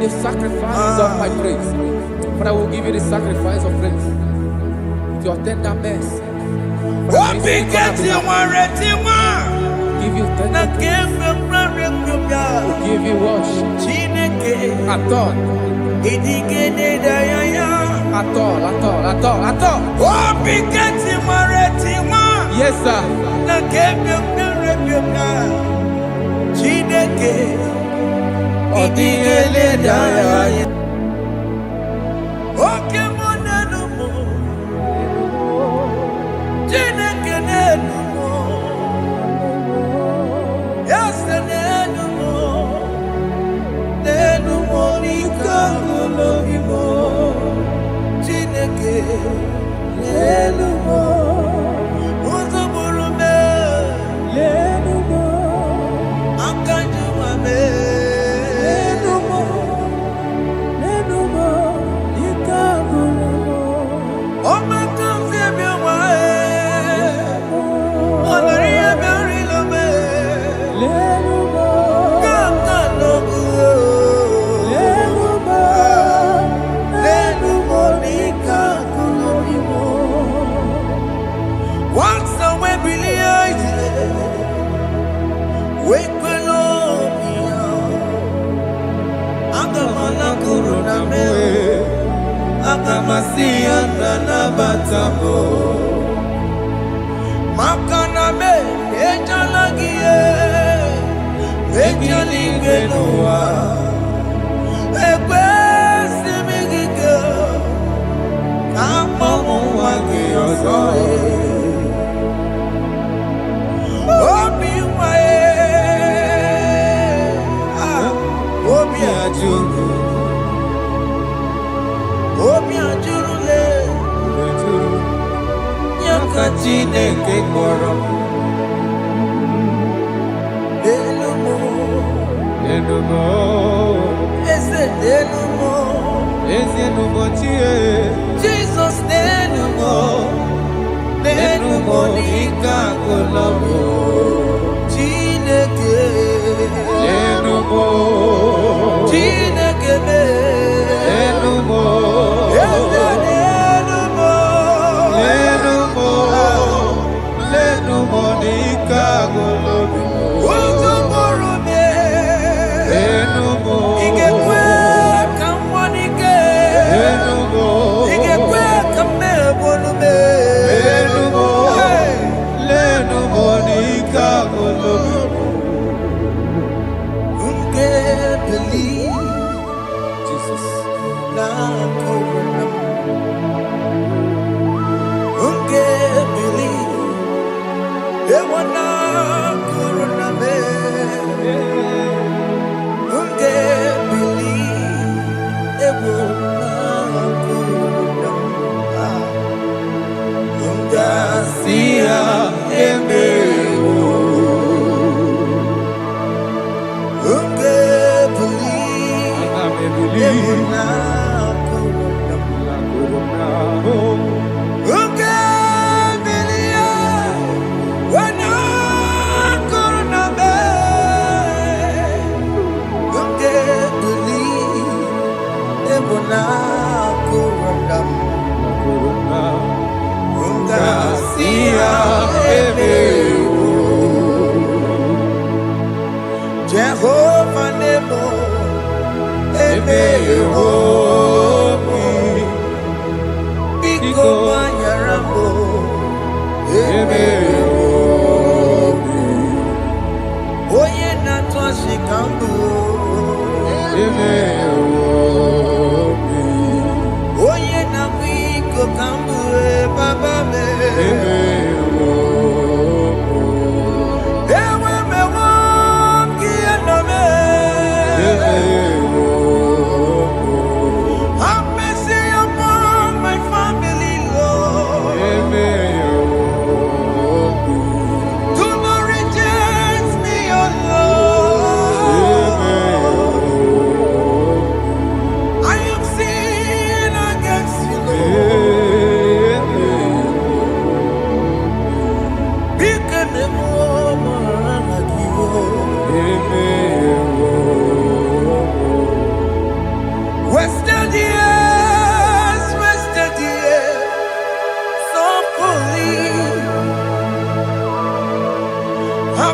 the sacrifice of my praise. Father, I will give you the sacrifice of praise. With your tender mercy. Give you tender praise. We'll give you worship. At all. Yes, sir.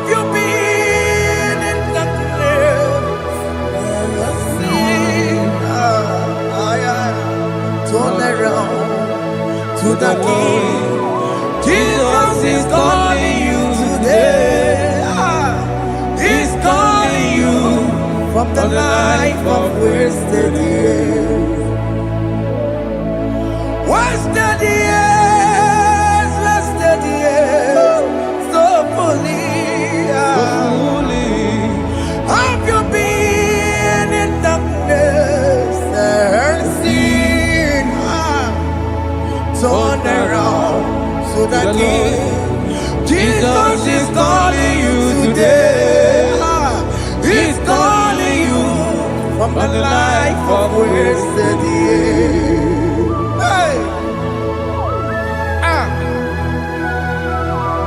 Have you been in the grave? Turn around to the King. Jesus is calling you today. He's calling you from the life of wasted years. Wasted years, wasted years, so fully. Have you been in darkness and seen? Turn around to the King. Jesus is calling you today. He's calling you from the life of wasted years. Hey.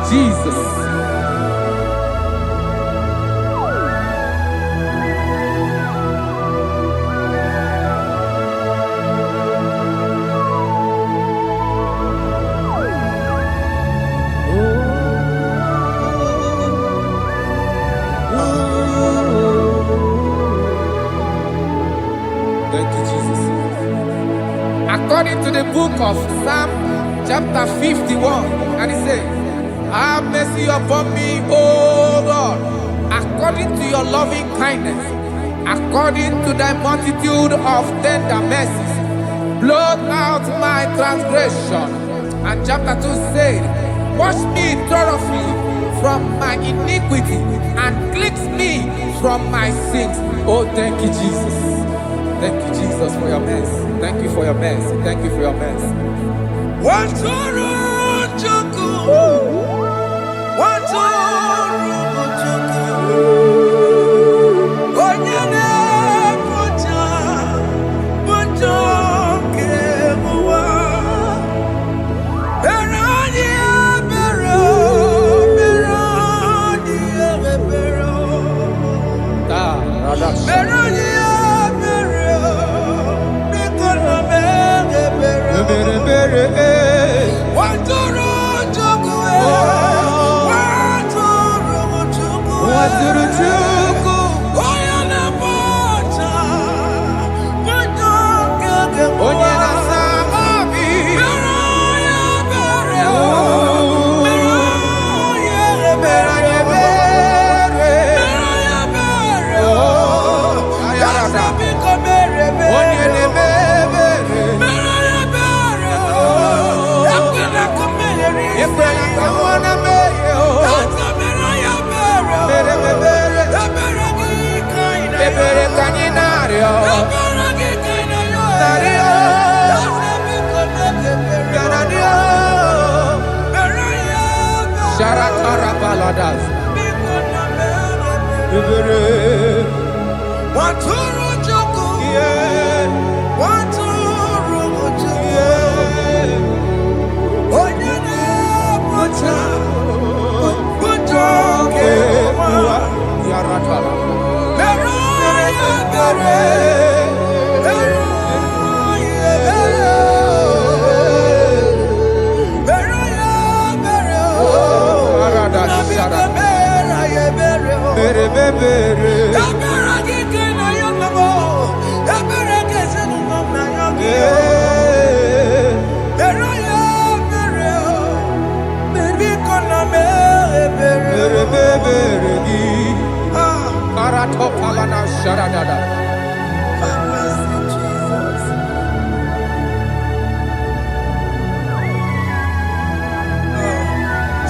Jesus. Thank you, Jesus. According to the book of Psalm chapter 51, and it says, have mercy upon me, O Lord, according to your loving kindness, according to thy multitude of tender mercies, blot out my transgression. And chapter 2 said, wash me thoroughly from my iniquity and cleanse me from my sins. Oh, thank you, Jesus. Thank you, Jesus, for your mercy. Thank you for your mercy. Thank you for your mercy.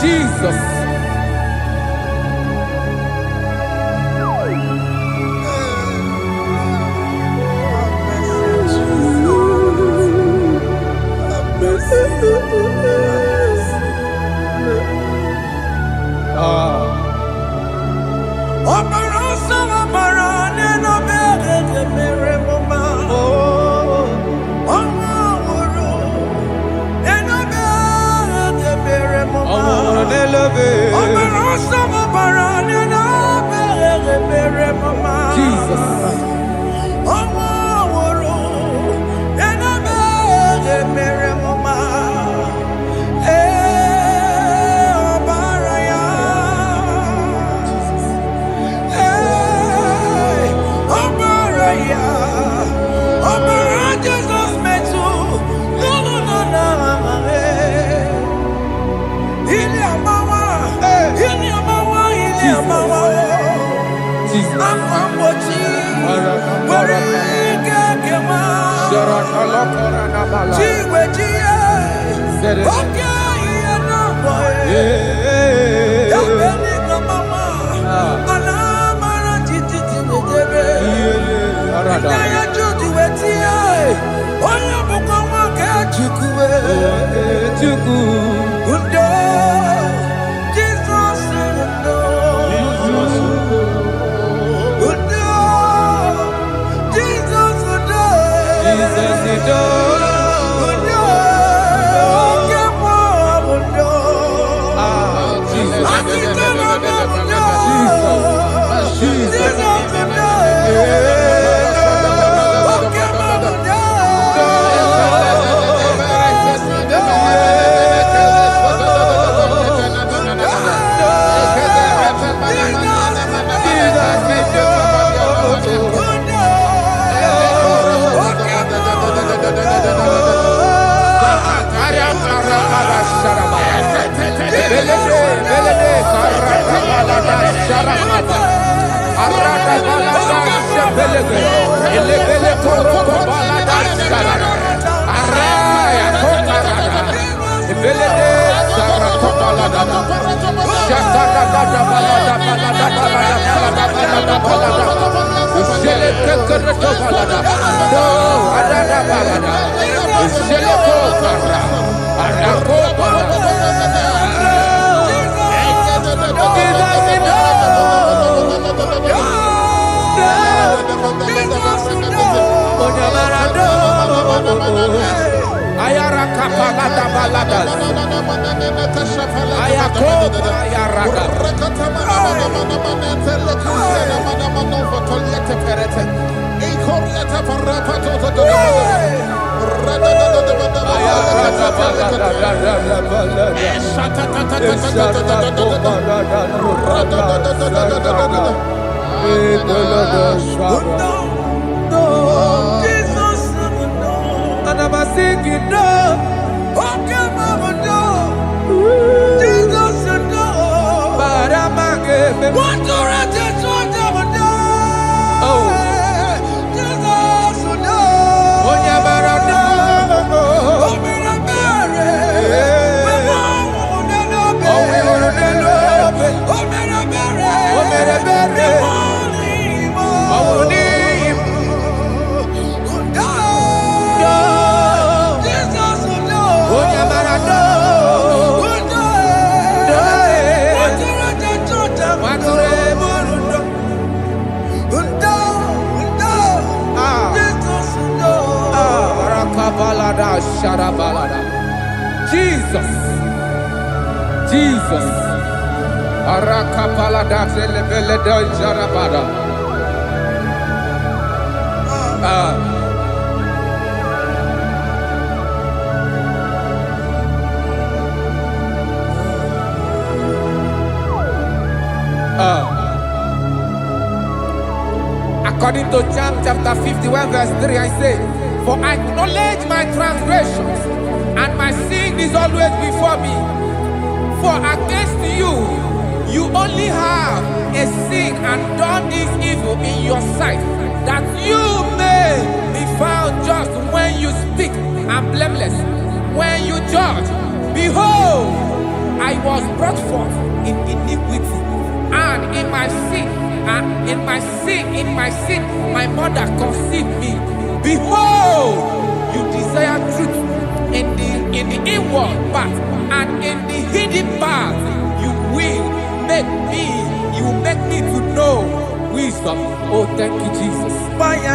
Jesus. Jesus. Amambochi. Warika kema. Chiwejiye. Okay, no boy. Dabeni kamama. Alamara titi tibetebe. Inaya juju wetie. Oya bukama ke chukwe. Undo. Jesus undo. Undo. Jesus undo. Jesus undo. Undo. Kemo undo. Jesus. Akitana undo. Jesus undo. Jesus. Jesus. Arakapalada zelebeleda jarabada. According to John chapter 51 verse 3, I say, for I acknowledge my transgressions, and my sin is always before me. For against you, you only have a sin and done this evil in your sight, that you may be found just when you speak, and blameless when you judge. Behold, I was brought forth in iniquity, and in my sin, my mother conceived me. Behold, you desire truth in the inward part, and in the hidden part you will make me to know wisdom. Oh, thank you, Jesus. Thank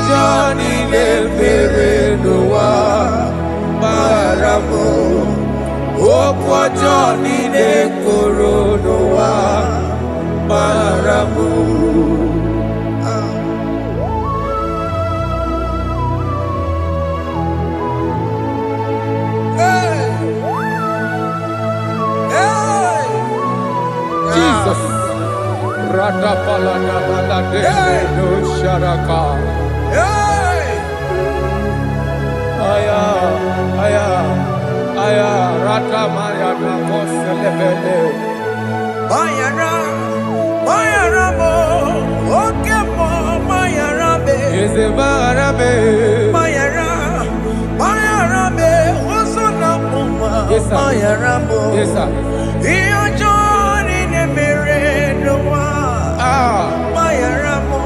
Johnny le mere no wa maramo. Okwa Johnny le koro no wa maramo. Jesus. Rada palada balade no sharaka. Aya, aya, aya. Rada maya na koselebele. Mayara, Mayara mo, okemo Mayara be. Eze Mayara be. Mayara, Mayara be. Osona muma. Yes sir. Mayara mo. Yes sir. Iyo Johnny ne mere no wa. Mayara mo.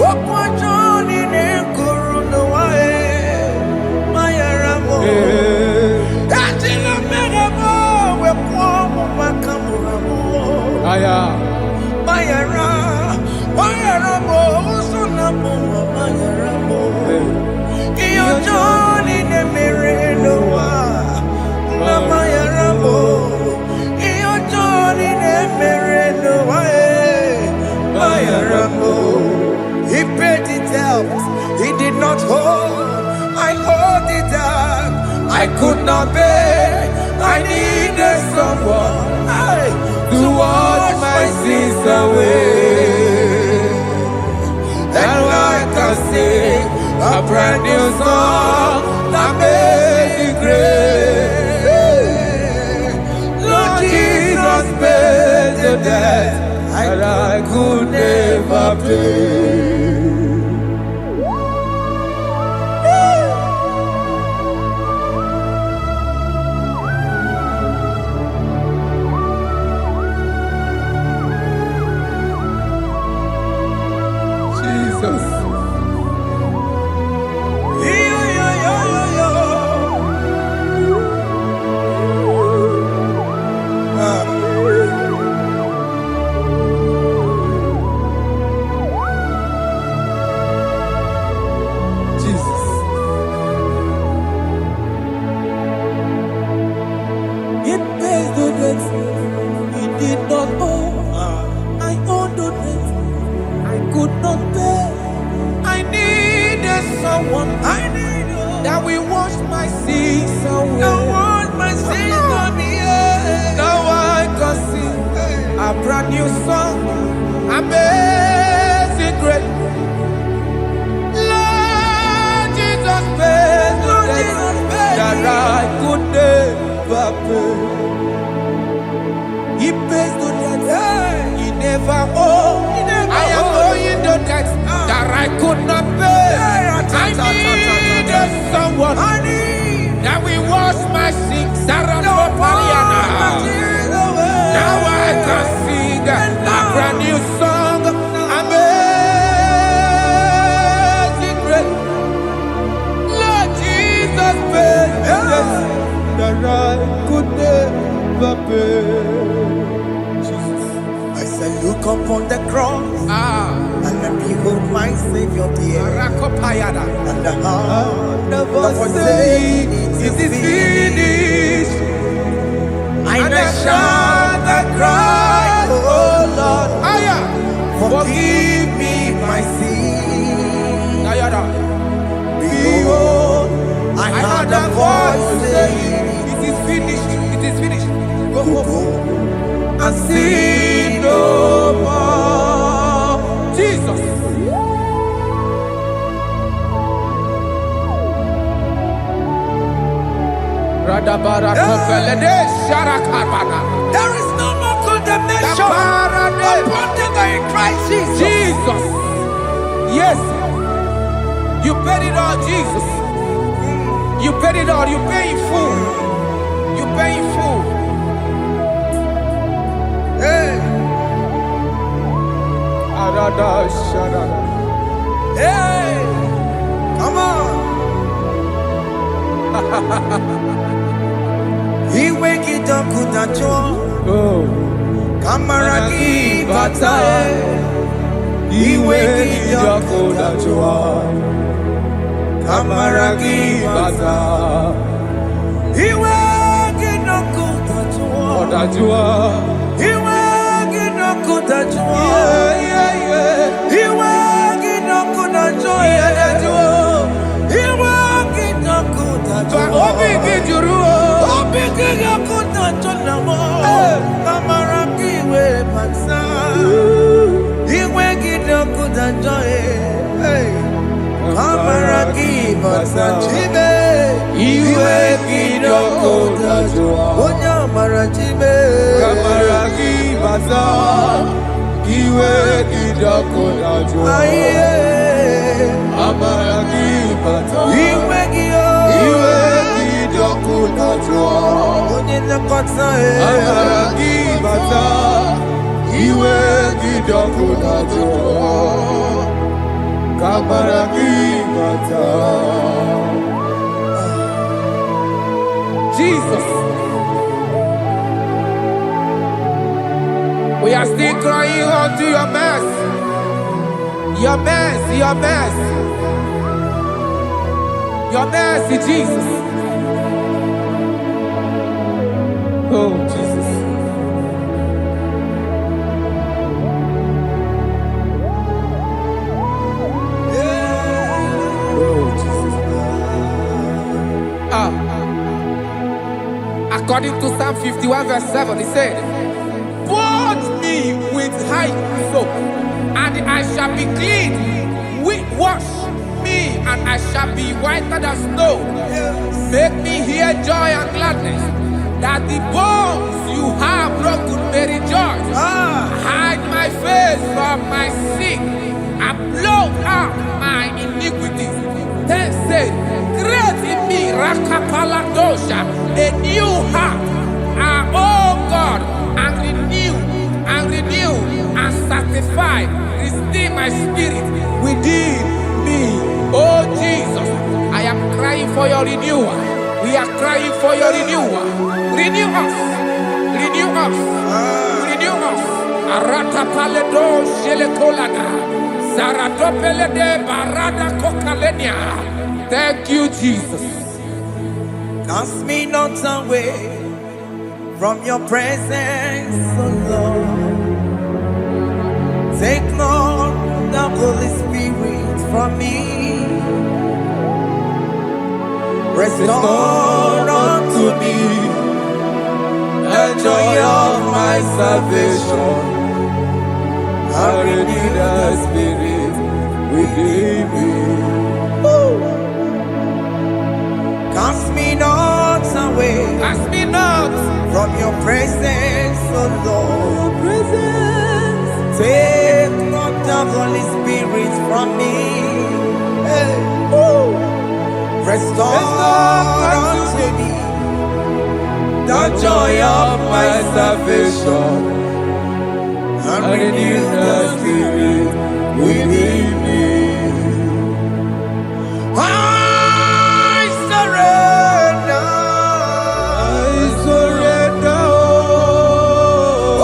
Okwa Johnny ne kuru no wa. Mayara mo. Atila mere mo. We kwa mo makamura mo. Aya. Mayara, Mayara mo. Osona muma Mayara mo. Iyo Johnny ne mere no wa. Mayara mo. Iyo Johnny ne mere no wa. Mayara mo. He paid the debt. He did not hold. I owed the debt. I could not pay. I needed someone to wash my sins away. And I can sing a brand new song that made me great. Lord Jesus paid the debt that I could never pay. Jesus. Jesus. It pays the debt he did not owe. I owed the debt I could not pay. I needed someone that will wash my sins away. Now I can sing a brand new song, amazing grace. Lord Jesus paid the debt that I could never pay. He pays the debt he never owed. I am owing the debt that I could not pay. I needed someone that will wash my sins. Now I can sing a brand new song, amazing grace. Lord Jesus paid the debt that I could never pay. I said, look upon the cross and behold my Savior dear. And the heart that was saying, it is finished. And I shout and cry, oh Lord, forgive me my sin. Behold, I heard a voice saying, it is finished, it is finished. go And sin no more. Jesus. There is no more condemnation upon them that in Christ Jesus. Jesus. Yes. You paid it all, Jesus. You paid it all. You pay in full. You pay in full. Hey, hey, come on. He wake it up, kudacho. Kamaraki batae. He wake it up, kudacho. Kamaragi bata. Iwe ginoku tajua. Odajua. Iwe ginoku tajua. Iwe ginoku tajua. Iwe ginoku tajua. Obi gijuru. Obi ginoku tajua. Kamaragi we bata. Iwe ginoku tajua. Kamaragi bata chibe. Iwe ginoku tajua. Onya marachibe. Kamaragi bata. Iwe ginoku tajua. Kamaragi bata. Iwe gio. Iwe ginoku tajua. Onye nakota Kamaragi bata. Iwe ginoku tajua. Kamaragi bata. Jesus. We are still crying unto your mercy. Your mercy, your mercy. Your mercy, Jesus. Oh, Jesus. Oh, Jesus. According to Psalm 51 verse 7, he said, "Purge me with hyssop, and I shall be clean. Wash me, and I shall be whiter than snow. Make me hear joy and gladness, that the bones you have broken may rejoice. Hide my face from my sin, and blot out my iniquities. Then say, create in me Rakapaladosha, a new heart, oh God, and renew, and sanctify, restore my spirit within me." Oh Jesus, I am crying for your renewal. We are crying for your renewal. Renew us, renew us, renew us. Arata paledo shelekolada, zaradopele de barada kokalenia. Thank you, Jesus. Cast me not away from your presence, O Lord. Take not the Holy Spirit from me. Restore unto me the joy of my salvation. And renew the spirit within me. Cast me not away. Cast me not from your presence, O Lord. Take not the Holy Spirit from me. Restore unto me the joy of my salvation, and renew the spirit within me. I surrender.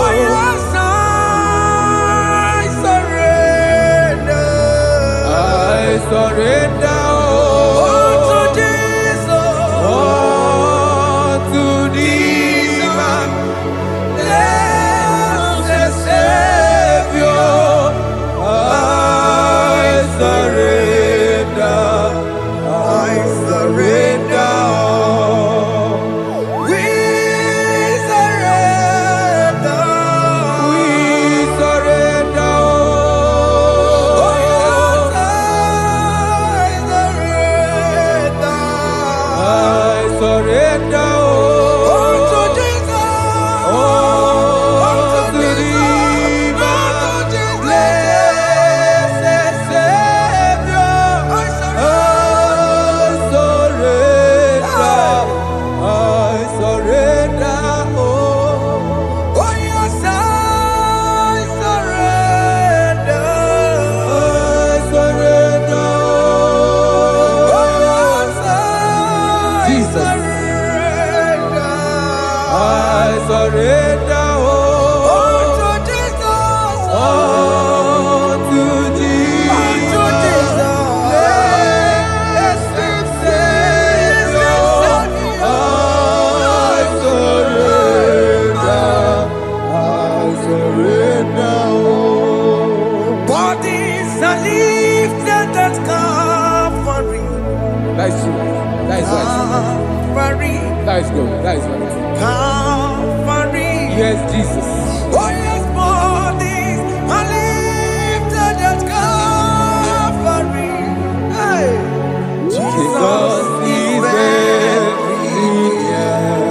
Oh yes, I surrender. I surrender. That is true. That is right. Calvary. That is good. That is right. Calvary. Yes, Jesus. Oh yes, bodies are lifted at Calvary. Hey. Jesus is very near.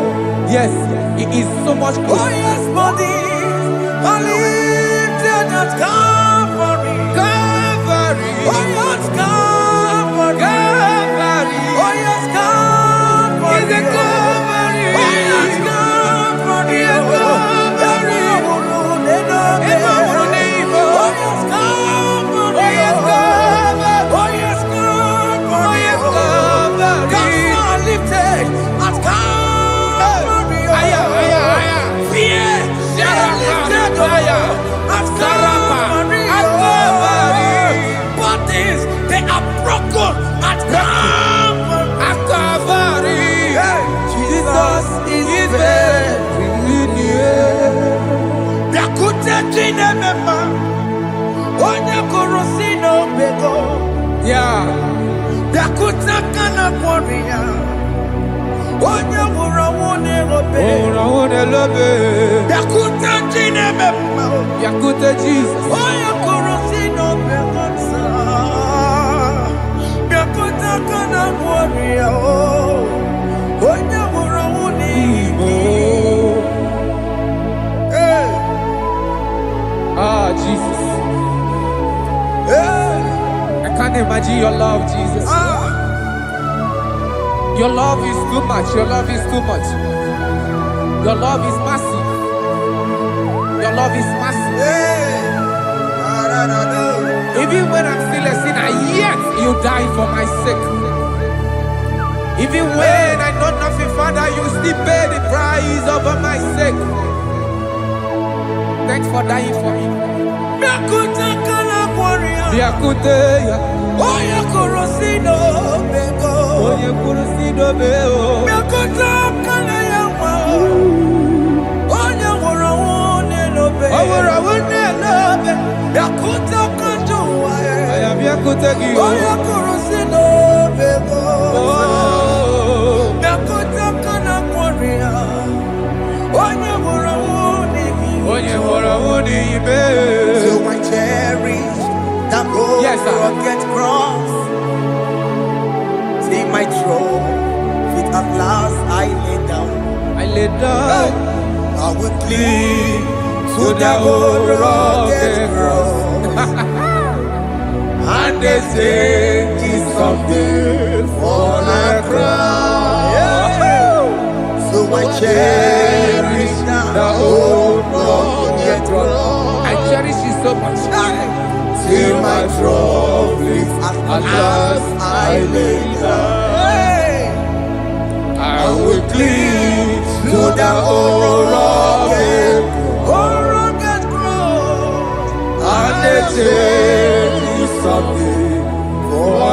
Yes, it is so much Oh closer. yes, bodies are lifted at Calvary. Calvary. Oh yes, Calvary. Calvary. Oh yes, Calvary. Is a Calvary. Oh yes, Calvary. Is a Calvary. Oh yes, Calvary. Oh yes, Calvary. Oh yes, Calvary. Oh yes, Calvary. Gods are lifted at Calvary. Aya, aya, aya. Fear lifted at Calvary. Bodies, they are broken at Calvary. At Calvary. Jesus is very near. Biakute chinemema, onye korosino bego. Yeah. Biakute kana kworiya, onye wurawune obe. Oh, I love it. Biakute chinemema, Yakute Jesus. onye korosino bego sa. Biakute kana kworiya, onye wurawune Oh. Hey, Ah, Jesus. hey, I can't imagine your love, Jesus. Your love is too much. Your love is too much. Your love is massive. Your love is massive. hey. Even when I'm still a sinner, yet you die for my sake. Even when I know nothing, Father, you still pay the price over my sake. Thanks for dying for me. Biakute kana kworiya, Biakute, onye korosino bego. onye kurusido beo. Biakute kana yawa, onye wurawune lobe. Owura wune lobe. Biakute kanjuwa, Aya biakute gi. onye korosino bego. Oh, Biakute kana kworiya, onye wurawune onye hora wuni ibe. So I cherish that old Yes, sir. rugged cross. See my throne, feet at last I lay down. I lay down I will cling to that old rugged cross. and they say it's someday for a crown. So I cherish The old rugged cross. I cherish it so much. till my troubles at last I lay down. I will cling to the old rugged cross. and they say it's someday for a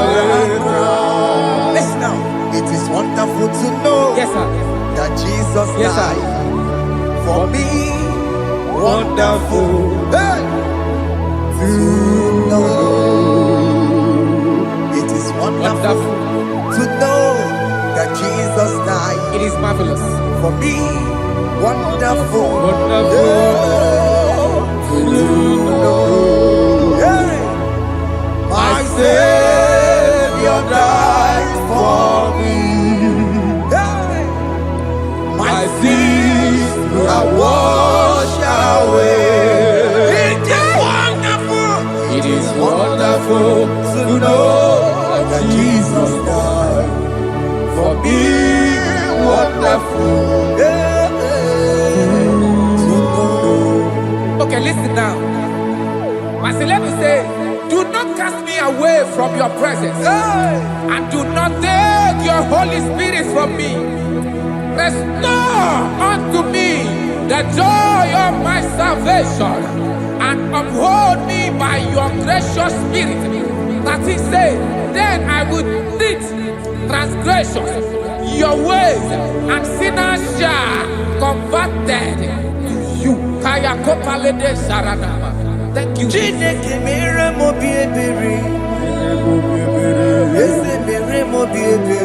crown. Listen now, it is wonderful to know Yes, sir. that Jesus Yes, sir. died for me. Wonderful. Hey! To know. It is wonderful Wonderful. to know that Jesus died It is marvelous. for me. Wonderful. Wonderful. To know. Hey! My Savior died for me. Hey! My sins are washed away. It is wonderful. It is wonderful to know that Jesus died for me. Wonderful. Okay, listen now. Pastor Levi say, do not cast me away from your presence, and do not take your Holy Spirit from me. Restore unto me the joy of my salvation, and uphold me by your gracious spirit. That he said, then I would teach transgressions your ways, and sinners shall converted to you. Kaya kopalede saranama. Thank you. Chineke mere mo bi ebere. Eze mere mo bi ebere.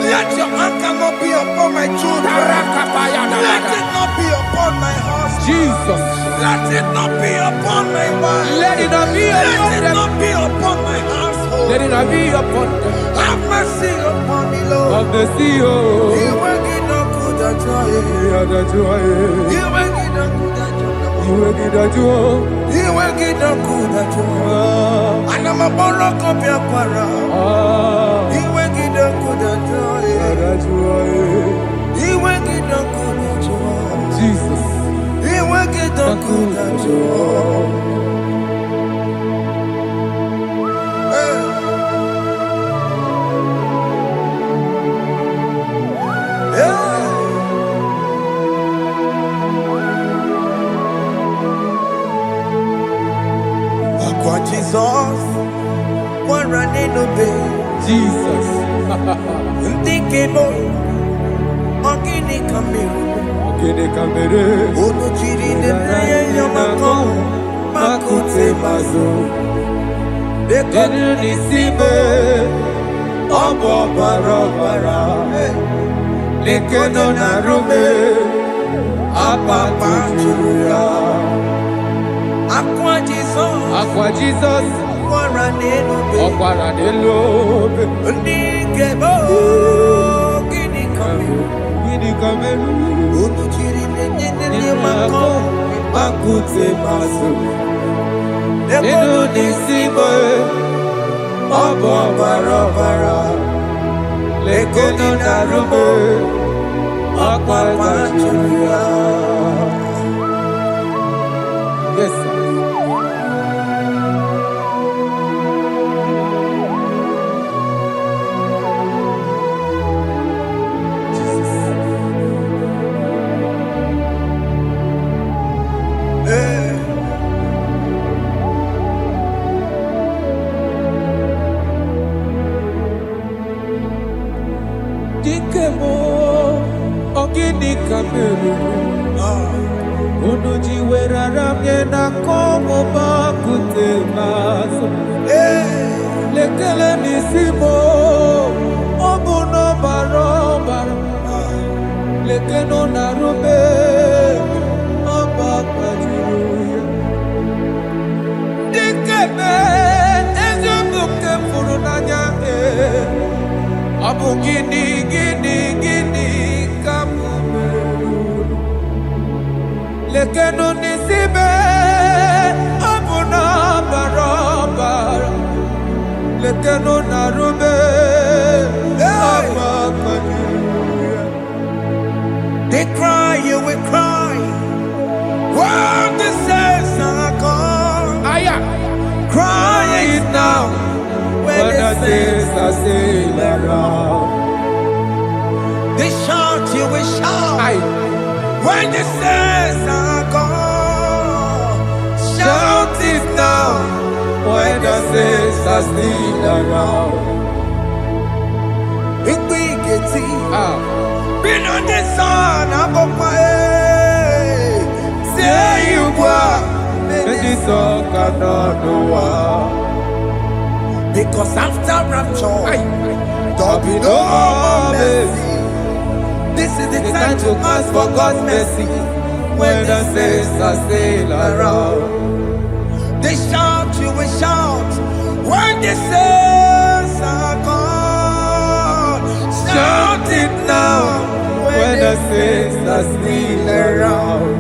Let your anger not be upon my children. Let it not be upon my husband. Jesus. Let it not be upon my wife. Let it not be upon Let it not be upon my household. Let it not be upon them. Have mercy upon me, Lord. Of the sea. You will get no good at joy. You will get no good at joy. You will get no good at joy. And I'm a borrow of your para. You will get no good at joy. You will get no good at joy. Jesus. You will get no good at joy. Jesus, one running obey. Jesus. Ndikebo, ogini kamere. Ono chiri nene yamako, makute mazo. Denu nisibe, obo barabara. Lekono narume, apa tuya. Aqua Jesus, Okwara Nelobe, Ndikebo, ogini kamere. Ono chiri nene yamako, makute mazo. Denu nisibe, obo barabara. Lekono narume, apa tuya. Yes, sir. Yaramye na komo bakute maso. Lekele nisimo obuno barobara. Lekeno narube abakajiruya. Dikeme ezobuke furunanya abu gini kamumeru. Lekeno nisibe abuna barobara. Lekeno narube abakajiruya. They cry, you will cry. When the saints are gone, cry it now. When the saints are still around, they shout, you will shout. When the saints are gone, shout it now. When the saints are still around, it will get been on the sun, I'm on my head. Say you were, and this song cannot do. Because after rapture, there'll be no more mercy. This is the time to ask for God's mercy. When the saints are still around, they shout, you will shout. When the saints are gone, shout it now. When the saints are still around.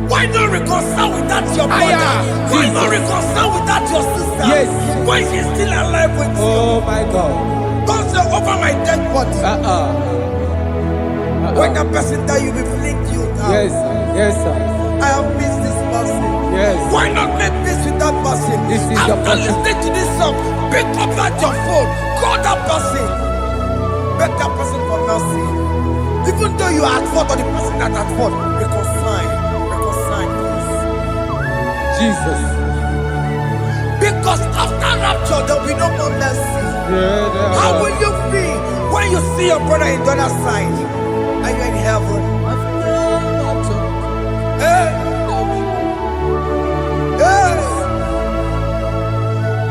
Why not reconcile without your brother? Why not reconcile without your sister? Yes. Why she's still alive with you? Oh my God. Don't say over my dead body. When the person that you will fling you down. Yes, yes, sir. I have missed this person. Yes. Why not make peace with that person? This is after listening to this song, pick up that your phone, call that person, beg that person for mercy. Even though you are at fault or the person that at fault, reconcile, please. Jesus. Because after rapture, there will be no more mercy. How will you feel when you see your brother in the other side? Are you in heaven? Hey. Hey.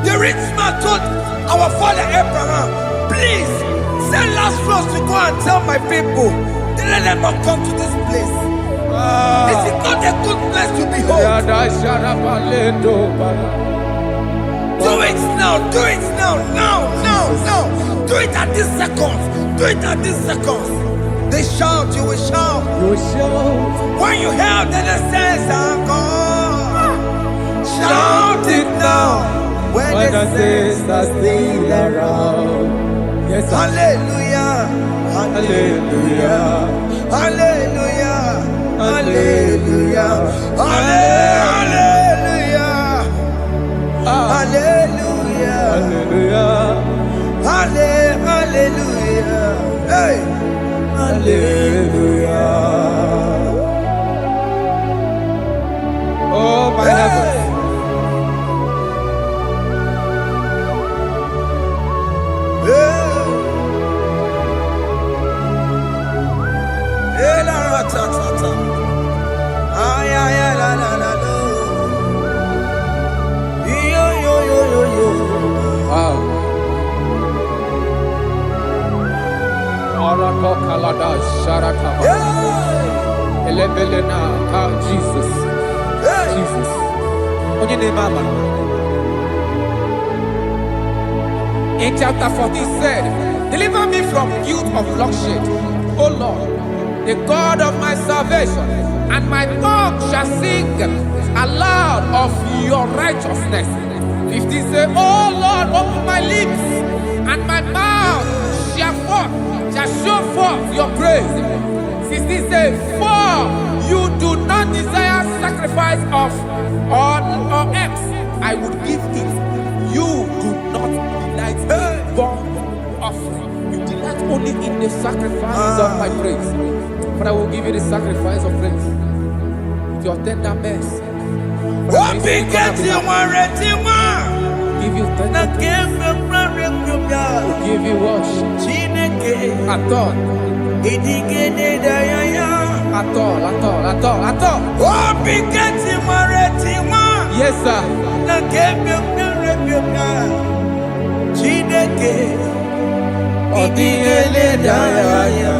The rich man told our father Abraham, please send Lazarus to go and tell my people, let them not come to this place. This is not a good place to behold. Do it now, do it now, now. Do it at this second. Do it at this second. They shout, you will shout. You shout. When you hear that the saints are gone, shout it now. When the saints are still around. Yes, hallelujah, hallelujah, hallelujah, hallelujah, hallelujah, hallelujah, hallelujah, hallelujah, hey, hallelujah. Oh my heavens. Jesus. Jesus. In chapter 14 said, deliver me from guilt of bloodshed, O Lord, the God of my salvation, and my tongue shall sing aloud of your righteousness. 15 say, O Lord, open my lips, and my mouth shall show forth your praise. 16 say, for you do not desire sacrifice of or eggs, I would give it. You do not delight in burnt offering. You delight only in the sacrifice of my praise. But I will give you the sacrifice of praise with your tender mercy. Give you tender praise. Will give you worship. Adore. At all. Oh, Pikati Maretima. Yes, sir. Na kebyo Chineke. Odigele daya.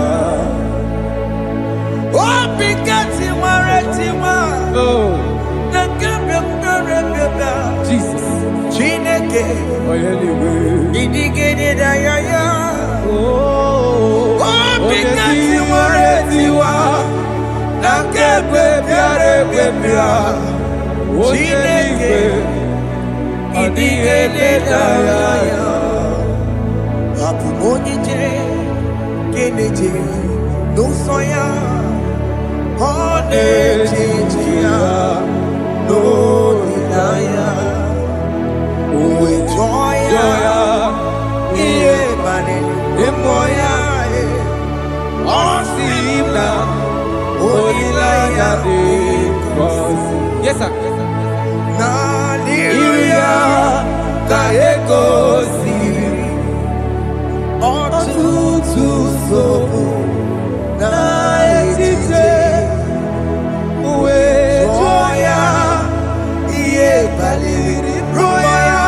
Oh, Pikati Maretima. Oh, Na kebyo Jesus. Chineke. Odigele daya. Oh, Pikati Maretima. Na kebyo Chineke. Odigele daya. Apu monije keneje no soya onejeja no nilaya uwe joya iye bane emoya osimna onilaya de cross. Yes, sir. na liria kaego siri ọtụtụ nsogbu na etiti uwe jụọ ya ihe baliri rụọ ya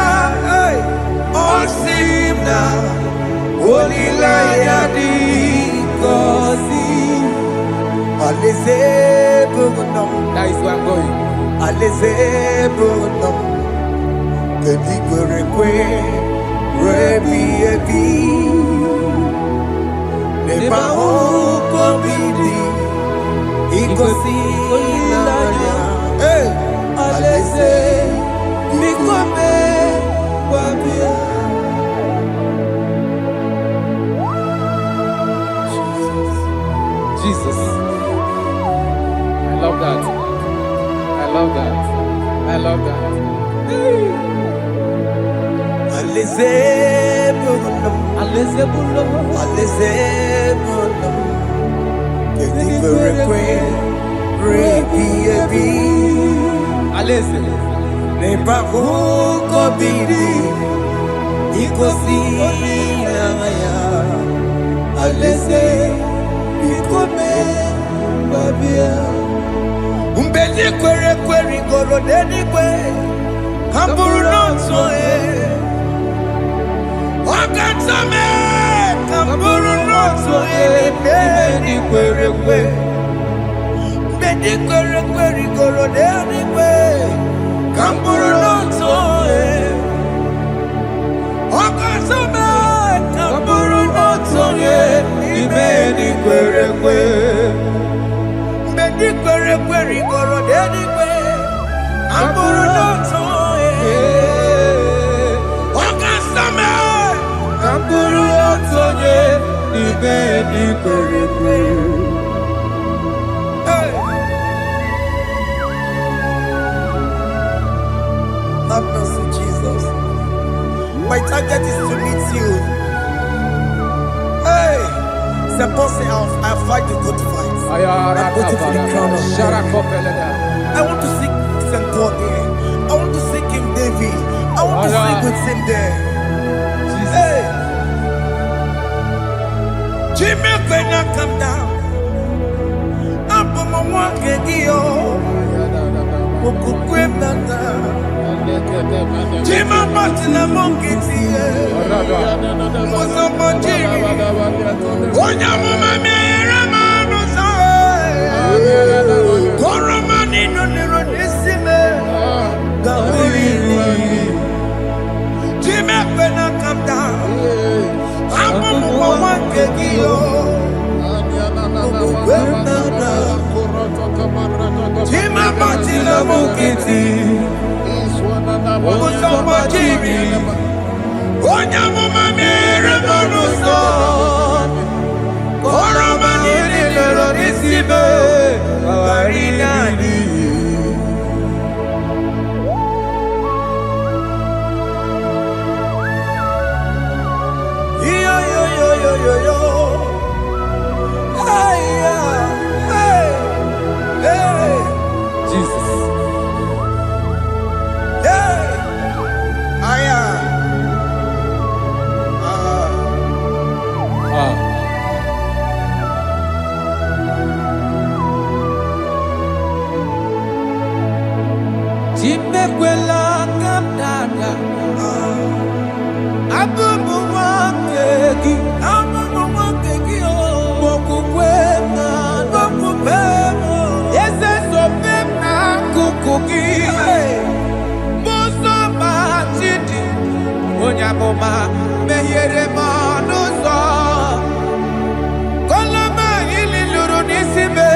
ọ sị m na olileanya dị ngọzi alaeze bụ nọ That is where I'm going. alaeze bụ nọ kedu kwere kwe rebi ebi neba ụkọ bidi igosi olileanya alaeze biko mee wabịa. Jesus. I love that. Alaeze bụnụ Alaeze bụlọ. alaeze bụnụ kedu kwere kwe rebi ebi Alaeze. neba ụkọ bidi igosi olileanya alaeze biko mee wabịa. Mgbe ndị kwere rigoro n'eluigwe ha bụrụ n'otu onye ọ kacha mee ka m bụrụ n'otu onye n'ime ndị kwere ekwe. Mgbe ndị kwere rigoro n'eluigwe ka m bụrụ n'otu onye ọ kacha mee ka m bụrụ n'otu onye n'ime ndị kwere ekwe. Mgbe ndị kwere rigoro n'eluigwe ka m bụrụ n'otu onye ọ kacha mee ka m bụrụ n'otu onye n'ime ndị kwere ekwe. Have mercy, Jesus. My target is to meet you. Hey, c'est pensé I fight the good fight. I'm waiting for the crown of glory. I want to seek St. God there. I want to seek King David. I want to sing with him there. Hey, Jimmy, when I come down, I'm on my walk again. Jima Martina Monkiti, was a Monjiri. Onya Mama Ramano Sai, Koromani no Nirodissime, Gawiri. Jima when I come down, I'm on one kegio. Jima Martina Monkiti. Onya mama mere bonuso Koroma nini lero nisibe Awarinani Yo yo yo yo yo yo Hey hey hey Jesus. amụma mehiere m ọnụ ụzọ koloma ili lụrụ n'isi me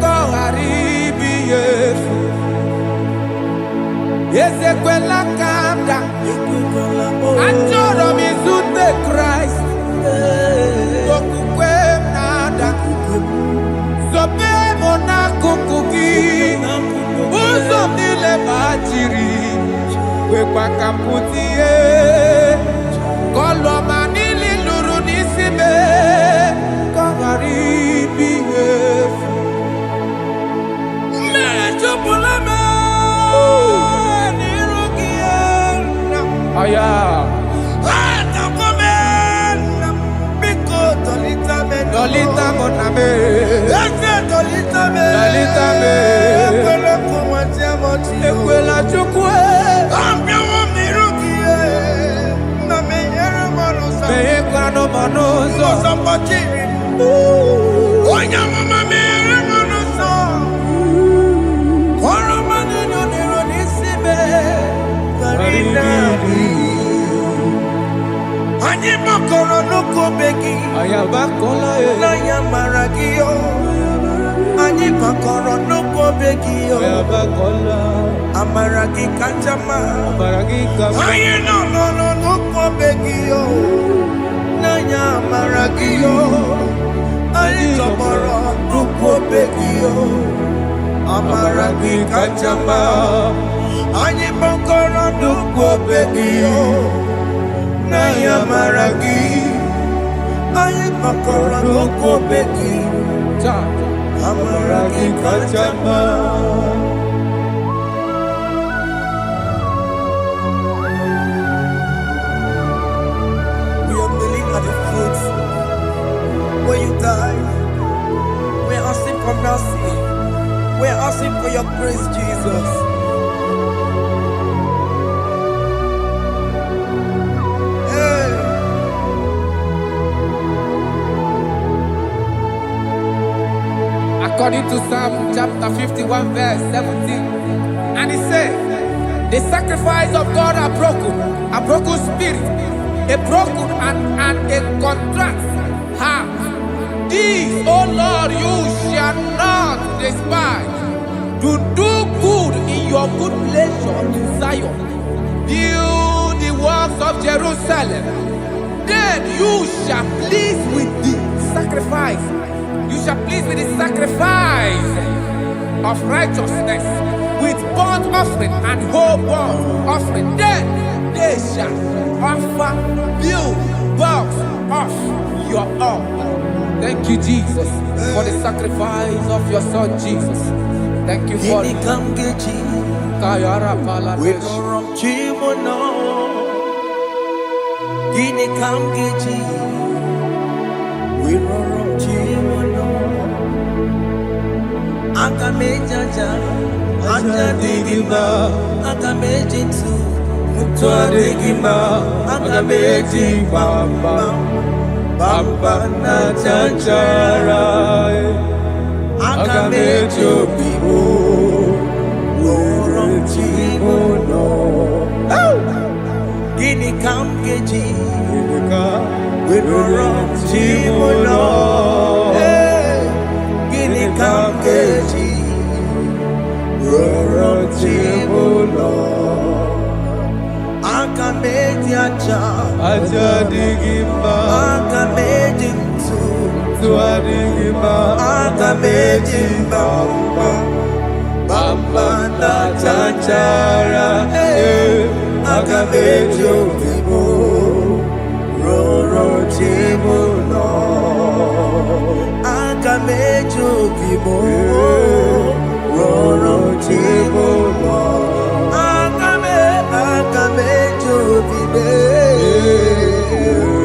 ka ọ ghara ibu ihe efu ezekwela ka m da achọrọ m izute Kraịst okwukwe m na-ada zobe m n'akụkụ gị ụzọ m niile gbachiri wekwa ka m pụta ihe kọlọma niile lụrụ n'isi me ka ọ ghara ibu ihe efu mmejupụla m n'iru gị aya Dolita moname, dolita me, ekwela chukwe, me ekwano manozo, onya mama me manozo, koro manino nero nisibe, karina. Anyi makoro nuko begi ayabakola naya maragio anyi makoro nuko begi ayabakola amaragi kanjama amaragi kama ayi no nuko begi naya maragio ayi tomoro nuko begi amaragi kanjama anyi makoro nuko begi Naya maragi, ayi makora loko beki, amaragi kachama. We are kneeling at the foot where you died. We are asking for mercy. We are asking for your grace, Jesus. According to Psalm chapter 51 verse 17, and he said, the sacrifice of God are broken spirit, a broken and a contrite heart. These, O Lord, you shall not despise. To do good in your good pleasure in Zion. Build the works of Jerusalem. Then you shall please with the sacrifice. You shall please with the sacrifice of righteousness, with burnt offering and whole burnt offering. Then they shall offer build works of your own. Thank you, Jesus, for the sacrifice of your Son, Jesus. Thank you for it. Akamejaja, ajadigima, akamejitu, mutuadigima, akamejibamba, bamba na chanchara, akamejobibo, oromchimono. Gini kamgeji, oromchimono. Kamkeji, Rorochibulo, Akameji aja digima, Akameji tuadigima, Akameji bamba, bamba na chanchara, Akameji obibo, Rorochibulo. Akamejo bibo, roro chibo, akamejo bibe,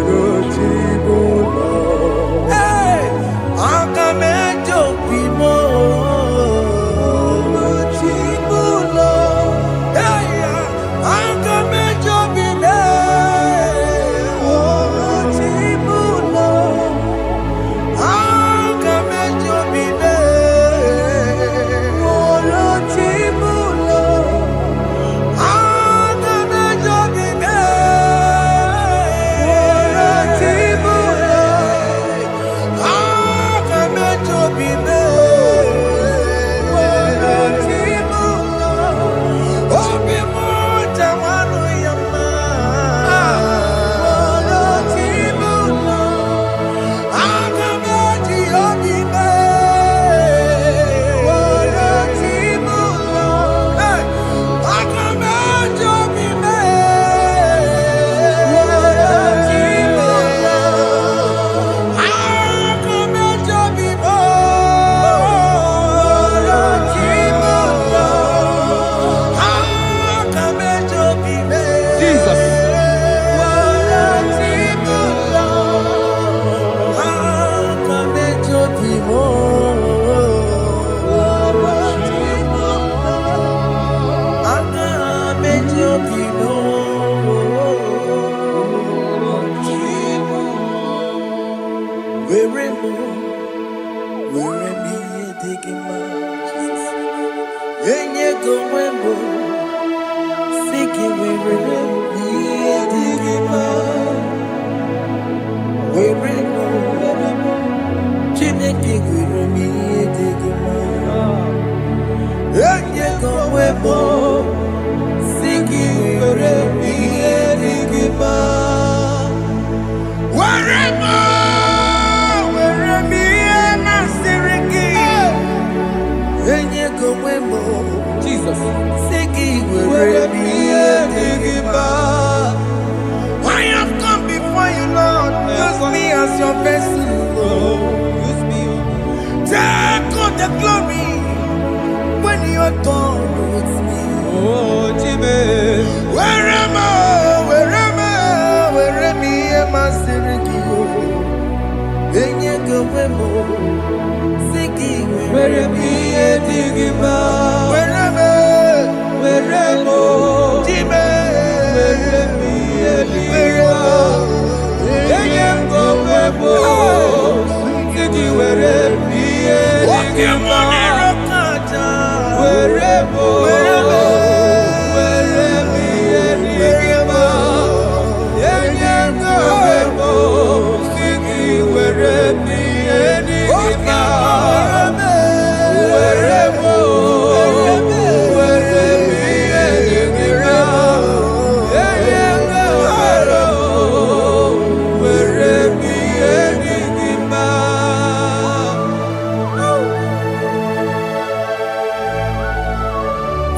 roro chibo, akamejo bibo, roro chibo, akamejo bibe, roro chibo. Akamejo bibe, roro chibo. Jesus. I have come before you, Lord. Use me as your vessel, Lord. Use me. Take all the glory when you are done with me. Oh, Jimmy. Where am I? Where am I, Sirikio? Enyego wemo, Siki, Where am I? Digima. Where am I? Jimmy, Where am I? Digima. Enyego wemo, Siki, where am I? Digima. Where am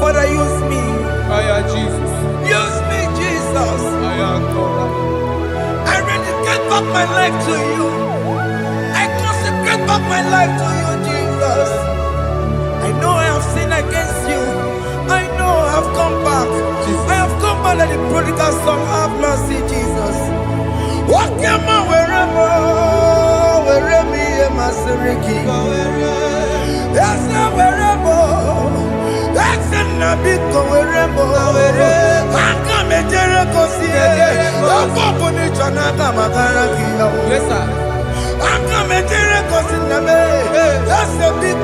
Father, use me. Jesus. Use me, Jesus. I rededicate back my life to you. I consecrate back my life to you, Jesus. I know I have sinned against you. I know I have come back. Jesus. I have come back like the prodigal son. Have mercy, Jesus. Walk your man wherever me and my Siriki. Yes, wherever. That's a big wherever. I come and Jericho see it. Yes, sir. I come and Jericho see the man. That's a big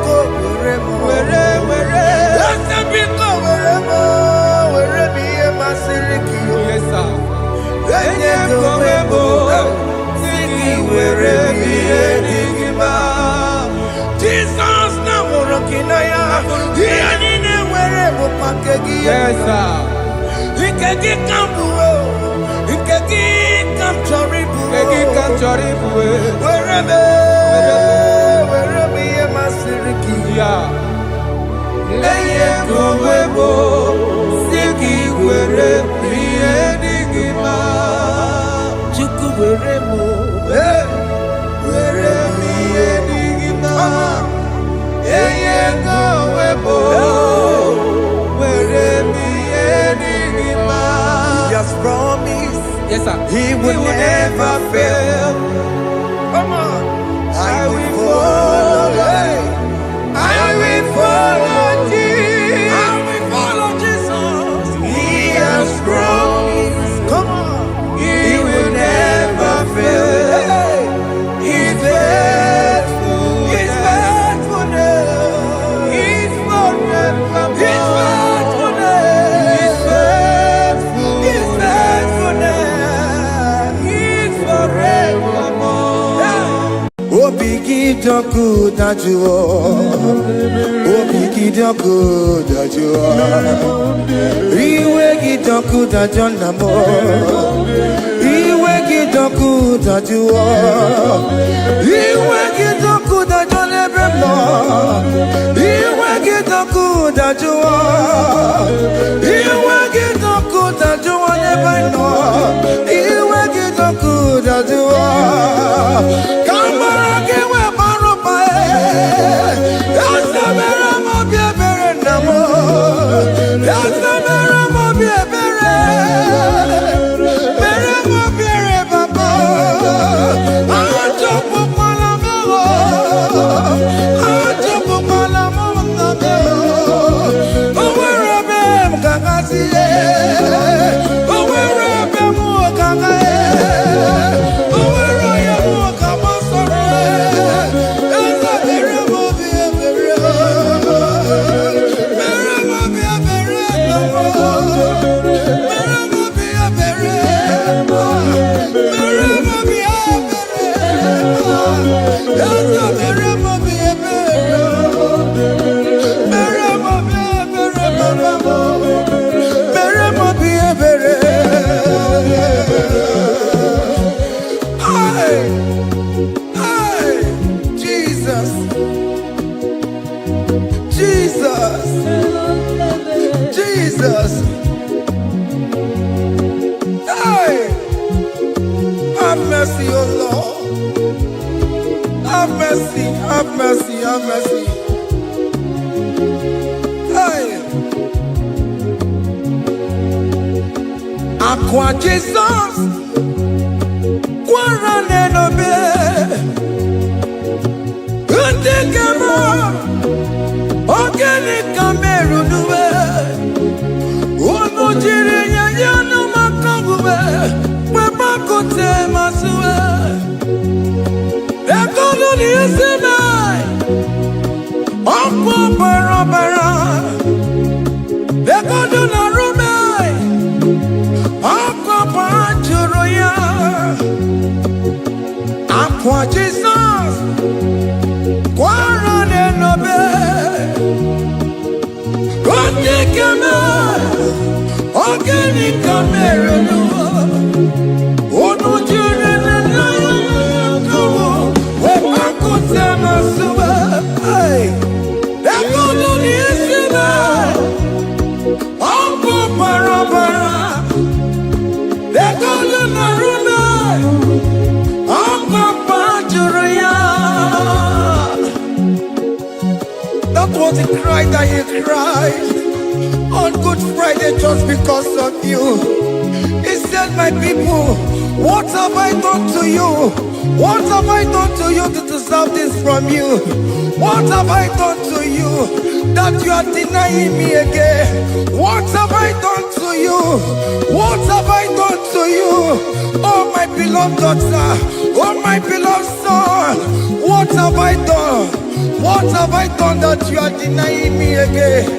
wherever. That's a big wherever me and my Siriki. Yes, sir. Jesus now working aya. He wherever pakegi. Yes, sir. He can get cambuo. He can get camchoribu. Wherever me and my Siriki. Yeah. He has promised. Yes, sir. He will never fail. Come on. I will follow. I will follow Jesus. I will follow Jesus. He has promised. Come on. He will never fail. He's faithful. He's faithfulness. He's forever. He's faithfulness. He's faithful. He's faithfulness. He's forevermore. Obikidoku dajuo. Obikidoku dajuo. Iwe kidoku dajonamo. Iwe kidoku dajuo. Iwe kidoku dajonebremo. Iwe kidoku dajuo. Iwe kidoku dajuo nebremo. Iwe kidoku dajuo. Kamara kiwe marupa Yasamera mo biebere namo Yasamera mo biebere Mere mo biere baba Ajo pupala mewo Ajo pupala mo mewo Owere me mkakasiye Owere mercy, oh Lord. Have mercy, have mercy, have mercy. Hey. Aqua Jesus, Quarane no be. Undekemo, Ogeni Kameru nuwe. Ono jiri nyanyanu makangube. Weba kote masuwe. Ekono ni esimai. Okwa barabara. Ekono na rumai. Okwa panjuruya. Aqua Jesus. Quarane no be. Undekemo. Ogeni Kameru nuwe. Ono jiri nyanyanu hey, that good on the inside. Oh, Barabara. That good on the room. Oh, Bajuria. That was the cry that he cried on Good Friday just because of you. He said, my people, what have I done to you? What have I done to you to deserve this from you? What have I done to you that you are denying me again? What have I done to you? What have I done to you? Oh my beloved daughter, oh my beloved son, what have I done? What have I done that you are denying me again?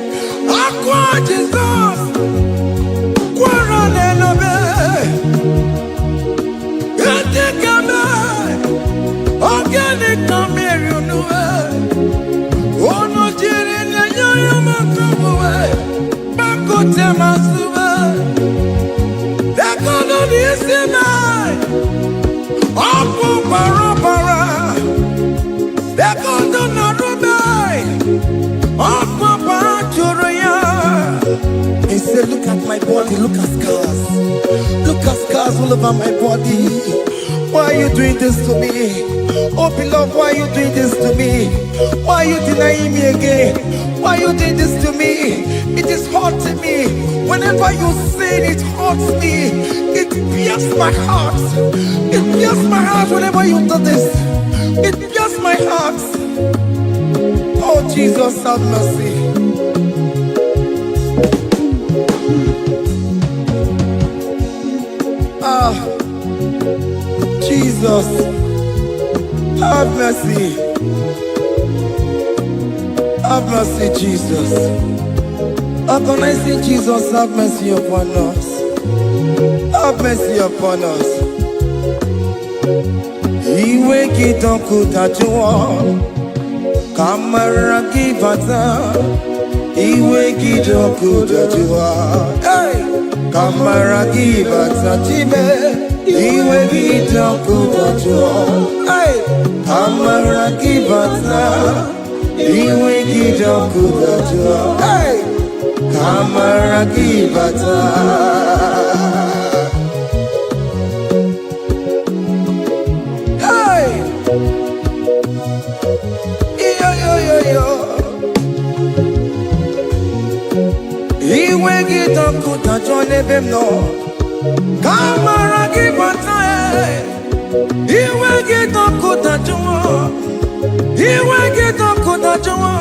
Aqua Jesus, Quarane no be. Ogeni Kameru nuwe. Ono jiri nyanyaya makabuwe. Bakote masuwe. Dekono ni esimai. Opo barabara. Dekono na rumai. Opo panjuruya. He said, look at my body, look at scars. Look at scars all over my body. Why are you doing this to me? Oh beloved, why are you doing this to me? Why are you denying me again? Why are you doing this to me? It is hurting me. Whenever you sin, it hurts me. It pierces my heart. It pierces my heart whenever you do this. It pierces my heart. Oh Jesus, have mercy. Jesus, have mercy. Have mercy, Jesus. Agonizing Jesus, have mercy upon us. Have mercy upon us. Iwe kidoku tajua, kamara kibata. Iwe kidoku tajua, hey, kamara kibata jibe. Iwe kidoku tajua, hey, kamara kibata. Iwe kidoku tajua, hey, kamara kibata. Hey, yo. Iwe kidoku tajua nebemno. Kamara kibata. Iwe kidoku tajua. Iwe kidoku tajua.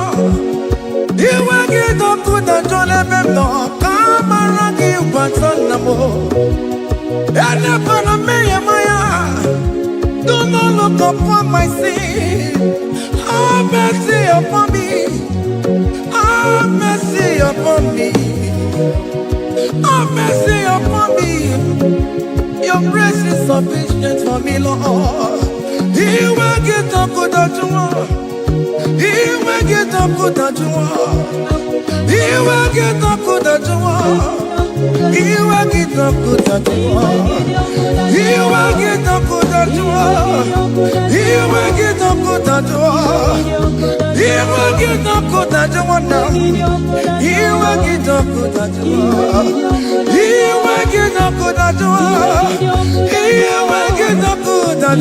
Iwe kidoku tajua nebemno. Kamara kibata namo. Ene pana meye maya. Do not look upon my sin. Have mercy upon me. Have mercy upon me. Have mercy upon me. Your grace is sufficient for me, Lord. He will get up good at you. He will get up good at you. He will get up good at you. He will get up good at you. He will get up good at you. He will get up good at you. He will get up good at you now. He will get up good at you. He will get up good at you. He will get up good at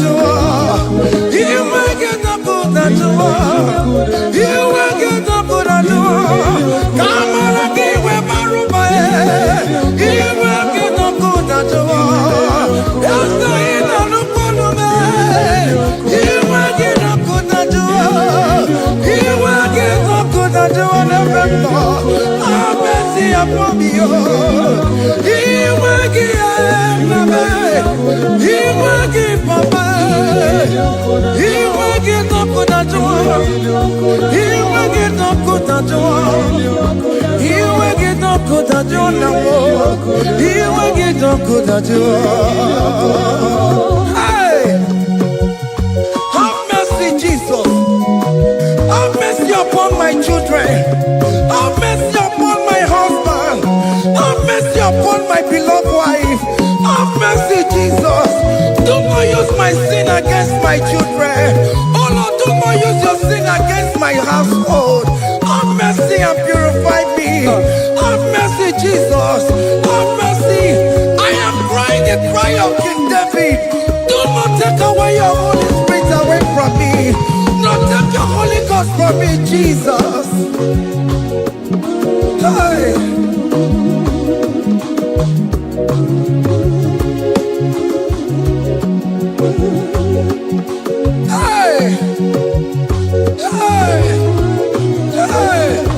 Hey, have mercy, Jesus. Have mercy upon my children. Have mercy upon my husband. Have mercy upon my beloved wife. Have mercy, Jesus. Do not use my sin against my children. Oh Lord, do not use your sin against my household. Have mercy and purify me. Have mercy, Jesus. Have mercy. I am crying the cry of King David. Do not take away your Holy Spirit away from me. Not take your Holy Ghost from me, Jesus. Hey. Hey. Hey. Hey.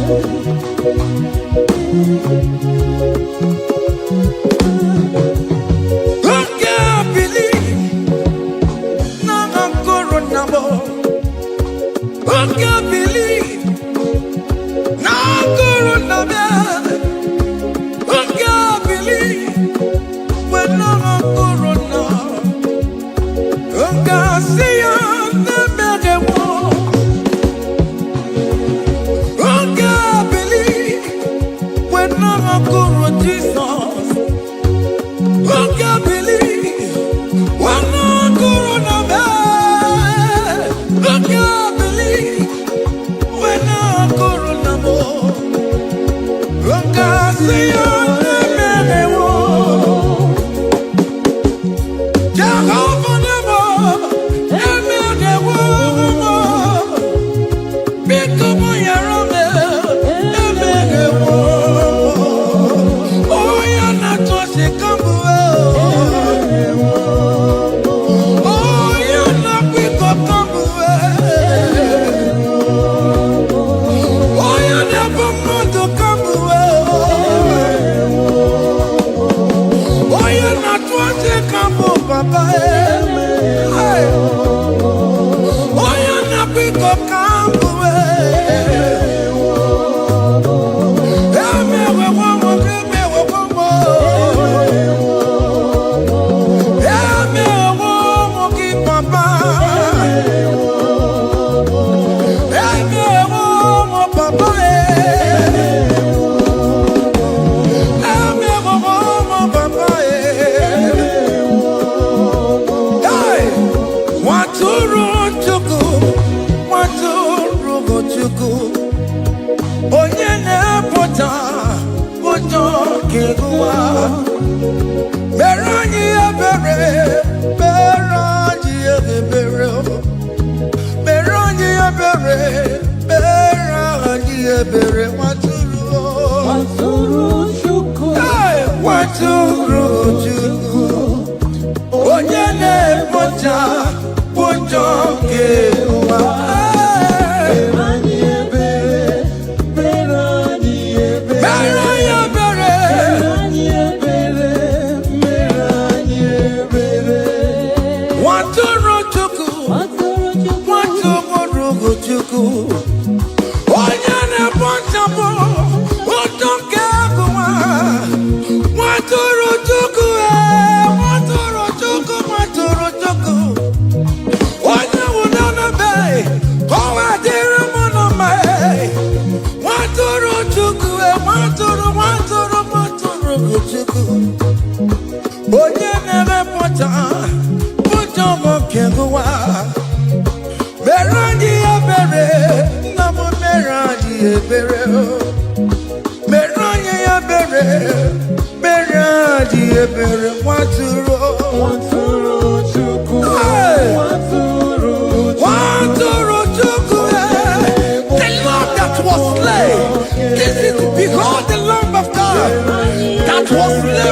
Hey!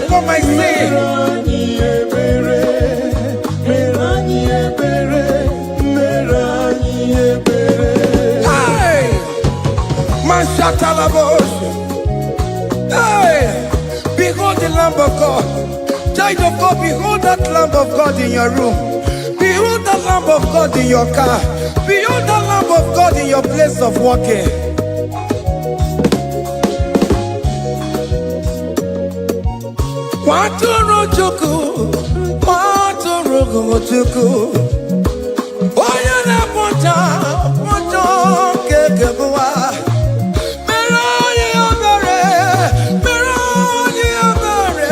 overcome my sin. Hey, hey, behold the Lamb of God. Child of God, behold that Lamb of God in your room. Behold that Lamb of God in your car. Behold that Lamb of God in your place of working. Waturu chuku, waturu chuku. Oya na poncha, poncha kekebuwa. Meroye abere, meroye abere,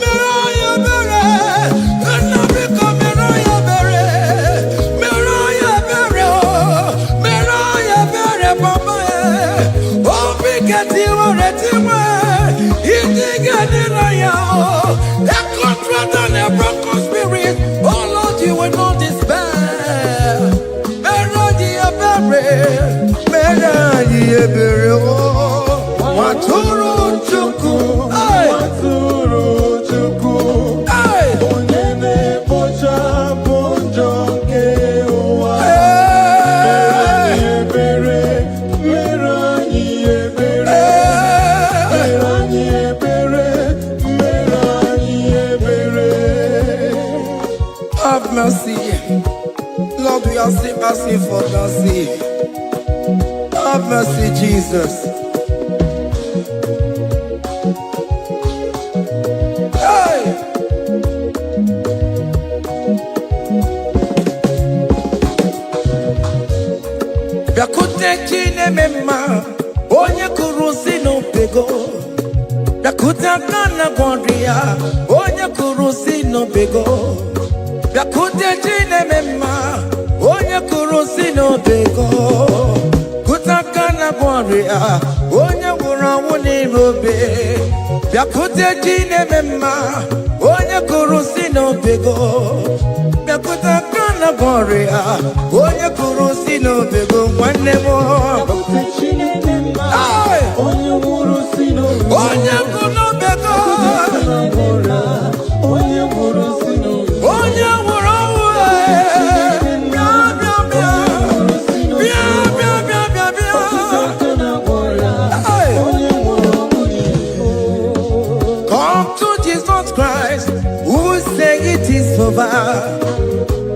meroye abere. Enabika meroye abere, meroye abere, meroye abere papa. Obi keti wore tiwe, idigani na yao. A contract and a broken spirit. Oh Lord, you will not despair. Merodi abere, merodi abere. Waturu chuku, waturu chuku. Onyene pocha ponjo kewa. Merodi abere, merodi abere. Have mercy, Lord, we are still asking for mercy. Have mercy, Jesus. Hey! Yakute chine mema, onye kurusi no pego. Yakuta kana gondria, onye kurusi no pego. Yakute chine mema, onye kurusi no bego. Kutakana boria, onye wuni robe. Yakute chine mema, onye kurusi no bego. Yakutakana boria, onye kurusi no bego. One more. Yakute chine mema, onye kurusi no bego. Onye kuno bego. Onye kurusi no bego. Onye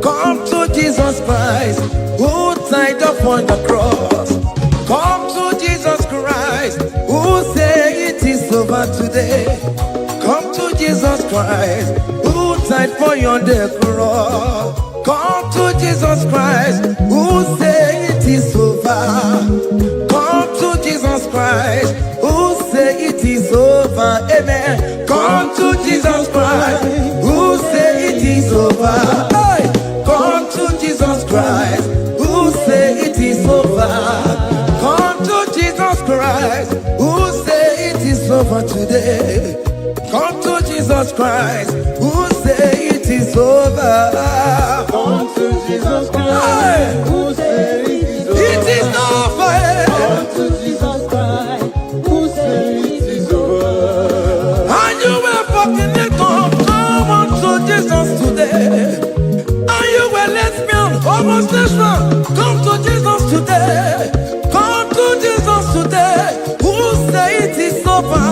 come to Jesus Christ, who died upon the cross. Come to Jesus Christ, who said it is over today. Come to Jesus Christ, who died for you on the cross. Come to Jesus Christ, who said it is over. Come to Jesus Christ, who said it is over. Amen. Come to Jesus Christ, who said it is over. Hey! Come to Jesus Christ, who say it is over. Come to Jesus Christ, who say it is over today. Come to Jesus Christ, who say it is over. Come to Jesus Christ, who say it is over. Come to Jesus Christ, who say it is over. And you were fucking it up. Come on to Jesus today. Are you a lesbian, homosexual? Come to Jesus today. Come to Jesus today. Who say it is over?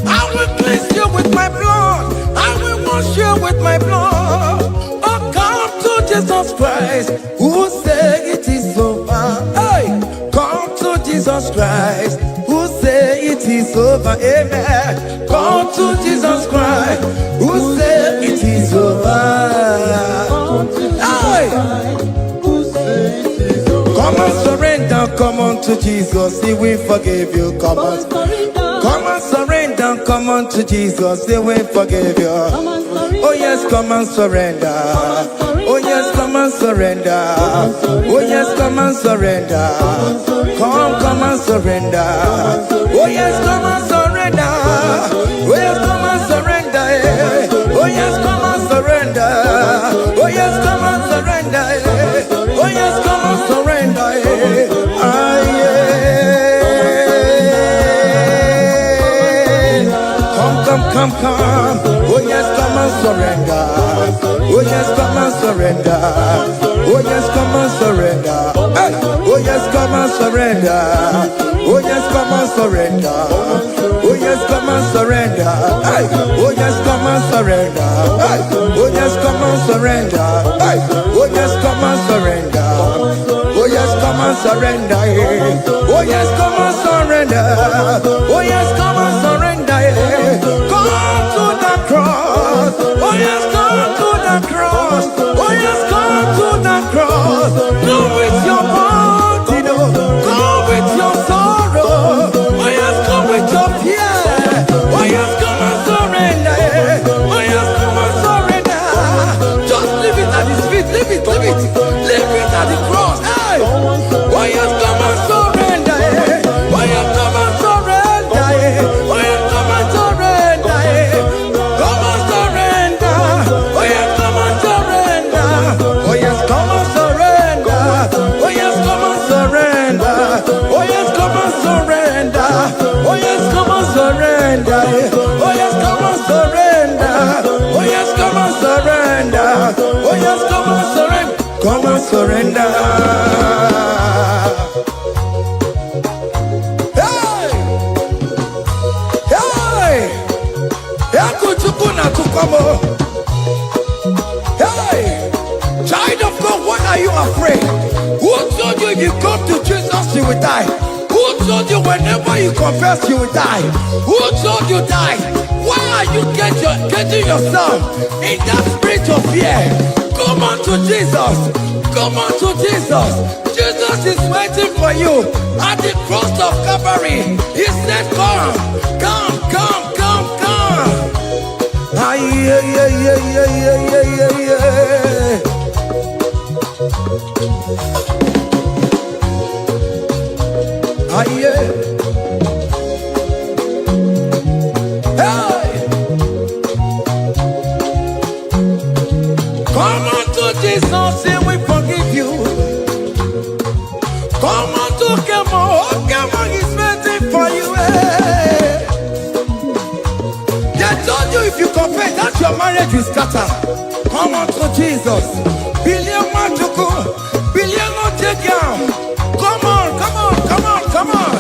I will cleanse you with my blood. I will wash you with my blood. Oh, come to Jesus Christ. Who say it is over? Hey, come to Jesus Christ. Who say it is over? Amen. Come to Jesus Christ. Who say it is over? Come and surrender, come on to Jesus, He will forgive you. Come and surrender, come on to Jesus, He will forgive you. Oh yes, come and surrender. Oh yes, come and surrender. Oh yes, come and surrender. Come and surrender. Oh yes, come and surrender. Oh yes, come and surrender. Oh yes, come and surrender. Oh yes, come and surrender. Oh yes, come and surrender. Come surrender. Oh yes, come and surrender. Oh yes, come and surrender. Hey. Oh yes, come and surrender. Oh yes, come and surrender. Oh yes, come and surrender. Hey. Oh yes, come and surrender. Hey. Oh yes, come and surrender. Hey. Oh yes, come and surrender. Oh yes, come and surrender. Oh yes, come and surrender. Oh yes, come and surrender. Come to the cross. Oh yes, come to the cross. Oh yes, come to the cross. Come with your body, come with your sorrow. Oh yes, come with your fear. Oh yes, come and surrender. Oh yes, come and surrender. Just leave it at his feet. Leave it, leave it, leave it at the cross. Hey. Oh yes, come and surrender. Oh yes, come and surrender. Oh yes, come and surrender. Come and surrender. Oh yes, come and surrender. Oh yes, come and surrender. Oh yes, come and surrender. Oh yes, come and surrender. Oh yes, come and surrender. Oh yes, come and surrender. Oh yes, come and surrender. Oh yes, come and surrender. Come and surrender. Hey! Hey! Hey! Child of God, why are you afraid? Who told you if you come to Jesus you will die? Who told you whenever you confess you will die? Who told you die? Why are you getting yourself in that spirit of fear? Come on to Jesus. Come on to Jesus. Jesus is waiting for you at the cross of Calvary. He said, come, come, come, come, come. Aye, yeah, yeah, yeah, yeah, yeah, yeah, yeah. Aye, yeah. Hey. Come on to Jesus, and we forgive you. Come on to Kemo, is waiting for you. Hey. They told you if you confess that your marriage will scatter. Come on to Jesus. Billion Matuku, billion Otegiam. Come on, come on, come on, come on.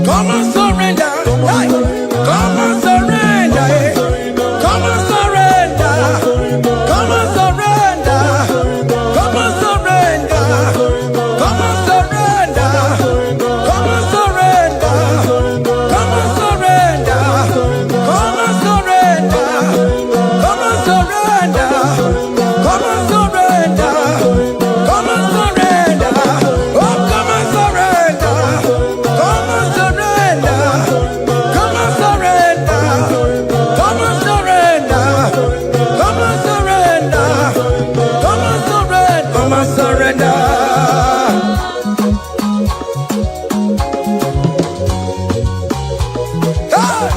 Come and surrender. Hey. Come and surrender. Hey. Come and surrender. Come and surrender. Come and surrender. Come and surrender. Come and surrender. Come and surrender. Come and surrender. Come and surrender. Come and surrender. Come and surrender. Oh, come and surrender. Come and surrender. Come and surrender. Come and surrender. Come and surrender. Come and surrender. Come and surrender. Hey!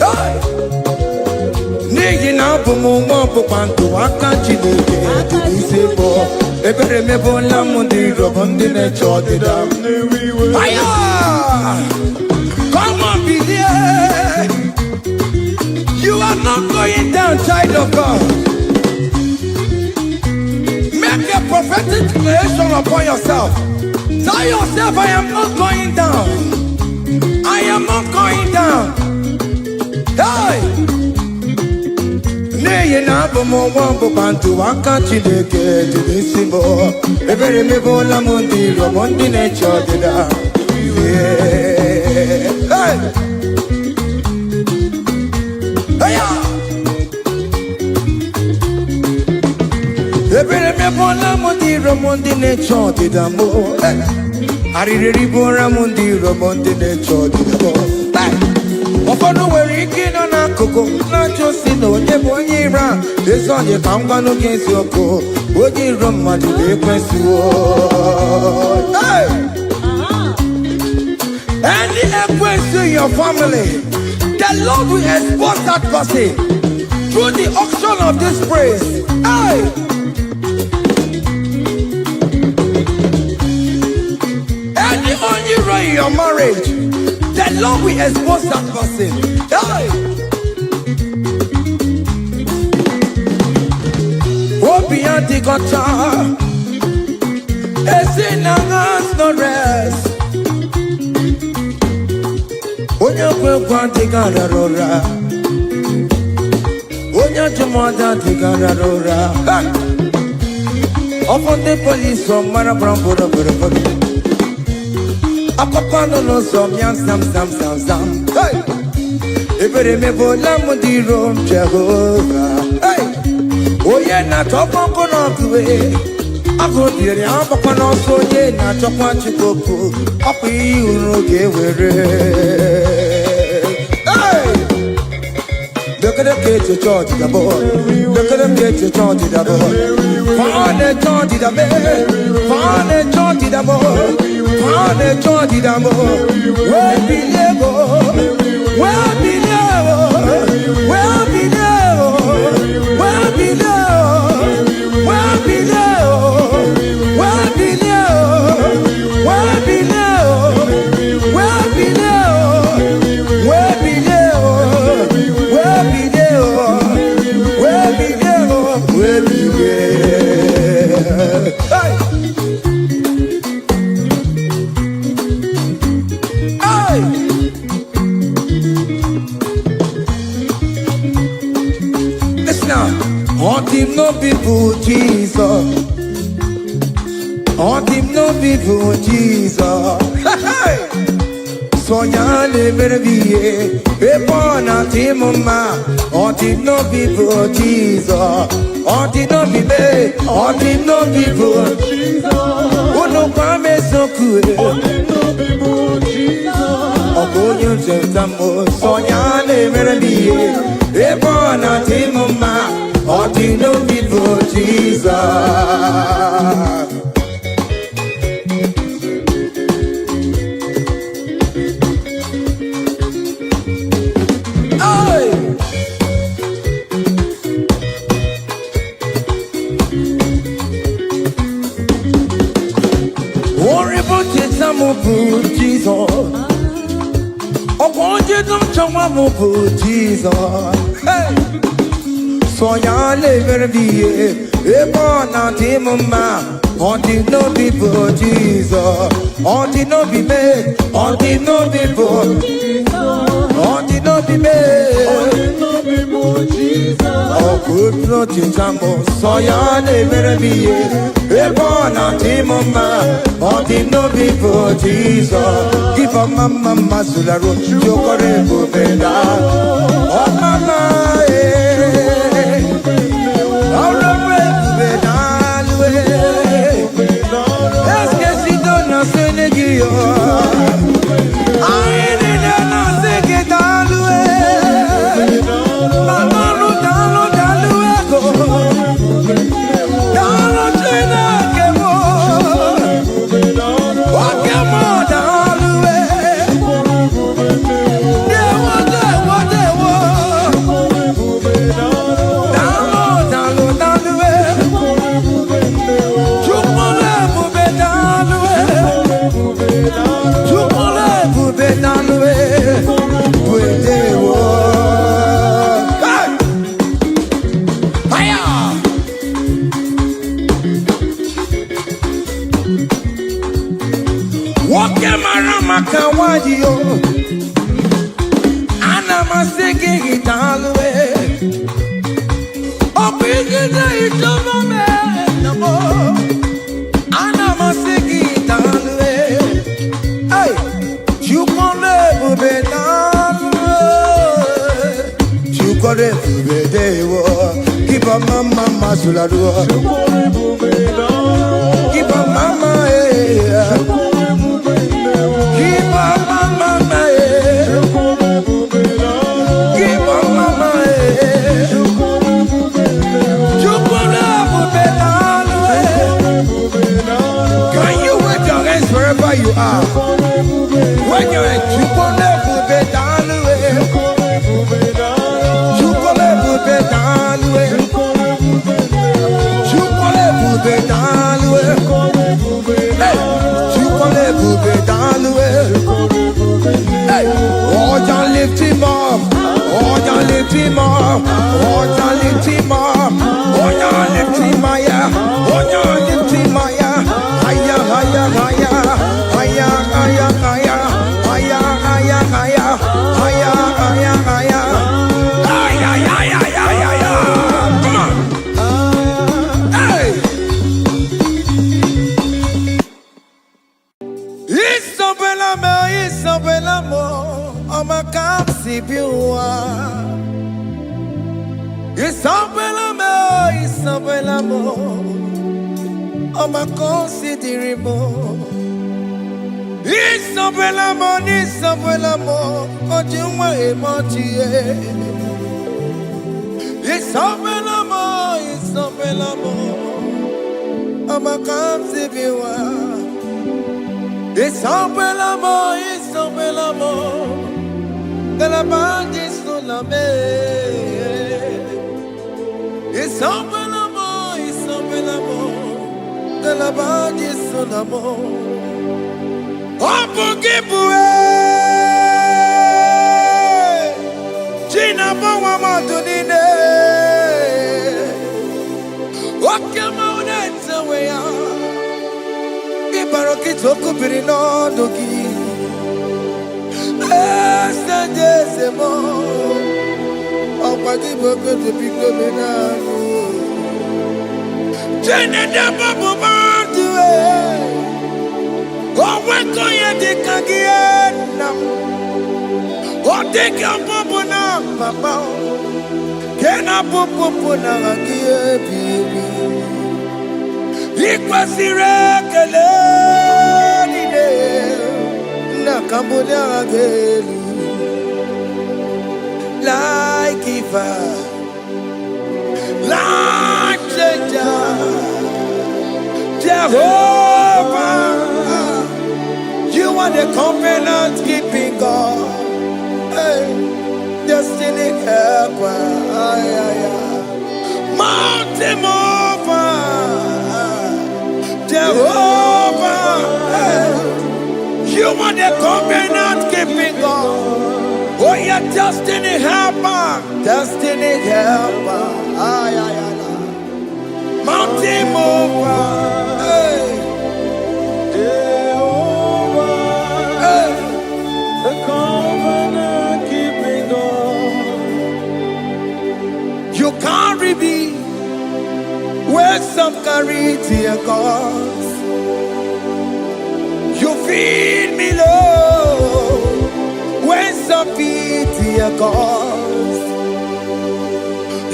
Hey! Nigga na bumu mo pantu akanchi deke tibise bo ebere me bola mundi robondi ne chodida fire. Come on, be there. You are not going down, child of God. Make a prophetic declaration upon yourself. Tell yourself, I am not going down. I am not going down. Hey! Neye na bomo wambo bantu wakanchi deke tibisibo ebere me bola mundi robondi ne chodida. Hey! Hey! Ebere me bola mundi robondi ne chodida mo. Arire ribora mundi robondi ne chodida mo. Ofono were ike no na koko na josi no onye bụ onye ira ezi onye ka ngwa n'oge eziokwu onye iro mmadụ ga-ekwesị any ekwesị in your family The Lord will expose that person through the auction of this praise. Hey! Any only in your marriage, the Lord will expose that person. Hey! Obian the gota, it's in a no rest. Onya kwe tigararora, onya jumada tigararora. Upon the police from Marabrambo, Akopano no some young sam. Hey, if it remember Lamudi Rome Jehovah. Hey, oh yeah, not top on way. I go there, I'm up on also, yeah, not top on Chicoco. Up you get with it. Look at them get your charge, the boy. Look at them get your charge, the boy. Find a charge, the boy. Find a charge, the boy. Find a charge, the boy. Where be level? Where be level? Where be level? Where be level? Where be level? Where be level? Where be level? Where be level? Where be no people, Jesus. On him no people, Jesus. So yale merviye, epona timoma. On him no people, Jesus. On him no people, on him no people, Jesus. Ono kwame so kure. On him no people, Jesus. Ogonyo jentamo, so yale merviye, epona timoma. On him no people, Jesus. Jesus, oh, want you to come on, Jesus. Hey, so ya live be a born out him, ma. On the no people, Jesus. On the no be made, on the no people, on the no be made, on the no people, Jesus. Oh, good Lord, Jambo, so ya live be a born out him, ma. On the no people, Jesus. Give a mama Sularo, Jokore Bubeda. Oh, mama, Kawadio, Anna Masiki Italwe, Opigida Italwe, Anna Masiki Italwe, hey, you can live with you can live with keep a mama Masulado, keep a mama, you are when you're at you Oh, ya lift him up. Oh, ya lift him higher. Oh, ya lift him higher. Higher, higher, higher. Higher, higher, higher. Higher, higher, higher. Higher, higher, higher. Higher, higher, higher, higher. Come on. Hey. Isabella, I'ma come see you. Isabella, I'ma consider him. Isabella, Ojuma emoji. Isabella, I'ma come see you. Isabella, de la bande sulla me. Isabella, de la bande sulla mo. Opo gibue, Gina bawa madunine. Wakama unenza weya. Ibaroki toku birino dogi. Mo, oh, what did you go to pick up in a Jenny, the bubble man to it. Oh, what go you take again now? Oh, take your bubble now, Papa. Can I bubble now again, baby? It was the regular day. Cambodia again, like giver, like changer, Jehovah, you are the covenant keeping God, hey, destiny helper, mountain mover, Jehovah, hey. You are the covenant keeping God. Oh, your destiny helper. Destiny helper. Mountain mover. Hey. Hey. The covenant keeping God. You carry me where some carry dear God. You feed me, Lord, when some feed their cause.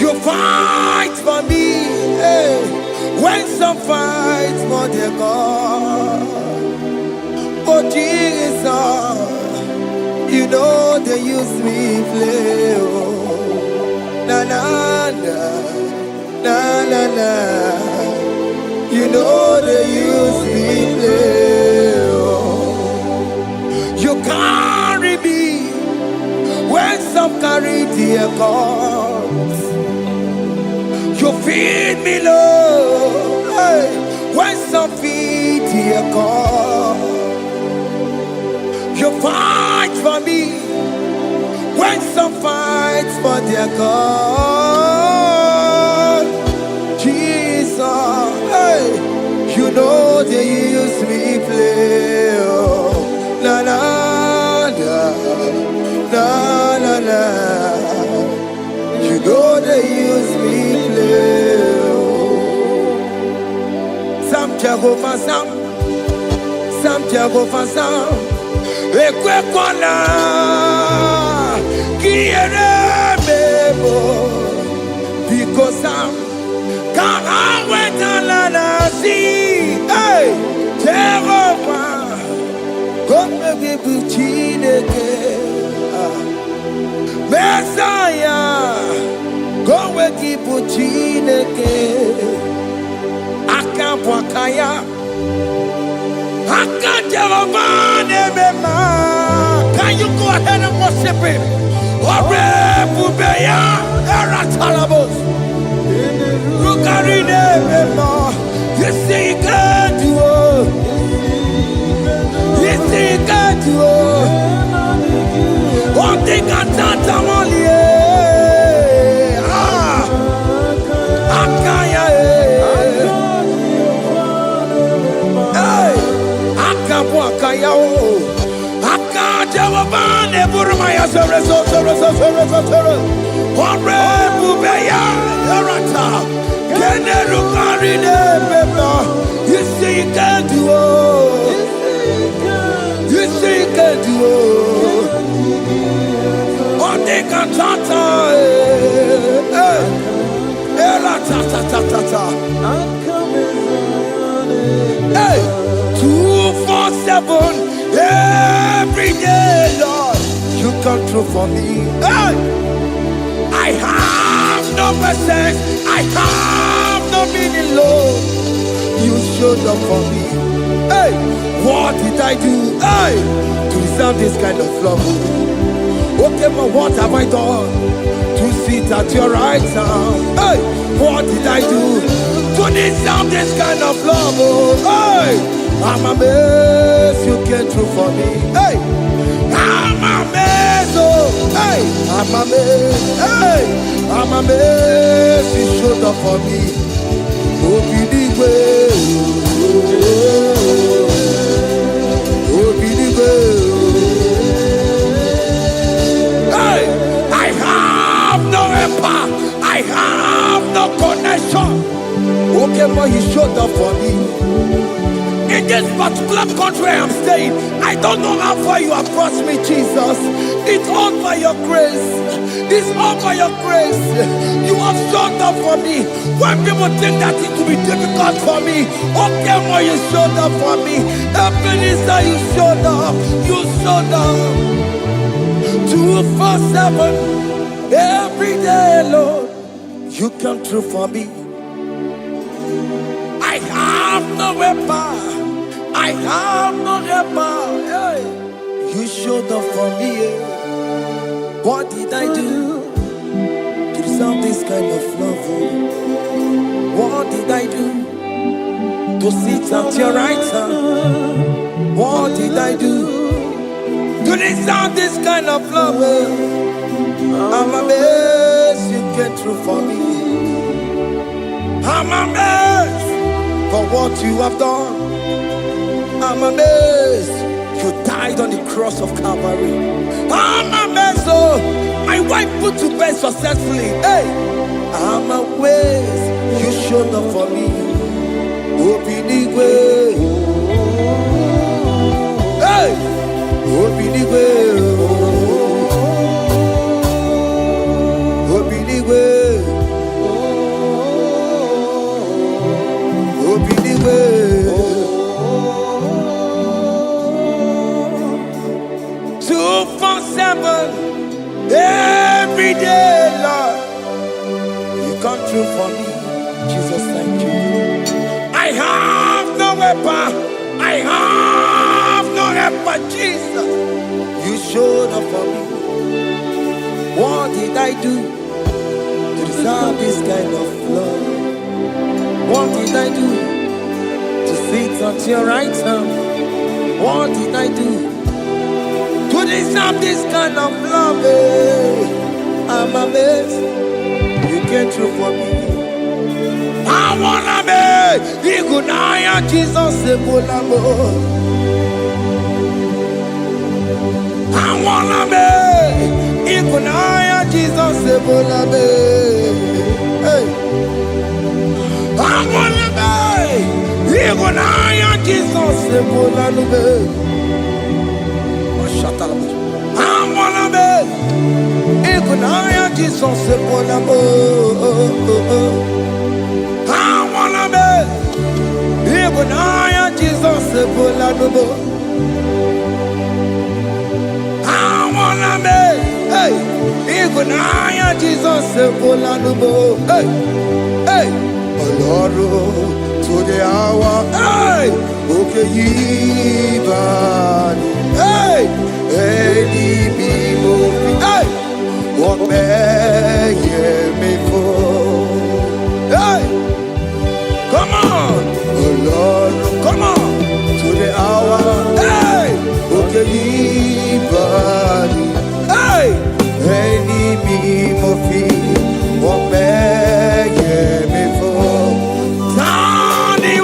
You fight for me, hey, when some fight for their God. Oh Jesus, you know they use me play. Oh, na na na, na na na. You know they use me play. You carry me when some carry their cause. You feed me, Lord, hey, when some feed their cause. You fight for me when some fight for their cause. Jesus, hey, you know they use me play. Oh, na na na na na na. You know they use me play. Sam Jehovah Sam Jehovah Sam. Ekwe kwana kiere mebo because Sam can't wait to see. Hey, Jehovah. Come give you Chineke, Messiah. Come give you Chineke, Akampwakaya, Akajehovah Nebema. Can you go ahead and worship him? Ore Bubeya, Eratalabos, Rukarine Nebema. You see, you can do it. You see, you can do it. One thing I can't tell you, Sotoro, Ore Bubeya, Yarata, Keneru Karine Beba, you see you can do all, you see you can do all, on the cantata, hey, 247 every day, Lord, you come through for me. Hey, I have no presence, I have no meaning, Lord. You showed up for me. Hey, what did I do? Hey, to deserve this kind of love? Okay, but what have I done to sit at your right hand? Hey, what did I do to deserve this kind of love? Oh, hey, I'm amazed you came through for me. Hey, I'm amazed. Oh, hey, I'm amazed. Hey, I'm amazed you showed up for me. Obinigwe, Obinigwe. Hey, I have no helper, I have no connection. Okay, but you showed up for me. In this particular country I'm staying, I don't know how far you have brought me, Jesus. It's all by your grace. It's all by your grace. You have showed up for me. When people think that it will be difficult for me, okay, well, you showed up for me. Ebenezer, you showed up. You showed up. 247 every day, Lord. You come through for me. I have no weapon. I have no helper. Hey. You showed up for me. What did I do to deserve this kind of love? What did I do to sit at your right hand? What did I do to deserve this kind of love? I'm amazed you came through for me. I'm amazed for what you have done. I'm amazed you died on the cross of Calvary. I'm amazed, oh, my wife put to bed successfully. Hey, I'm amazed you showed up for me. Obinigwe, hey, Obinigwe, Obinigwe, Obinigwe. 247 every day, Lord. You come through for me, Jesus. Thank you. I have no weapon, I have no helper, Jesus. You showed up for me. What did I do to deserve this kind of love? What did I do to sit at your right hand? What did I do to deserve this kind of love? I'm amazed you came through for me. I wanna be Igunaya Jesus Ebulamo. I wanna be Igunaya Jesus Ebulamo. Hey, I wanna be Igunaya Jesus Ebulamo. I wanna be Igunaya Jesus Ebulamo. I wanna be Igunaya Jesus Ebulamo. I wanna be, hey, Igunaya Jesus Ebulamo. Hey, hey, Oloro to the hour. Hey, okay, Yibani. Hey, IGBO. Hey, what may me for? Hey, come on, oh Lord, come on to the hour. Hey, okay, body. Hey, IGBO. What may me for? Tani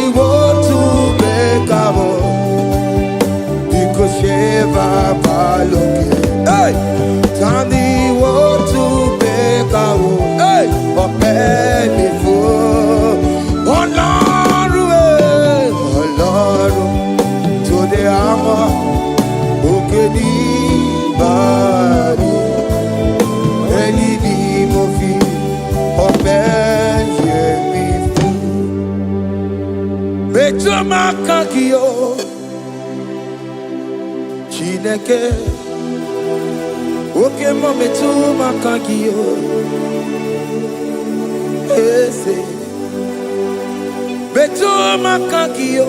wo to make up. Hey, Chineke Oke mo metu makagio Ese Metu makagio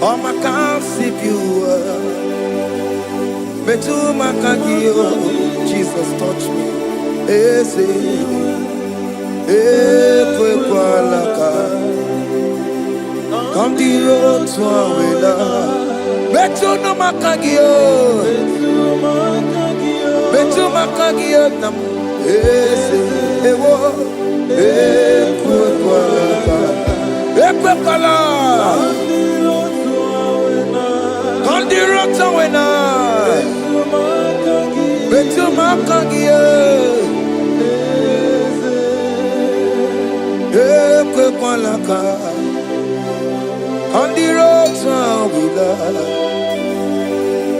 O makasibiwa Metu makagio Jesus touch me Ese Ekwe kwa laka Kandiro tuawela Betu no makagio Betu makagio nam Ese Ewo Ekwe kwa laka Ekwe kwa laka Kandiro tuawela Betu makagio Ekwe kwa laka On the road to Willa,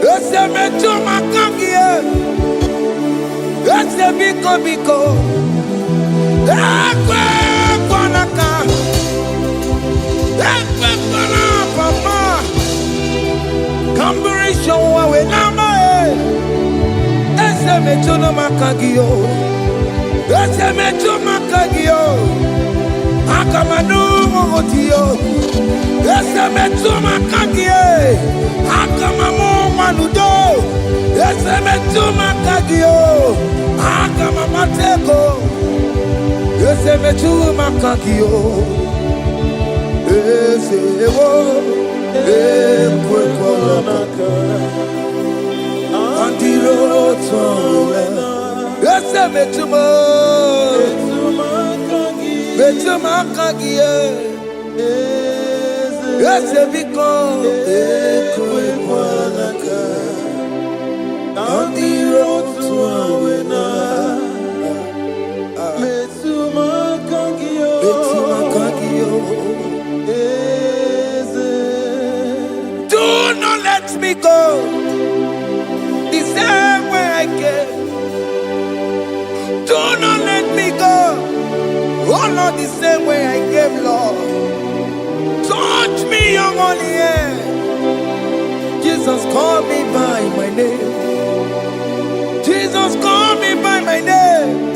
it's a metro macagia, it's a bico, Aquapanaka, Papa, Camberation, we number, it's a metro macagio, it's a metro macagio, Akamanu Motio. Ese metuma kagie, akamamu manudo. Ese metuma kagio, akamamateko. Ese metuma kagio, ese ewo, ekwe kwa maka. Andiro towe, ese metuma kagie. Yes, because ekwe mwanaka on the road to Awena. Metuma kagio. Do not let me go the same way I came. Do not let me go. Oh, not the same way I came, Lord. Touch me, young on the air. Jesus, call me by my name. Jesus, call me by my name.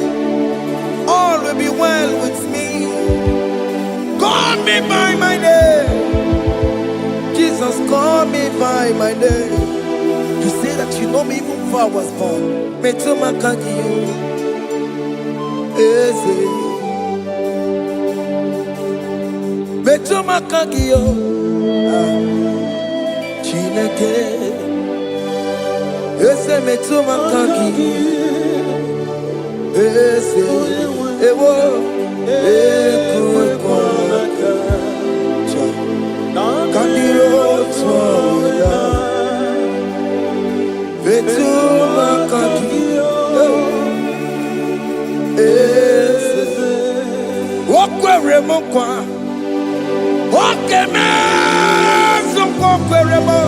All will be well with me. Call me by my name. Jesus, call me by my name. You say that you know me even before I was born. Metuma kagio. Eze. Metuma kagio, Chineke, ese metuma kagio, ese ewo, ekwe kwa laka, kandiro tuawela, metuma kagio, ese wakwe remokwa. Okay, man, some queremo,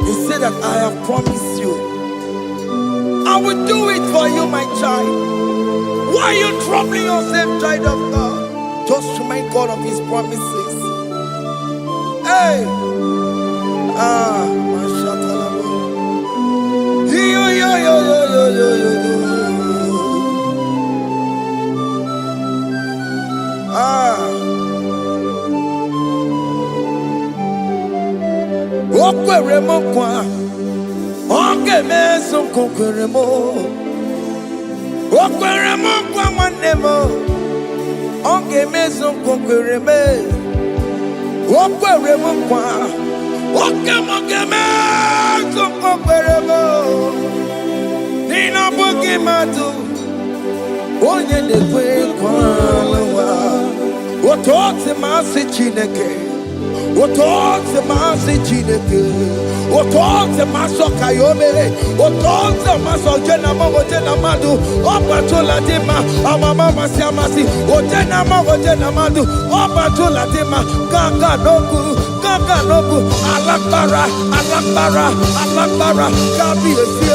he said that I have promised you. I will do it for you, my child. Why are you troubling yourself, child of God? Just remind God of His promises. Hey! Mashatalabo. Okwere kwa. Onge meso kokwere mo. Okwere mo kwa manemo. Onge meso kokwere me. Okwere mo kwa. Oke moke meso kokwere mo. Nina boke matu. Onye de kwe kwa lawa. Otote masi chineke. Otonze masi chineke, otonze maso kayome, otonze maso jena madu, opatola dema, amama masi amasi, ojena madu, opatola dema, gaga nobu, alakbara, kabi esi.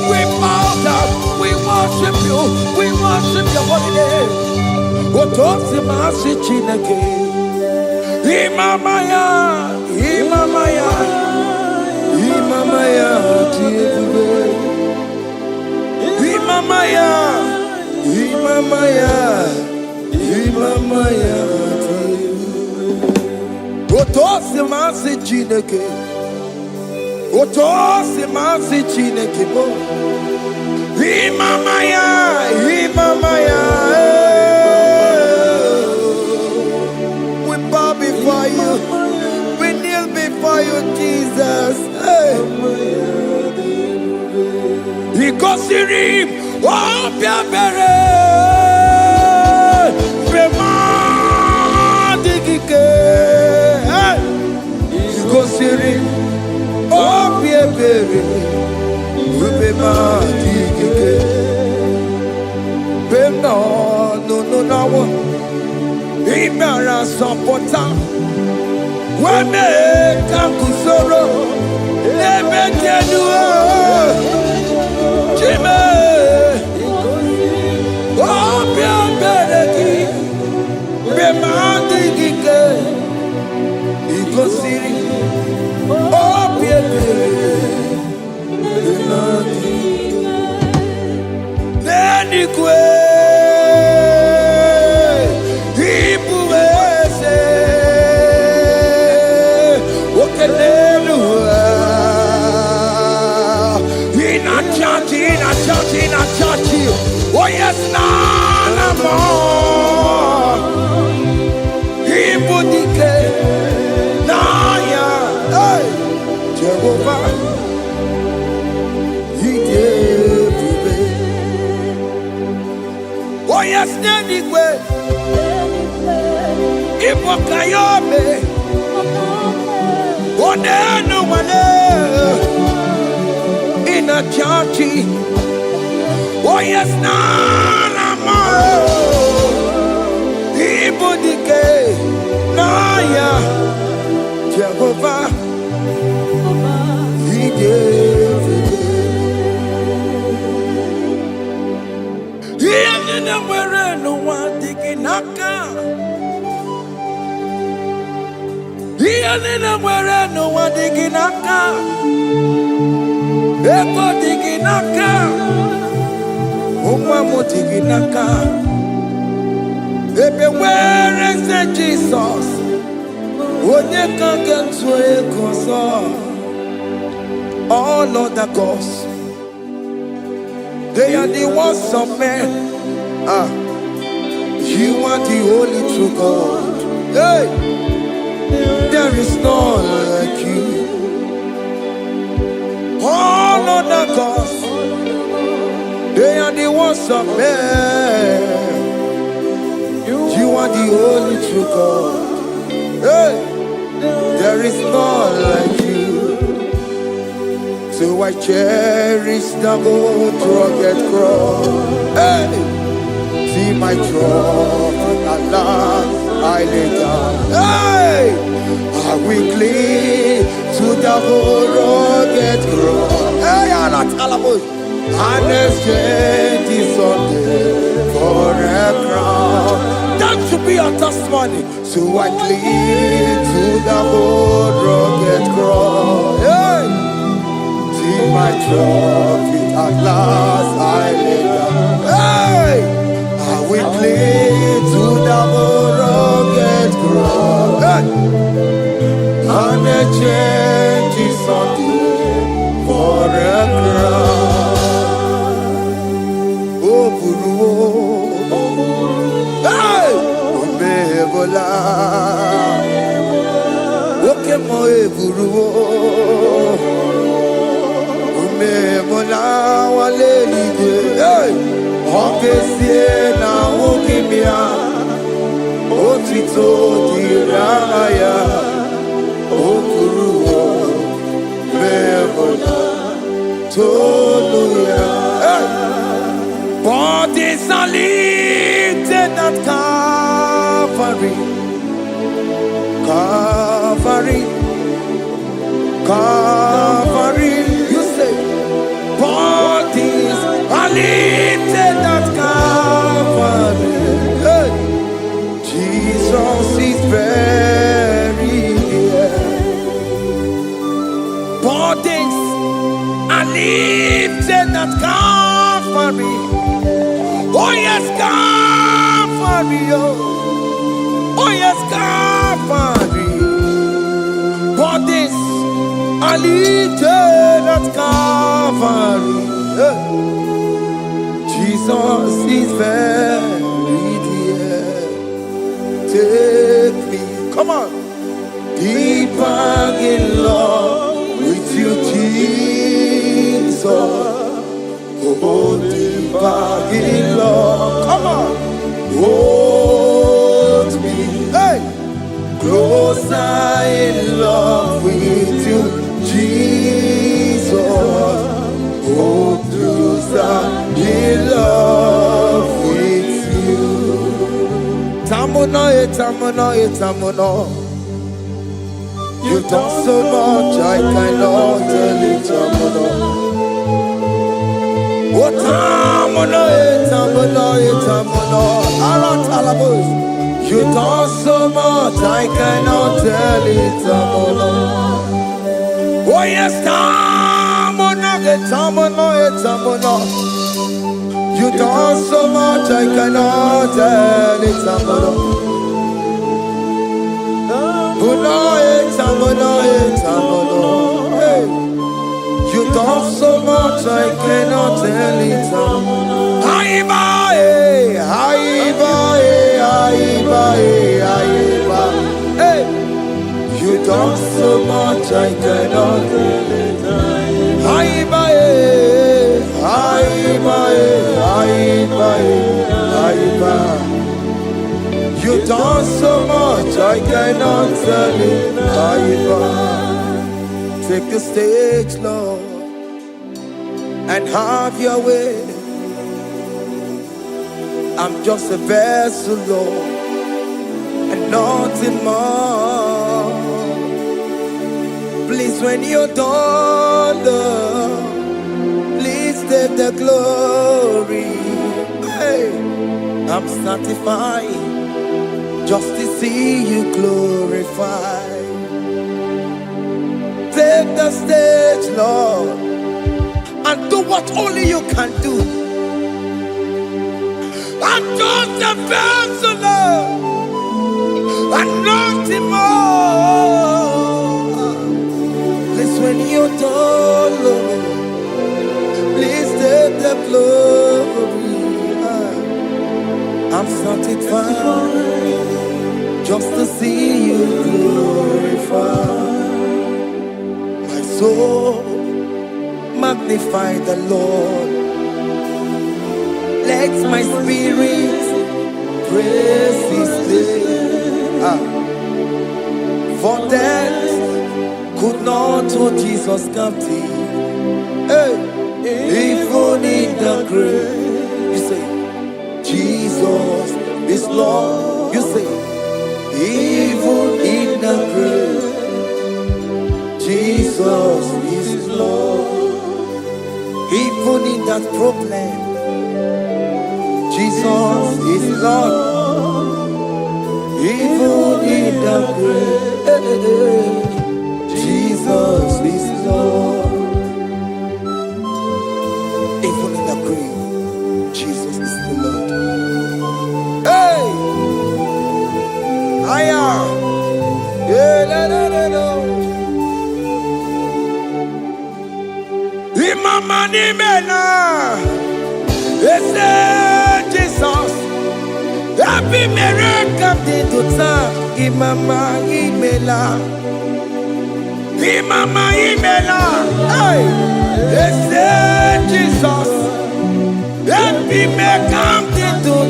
We bow down, we worship your holy name. Otonze masi chineke. Imamaya, Otosi masi chineke, bo. Imamaya. We bow before you. We kneel before you, Jesus. Hey. Ikosirim, opiabere, Remadikike. Hey. Ikosirim, opiabere, Remadikike. No. Imara sopota weme kakusoro ebetenua chime opia bereki bemandigike ikosiri opia bereki nenikwe oh yes, nana more. Ibudike, naya, hey, Jehovah, he gave me. Oh yes, anyway, Ibokayobe, oh no one in a churchy. Oh yes, nana more. Ibudike, naya, Jehovah, he gave it. He ended up where no one digging naka. He ended up where no one digging naka. Echo digging naka. Naka. Where is the Jesus? When you can get to all other gods, they are the ones of men. You are the only true God. Hey, there is none like you. All other gods, they are the ones of men. You are the only true God. Hey, there is none like you. So I cherish the gold rugged cross. Hey, see my throne at last I lay down. Hey, I will cling to the gold rugged cross. Hey, Anatalamus. And exchange is Sunday for a crown. That should be our testimony. So I cling to the old rugged cross. Hey! See my trophy at last I lay down. Hey! I will cling to the old rugged cross. Hey! And exchange is Sunday for a crown. Hey! Umebola. Oke mo eburu. Umebola wale ligwe. Hey! Oke sie na okimia. Otito di Calvary, Calvary, Calvary. You say, bodies are lifted at Calvary. Hey. Jesus is very near. Bodies are lifted at Calvary. Oh yes, Calvary. Oh yes, Calvary. Bodies are lifted at Calvary. Jesus is very dear. Take me, come on, deeper in love with you, Jesus. Oh, deeper in love, come on, hold me, hey, closer in love with you, Jesus. Oh, closer in love with you. Tamuno, tamuno, tamuno. You've done so much, I cannot tell it, tamuno. Oh, tamuno, tamuno, tamuno. Aratalabos. You've done so much, I cannot tell it, tamuno. Oh yes, tamuno, tamuno, tamuno. You've done so much, I cannot tell it, tamuno. Hey. You done so much, I cannot tell it. Hey. You done so much, I cannot tell it. You done so much, I cannot tell it. Take the stage, Lord, and have your way. I'm just a vessel, Lord, and nothing more. Please, when you're done, Lord, please take the glory. Hey, I'm satisfied just to see you glorified. Take the stage, Lord, and do what only you can do. I'm just a vessel, Lord, and nothing more. Please, when you're done, Lord, please take the glory. I'm satisfied just to see you glorified. My soul magnify the Lord. Let my spirit praise His name. For death could not hold Jesus captive. Hey, even in the grave, you say, Jesus is Lord. You say, even in the grave, Jesus is Lord. Even in that problem, Jesus is Lord. Even in the grave, Jesus is Lord. Even in the grave, Jesus is the Lord. Hey! I am. Imama ni mena, Jesus. Happy miracle de tota. Imama imela, Imama imela. Hey, Jesus. Happy miracle de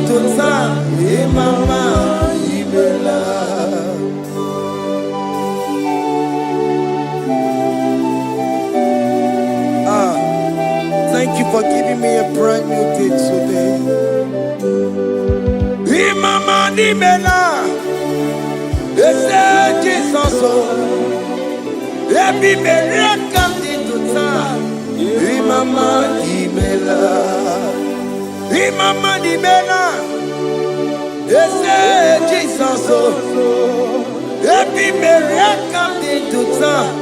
tota. Imama imela. Thank you for giving me a brand new day today. Imama nimela, Ese Jesus, every miracle into time. Imama Imela. Ese Jesus, every miracle into time.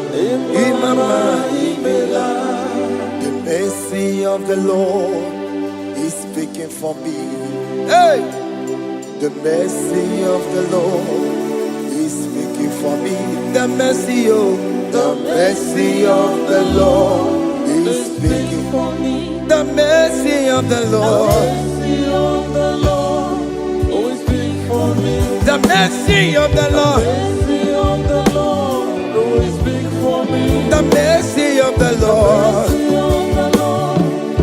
Imama Imela. The mercy of the Lord is speaking for me. Hey, the mercy of the Lord is speaking for me. The mercy of the Lord is speaking for me. The mercy of the Lord, always speak for me. the mercy of the Lord, Always speak for me. the mercy of the Lord.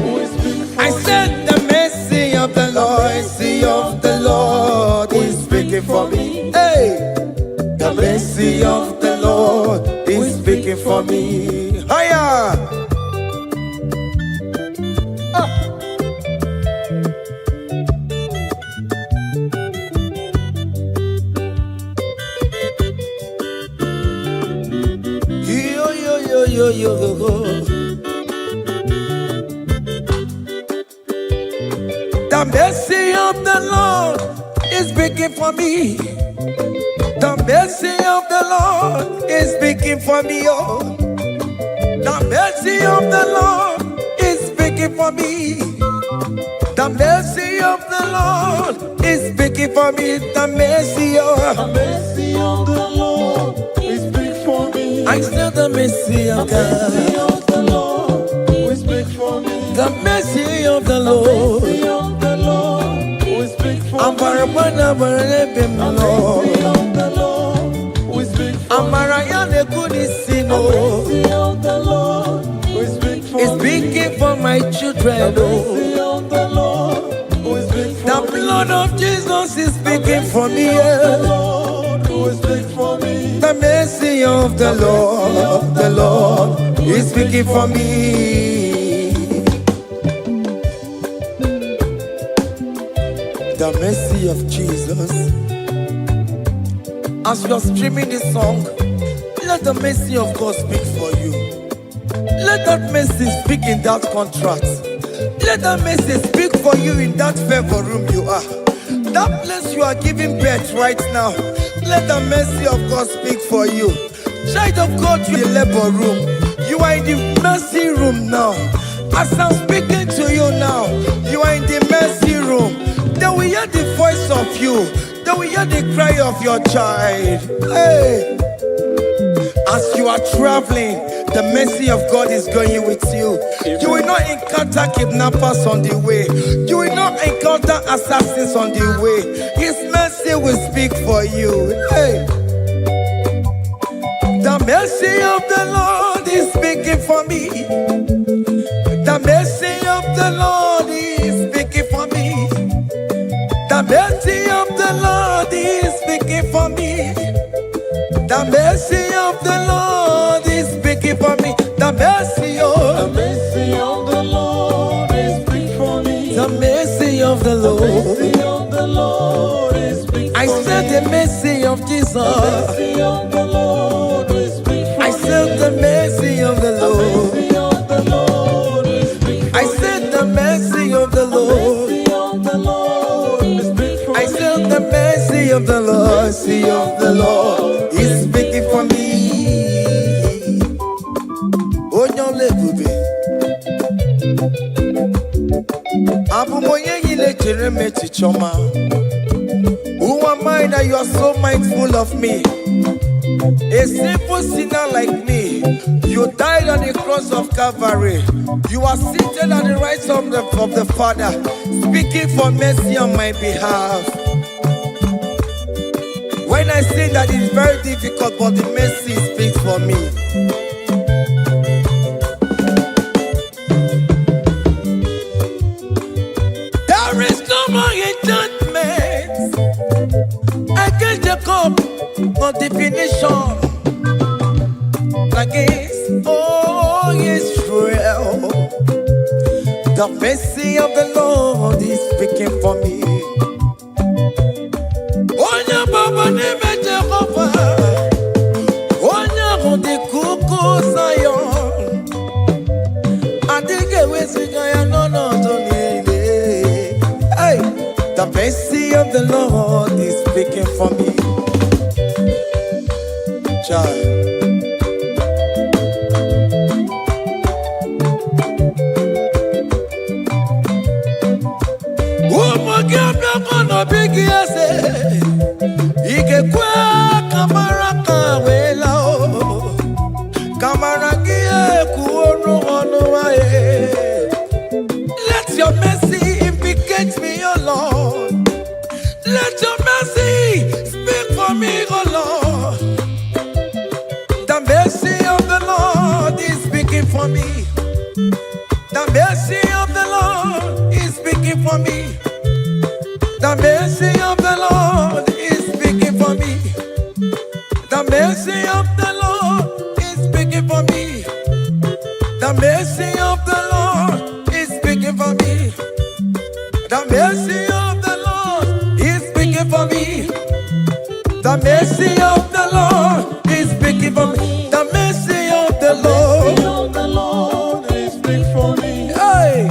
Always speak for I said the mercy of the Lord is speaking for me. Hey, the mercy of the Lord is speaking for me. Higher. Yo. The mercy of the Lord is speaking for me. The mercy of the Lord is speaking for me. Oh, the mercy of the Lord is speaking for me. The mercy of the Lord is speaking for me. The mercy of the Lord. We speak for me. I still the mercy of God. The Lord. We speak for me. The mercy of the Lord. The Lord. We speak for I'm me. Lord. The Lord. We speak for me. Amarayane kunisimo. The Lord. We speak for It's me. speaking for my children. Oh. The Lord. We speak for The me. blood of Jesus is speaking for me. The Lord. We speak for me. The mercy of the Lord is speaking for me. The mercy of Jesus. As you are streaming this song, let the mercy of God speak for you. Let that mercy speak in that contract. Let that mercy speak for you in that favor room you are. That place you are giving birth right now. Let the mercy of God speak for you. Child of God, you are in the labor room. You are in the mercy room now. As I'm speaking to you now, you are in the mercy room. They will hear the voice of you. They will hear the cry of your child. Hey! As you are traveling, the mercy of God is going with you. You will not encounter kidnappers on the way. You will not encounter assassins on the way. His mercy will speak for you. Hey. The mercy of the Lord is speaking for me. The mercy of the Lord is speaking for me. The mercy of the Lord is speaking for me. The mercy of the Lord is speaking for me. The mercy of the Lord is speak for me. the mercy of the Lord. The Lord is speak for I me. said the mercy of Jesus. The Lord is speak for I said the mercy of the Lord. the Lord is speak for I said the mercy of the Lord. the Lord is speak for I said the mercy of the Lord. Mercy of the Lord is speaking for me. Oh, no, baby. Who am I that you are so mindful of me? A simple sinner like me. You died on the cross of Calvary. You are seated at the right side of the Father, speaking for mercy on my behalf. When I say that it's very difficult, but the mercy speaks for me. There is no more enchantment against Jacob, no definition against all Israel. The mercy of the Lord is speaking for me. Oh, yeah, Baba, name Jehovah. the Lord is speaking for me. Child. Let your mercy implicate me, O Lord. Let your mercy speak for me, O Lord. The mercy of the Lord is speaking for me. The mercy of the Lord is speaking for me. The mercy of the Lord is speaking for me. The mercy of the Lord is speaking for me. The mercy of the Lord is speaking for me. The mercy of the Lord is speaking for me. The mercy of the Lord is speaking for me. The mercy of the Lord is speaking for me. Hey.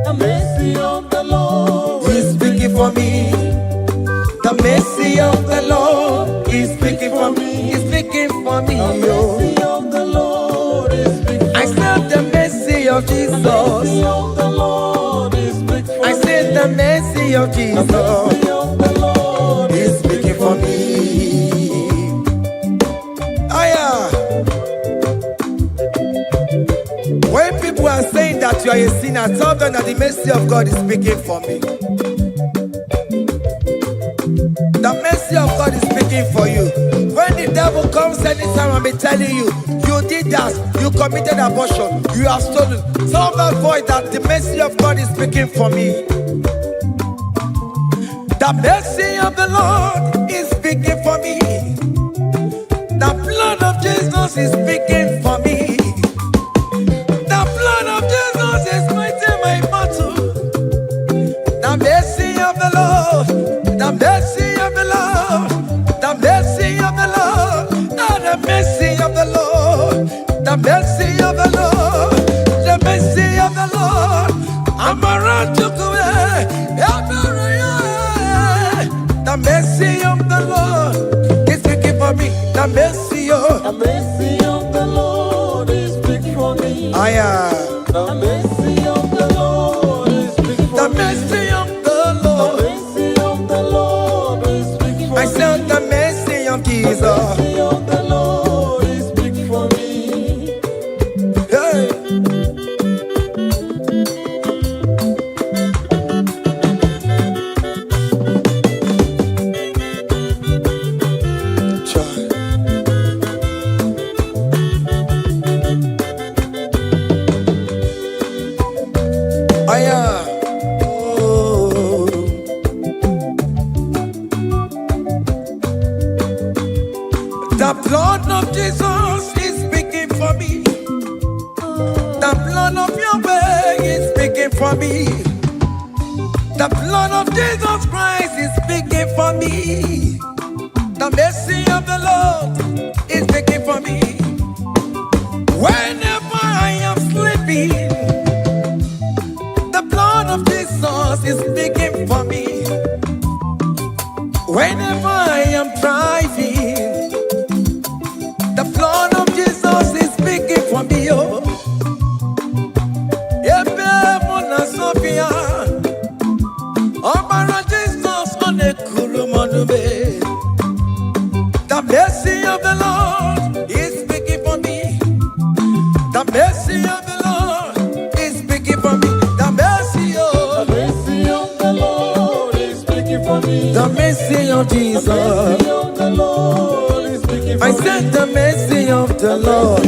The mercy of the Lord is speaking for me. The mercy of the Lord is speaking for me. Is speaking for me. The mercy of the Lord is speaking for me. I said the mercy of Jesus. The mercy of the Lord is speaking for me. I said the mercy of Jesus. The mercy of the Lord is speaking for me. Aya. When people are saying that you are a sinner, tell them that the mercy of God is speaking for me. The mercy of God is speaking for you. When the devil comes anytime and be telling you, you did that, you committed abortion, you have stolen, tell that boy that the mercy of God is speaking for me. The mercy of the Lord is speaking for me. The blood of Jesus is speaking for me. The blood of Jesus is fighting my battle. The mercy of the Lord, the mercy of the Lord, the mercy of the Lord, the mercy of the Lord, the mercy of the Lord, the mercy of the Lord. I'm around to go the mercy of the Lord is speaking for me. The mercy of the Lord is speaking for me. The mercy of the Lord is speaking for me. The mercy of the Lord. The mercy of the Lord is speaking for me. I said the mercy of Jesus. The mercy of the Lord is speaking for me. Hey. The blood of Jesus is speaking for me. The blood of Yahweh is speaking for me. The blood of Jesus Christ is speaking for me. The mercy of the Lord is speaking for me. Whenever I am sleeping, the blood of Jesus is speaking for me. Whenever I am driving, the blood of Jesus is speaking for me. Oh, Mona Sophia, Obara Jesus on a Kurumanube. The mercy of the Lord is speaking for me. The mercy of the Lord is speaking for me. The mercy of the Lord is speaking for me. The mercy of Jesus. The mercy of the Lord is speaking for me. I said the mercy of the Lord.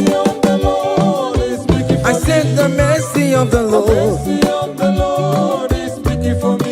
I said the mercy of the Lord. The mercy of the Lord is speaking for me.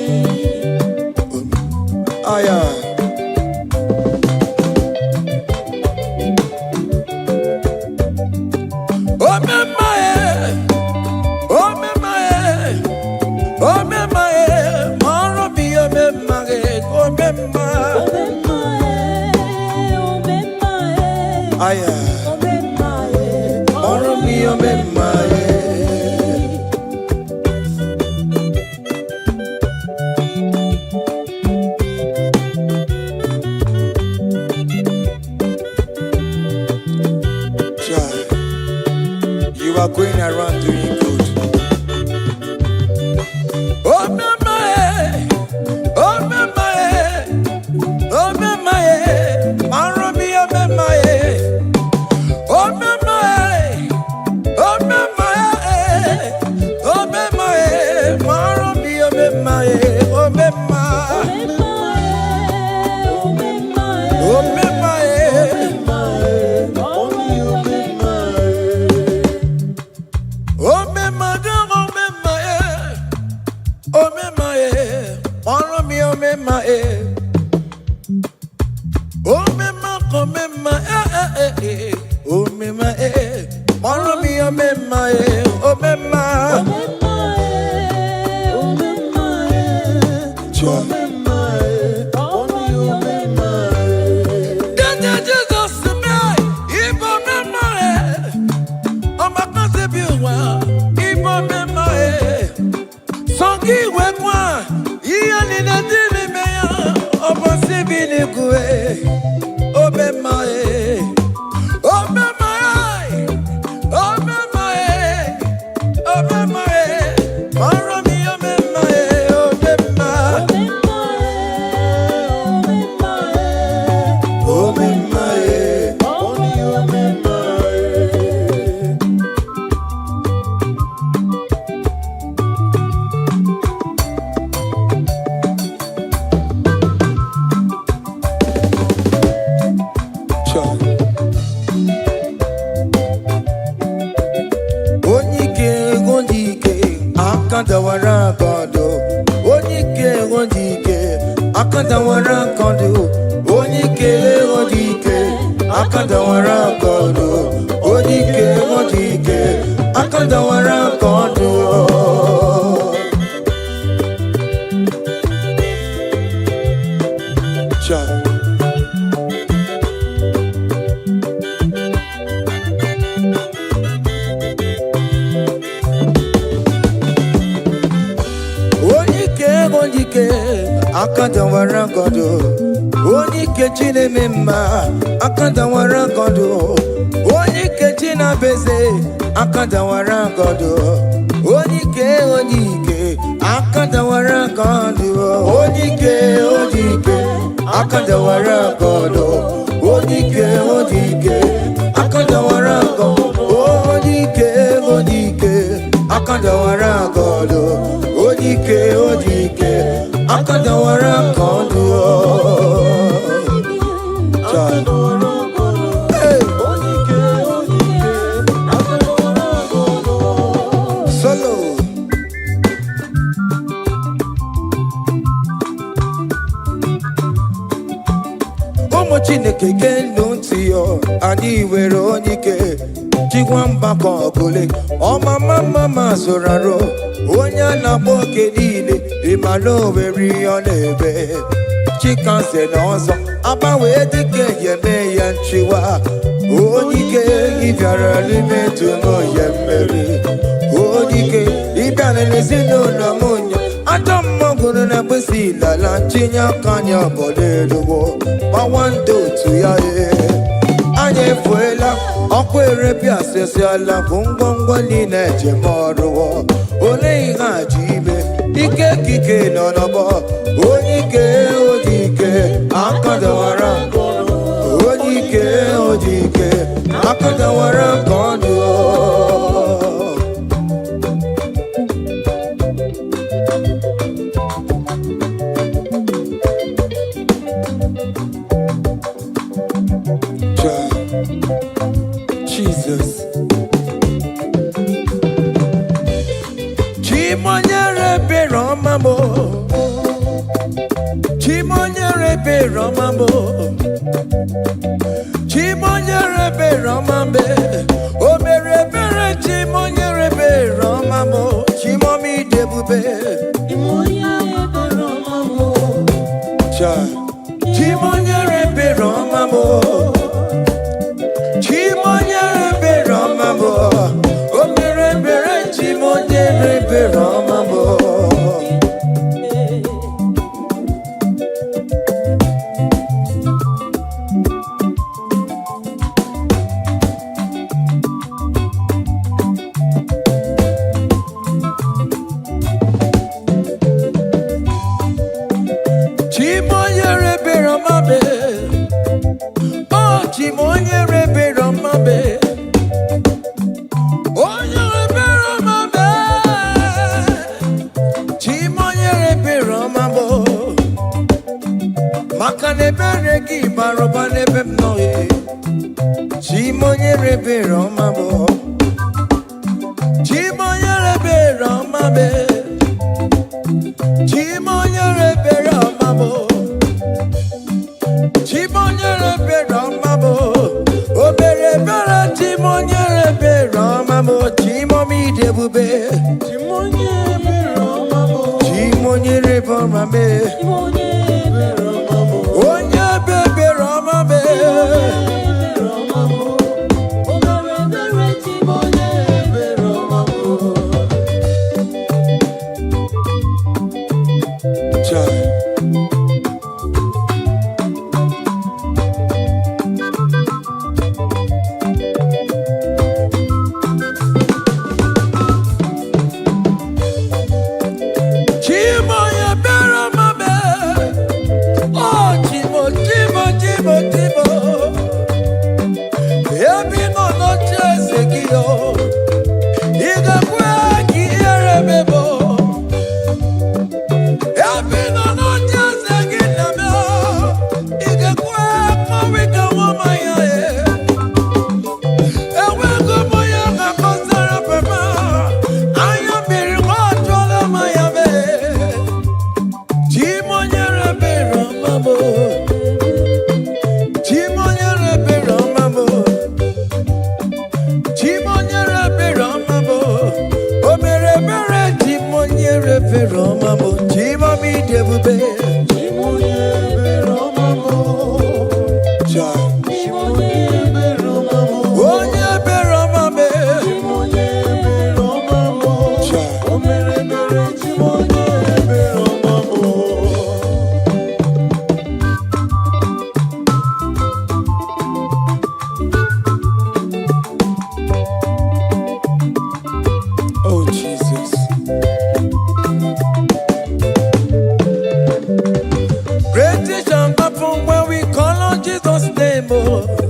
When we call on Jesus' name.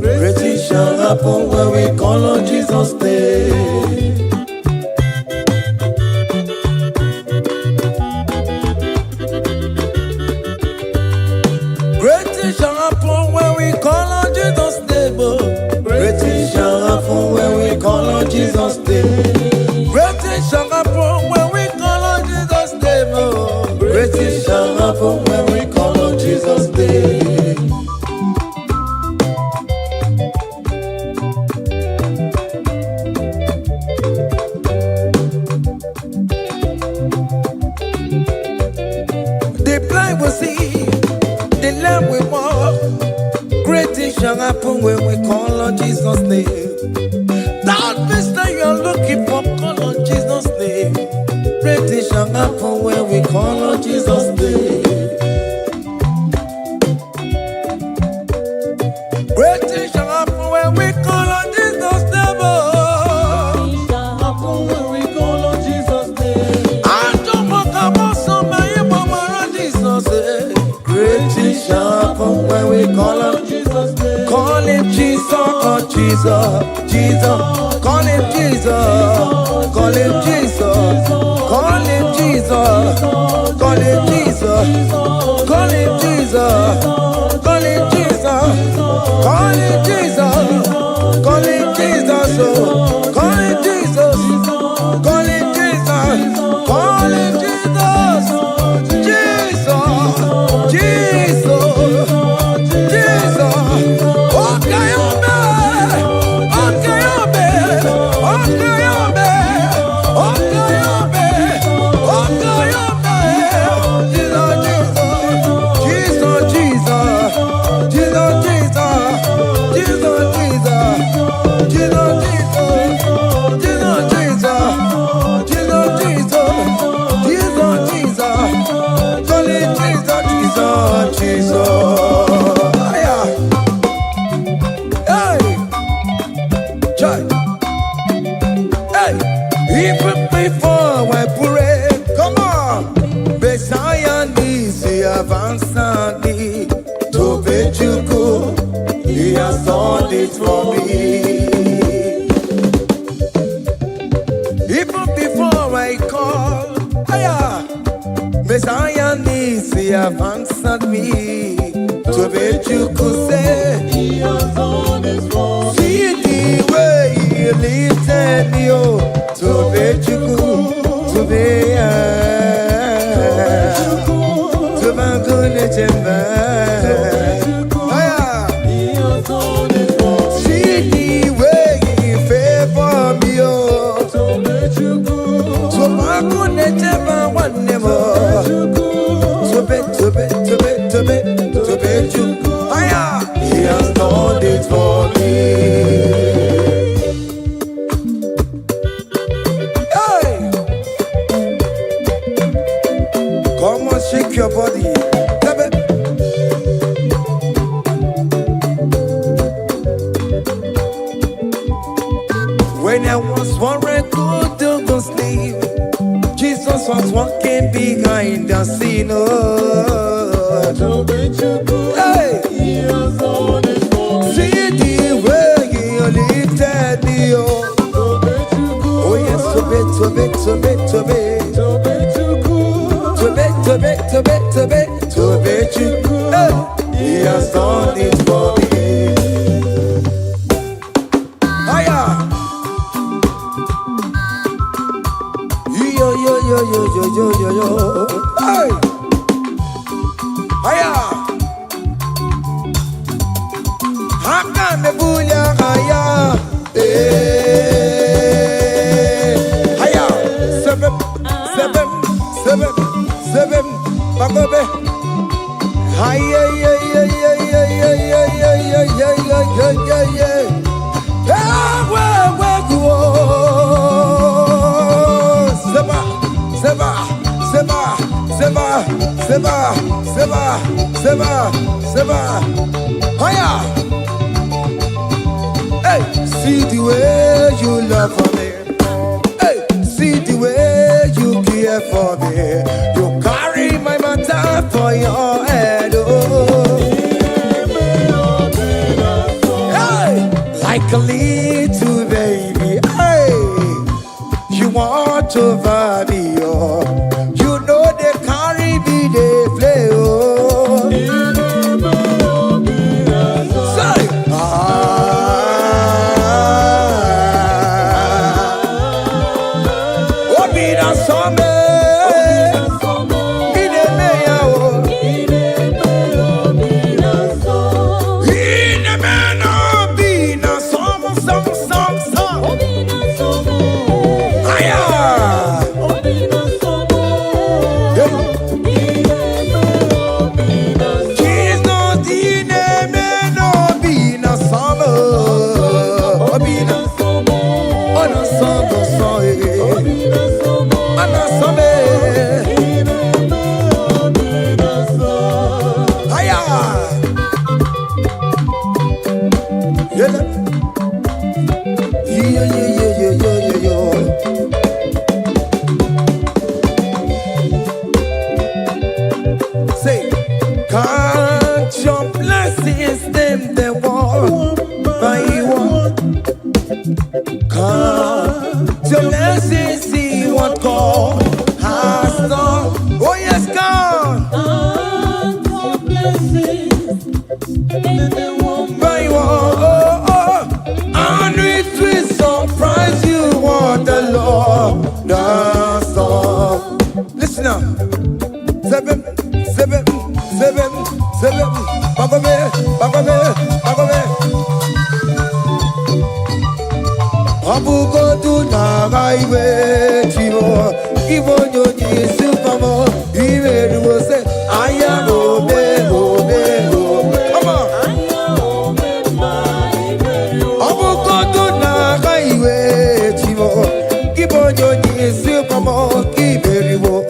Great things shall happen when we call on Jesus' name. Great things shall happen when we call on Jesus' name. Great things shall happen when we call on Jesus' name. Great things shall happen when we call on Jesus' name. Shall happen when we call on Jesus' name. That means that you are looking for, call on Jesus' name. Great things shall happen when we call on Jesus' name. Great things shall happen when we call on Jesus' name. When we call on Jesus' name. I don't want about somebody, but Jesus. Great things shall happen when we call on Jesus' name. Call him Jesus, oh Jesus, Jesus. Call him Jesus, call him Jesus, call him Jesus, call him Jesus, call him Jesus, call him Jesus, call him Jesus, call him Jesus, call him Jesus, call him Jesus, call him Jesus, Jesus, Jesus. Even before I pray, come on. Messiah needs the advance to bet you good. He has done it for me. Even before I call, Messiah needs the advance me to bet you could say He has done it for me. see the way he lifted me up. To be to be to be good see the way he favor me, oh. To be one more. To be he has done it for me. Come on, shake your body. When I was worried, good to sleep, Jesus was walking behind the scene. Hey, see the way he lifted me up. Oh yes, to be. To bet you, he has done it for me. Haka me bulia haya. Haya. Seven, seven, seven, seven. Bagobe. Haya, yeah, yeah, yeah, yeah, yeah, yeah, yeah, yeah, yeah, yeah, yeah, yeah. Seba, seba, seba, seba, seba, seba, seba, seba. Haya. Hey, see the way you love for me. Hey, see the way you care for me. You carry my matter for your head. Oh. Hey, like a little baby. Hey, you want over me. Oh, you know they carry me, they play. Oh. Say, can't your blessings them the one by one? Can't your blessings see what God has done? Oh yes, God. Can't your blessings the one by one? Oh, oh. And it will surprise you what the Lord does. Listen now. Seven, seven, seven, seven. Bagobe, bagobe, bagobe. Abugo do na gaiwe chivo. Ibo nyoni supamo. Iwe ruo se aya obe obe obe. Come on. Abugo do na gaiwe chivo. Ibo nyoni supamo. Iwe ruo.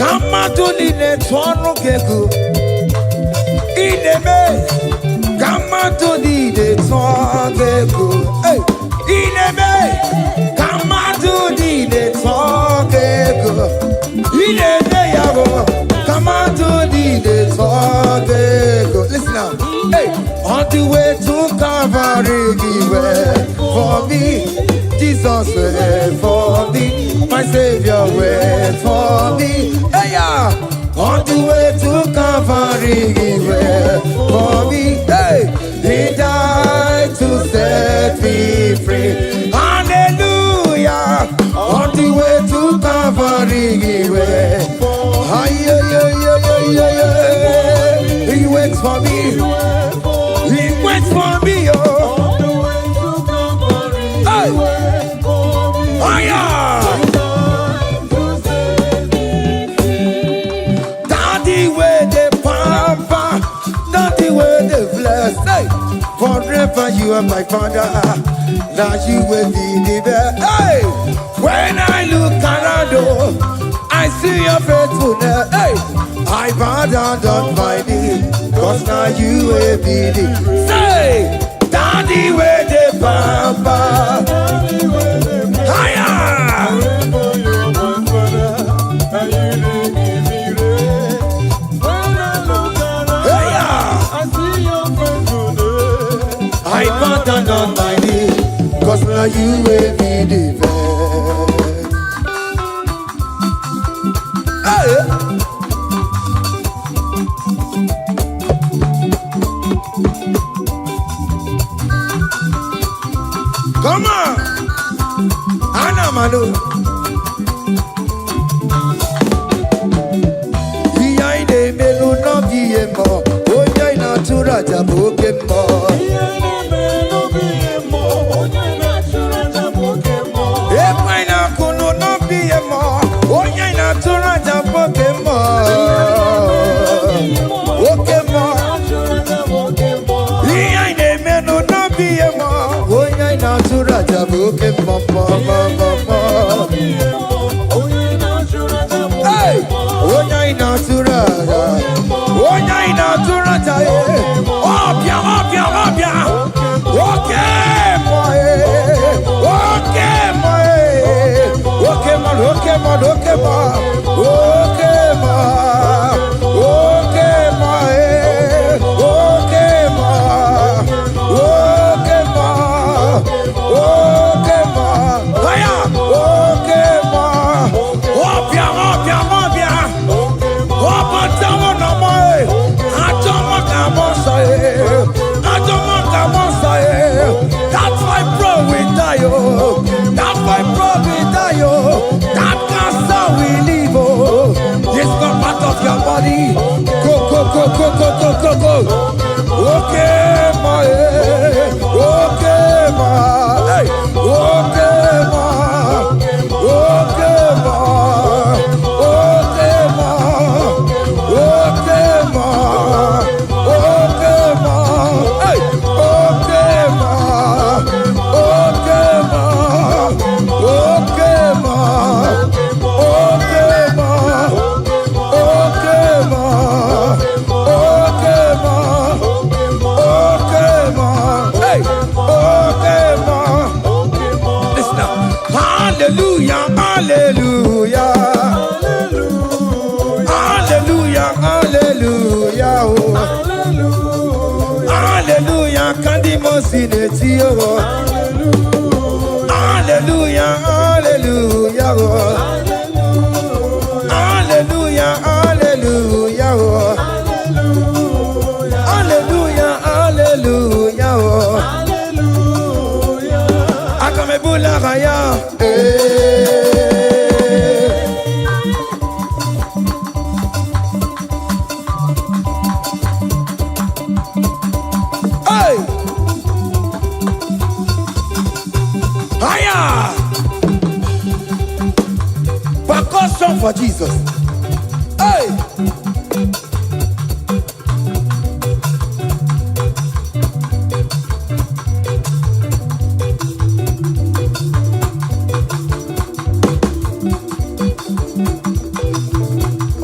Kama tunine twano keku Ineme Kama tunine twano keku Ineme Kama tunine twano keku Ineme yago Kama tunine twano keku. Listen now. Hey, on the way to Calvary, he went for me. Jesus went for me. My Savior went for me. Hey, yeah. On the way to Calvary, he went for me. Hey, he died to set me free. Hallelujah. On the way to Calvary, he went. He waits for me. He waits for me, oh. Hey. Oh, yeah. Daddy, where the pamper, daddy, where the bless. Hey. Forever you are my father. Now you will be the best. Hey. When I look around, oh, I see your faithfulness. Hey. I bow down on my knees, cause now you will be the. Say, Daddy, where the papa. Higher. I bow down on my knees, cause now you will be the best. Hey. Come on, Anna Manu. Iya ide melu no biye mo, oya ina tura jaboke mo. Iya ide melu biye mo, oya ina tura jaboke mo. Epa ina kunu no biye mo, oya ina tura jaboke mo. Oke mo, iya ide melu no biye mo. Natura jabuke mama mama. Hey, onya inatura, onya inatura jaye. Obia, obia, obia. Okay, boy. Okay, boy. Okay, man. Okay, man. Okay, man. Okay, man. Okay, man. Okay, man. Okay, man. Okay, ma. Aya. Okay, ma. Obia, obia, obia. Opa tawo na mo e. Ajomo ka mo so e. Ajomo ka mo so e. That's why bro we die oh. That's why bro we die oh. That cancer we live oh. It's not part of your body. Go, go, go, go, go, go, go, go. Okay, ma. Okay, ma. Hey. Okay, ma. Okay, ma. Okay, ma. Okay, ma. Okay, ma. Hey. Okay, ma. Okay, ma. Okay, ma. Okay, ma. Okay, ma. Okay, ma. Okay, ma. Hey. Okay, ma. Listen now. Hallelujah, hallelujah. Hallelujah, hallelujah. Oh. Hallelujah, kandi mosineti oh. Hallelujah, hallelujah. Oh. Hallelujah, hallelujah. Oh. Hallelujah, hallelujah. Oh. Akamebula raya. Hey! Higher! Percussion for Jesus. Hey!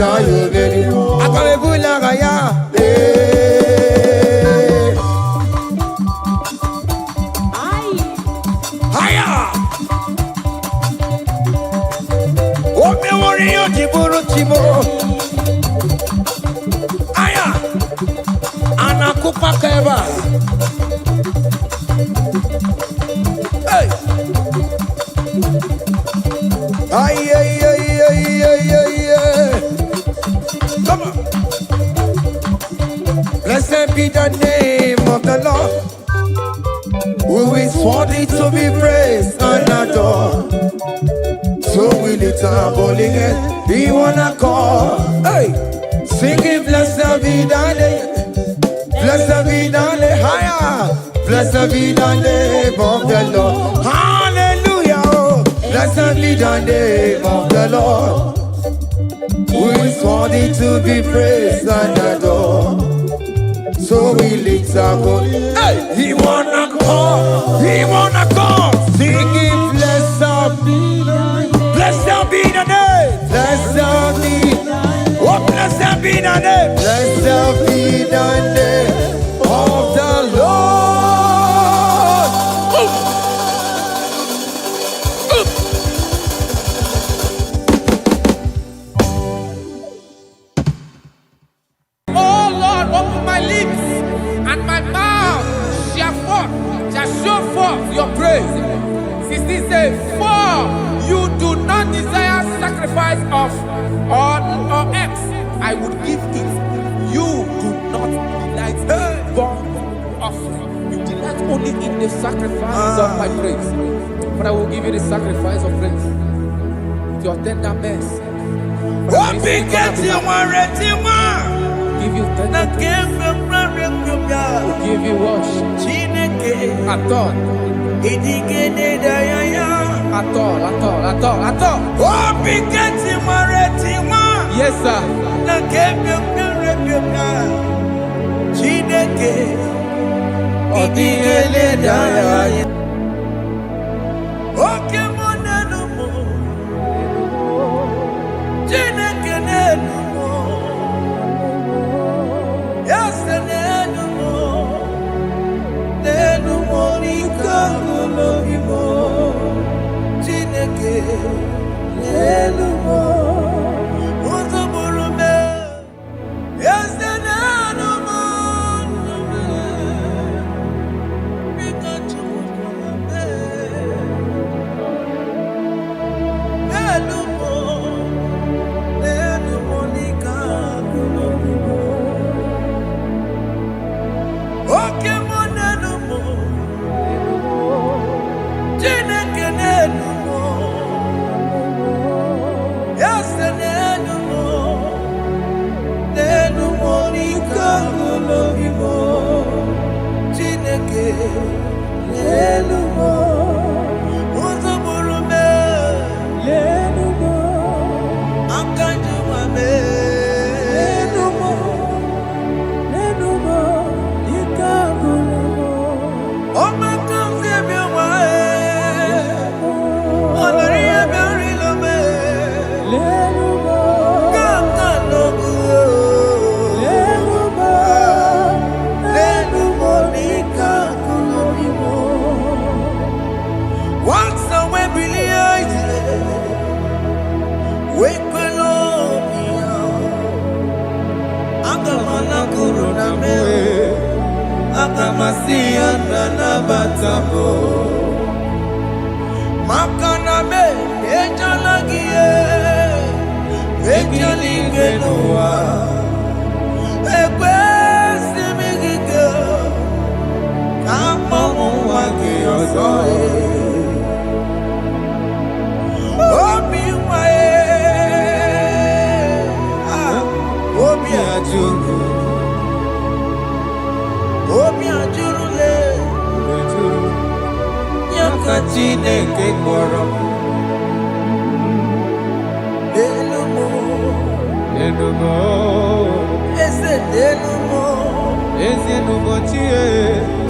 you ready. I got a bulagaya. Higher. Oh, me worry you, Tiburu Tibo. Higher. Anakupa Keba. Hey. Ay, ay, ay, ay, ay, ay, ay. Come on. Blessed be the name of the Lord, who is worthy to be praised and adored. So we lift our holy head, we wanna call. Hey, singing blessed be the name, blessed be the name, higher. Blessed be the name of the Lord. Hallelujah. Blessed be the name of the Lord, who is worthy to be praised and adored. So we lift our voice. Hey, he wanna call, singing blessed be the name, blessed be the name, blessed be, oh blessed be the name, blessed be the name of the Lord. Oh Lord, open my lips, and my mouth shall show forth your praise. 16 says, for you do not desire sacrifice of or X, I would give it. You do not delight in burnt offering. You delight only in the sacrifice of my praise. But I will give you the sacrifice of praise with your tender mercy. Give you tender praise. Give you worship. At all. Yes, sir.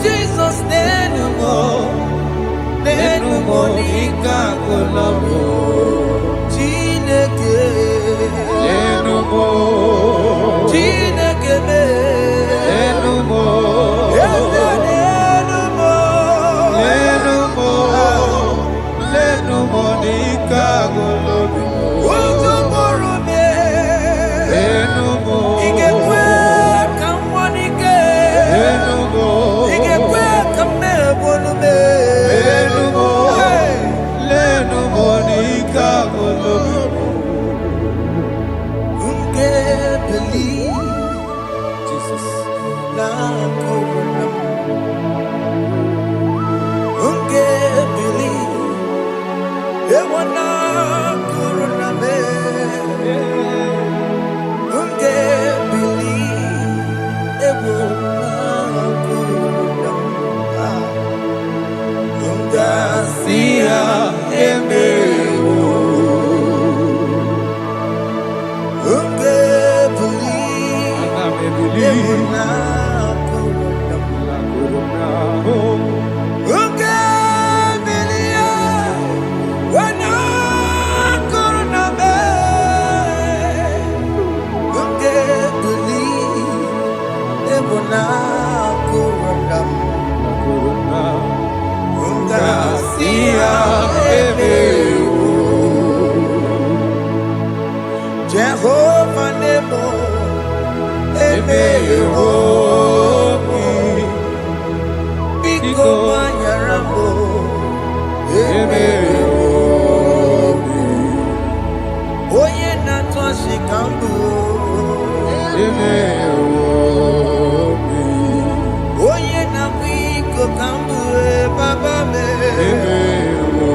Jesus, Chineke Enumo. Chinekeme. Enumo. Enumo. Enumo. Enumo nikagolobi. Utuburume. Enumo. Igekwe kamwanike. Enumo. Igekwe kamebolume. Enumo. Enumo nikagolobi. Unge believe Jesus. na corona. Unge believe ewana corona me. Unge believe ewana corona. Unga Sia emewo. unge believe Anamebili. ewana corona. La corona. Unge believe ewana corona me. Unge believe ewana corona. La corona. Unga Sia emewo. Jehovah Nebo Emewo. Biko Manyarambo Emewo. Oye Nato Shikambu Emewo. Oye Nabiko Kambu Baba me Emewo.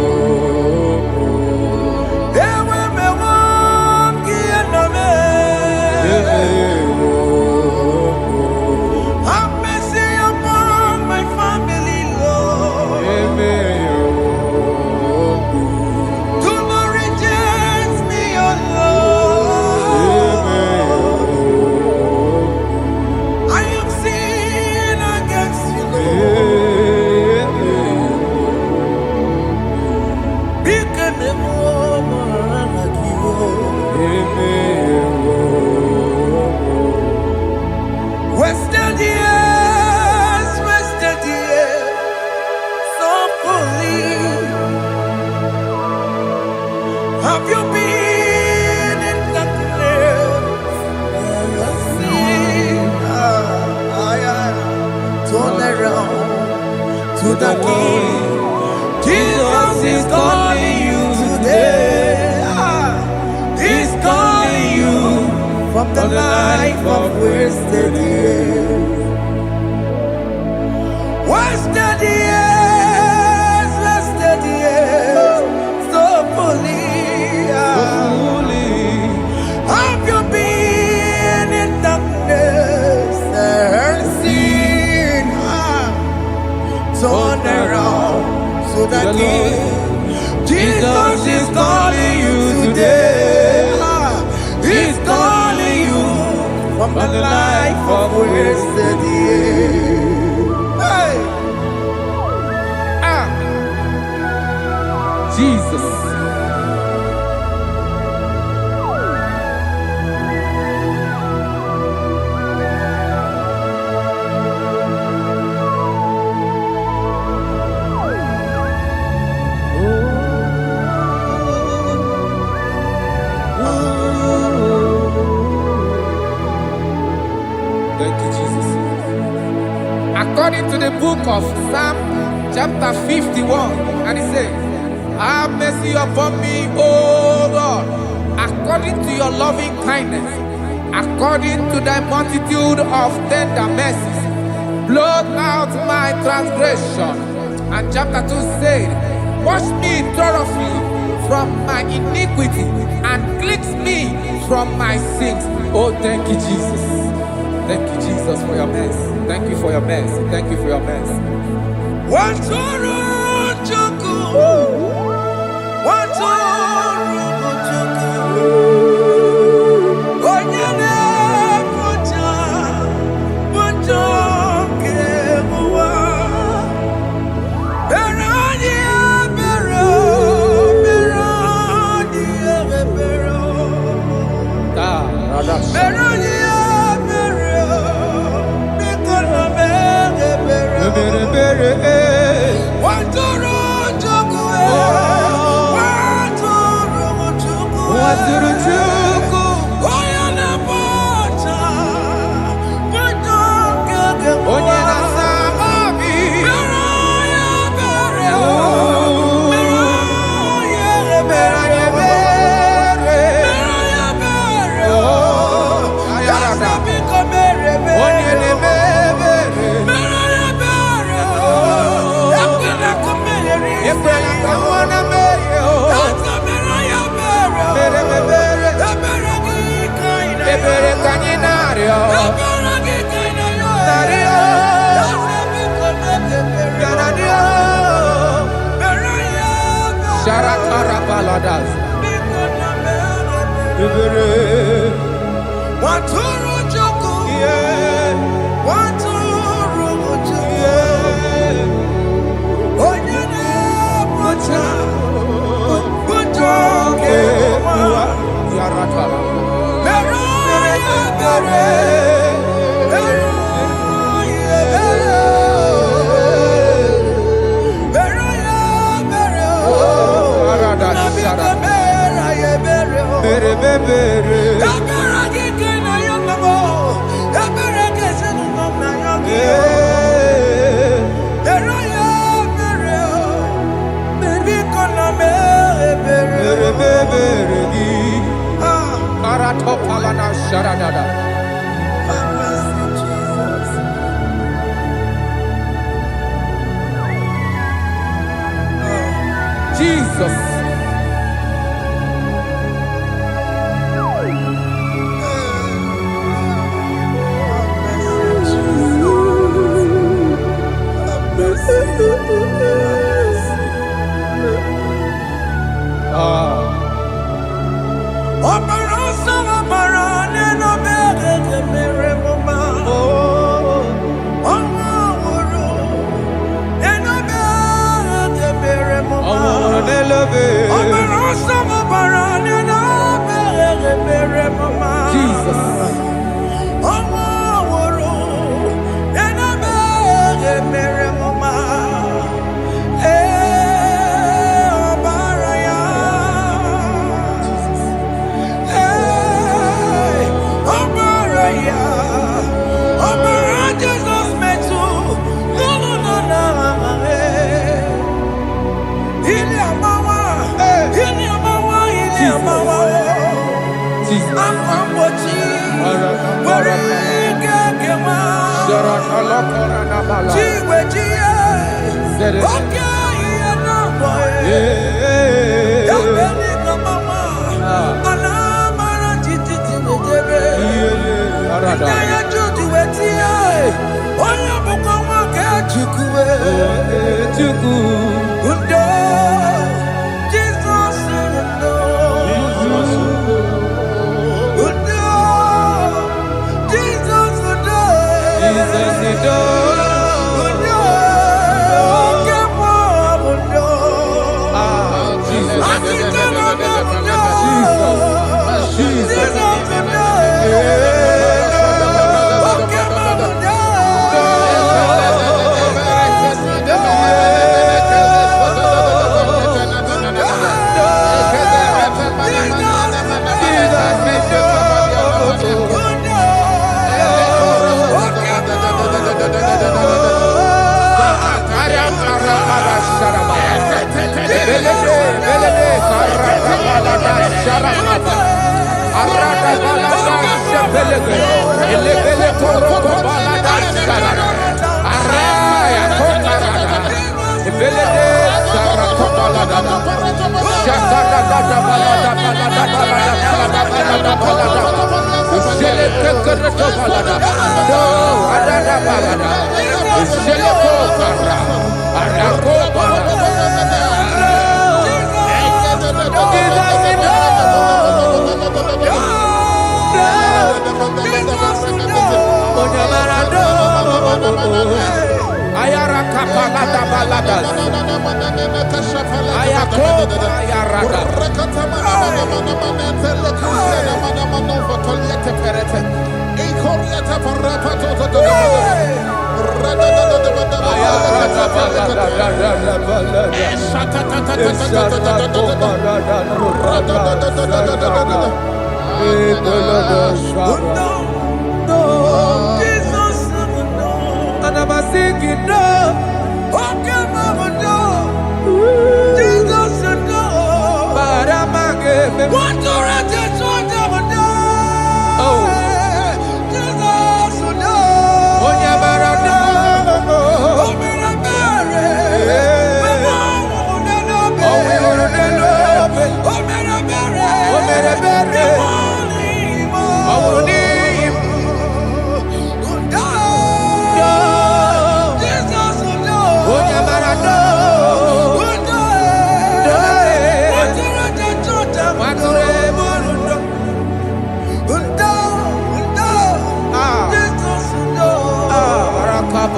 Ewe me wangi anome Have mercy upon my family, Lord. Do not reject me, oh Lord. I am sin against you, Lord. Become a woman like you. Wasted years, so fully. Have you been in darkness? Sin, turn around to the King. Jesus is calling you today. He's calling you from the life of wasted years. Wasted years, so fully. Have you been in darkness and seen? Turn around to the King. Jesus is calling you today. He's calling you from the life of wasted years. Hey! Jesus. Thank you, Jesus. According to the book of Psalm chapter 51, and it says, have mercy upon me, O God, according to your loving kindness, according to thy multitude of tender mercies, blot out my transgression. And chapter 2 said, wash me thoroughly from my iniquity and cleanse me from my sins. Oh, thank you, Jesus. Thank you, Jesus, for your mercy. Thank you for your mercy. Thank you for your mercy. Baladas. Waturu Joko, Waturu Joko, Onyane Bucha, Bujoke, Yarata. Meroya Bere, Meroya Bere, Arada Shara. Bere bere. Jesus.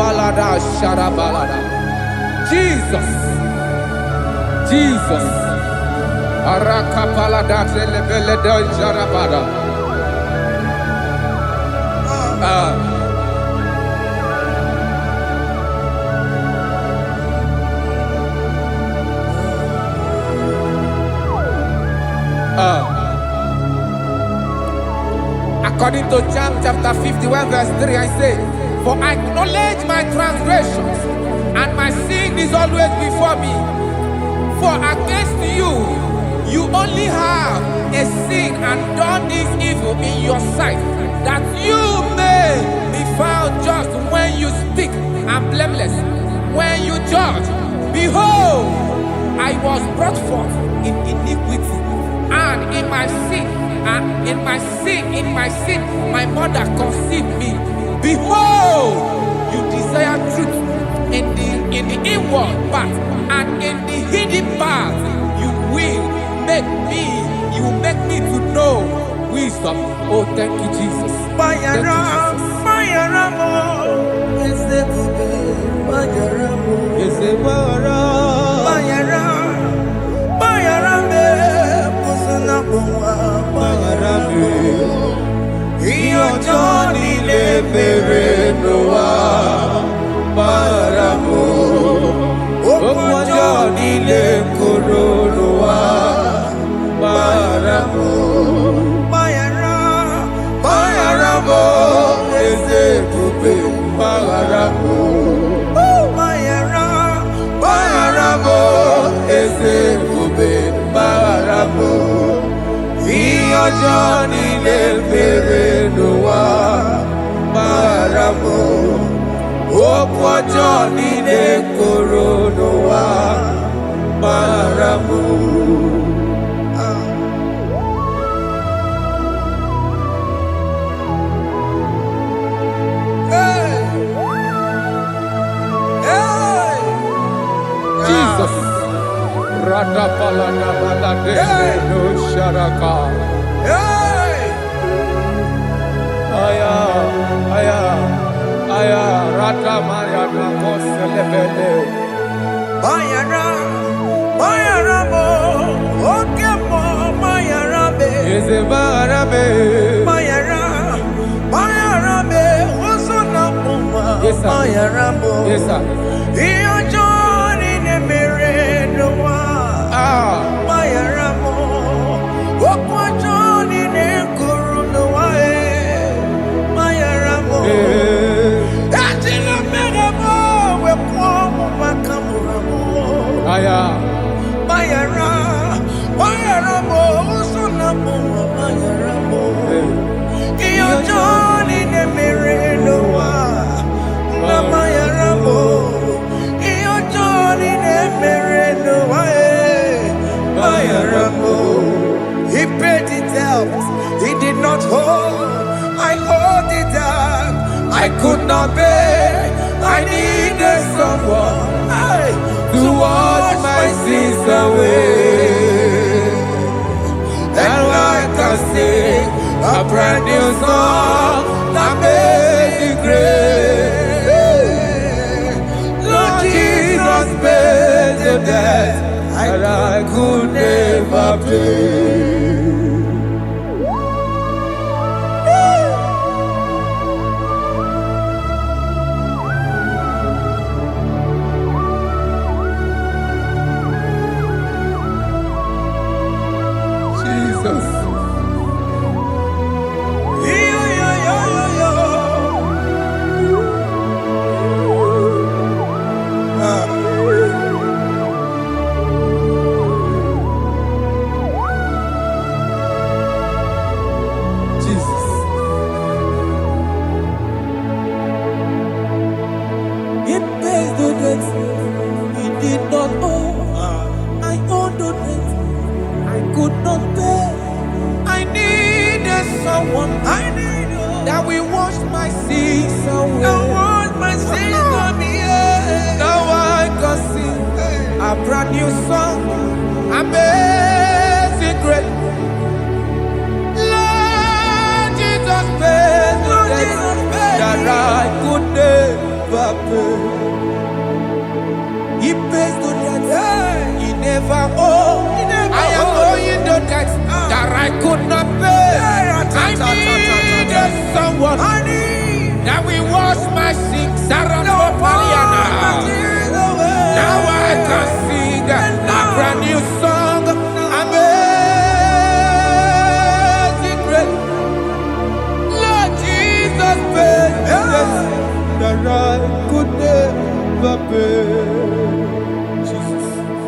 Balada Sharabalada. Jesus. Jesus. Arakapalada Telebeleda Jarabada. According to John chapter 51 verse 3, I say, for I acknowledge my transgressions, and my sin is always before me. For against you, you only have a sin and done this evil in your sight, that you may be found just when you speak, and blameless when you judge. Behold, I was brought forth in iniquity, and in my sin, my mother conceived me. Behold, you desire truth in the inward part, and in the hidden part, you will make me to know wisdom. Oh, thank you, Jesus. Thank you, Johnny le perenoa Baramu Okwa Johnny le koronoa Baramu Bayaramo eze kupe Bayaramo Bayaramo eze kupe Bayaramo Johnny le perenoa Baramo Okwa Johnny le koronoa Baramo Jesus. Radapalana balade no sharaka. Aya, Rata Maya Nakoselebele. Bayaramo, Okemo, Bayarabe. Is it Barabe? Bayarabe, Osona Puma. Yes, sir. Bayaramo. Yes, sir. Iyo Johnny ne merenoa. Bayaramo, Okwa Johnny ne koronoa. Bayaramo. Aya. Bayaramo, Sunamo, Bayaramo. Iyo Johnny ne merenoa. Na Bayaramo. Iyo Johnny ne merenoa. Bayaramo. He paid it out. He did not hold. I hold it out. I could not bear. I needed someone to wash my sins away. And I can sing a brand new song that made me great. Lord Jesus paid the debt that I could never pay. That we wash my sins away. Now I can sing a brand new song. Amazing grace. Lord Jesus paid that I could never fail. He pays the debt he never owed. I am owing the debt that I could not pay. I needed someone that will wash my sins. Now I can sing a brand new song. Amazing grace. Lord Jesus paid the debt that I could never pay.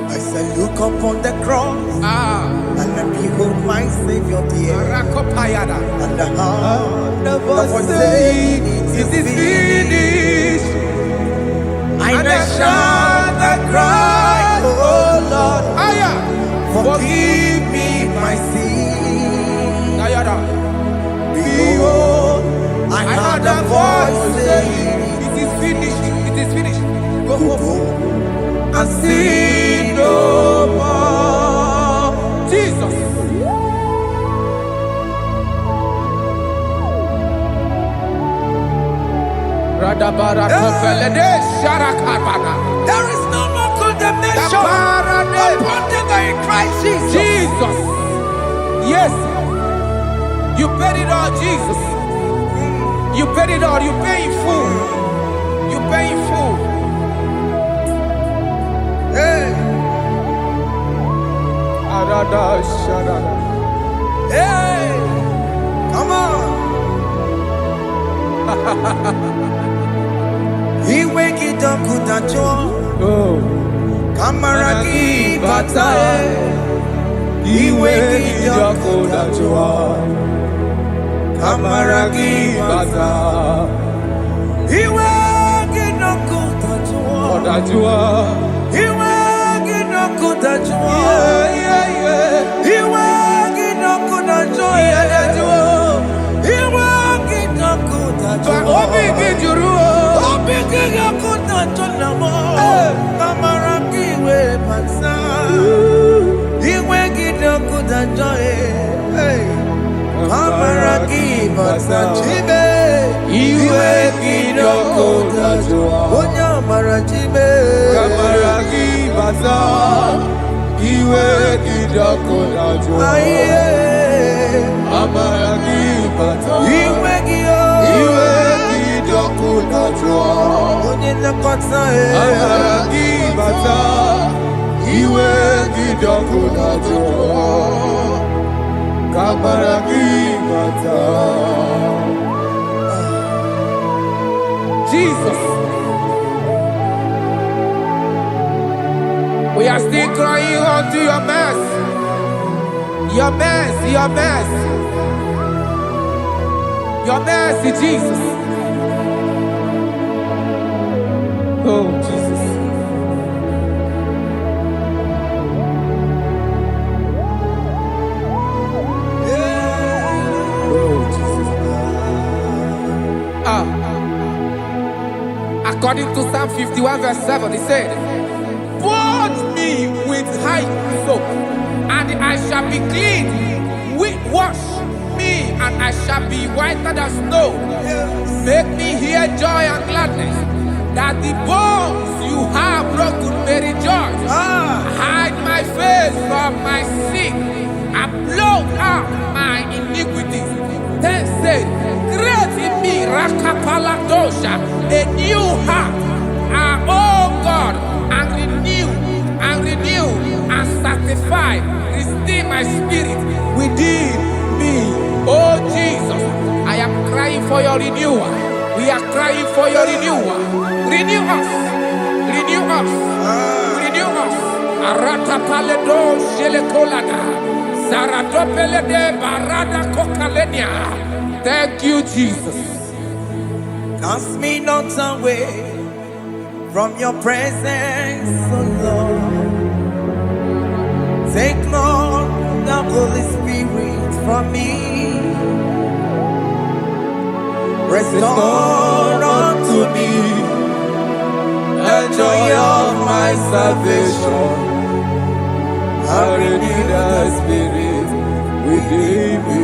I said, look upon the cross and then behold my Savior there. And the heart of us saying, it is finished. And I shout and cry, oh Lord, forgive me my sin. Behold, I heard a voice saying, it is finished, it is finished. go And sin no more. Jesus. There is no more condemnation upon them that in Christ Jesus. Jesus. Yes. You paid it all, Jesus. You paid it all. You pay in full. You pay in full. Hey, hey, come on. He wake it up with a joy. Kamaraki batae. He wake it up with a joy. Kamaraki batae. He wake it up with a joy. He wake it up with a joy. He wake it up with a joy. He wake it up with a joy. Obi kiki akuta tonamo. Kamaraki we pansa. He wake it up with a joy. Kamaraki pansa chibe. He wake it up with a joy. Onya marachibe. Kamaraki basa. Iwe kidakona jua. Kamaraki basa. Iwe kidakona jua. Kamaraki basa. Iwe kidakona jua. Kamaraki basa. Jesus. We are still crying unto your mercy. Your mercy, your mercy. Your mercy, Jesus. Oh, Jesus. Oh, Jesus. According to Psalm 51 verse 7, it said, "Wash me with hyssop, and I shall be clean. Wash me, and I shall be whiter than snow. Make me hear joy and gladness, that the bones you have broken may rejoice. Hide my face from my sin, and blot out my iniquities." Then said, "Create in me Rakapaladosha, a new heart, oh God, and renew, and sanctify, restore my spirit within me." Oh Jesus, I am crying for your renewal. We are crying for your renewal. Renew us, renew us, renew us. Arata paledo shelekolada, zaradopelede barada kokalenia. Thank you, Jesus. Cast me not away from your presence, oh Lord. Take not the Holy Spirit from me. Restore unto me the joy of my salvation. I renew the spirit within me.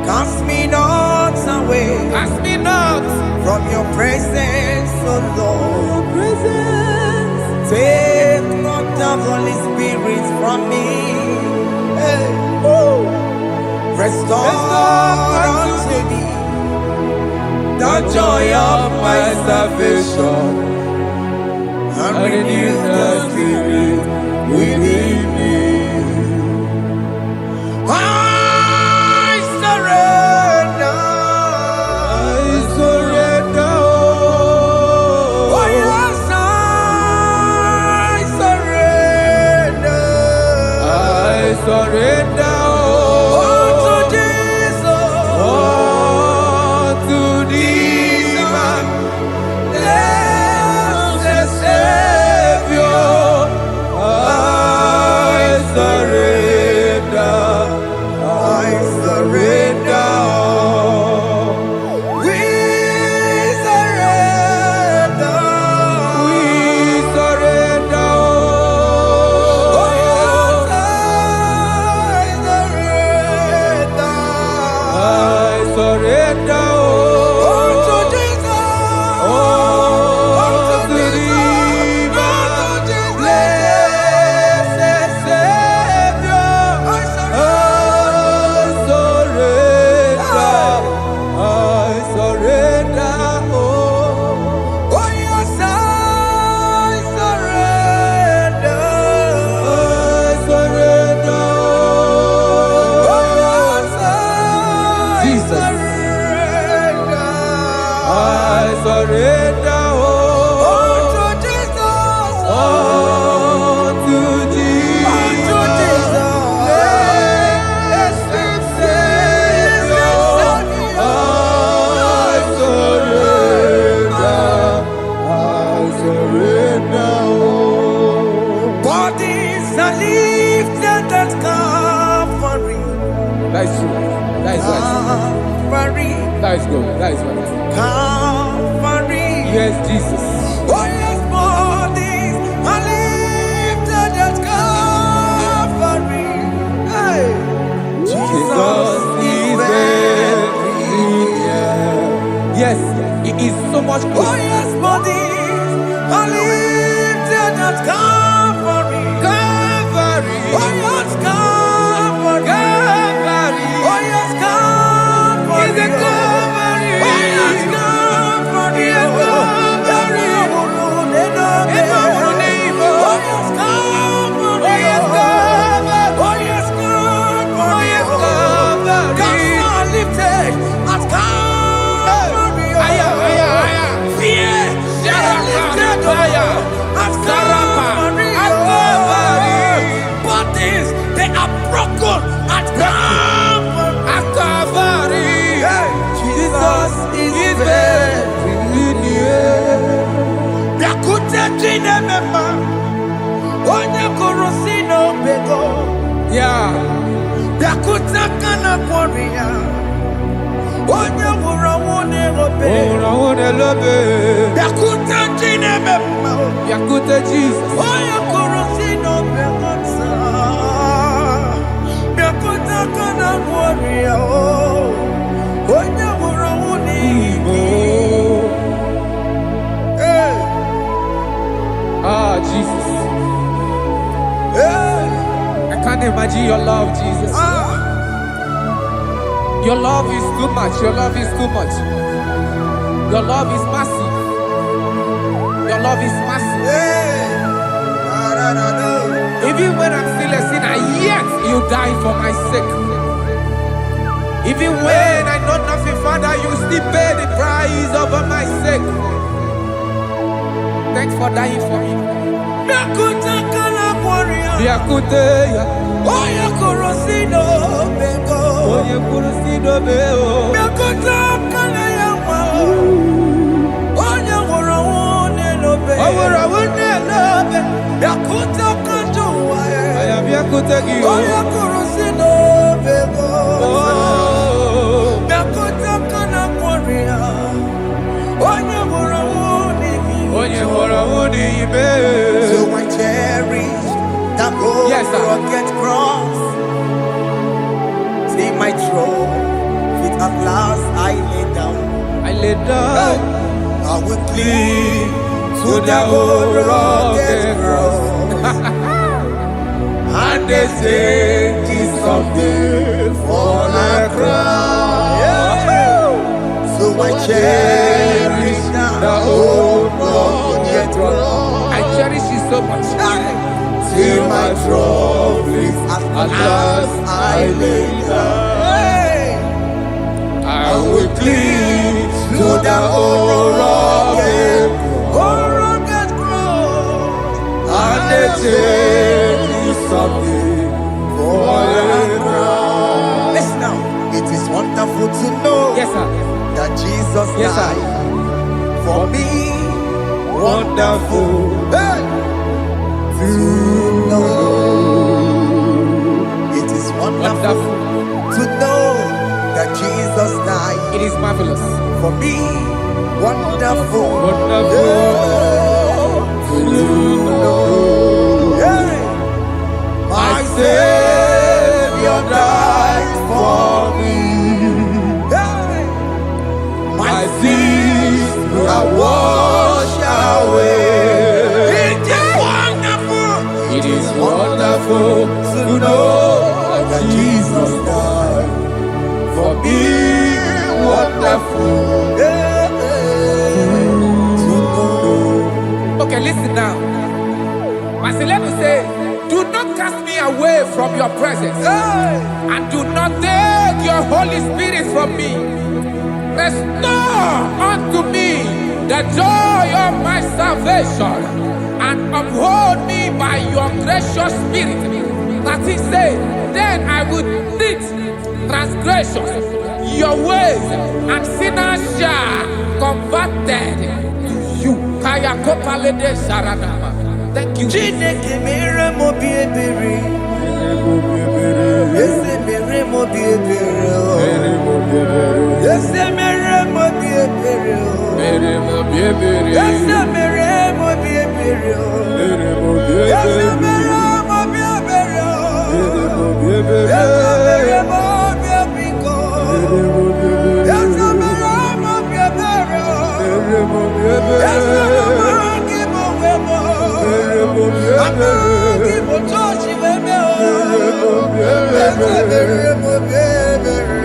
Cast me not away. Cast me not out. from your presence, oh Lord. Take not the Holy Spirit from me. Hey. Restore unto me the joy of my salvation, and renew the spirit within me. I surrender. Oh yes, I surrender. Unto Jesus. Unto thee, my blessed Savior. I surrender. I surrender. We surrender. We surrender. Oh yes, I surrender. Unto Jesus. Unto thee, my blessed Savior. I surrender. Oh yes, I surrender. Jesus. I surrender. Unto Jesus. Unto thee, Unto Jesus. blessed Savior. I surrender. Bodies are lifted at Calvary. That is true. That is right. Calvary. That is good. That is right. Calvary. Yes, Jesus. Oh yes, bodies are lifted at Calvary. Hey. Jesus is very near. Yes, it is so much Oh good. yes, bodies are lifted at Calvary. Calvary. Oh yes, Calvary. Calvary. Oh yes, Calvary. Is it Calvary? Oh yes, Calvary. Yes, Calvary. Yeah. Yakute Jesus. Ah, Jesus. I can't imagine your love, Jesus. Your love is too much. Your love is too much. Your love is massive. Your love is massive. Even when I'm still a sinner, yet you die for my sake. Even when I know nothing, Father, you still pay the price over my sake. Thanks for dying for me. So I cherish that gold rugged cross. See my throne, feet at last I lay down. it down. I will cling to the old rugged cross. And they say it's something for the crown. So I cherish the old rugged cross. I cherish it so much. Till my troubles at last I lay down. I will cling To the old rugged cross. and they say it's something for the crown. Listen now, it is wonderful to know Yes, sir. that Jesus Yes, sir. died for me. Wonderful Hey! to know. It is wonderful to know that Jesus died It is marvelous. for me. Wonderful. Wonderful to know. Hey! My Savior died for me. Hey! My sins are washed away. It is wonderful. It is wonderful to know that Jesus died for me. Wonderful to know. Okay, listen now. Marcelino say, do not cast me away from your presence, and do not take your Holy Spirit from me. Restore unto me the joy of my salvation, and uphold me by your gracious spirit. That is say, then I would teach transgressions your ways, and sinners shall converted to you. Kaya kopalede sharanama. Thank you. Chineke mere mo bi ebere. Ese mere mo bi ebere. Ese mere mo bi ebere. Ese mere mo bi ebere. Ese mere mo bi ebere. Ese mere mo bi ebere. Ese mere mo bi ebiko. Ese mere mo bi ebere. Ese mere mo wemo. Amagi mo tochi wemo. Ese mere mo bi ebere.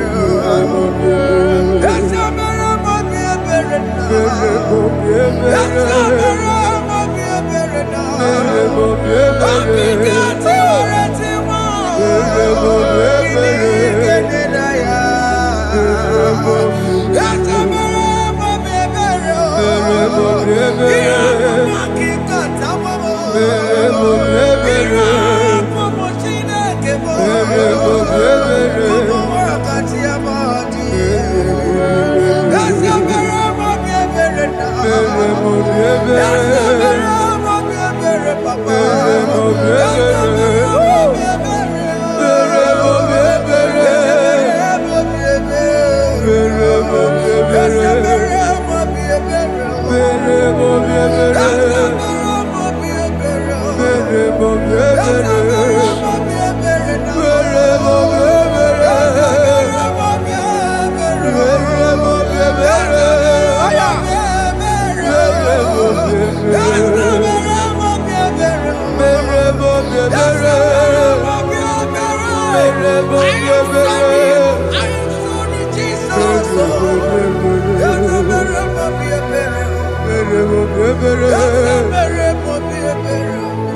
Ese mere mo bi ebere na. Ese mere mo bi ebere na. Akika ti ore ti mo. Kini kene na ya. Ese mere mo bi ebere. Iya mo akika ta mo. Iya mo Chineke mo. Mo wakati ya madi. Ese mere mo bi ebere na. Ese mere mo bi ebere papa. Ese mere mo bi ebere. Ese mere mo bi ebere. Ese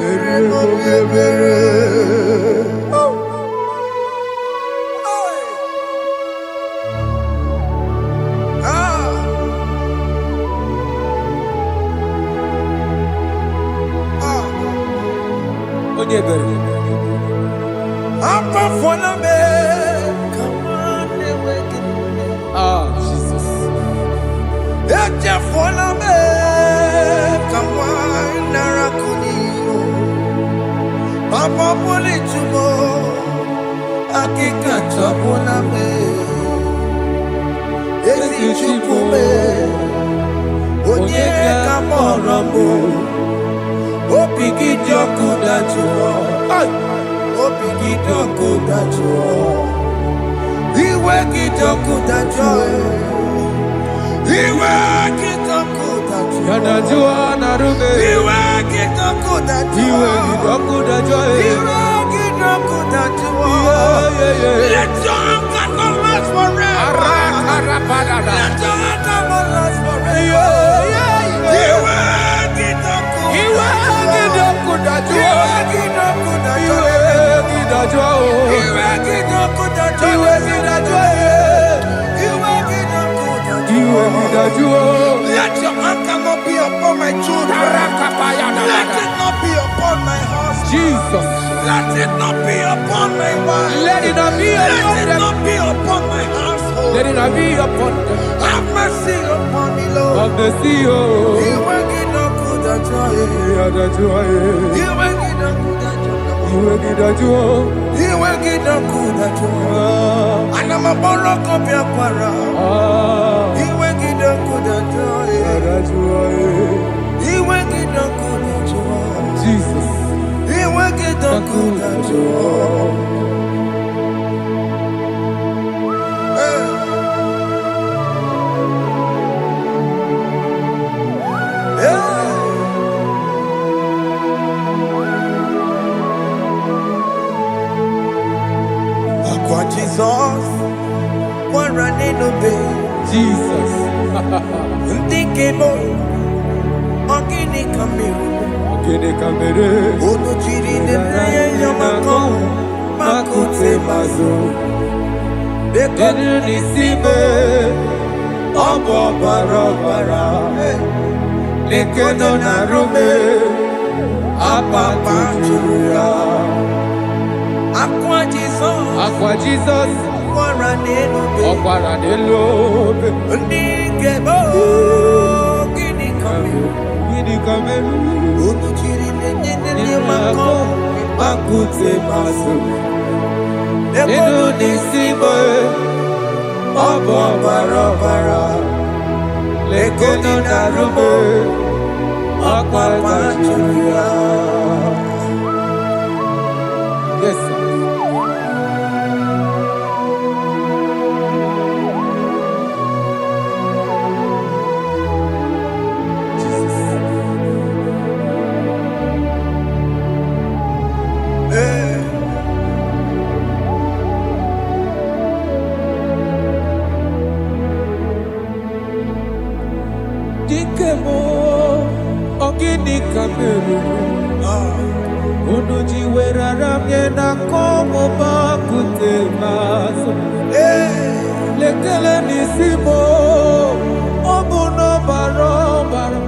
mere mo bi ebere. Jesus. Papa pole chumo akika chapona me ezi chukume onye kamoro mo opigi joku dajuo opigi joku dajuo iwe ki joku dajuo Iwe kitakudajo. Yadajua narume. Iwe kitakudajo. Iwe kitakudajo. Iwe kitakudajo. Let your anger not last forever. Let your anger not last forever. Iwe kitakudajo. Iwe kitakudajo. Iwe kitakudajo. Iwe kitakudajo. Iwe kitakudajo. Iwe kitakudajo. Let your anger not be upon my children. Let it not be upon my husband. Jesus. Let it not be upon my wife. Let it not be upon Let it them. not be upon my household. Let it not be upon them. Have mercy upon me, Lord. Of the CEO. You will get no good at joy. You will get no good at joy. You will get no good at joy. And I'm a borrow copy of para. You will get no good at joy. You will get no good at joy. Jesus. You will get no good at joy. Jesus, one running obey. Jesus. Ndikebo, ogini kamiru. Ogini kamere. Odo chiri nene yamako, makute mazo. Enu nisibe, obo barabara. Lekono narume, apa tujuya. Aqua Jesus, Aqua Jesus, Okwara Nelobe, Ndikebo, ogini kamiru. Gini Kameru, Odo chiri nene yamako, Makute Masu, Enu Nisibe, Obo Barabara, Lekono Narume, Aqua Tujuya. Yes, sir. Dikemo, ogini kameru. Unuji werara miena komo bakute maso. Lekele nisimo, obuno barobara.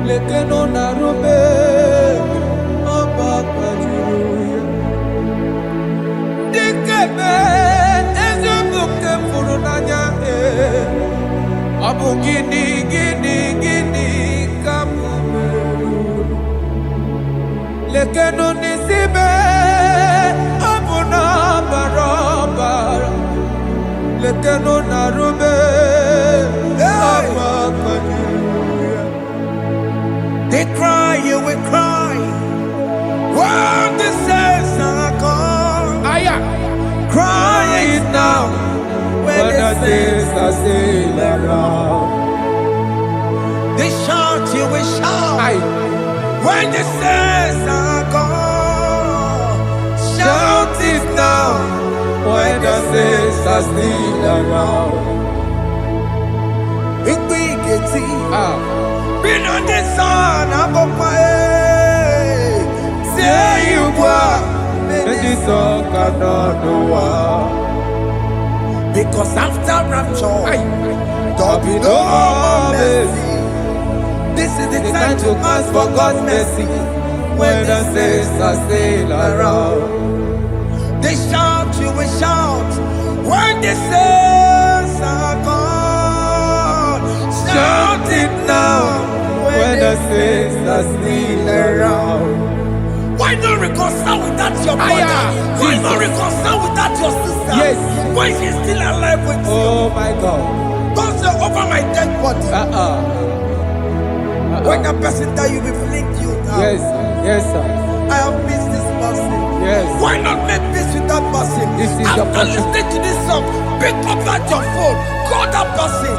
Lekeno narube, abakajuya. Dikeme, ezobuke furunanya abu gini kamumeru. Lekeno nisibe abuna barabara. Lekeno narube abakajuya. They cry, you will cry. When the saints are gone, cry it now. When the saints are still around, they shout, you will shout. When the saints are gone, shout it now. when the saints are still around. Been on the sun, I'm on my head. Say you were, And the song cannot do what. because after rapture, there'll be no no more mercy. mercy. This is the The time to ask for God's mercy. when the saints are still around. They shout, you will shout. When the saints are gone, shout it now. When the saints are still around. Why not reconcile with that your brother? Why not reconcile with that your sister? Yes. When she's still alive with you. Oh my God. Don't say over my dead body. When that person die, you will fling you down. Yes, yes, sir. I have missed this person. Yes. Why not make peace with that person? This is the After person. listening to this song, pick up that your phone, call that person.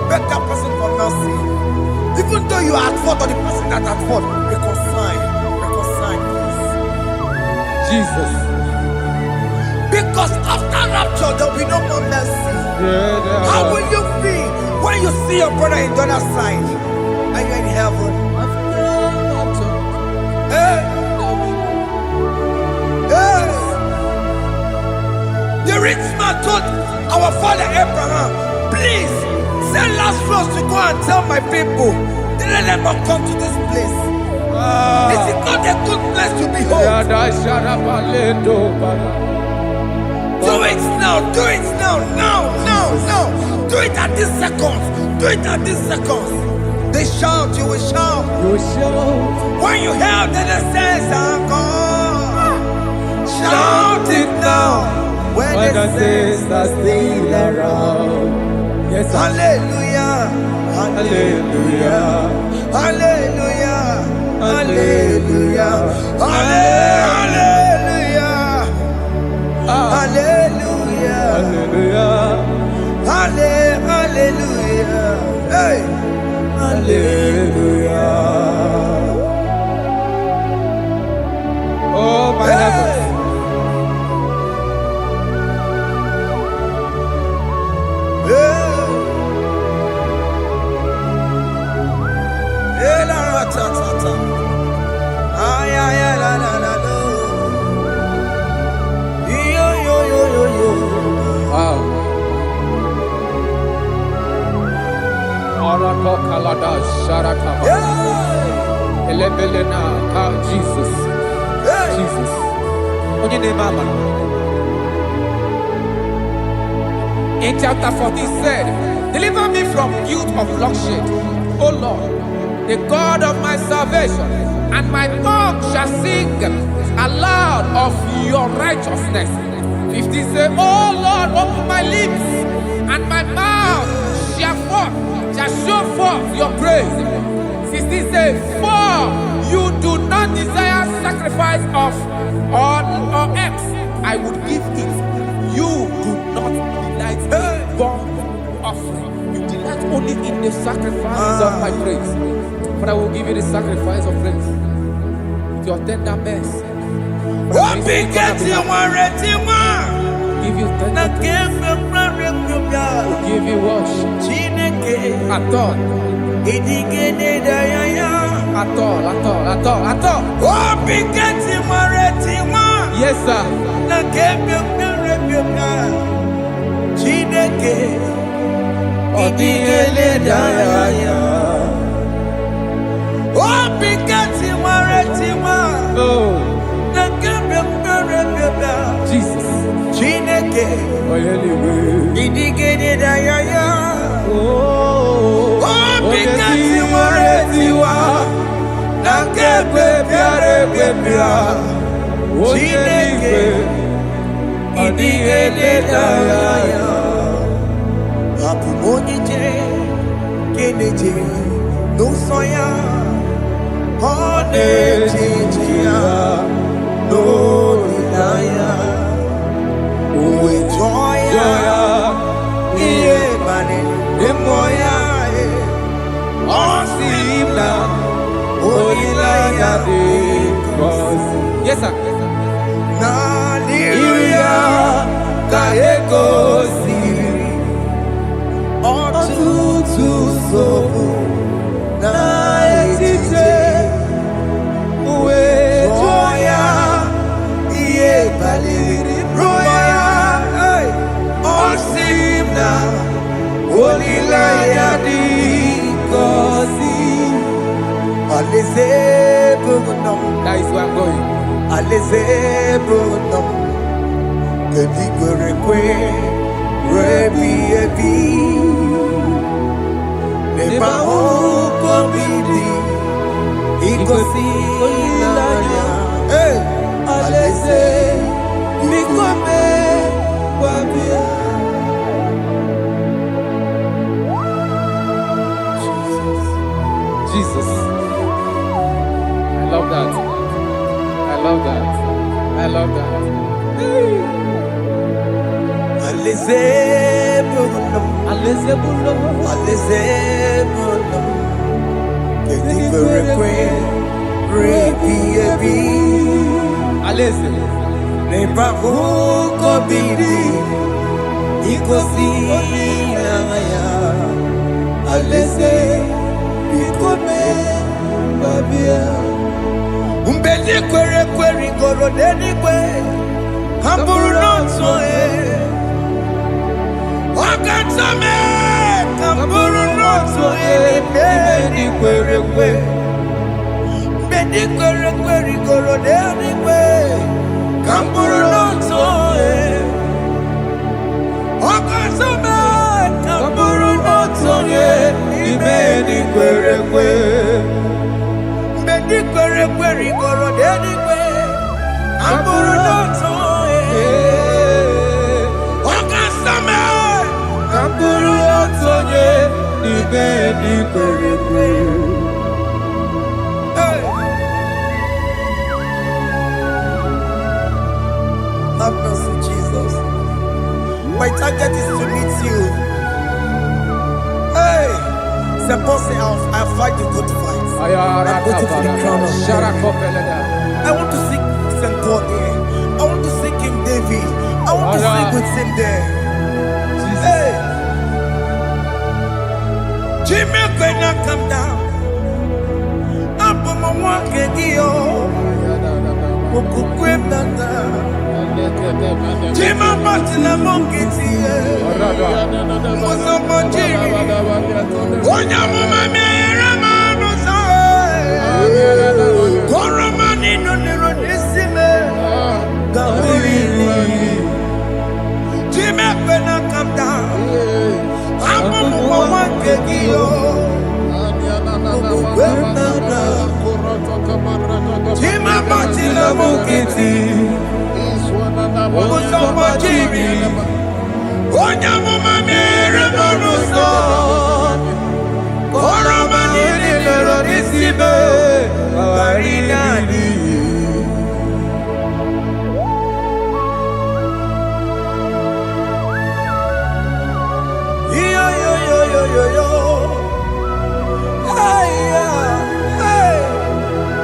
beg that person for mercy. Even though you are at fault or the person that at fault, reconcile, please. Jesus. Because after rapture, there will be no more mercy. How will you feel when you see your brother in the other side and you're in heaven? Hey. Hey. The rich man told our father Abraham, please send Lazarus to go and tell my people, let them not come to this place. This is not a good place to behold. Do it now, do it now, now. Do it at this second. Do it at this second. They shout, you will shout. When you hear the saints are gone, shout it now. When the saints are still around. Yes, hallelujah, hallelujah, hallelujah, hallelujah, hallelujah, hallelujah, hallelujah, hallelujah, hey, hallelujah. Oh my heavens. Jesus. Jesus. In chapter 14 said, deliver me from guilt of bloodshed, O Lord, the God of my salvation, and my tongue shall sing aloud of your righteousness. 15 say, O Lord, open my lips, and my mouth shall show forth your praise. 16 say, for you do not desire sacrifice of or X, I would give it. You do not delight in burnt offering. You delight only in the sacrifice of my praise. But I will give you the sacrifice of praise with your tender mercy. Give you tender praise. Give you worship. At all. Yes, sir. Jesus. Yes, sir. That is where I'm going. Jesus. I love that. I love that. I love that. Alizebunum, Alizebunum, Kediverekwe, Rebi, Aleze. Nepa huko bidi, ikosi ya, Alize, ikome babia. Umbedi kwere goro deni kwe, hamburu noto Wakatame, hamburu noto Bedi kwere goro deni kwe, hamburu noto Wakatame, hamburu noto Bedi kwere goro deni kwe, hamburu noto Wakatame, hamburu noto Bedi kwere. Have mercy, Jesus. My target is to meet you. Hey, c'est pensé I fight the good fight. I go to the crown of glory. I want to seek Saint Paul here. I want to seek King David. I want to sleep with him there. Hey, Jimmy cannot come down. I'm on my walk again. Jima Batila Mongiti, Mozamajiri, Onyamama Meramosa, Koromani no Neronisime, Gabiri, Jima Pena come down, Amama Kegio, Jima Batila Mongiti. Mozamajiri, Onyamama Meramosa, Koromani Neronisime, Barinani. Yo.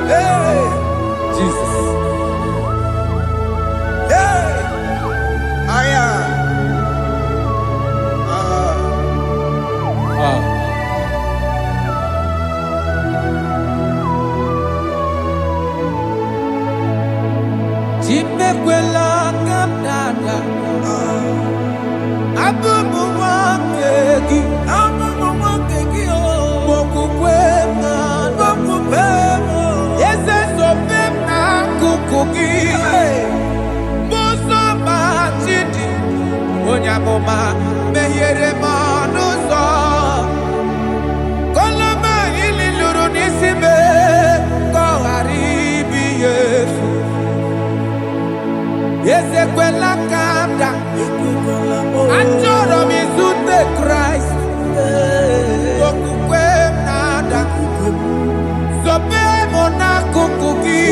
Hey, Jesus. Hey, Jimekwela kadada, abubu wakegi o, mokukwe mokupemo, yese sopem na kukugi, muso machidi, onyamoma mehiere manuso, koloma ililuru nisime, koharibi yesu. Ezekwela kanda, achoro mizute Christ, okukwe nada, sobe mona kukuki,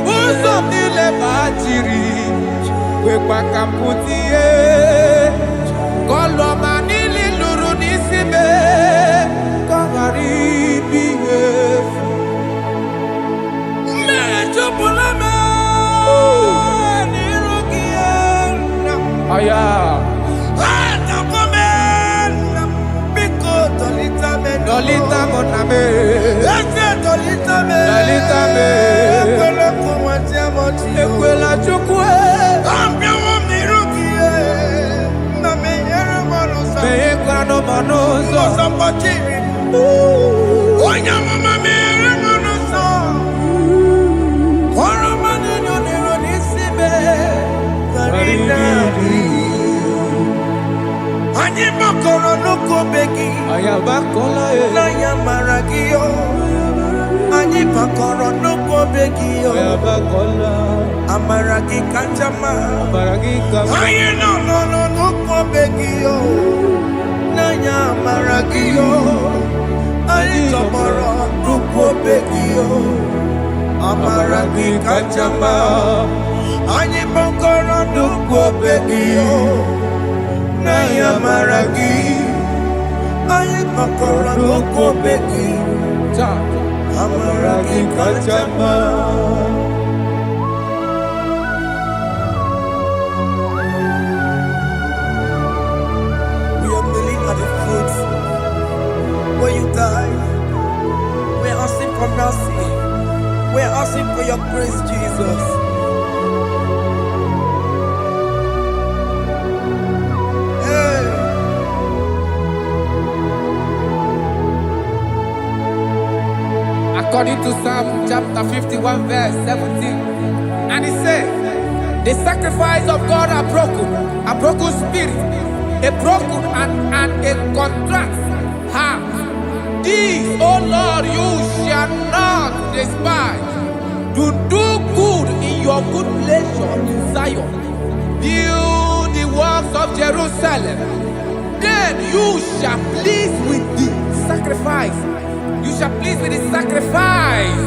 uzo mile bachiri, wekwa kamputie, koloma nili luru nisime, kongaribi yesu. Mechopulame, Aya, Dolita moname, Dolita me, Ekwela chukwe, Meyekwa no manozo, Onyamama Meramosa, Koromani no Neronisime, Barinani. Anyibakoro no kobeki, Ayabakola Naya Maragio, Anyibakoro no kobeki, Ayabakola, Amaragi Kachama, Baragika, Aye no kobeki, Naya Maragio, Aye tomorrow no kobeki, Amaragi Kachama, Anyibakoro no kobeki. Naya maragi, aye makora loko beki, amaragi kachama. We are kneeling at the foot where you died. We are asking for mercy. We are asking for your grace, Jesus. According to Psalm chapter 51 verse 17. And it says, the sacrifice of God are broken spirit, a broken and a contrite heart. This, O Lord, you shall not despise. To do good in your good pleasure in Zion. Build the works of Jerusalem. Then you shall please with the sacrifice. You shall please with the sacrifice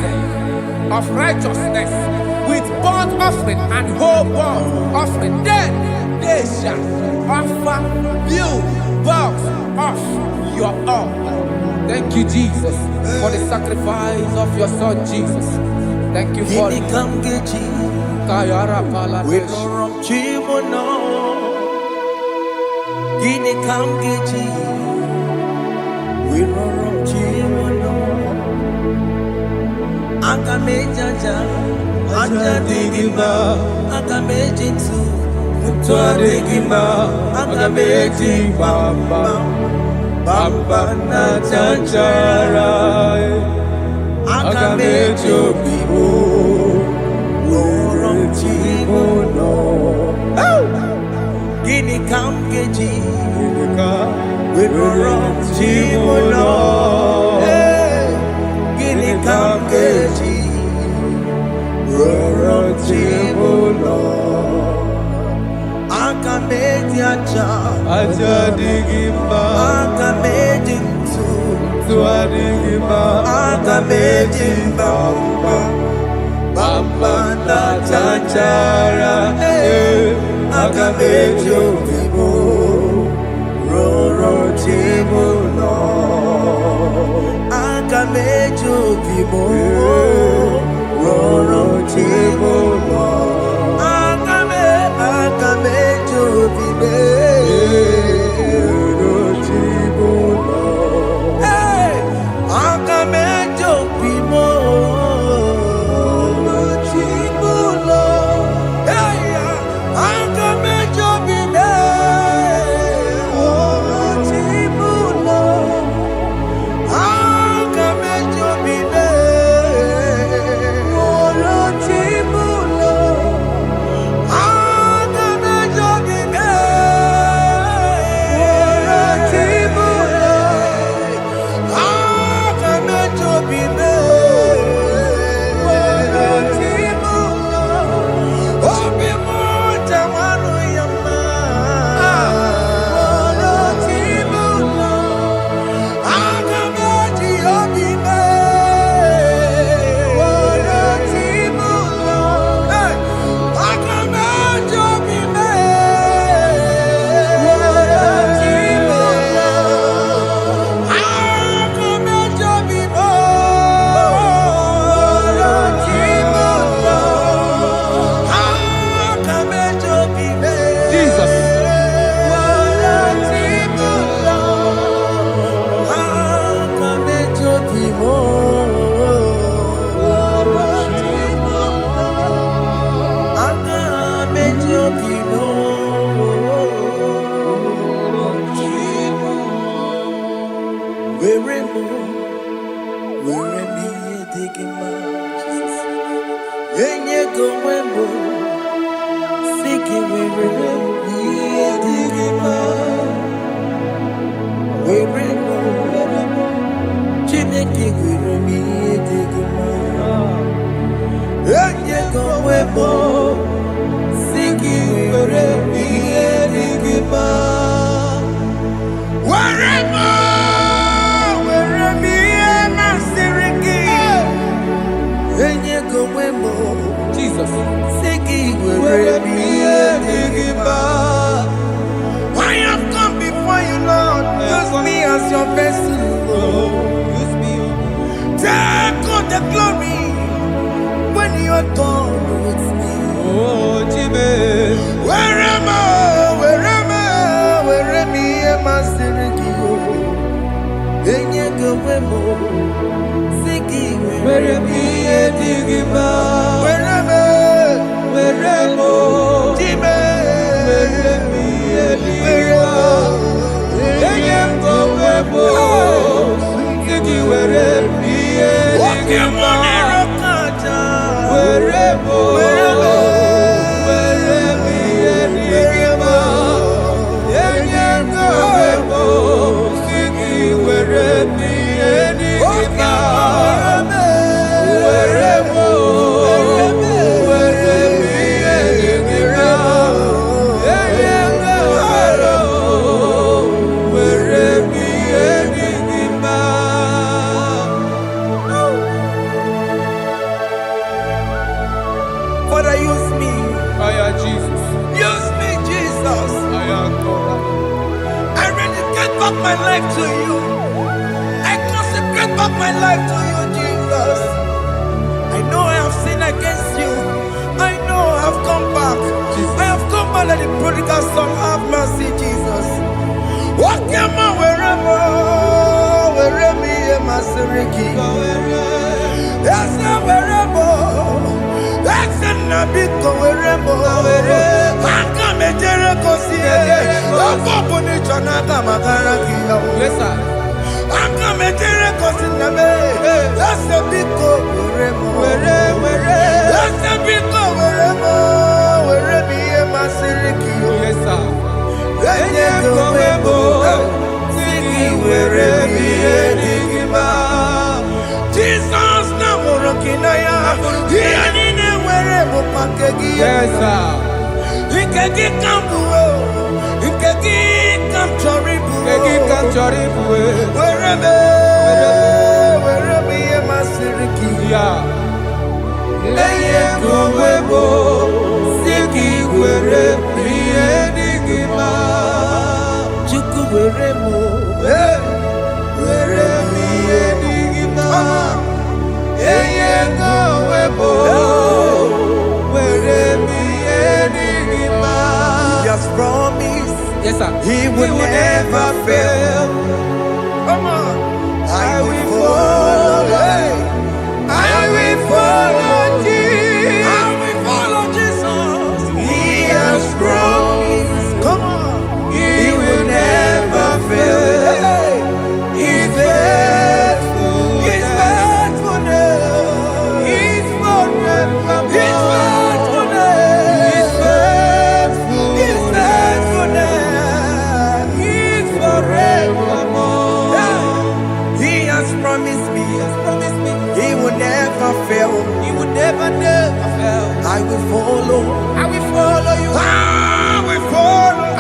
of righteousness, with burnt offering and whole burnt offering. Then they shall offer build works of your own. Thank you, Jesus, for the sacrifice of your Son, Jesus. Thank you for it. Bamba na chanchara, akamejo bibo, worom chimono. Gini kam geji, worom chimono. Gini kam geji, worom chimono. Akameji acha digimba, akameji digimba, akameji bamba, bamba na chanchara, akameji bibo, roro chimuno, akameji bibo, roro chimuno. Jesus. I have Siki where me edigima, where where Jime where me edigima, eyengo webo, siki where me edigima, where me edigima, eyengo webo, siki where me edigima. Father, use me. Jesus. Use me, Jesus. I rededicate back my life to you. I consecrate back my life to you, Jesus. I know I have sinned against you. I know I have come back. I have come back like the prodigal son. Have mercy, Jesus. Walk your man wherever me and my Siriki. Yes, wherever. That's a nabiko wherever. I come a Jericho see. Open it on a Magaraki. Yes, sir. I come a Jericho see. That's a big go wherever. That's a big go wherever me and my Siriki. Yes, sir. Jesus now working I am. Yes, sir. Just promise, yes, sir. He will never fail. Come on, I will follow. I will follow Jesus. I will follow Jesus. He has promised. Come on, He will never fail. He's faithful. He's faithfulness. He's forever. He's faithfulness. He's faithful. He's faithfulness. He's forevermore. He has promised me. He will never fail. He would never fail. I will follow. I will follow you. I will follow. I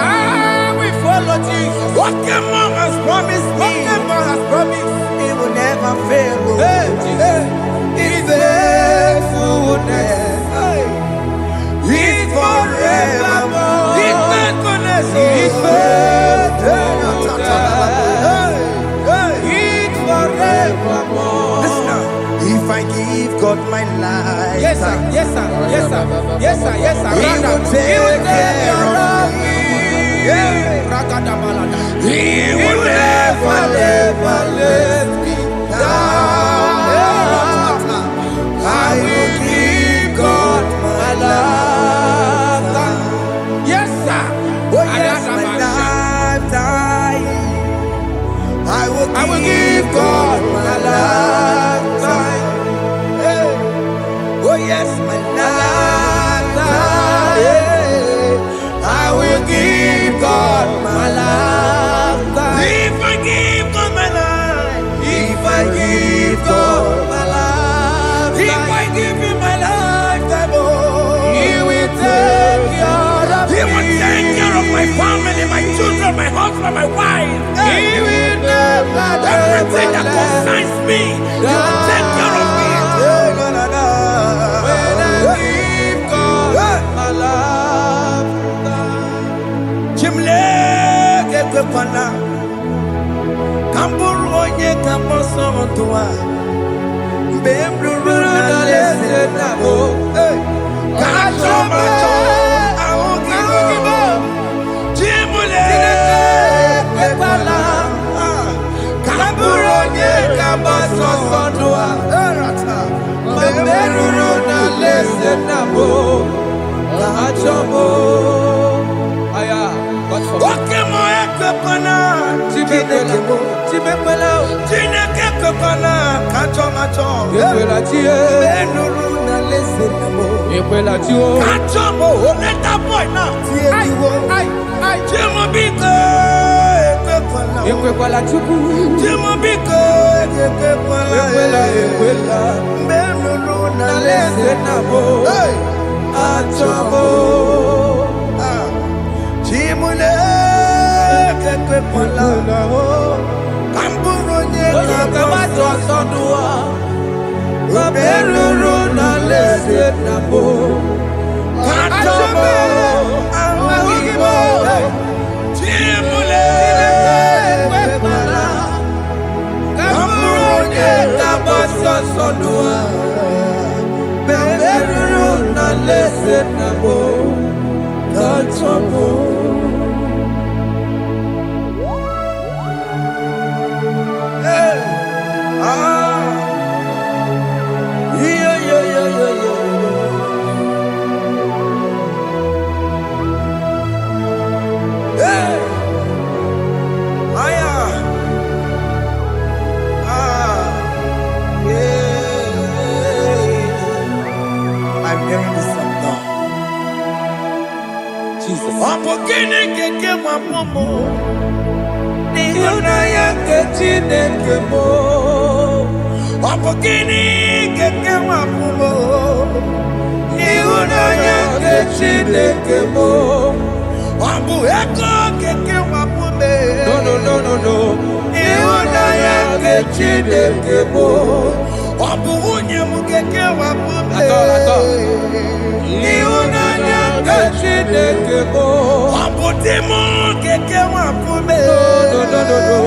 will follow Jesus. What your mom has promised me. What the man has promised. He will never fail. Hey, Jesus. His faithfulness. He's forevermore. His faithfulness. His faithfulness. He's forevermore. Listen now. If I give God my life, Yes, sir. Yes, sir. Yes, sir. Yes, sir. Yes, sir. He will take care of me. He will never let me down. I will give God my life. Yes, sir. Oh yes, my lifetime. I will give God my lifetime. Hey. Oh yes, my lifetime. I will give God my lifetime. If I give God my life, If I give God my lifetime, if I give Him my lifetime, oh, He will take care of He will me. take care of my family, my children, my husband, my wife. He will never Everything that concerns me, He will take care of me. When I give God my lifetime. Chimleke kwekwana, kamburu onye kamboso otua, mbembruru na lese nabo. Kachoma aogibo, chimuleke kwekwana, kamburu onye kamboso baso sonua. Mameruru na lese nabo. Achomo. Aya. Oke mo ekepana. Chimepela. Chineke kepana. Kacho. Epela chie. Menuru na lese nabo. Epela chio. Kachomo. Oleta boy na. Ai. Chimo biko. Ekwela chuku. Chimo biko. Ekwela. Menuru na Na lese lese nabo. Achomo. Chimule kekwela. Kamburu nye Kabato sonua. Mameruru na lese nabo. Achomo. IGBO. Chimule Ekwela. Kamuronye kabato sonua. Mameruru na lese nabo. Achomo. I'm hearing this song now. Jesus. Opokini keke mapomo. Ihunanya nke Chineke mo. Opokini keke mapomo. Ihunanya nke Chineke mo. Obu eko keke mapomo. No. Ihunanya nke Chineke mo. Obu unye mu keke mapomo. Atọ. Ihunanya nke Chineke mo. Obu dimo keke mapomo. No.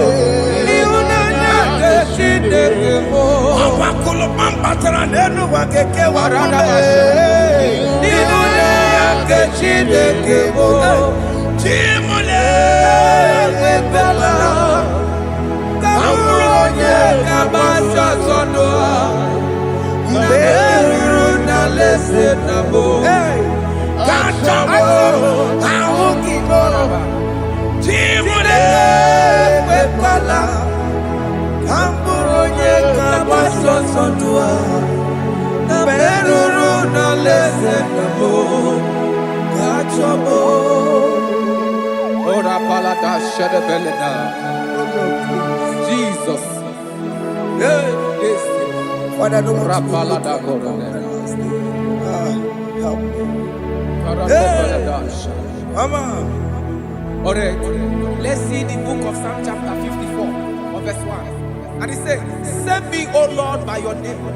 Ihunanya nke Chineke mo. Awakulu pambatara nenu wa keke mapomo. Ihunanya nke Chineke mo. Chimule Ekwela. Kamuronye kabaso sonua. Mameruru na lese nabo. Kachomo Ahukibo Chimule Ekwela. Kamuronye kabaso sonua. Mameruru na lese nabo. Kachomo. Ora palada shedebelena. Jesus. Yes. Father, don't want to Rapalada help me. Mama. Alright, let's see the book of Psalm chapter 54, of verse 1. And it says, save me, O Lord, by your name,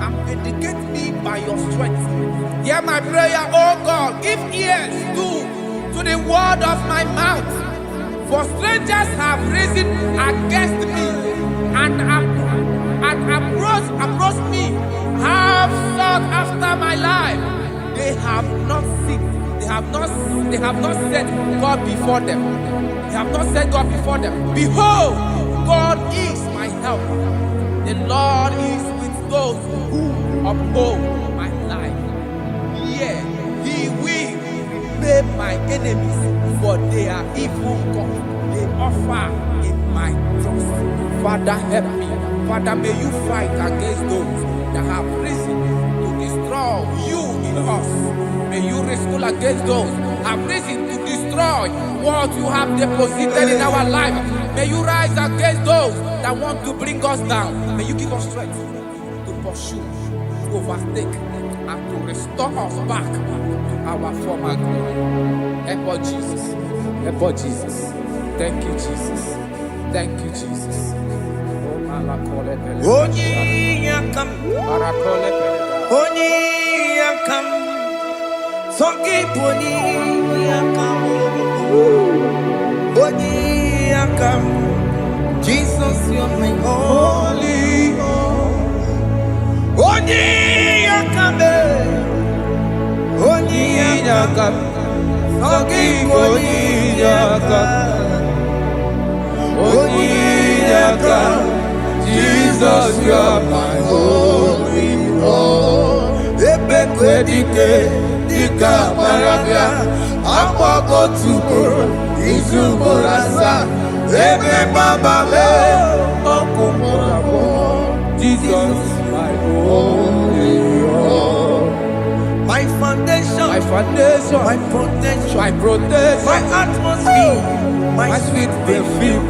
and vindicate me by your strength. Hear my prayer, O God, give ears to the word of my mouth. For strangers have risen against me and approached me, have sought after my life. They have not seen. They have not set God before them. They have not set God before them. Behold, God is my help. The Lord is with those who uphold my life. Yeah, He will repay my enemies, for they are evil gods. They offer in my trust. Father, help me. Father, may you fight against those that have risen to destroy you in us. May you wrestle against those have risen to destroy what you have deposited in our life. May you rise against those that want to bring us down. May you give us strength to pursue, to overtake, and to restore us back to our former glory. Help us, Jesus. Help us, Jesus. Thank you, Jesus. Thank you, Jesus. Onyi yakam, onyi yakam, soki poni yakam, onyi yakam. Jesus, you're my holy. Onyi yakam, onyi yakam, soki poni yakam, onyi yakam. Jesus. Jesus, you are my holy Lord. Ebekwedike, dika marabia, akwako tuko, izuborasa, ebe baba be, okumorabo. Jesus, my holy Lord. My foundation, My foundation, my protection, my protection, my atmosphere, my sweet perfume.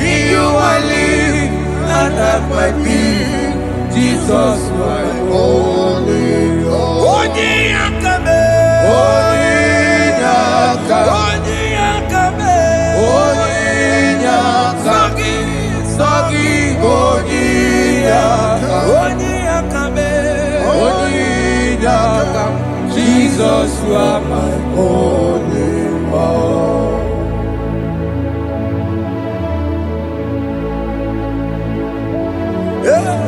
In you I live and have my being. Jesus, my holy Lord. Onyakame, Onyaka, Onyakame, Onyaka, Sagi, Onyaka, Onyakame, Onyaka. Jesus, you are my holy Lord. yeah.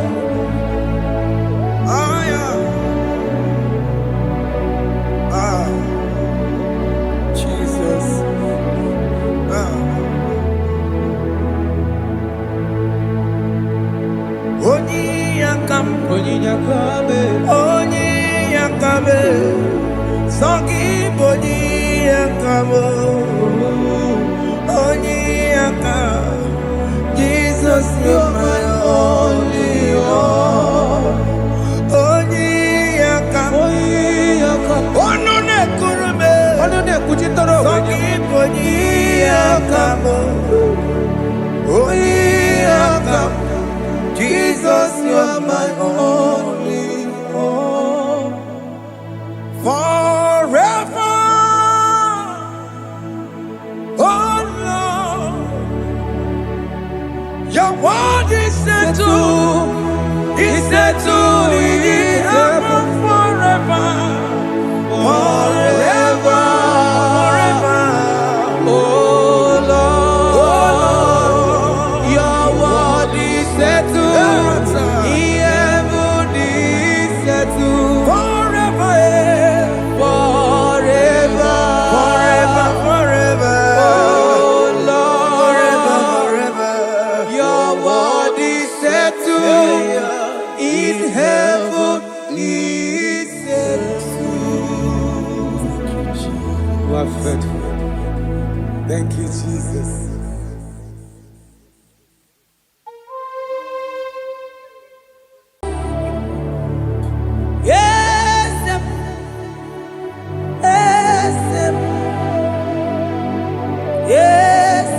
Ah, yeah. Ah, Jesus. Ah. Onyakame, Onyakame, Onyakame, Sagi Onyakame, Onyakame. Jesus, you're my only Lord. Onyakame, Onone Kurume, Onone Kuchitoro, Sagi Onyakame, Onyakame. Jesus, you are my only Lord. Forever, oh Lord, your word is settled in heaven forever, forever, forever. oh Lord, your word is settled, in heaven is settled, Forever, forever, forever, forever. oh Forever, Lord, forever. your word is settled, in heaven is settled. You are faithful. Thank you, Jesus. Yes, yes, yes,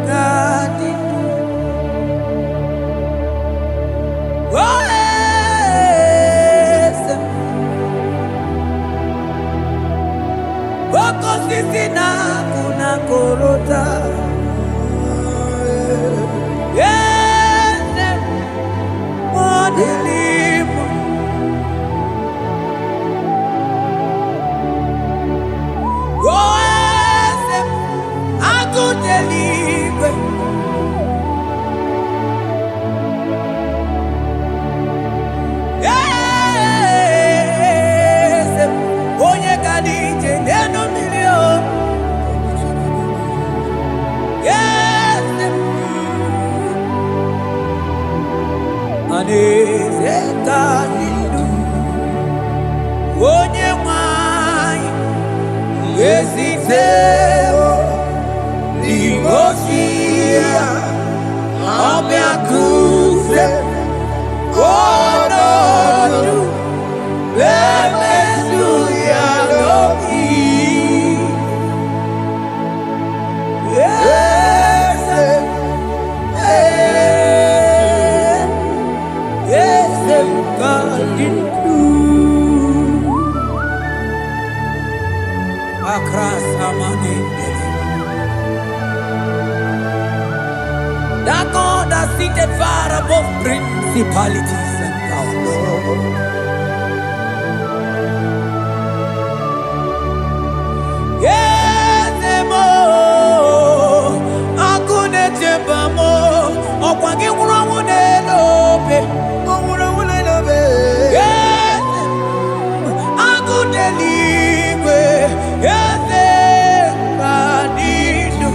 God did. Oh, yes. Boko sisi na kuna korota. Yes, oh, deliver. Yes, I could deliver. Yes, onye kadije neno million. Yes, aneze kadidu. Onye mwai esiteo ligosia abiakuze onodu bemesuya loki. Yes, yes, God in you. Across Amani. That God that seated far above principalities and powers. Yes, mo, akune chebamo, okwagi wurawune lobe, wurawune lobe. Yes, akune ligwe, yes, kadidu.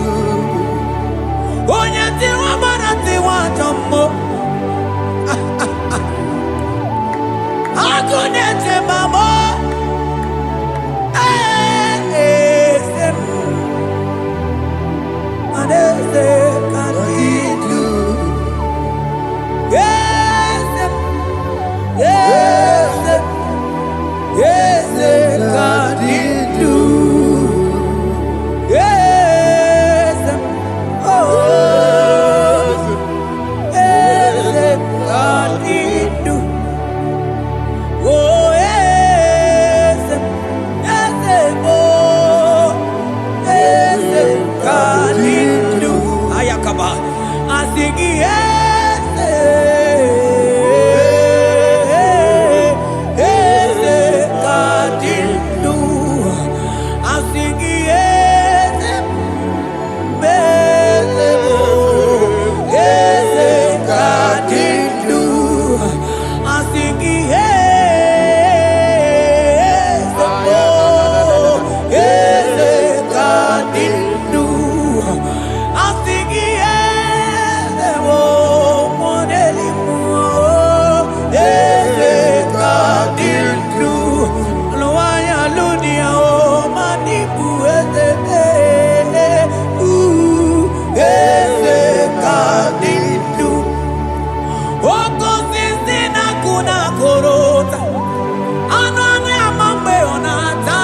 Onye tiwa mana tiwa jammo, kuna korota. Anani amambe onata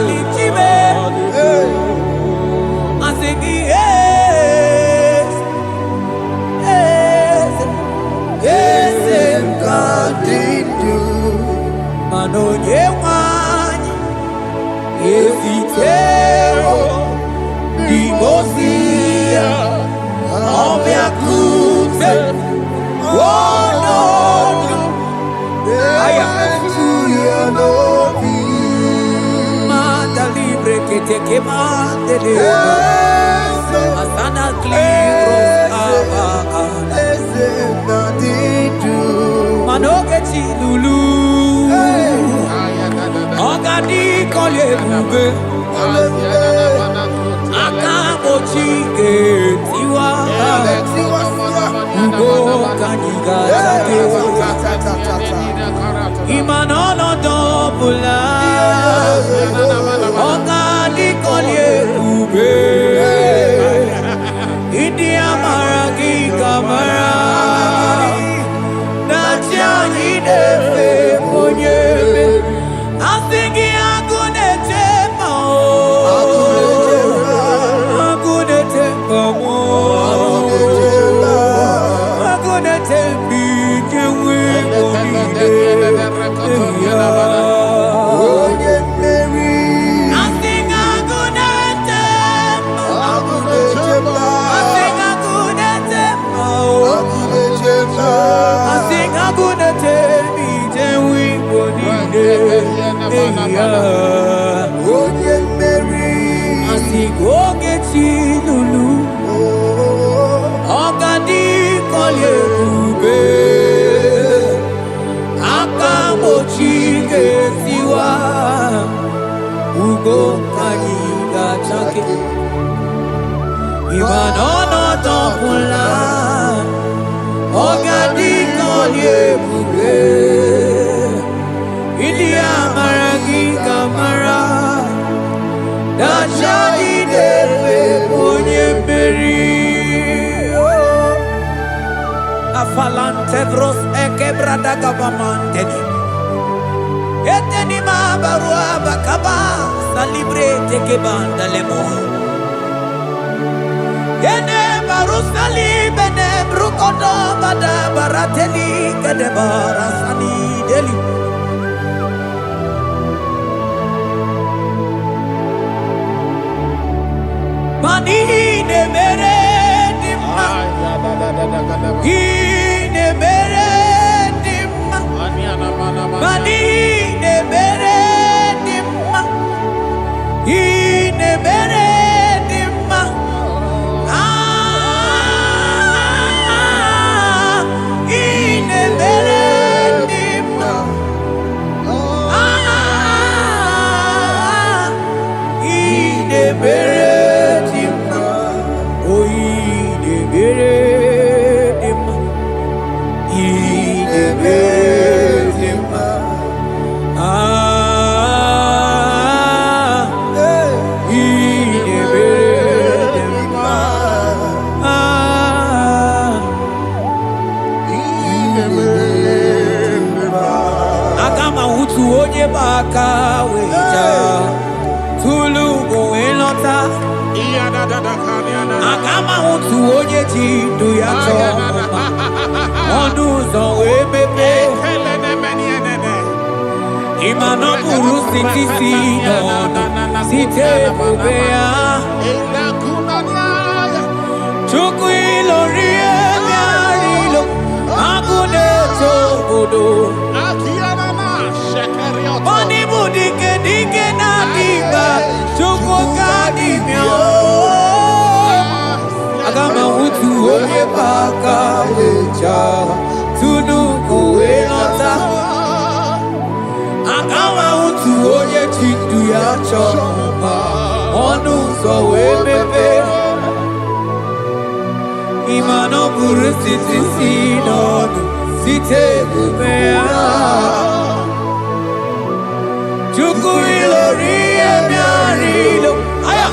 lichibe. Asigi yes, Kadindu Manoye wani Yesitero Dimosia Obiakute Wono Aya Tuyanobi Manda libre que te quemande Asana Manoge Lulu Ogadi kolye bube Akabo chike tiwa Ugo kanyiga take Imanono dobula Ogadi kolye bube India maragi kamara Nachani defe monyebe Asingi agune tema Agune tema Agune tembi kewe monide Asing agune tema Asing agune tema Asing agune tembi kewe monide Asigogechi lulu Ogadi kolye bube Akamochi gesiwa Ugo kanyiga chake Imanono topula Ogadi kolye bube India maragi kamara Dachani defe onye meri Afalante vros ekebrada gabamanteni Eteni mabarua bakaba Salibre teke banda lemo Yene baru salibene brukodo bada barateli Kadebara sani deli Mani ne mere dimma Ine mere dimma Mani ne mere dimma Ine mere dimma Ine mere dimma Ine mere Baka weja Tulu go elota Akama utu onye jindu ya choma Onuzo wepepe Imano puru siti sinono Site bubea Chuku ilorie miarilo Agune chogodo Moni budike dike na diba Chuko kadimyo Agama utu oye baka wecha Tunuku elota Agama utu oye chindu ya choma Onu so wepepe Imano buru siti sinono Site bubea Chuku ilori emiarilo Aya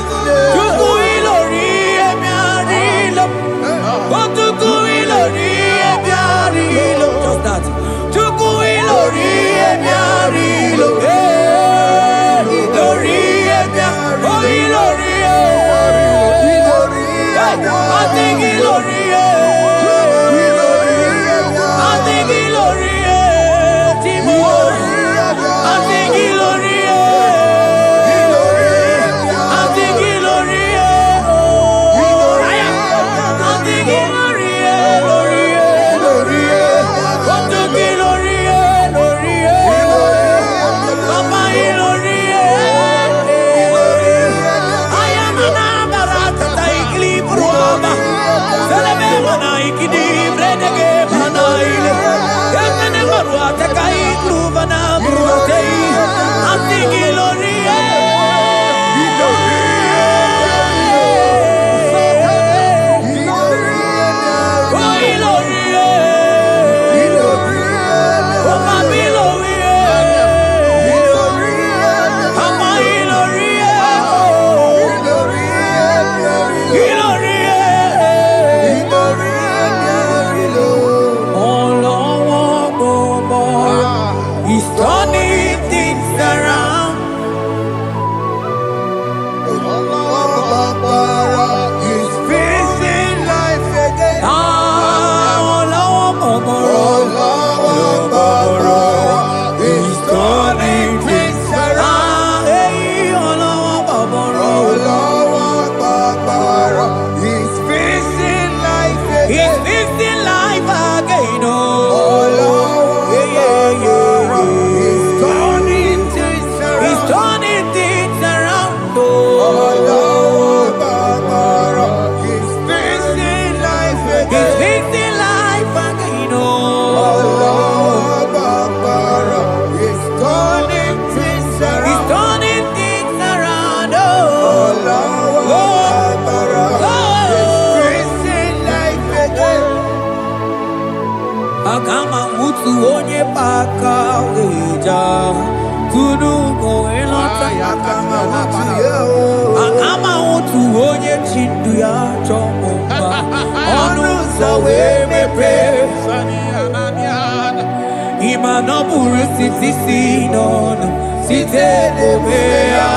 Chuku ilori emiarilo Chuku ilori emiarilo Just that Chuku utu onye paka weja tunu go elota akama utu onye chindu ya chomba onu sawe mepe imano buru siti sinono site debea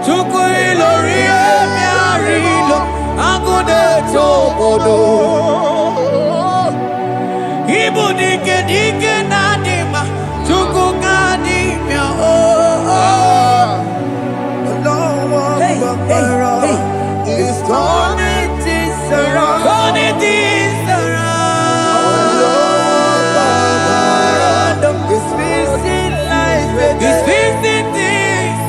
chuku ilori emiarilo agude chobodo ibu dike dike nadima chuku kadimia Hey, hey, hey. It's turning things around. turning things around. It's fixing life again. It's fixing things,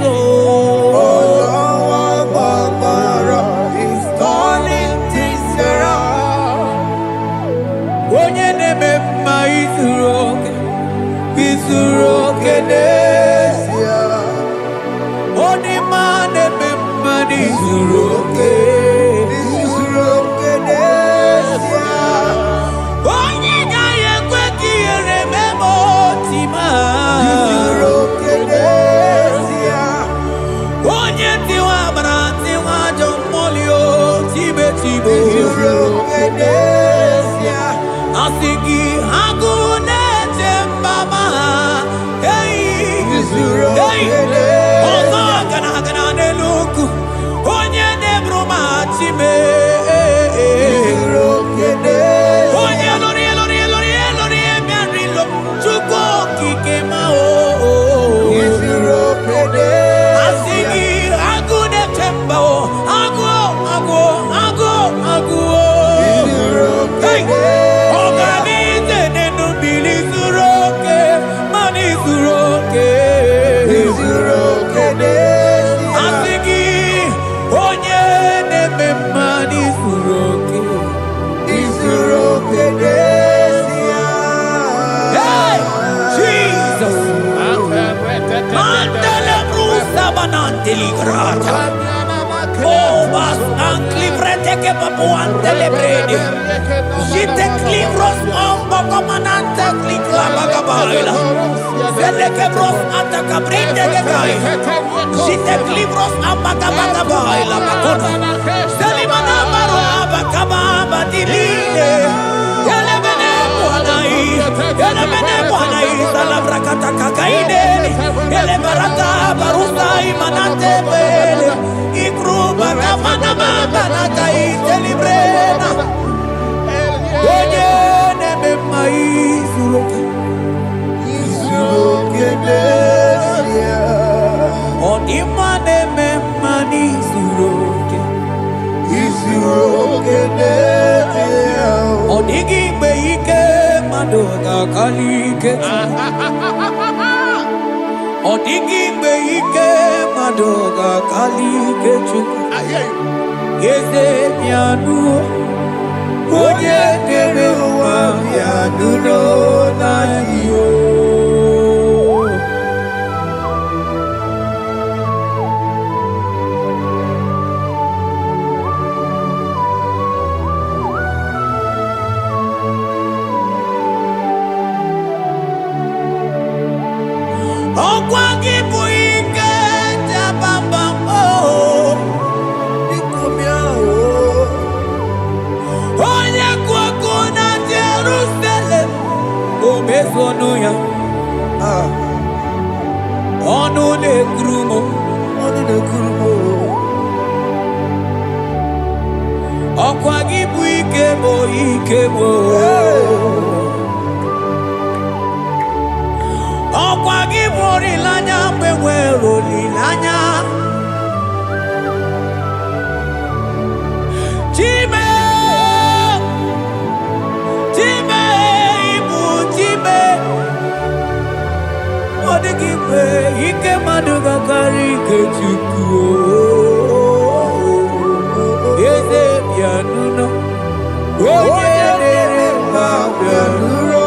It's turning things around. onye neme mma izuru oke n'ezie. Onye ma neme mma n'izuru oke. Onye gaghị ekwe ka ihere mee ma oti ma. Onye tiwa gbara tiwa ajọ mmụọ o tibe tibe. Asị gị agụ na-eche mba ma ha eyi ọzọ gana n'elu ugwu onye na-eburu ma chime onye lori ebiarilo chukwu okike ma asị gị agụ na-eche mba o agụ ọganize n'enu bili zuru oke mana izuru oke asị gị onye na-eme mma n'izuru oke Hey, Jesus Mandele brusa bananteli grata Oh, bas anclivrete che papuante le bredi Jite clivros ombo comanante clicla bagabaila Zelle che bros attacca brinde che cai Jite clivros ambagabagabaila Makona Selimana baro abakababa diline Yele bene buanai Salabrakata kakaineli Yele barata barusa imanate bele Ikruba kamana matanata itelibrena Onye neme maizuru Onima neme manizuru Onigi beike madoga kalike Onigi beike madoga kalike chuku Yeze mianu Onye kere wa mianu no na yo Ọkwa gị bụ ike jabamba onye kwụkwụ na Jerusalem o mezuonu ya ọnụ na-ekuru m ọkwa gị bụ ike bụ ọkwa gị bụ olileanya mgbe nwere olileanya Chime ibu Chime ọ dịghị mgbe ike mmadụ gakarị ike Chukwu eze bịanụnụ onye dere mba bịanụrụ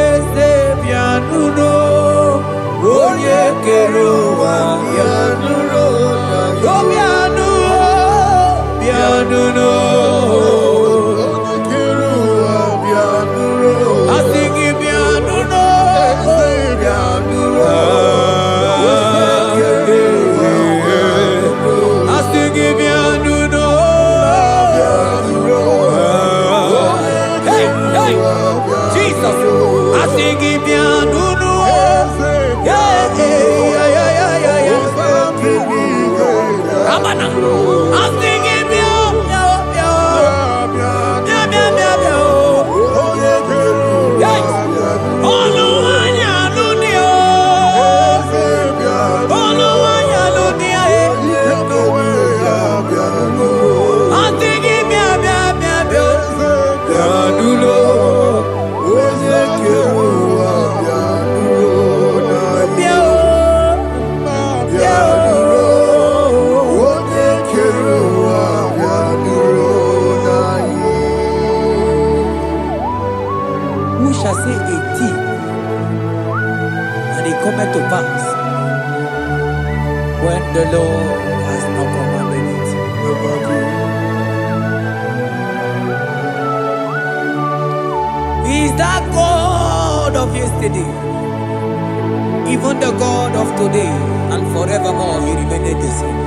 eze bịanụnụ onye kere ụwa bịanụrụ bịanụnụ Jesus. I sing him ya nunu. Yeah, yeah, yeah, yeah, yeah, yeah. Amana. I sing him ya, ya, ya, ya, ya, ya, ya. Yes. Oluwanya lunia. Oluwanya lunia. I sing him ya, ya, ya, ya. Ya nulo. Who shall say a thing, and it cometh to pass, when the Lord has not commanded it? He is that God of yesterday, even the God of today, and forevermore he remained the same.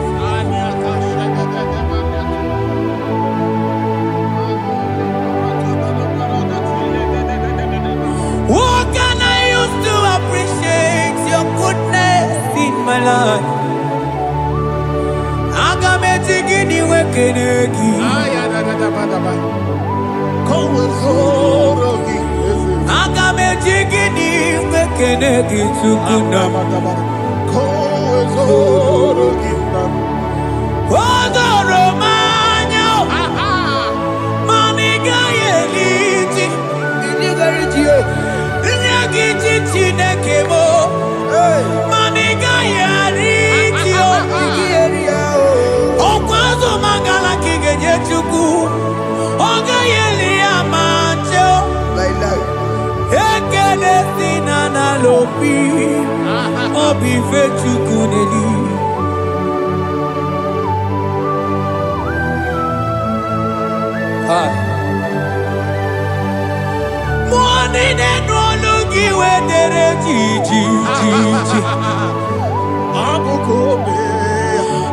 What can I use to appreciate your goodness in my life? Agametigini wekenegi. Agametigini wekenegi tukuna. Odoromanyo. Maniga yeliti. Nyagiti chinekemo. Maniga yaritio. Okwazo mangala kigeje chuku. Oga yeli amacho. Ekele sinana lopi. Obi fechuku neli. Money they no look you where they ji.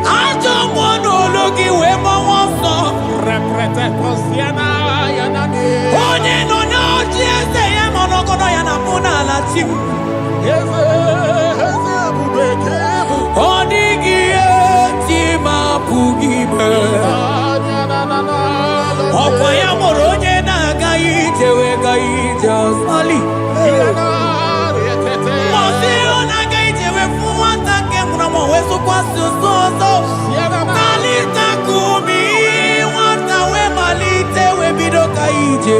I don't want to look you where my one song. Onye no just say I'm on Ogono yana muna la chim. Onigi tima pugibe. Okwaya moroje na gaite we gaite osali. Mosio na gaite we fuata ke mramo weso kwa soso. Malita kumi wata we malite we bido gaite.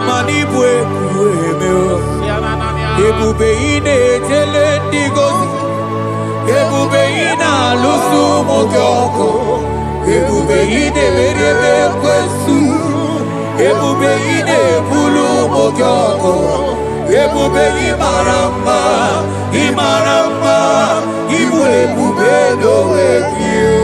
Manibwe kuemeo. Ebube ine tele digozi. Ebube ina lusu mogyoko. Ebube ine merebe kwesu. Ebube ine bulu mogyoko. Ebube imaramba. Ibu ebube no ekio.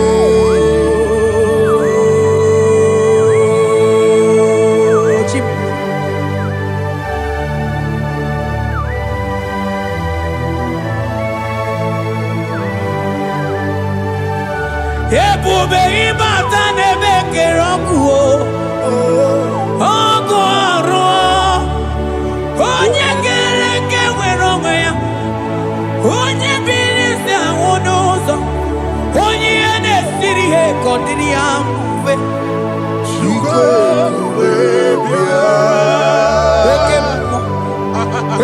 Ebube ibata nebe keroku o. Ogo aro. Onye kereke wero ya. Onye biri si awonu uzo. Onye ene siri he kondiri amfe.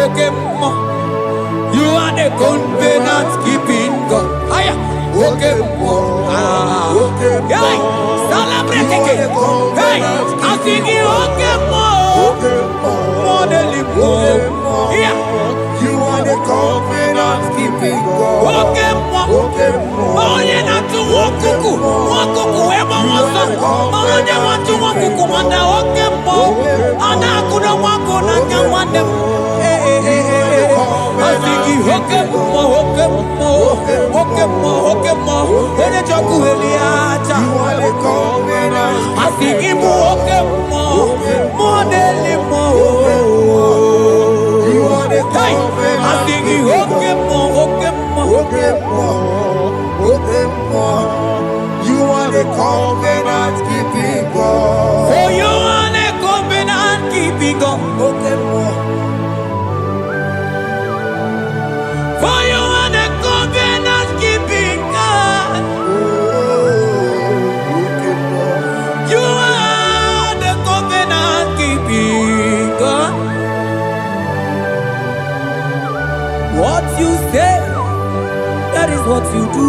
Okemo. You are the covenant keeping God. Aya. Okemo. Hey, celebrate again. Hey, I'm singing Okemo. Modeling yeah. You are the covenant keeping God. Okemo. Oh, yeah, not to Wakuku. Wakuku, ever was a Mama, want to Wakuku, and Okemo. And I couldn't walk on and can want them. I'm singing Okemo. When it's a Kueliata, You are the covenant. I think him Okemo. More than him. You are the Hey, I think he Okemo. You are the covenant keeping God. Oh, you are the covenant keeping God. what you do.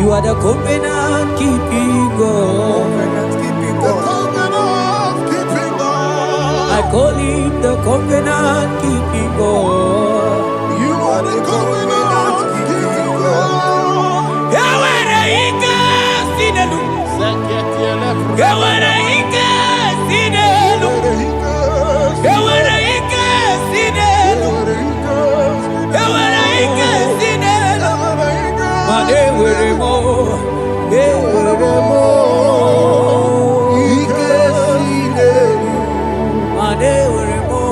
You are the covenant keeping God. Covenant keeping God. I call him the covenant keeping God. You are the covenant keeping God. Yawere ike sinelu. Yawere ike sinelu. Yawere ike sinelu. Yawere ike sinelu. Mane were mo. Ewere mo. Ike sinelu. Mane were mo.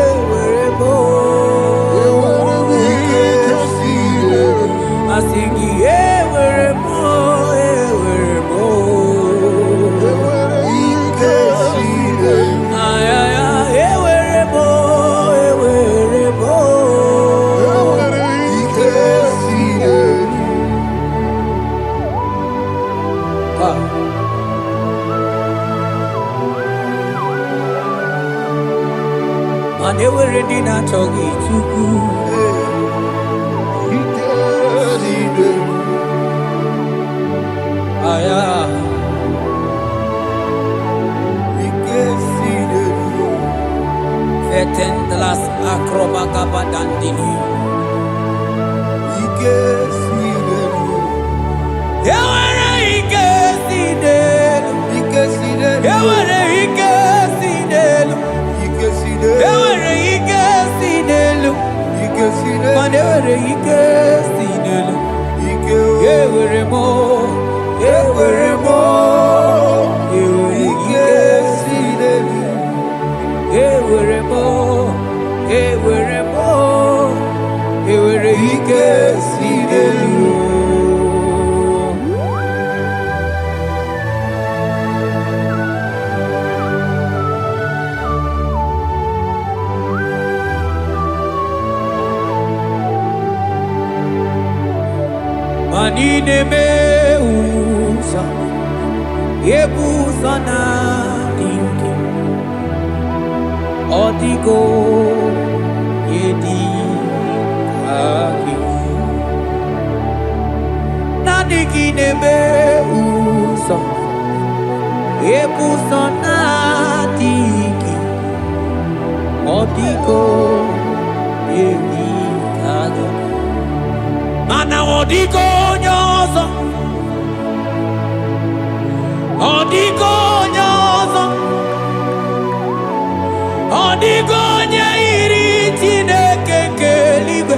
Ewere mo. Ike sinelu. Asingi ewere mo. Ewere mo. Ike sinelu. Ay ay ay ewere mo. Ewere mo. Ike sinelu. Mane were di na chogi chuku. Ike sinelu. Aya. Ike sinelu. Fetendlas akrobaga badandini. Ike sinelu. Yawere ike sinelu. Ike sinelu. Yawere ike sinelu. Ike sinelu. Yawere ike sinelu. Ike sinelu. Mane were ike sinelu. Ike Yewere mo. Yewere mo. Yewere Ike ike sinelu. Ewere mo, ewere mo, ewere ike sinelu. Manine me usa, yebusa na dinki. Odigo yedi aki nadigi nebe uso ebuso nadigi Odigo yedi aki mana odigo nyozo odigo nyozo Odigo nyairi Chineke keligwe.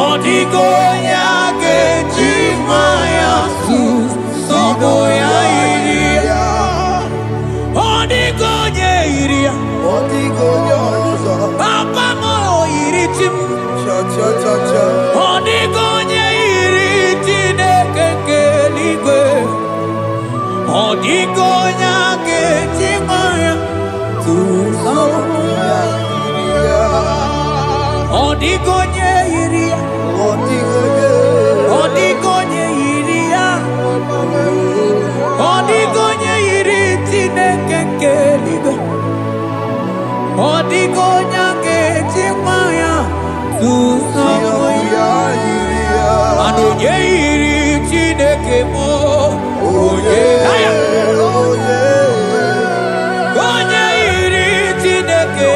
Odigo nyake chimaya sobo ya iria. Odigo nyairia. Odigo nyozo. Papa mo iritim. Cha cha cha cha. Odigo nyairi Chineke keligwe. Odigo nyake chimaya Odigo nyairia. Odigo nyairia. Odigo nyairi Chineke keligwe. Odigo nyake chimaya tusomo ya Anu nyairi Chineke mo. Oye. Onyairi Chineke.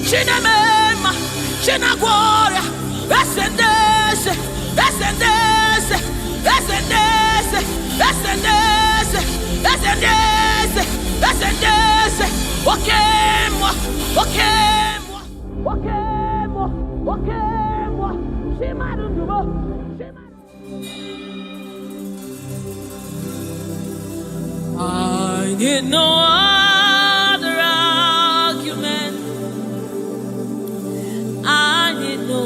Chinemema, Chinaguaria, Ascendese, Ascendese, Ascendese, Ascendese, Ascendese, Ascendese, Wakemwa, Wakemwa, Wakemwa, Wakemwa, Shimarubo, I need no other argument. I need no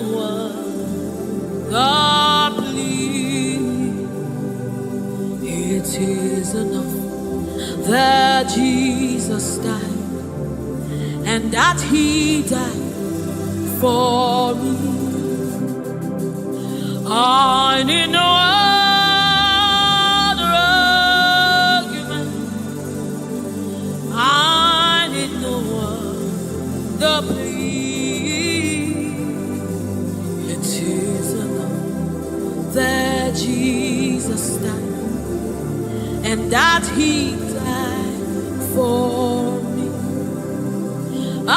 other plea. It is enough that Jesus died, and that He died for me. I need no other argument. I need no other plea. It is enough that Jesus died, and that He died for me. I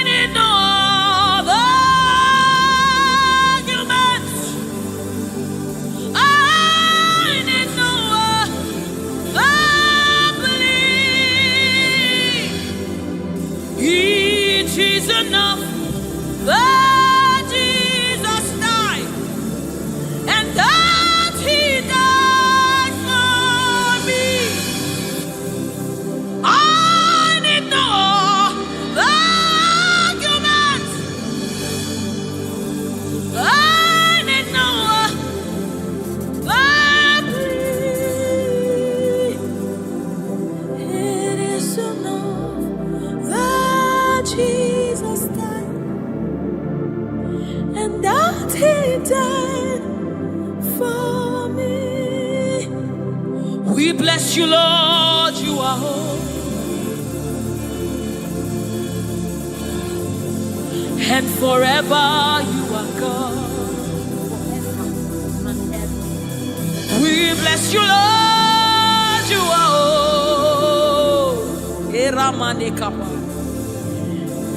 need no other argument. I need no other plea. It is enough that Jesus died, and that He died for me. I need no argument. I need no plea. It is enough that Jesus died, and that He died for me. We bless you, Lord, you are holy. And forever you are God. We bless you, Lord, you are holy.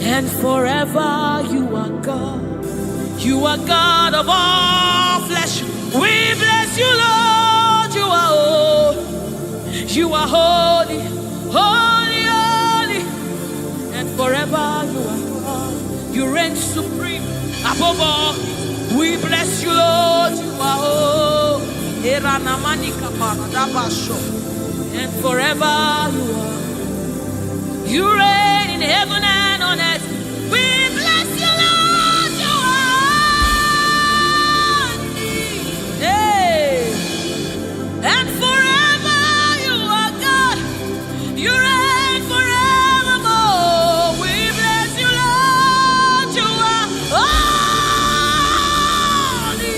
And forever you are God. You are God of all flesh. We bless you, Lord, you are holy. You are holy, holy, holy. And forever you are God. You reign supreme above all. We bless you, Lord, you are holy. And forever you are. You reign in heaven and on earth. We bless you, Lord, you are. Hey. And forever you are God. You reign forevermore. We bless you, Lord, you are holy.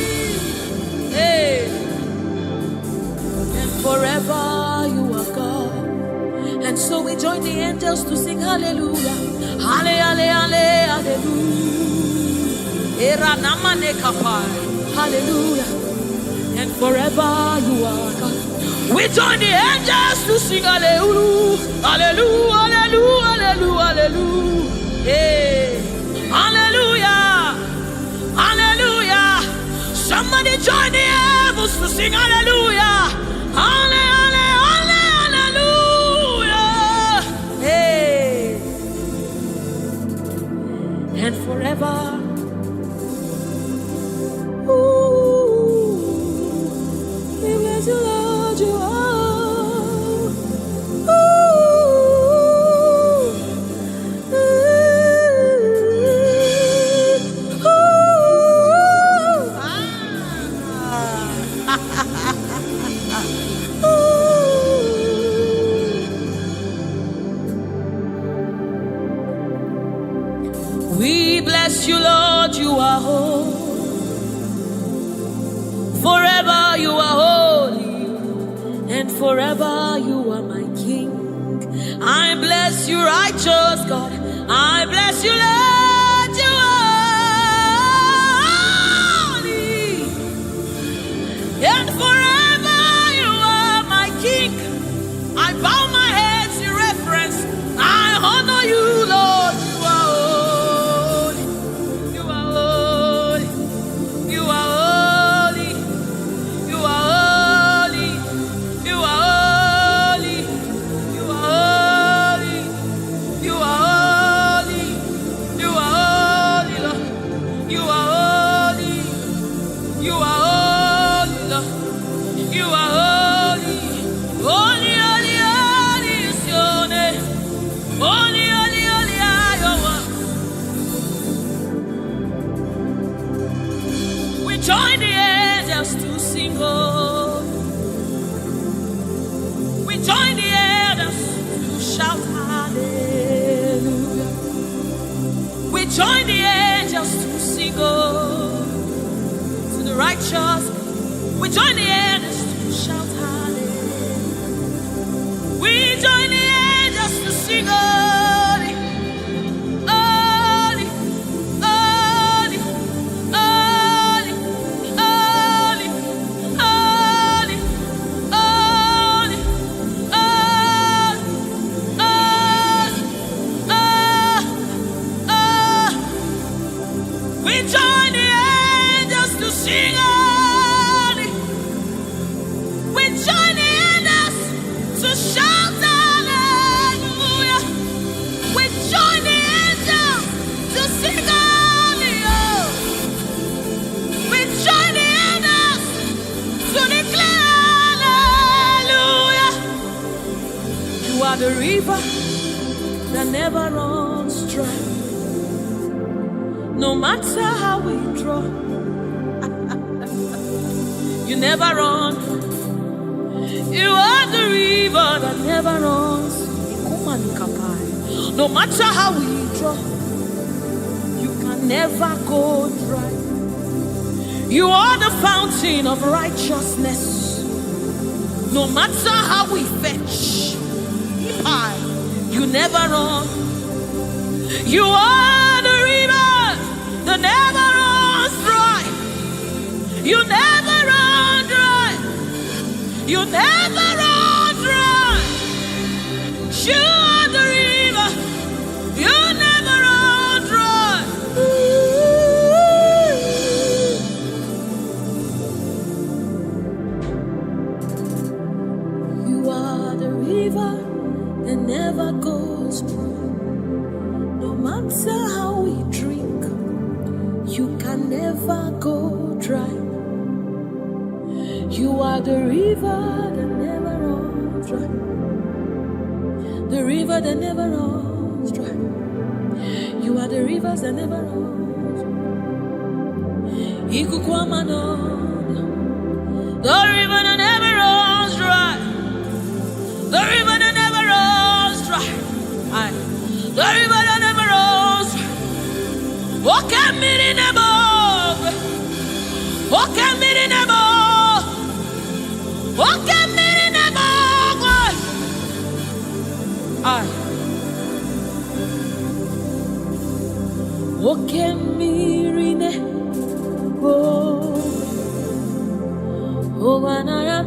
Hey. And forever you are God. And so we join the angels to sing hallelujah. Hallelujah, hallelujah. Hallelujah. And forever you are God. We join the angels to sing hallelujah. Hallelujah, hallelujah, hallelujah, hallelujah. Hey. Hallelujah. Hallelujah. Somebody join the heavens to sing hallelujah. Hallelujah. And forever, ooh, we bless you, Lord, you are. Ooh, ooh, ooh. We bless you, Lord, you are holy. Forever you are holy, and forever you are my King. I bless you, righteous God. I bless you, Lord, you are holy. And forever you are my King. I bow my head in reverence. righteous. We join the angels to shout hallelujah. We join the angels to sing holy, holy, holy, holy, holy, holy, holy, we join the angels to sing holy. We join the angels to shout hallelujah. We join the angels to sing holy. Oh. We join the angels to declare hallelujah. You are the river that never runs dry. No matter how we draw, you never run. You are the river that never runs. No matter how we draw, you can never go dry. You are the fountain of righteousness. No matter how we fetch, you never run. You are the river that never runs dry. You never run dry. You never run dry. You are the river. You never run dry. You are the river that never goes dry. No matter how we drink, you can never go dry. You are the river that never runs dry. The river that never runs dry. You are the rivers that never runs dry. The river that never runs dry. The river that never runs dry. The river that never runs dry. Walk at me in the boat. Walk at me in the boat. Walk at me in the boat. Walk at me in the boat. Oh, when I am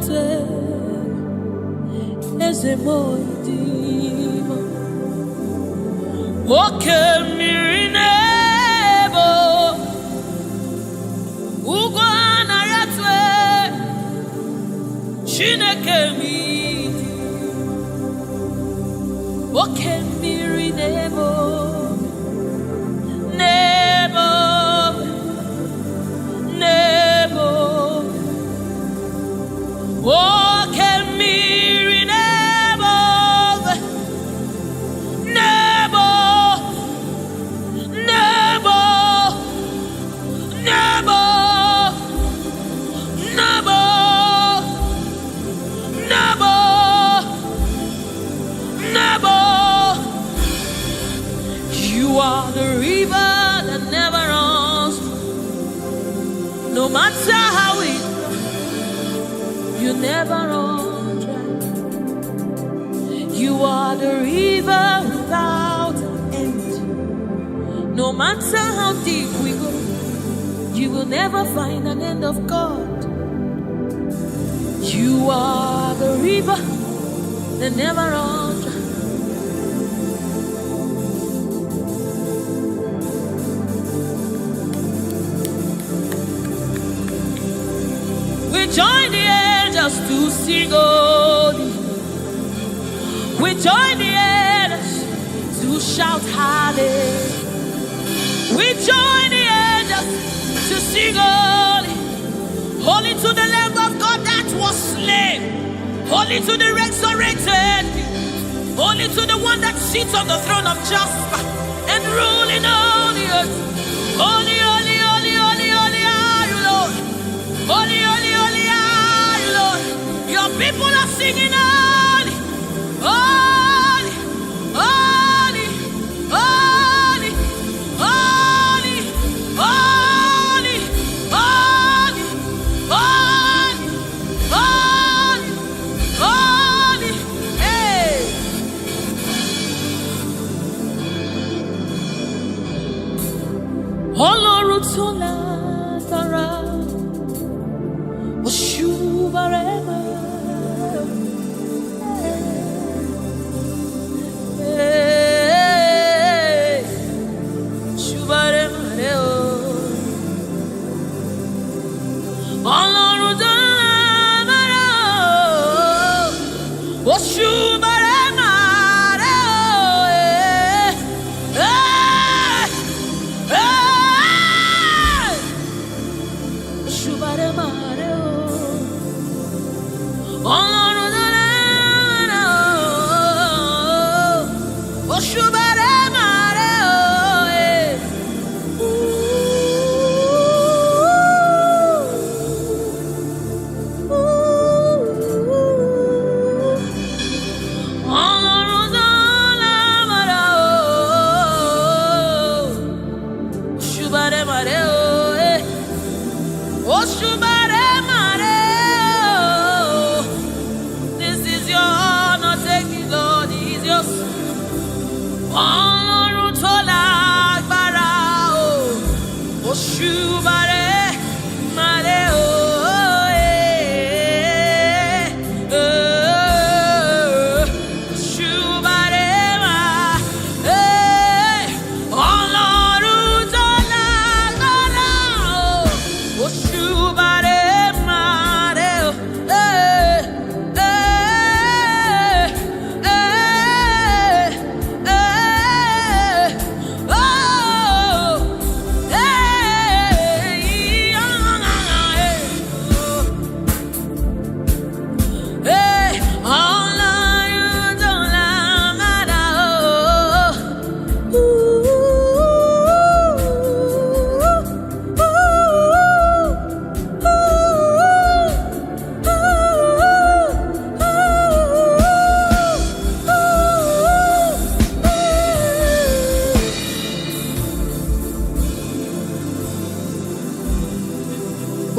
as a boy, walk at me in the boat. Ugwana yatwe Chineke mi Woke miri nebo Nebo Nebo Woke miri nebo Nebo Nebo Nebo Nebo Nebo Nebo. You are the river that never runs. No matter how it, you never run dry. You are the river without end. No matter how deep we go, you will never find an end of God. You are the river that never runs dry. We join the angels to sing holy. We join the angels to shout hallelujah. We join the angels to sing holy. Holy to the Lamb of God that was slain. Holy to the resurrected. Holy to the one that sits on the throne of Jasper and ruling all the earth. Holy, holy, holy, holy, holy are you, Lord. Holy, holy, holy are you, Lord. Your people are singing holy, holy, holy, holy, holy, holy, holy, Ọlọ́run tó lágbára, Òṣùbàrẹ́mà. Òṣùbàrẹ́mà rẹ̀ o. Ọlọ́run tó lágbára, Òṣùbàrẹ́mà rẹ̀ o. Òṣùbàrẹ́mà rẹ̀ o. Ọlọ́run tó lágbára, Òṣùbàrẹ́mà rẹ̀ o. Ọlọ́run tó lágbára o. Òṣùbàrẹ́mà rẹ̀ o. Òṣùbàrẹ́mà rẹ̀ o. This is your honor, take it, Lord, it is yours. Ọlọ́run tó lágbára o. Òṣùbàrẹ́mà rẹ̀ o. Òṣùbàrẹ́mà, Ọlọ́run tó lágbára o. Òṣùbàrẹ́mà rẹ̀ o.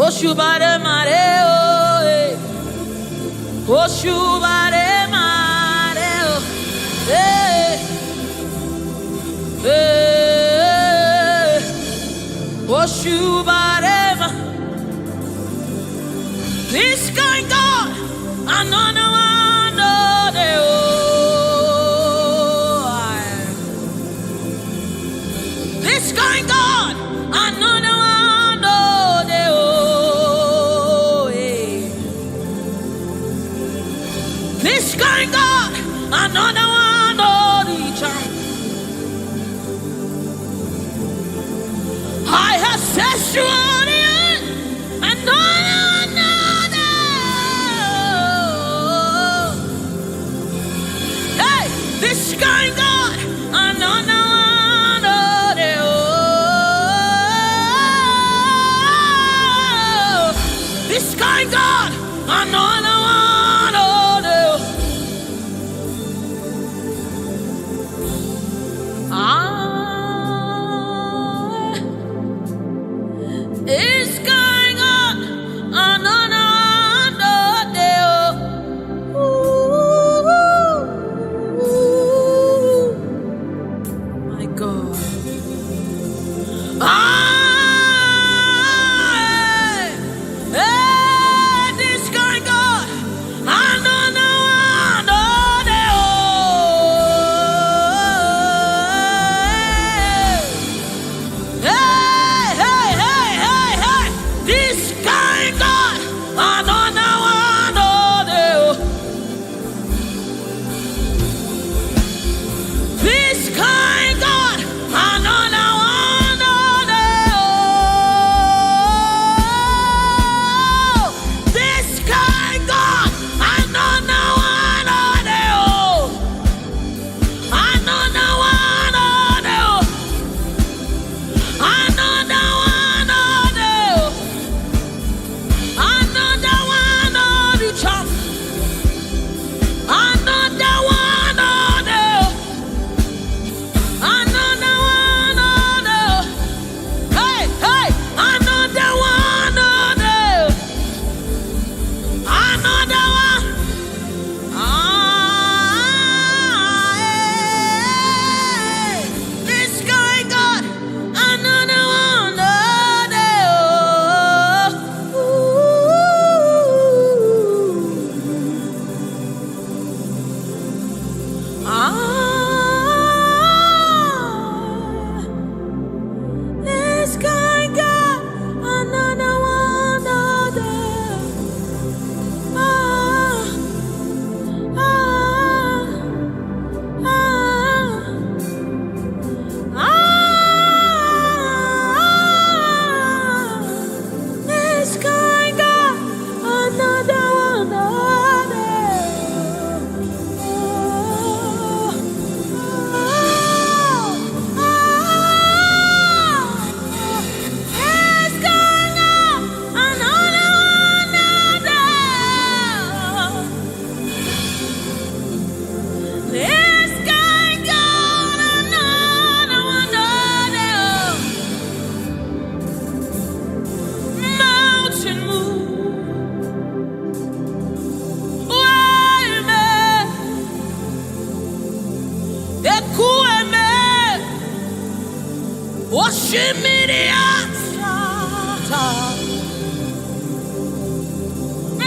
Òṣùbàrẹ́mà rẹ̀ o. Òṣùbàrẹ́mà rẹ̀ o. Òṣùbàrẹ́mà. This kind God, another one, no, they oh. This kind God, another one, no, they oh. This kind God, another one, no, the child. I have set you on the earth, and no another. Hey, this kind God, another one, oh, they oh. This kind God, another one, oh, they oh. It's going on, another one, oh, they oh.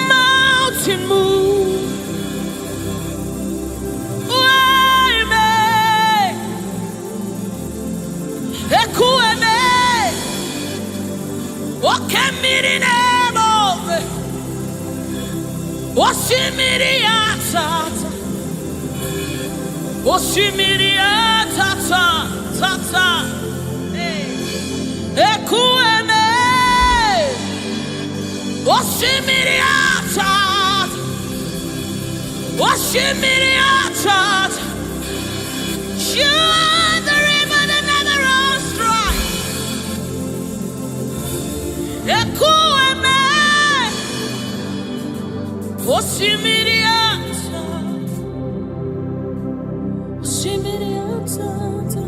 Mountain move. Ekueme, okemiri nemove, osimiri atata, osimiri atata, tata. Ekueme, osimiri atata, osimiri atata. You are the river that never runs dry. Ekueme, osimiri atata, osimiri atata,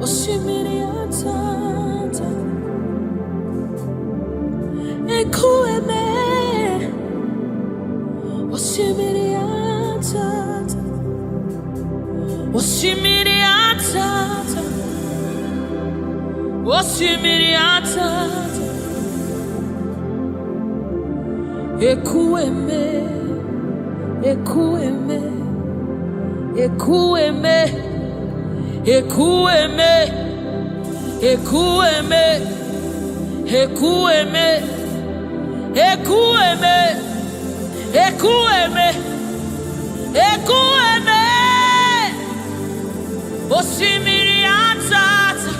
osimiri atata. Ekueme, osimiri atata, osimiri atata, osimiri atata. Ekueme, ekueme, ekueme, ekueme, ekueme, ekueme, ekueme, ekueme, ekueme. Osimiri atata,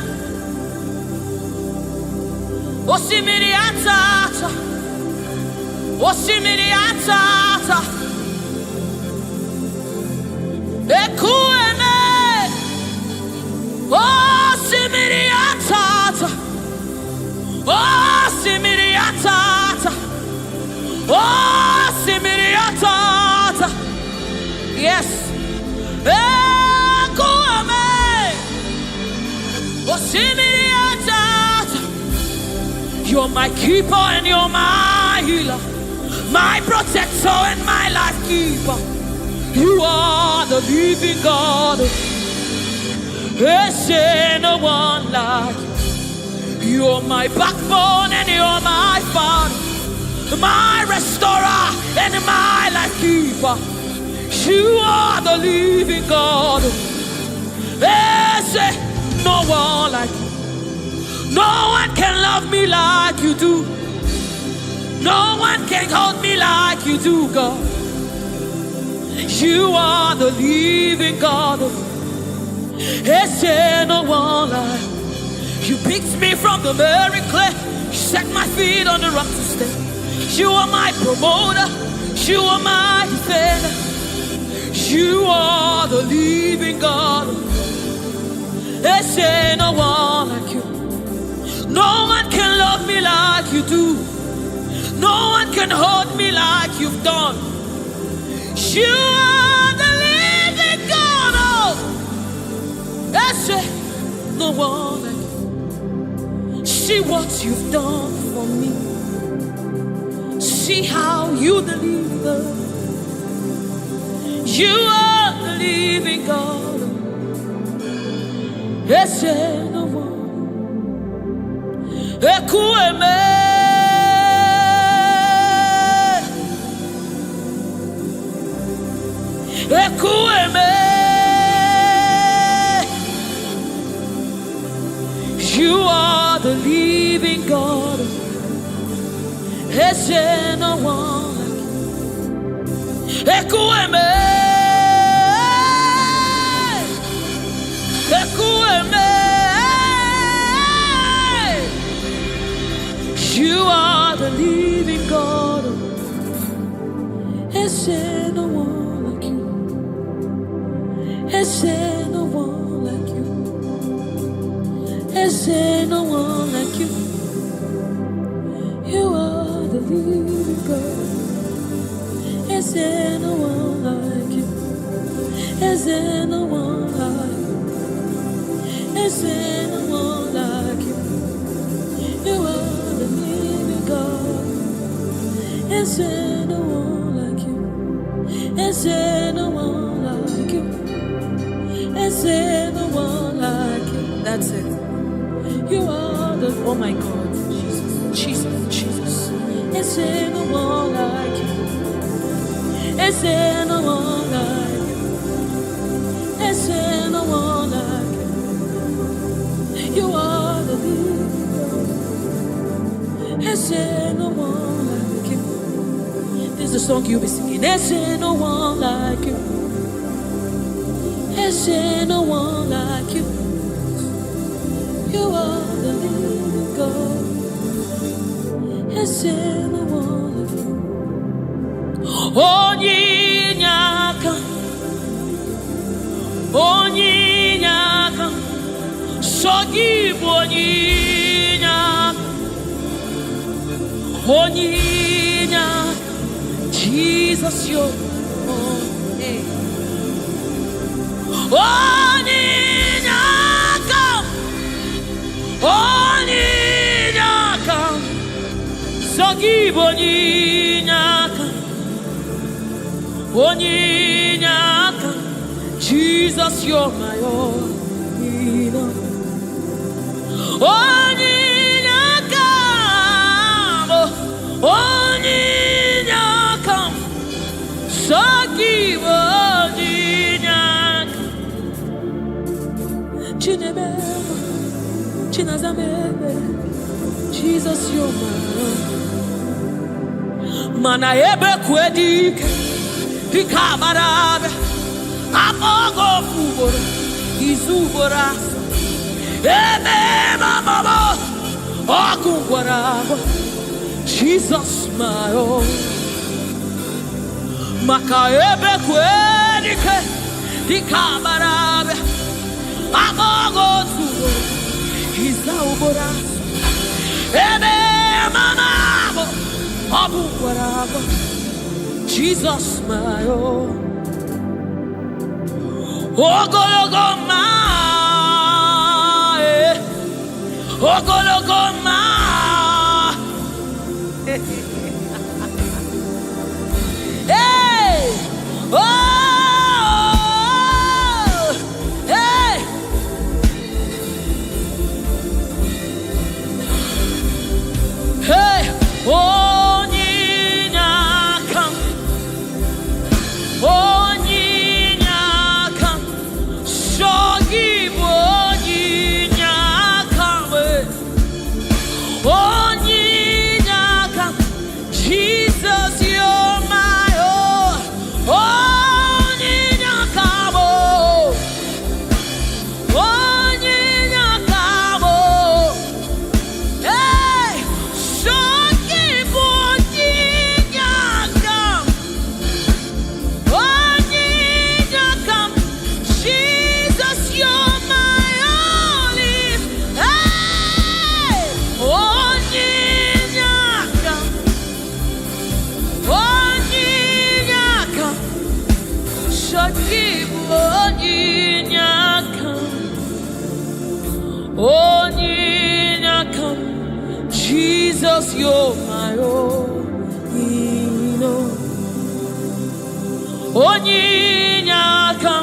osimiri atata, osimiri atata. Ekueme, osimiri atata, osimiri atata, osimiri atata. Yes. You're my keeper and you're my healer, my protector and my life keeper. You are the living God. There's no one like you. You're my backbone and you're my father, my restorer and my life keeper. You are the living God. There's no one like you. No one can love me like you do. No one can hold me like you do, God. You are the living God. There's no one like you. You picked me from the very clay. You set my feet on the rock to stay. You are my promoter. You are my defender. You are the living God. There's no one like you. No one can love me like you do. No one can hold me like you've done. You are the living God. Oh, that's it. No one like you. See what you've done for me. See how you deliver. You are the living God. That's it. No one. Ekueme, ekueme. You are the living God. There's no one like you. Ekueme, ekueme. You are the living God. There's no one like you. There's no one like you. There's no one like you. You are the living God. There's no one like you. There's no one like you. There's no one like you. You are the living God. Is there no one like you? Is there no one like you? Is there no one like you? That's it. You are the, oh my God, Jesus, Jesus, Jesus. Is there no one like you? Is there no one like you? Is there no one like you? You are the leader. Is there no one like you? This is the song you'll be singing. Is there no one like you? Is there no one like you? You are the living God. Is there no one like you? Onyinyaka, Onyinyaka, Sogibu Onyinyaka, Onyinyaka, Jesus, your name. Onyinyaka, Onyinyaka, Sogibu Onyinyaka, Onyinyaka, Jesus, you're my own. Onyinyaka, Onyinyaka, Sogibu Onyinyaka, Chinebe, Chinazamebe, Jesus, you're my own. Mana ebe kwedike, Pikabarabe, Amogo Fubora, Izubora, Ebe Mama, Okungwaraba, Jesus, my own. Maka ebe kwedike, Pikabarabe, Amogo Fubora, Izubora, Ebe Mama, Okungwaraba, Jesus, my own. Ogologoma, Ogologoma. Hey, oh, hey. Hey, Onyinyaka, Onyinyaka, Sogibu Onyinyaka, Onyinyaka, Jesus, you're my own. Onyinyaka, Onyinyaka, hey, Sogibu Onyinyaka, Onyinyaka, Jesus, you're my only. Hey, Onyinyaka, Onyinyaka, Sogibu Onyinyaka, Onyinyaka, Jesus, you're my own. Onyinyaka,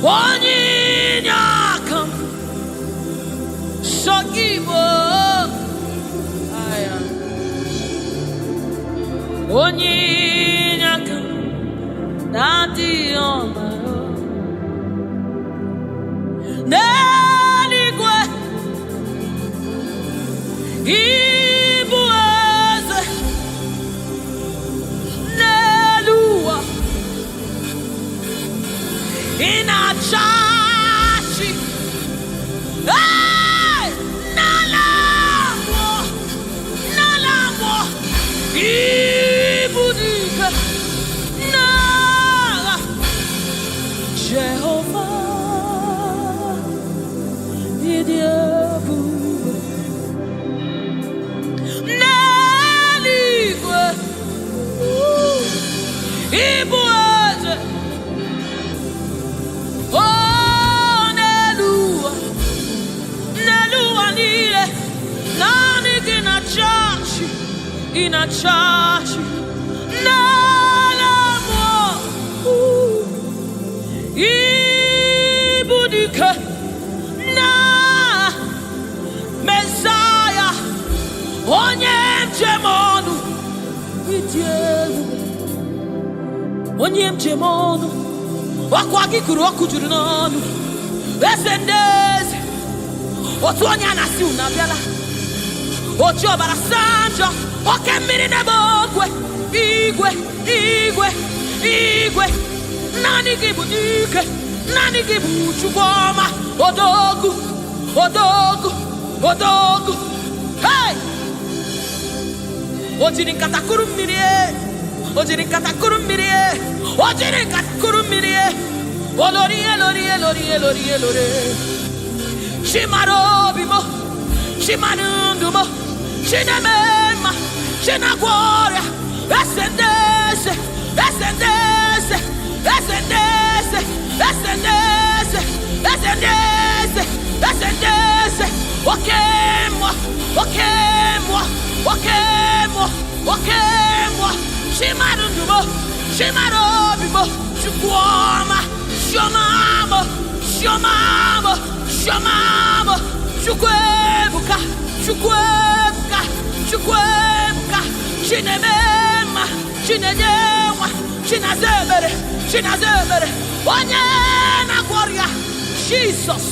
Onyinyaka, Sogibu Onyinyaka, Daddy on my own. Neligwe, Ibueze, Nelua, Inachachi, hey, Nalamo, Nalamo, Ibudike, Nala, Jehovah, Idiebu, Neligwe, Ibueze, oh, Nelua, Nelua nile, Nani Ginachachi, Inachachi, Nalamo, Ibudike, dielu onye mjemono wakwa gikuru okujuru n'ọnụ eze ndeze otu onye anasi unabiala ochi ọbara sanjo oke mmiri n'ebe ogwe igwe igwe igwe nani gị bụ dike nani gị bụ Chukwu ọma odogu odogu odogu hey ojiri nkata kuru mmiri ojiri nkata kuru mmiri ojiri nkata kuru mmiri olori elori elori elori elori chimaro bimo chimanundumo chinemema chinagwora esendese esendese esendese esendese esendese esendese okemwa okemwa okemwa okemwa chimanundumo chimarobimo chukwoma shomamo shomamo shomamo chukwebuka chukwebuka chukwebuka chinemema chinenyewa chinazemere chinazemere onye na-agwọrịa Jesus.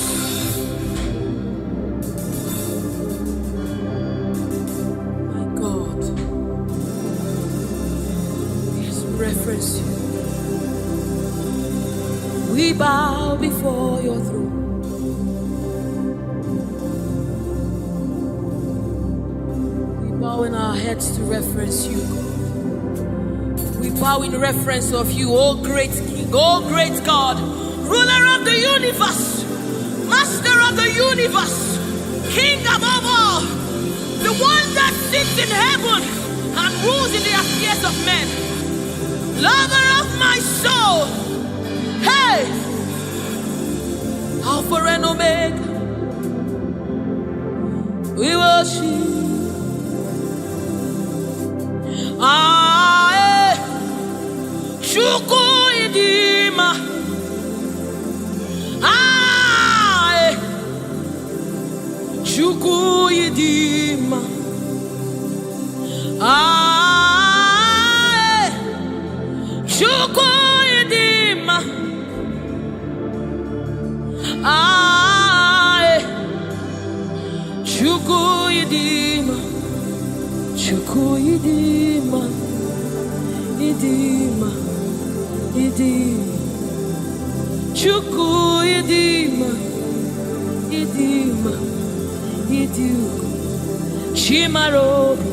My God, yes, we reference you. We bow before your throne. We bow in our heads to reference you, God. We bow in reference of you, O great King, O great God, ruler of the universe, master of the universe, King above all, the one that sits in heaven and rules in the affairs of men, lover of my soul. Hey, Alpha and Omega, we worship. Chukwu idima, Chukwu idima, Chukwu idima, Chukwu idima, Chukwu idima, idima. Chukwu idima, idima, idiu. Chimarobi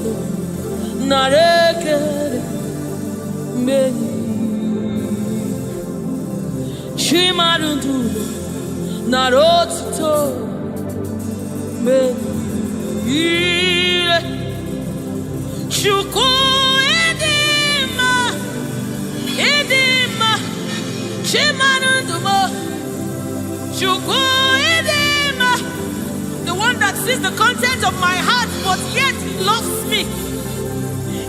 narekere meni. Chimarundu narotuto meni. Chukwu idima, idima. The one that sees the content of my heart, but yet he loves me.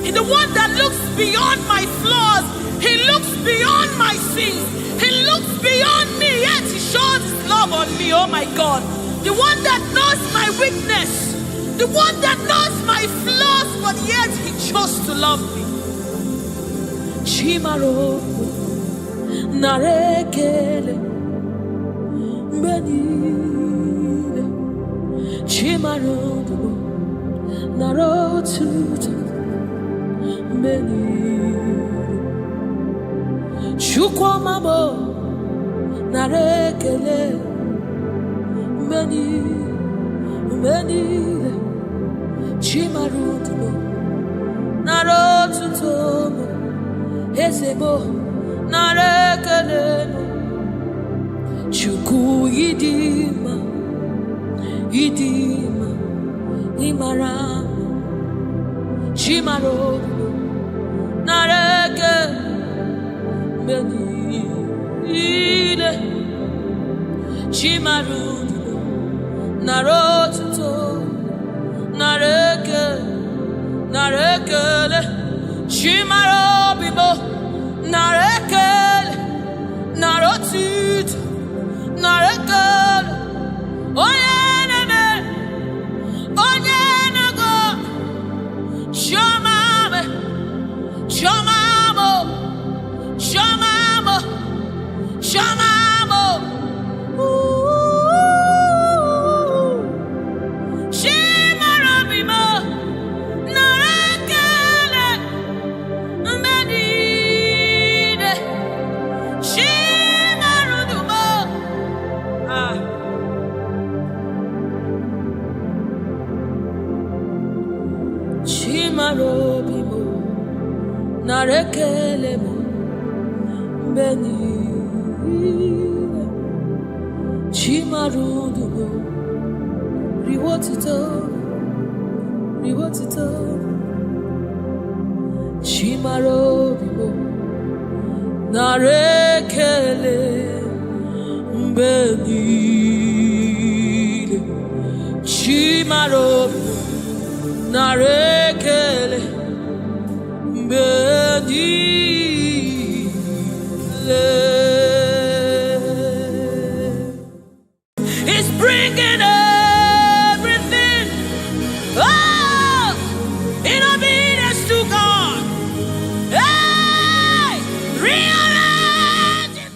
He's the one that looks beyond my flaws. He looks beyond my sins. He looks beyond me, yet he shows his love on me. Oh my God. The one that knows my weakness. The one that knows my flaws, but yet he chose to love me. Chimaro. Narekele Benile Chimarodo Narotuta Benile Chukwamabo Narekele Benile Chimarodo Narotuta Ezebo Narekeleno Chukwu idima, idima, imara, chimarodo, nareke, menile, chimarodo, narotuto, nareke, narekele, chimarobibo. Narekel, narotit, narekel, oyeneme, oyenego, shomame, Beni Chimarudugo Riwotito Chimarobibo Narekele Beni Chimarobibo Narekele Beni It's bringing everything in obedience to God. Hey, rearrange it.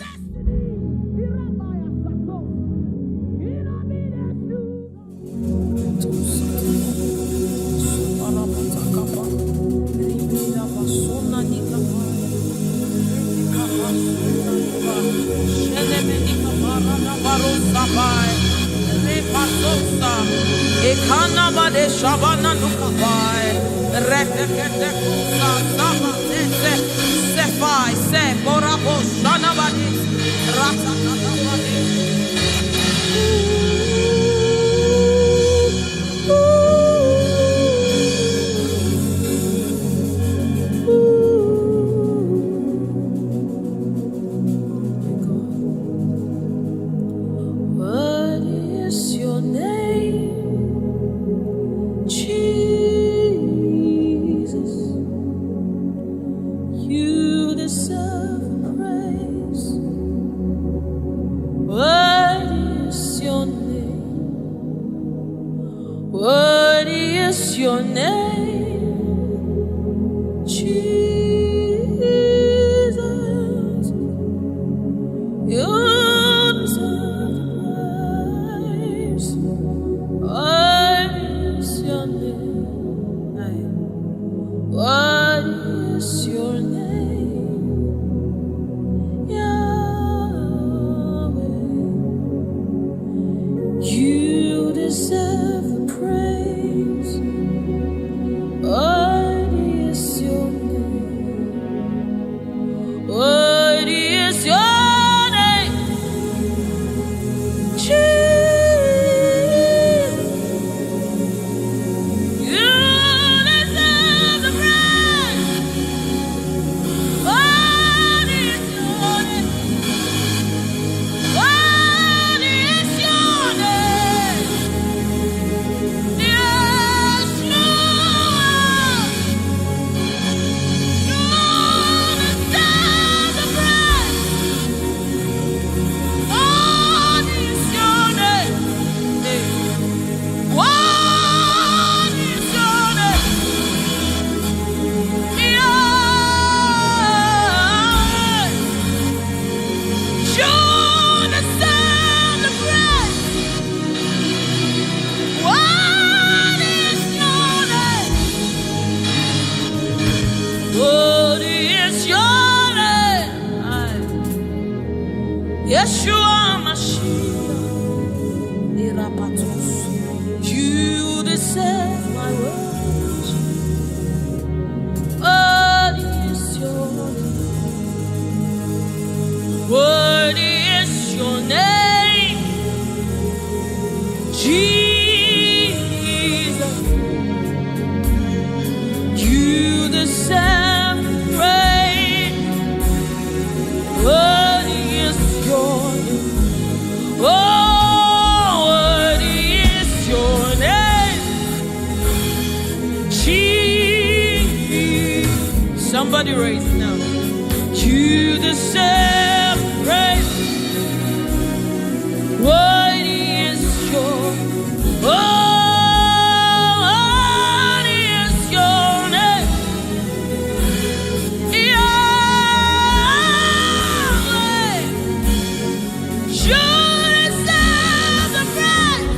Ekanabade shabana nukapai refekete kusa sama sefai se porabo shanabade ratakabade What is your name? Jesus, you deserve praise. What is your name? What is your name? Jesus, you deserve praise. What is your name? What is your name? Yahweh, you deserve the praise. What is your name? What is your name? Jesus, you deserve the praise. What is your name? What is your name? Yeshua, you deserve the praise. What is your name? What is your name? Yahweh, you deserve the praise. What is your name? What is your name? Yeshua Mashiach, Irapatos. You deserve my worship. What is your name? What is your name? Jesus, you deserve praise. What is your name? Oh, what is your name? Jesus. Somebody raise it now. You deserve praise. What is your what is your name? Yahweh, you deserve the praise.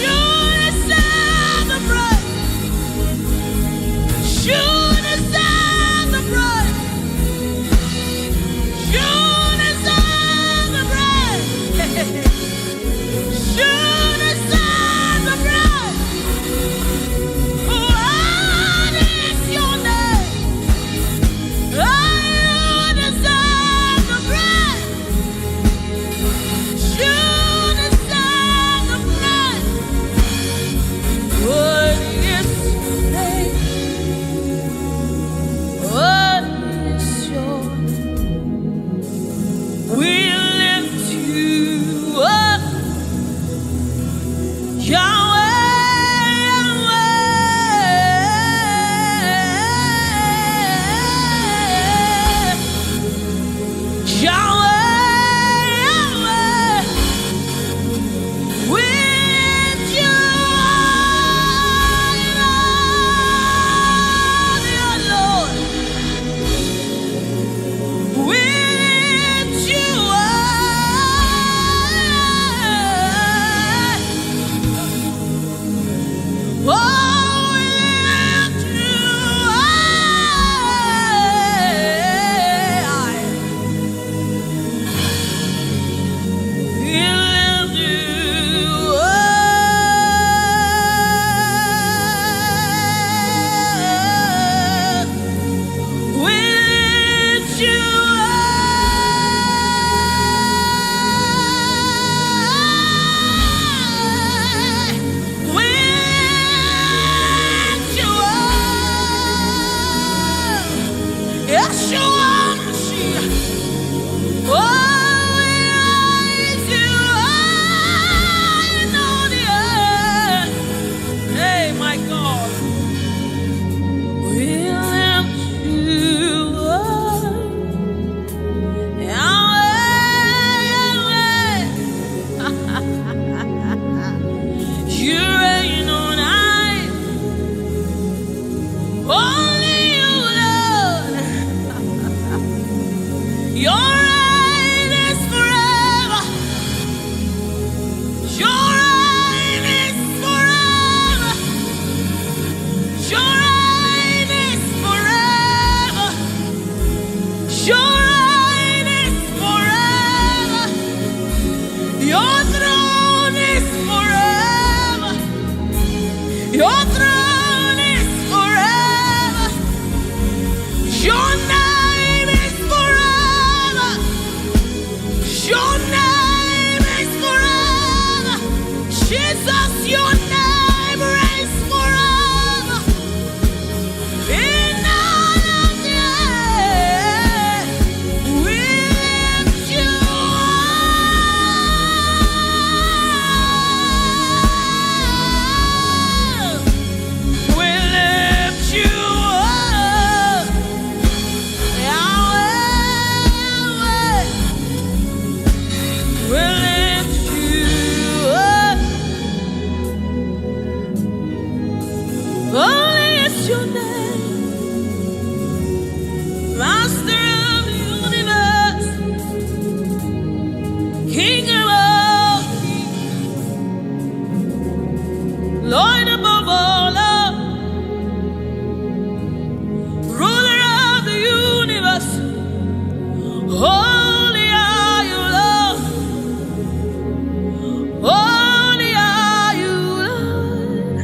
You deserve the praise. You deserve Your reign is forever. Your reign is forever. Your reign is forever. Your reign is forever. Your throne is forever. Your throne is forever. Your name is forever. Your name is forever. Jesus, your name reigns forever. In all of the earth, we lift you up. We lift you up. Yahweh, we lift you up. Holy is your name, Master of the universe, King of all kings, Lord above all love, Ruler of the universe. Holy are you, Lord. Holy are you, Lord.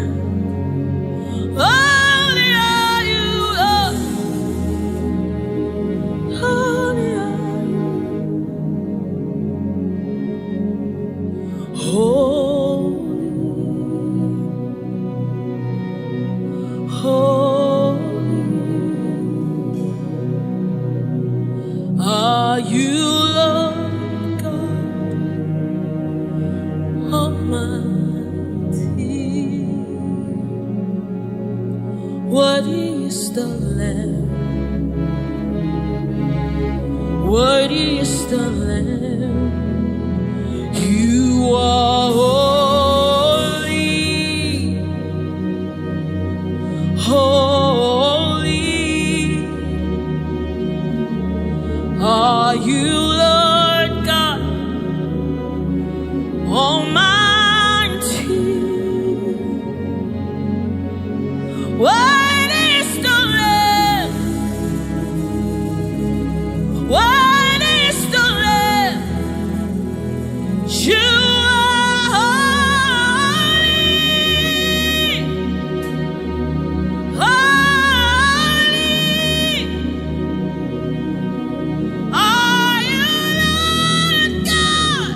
Holy are you, Lord. Holy are you. Holy, holy are you, Lord God Almighty. Worthy is the Lamb. Worthy is the Lamb. You are holy. Holy are you, Lord God Almighty. What is the Lamb? What is the Lamb? You are holy. Holy are you, Lord God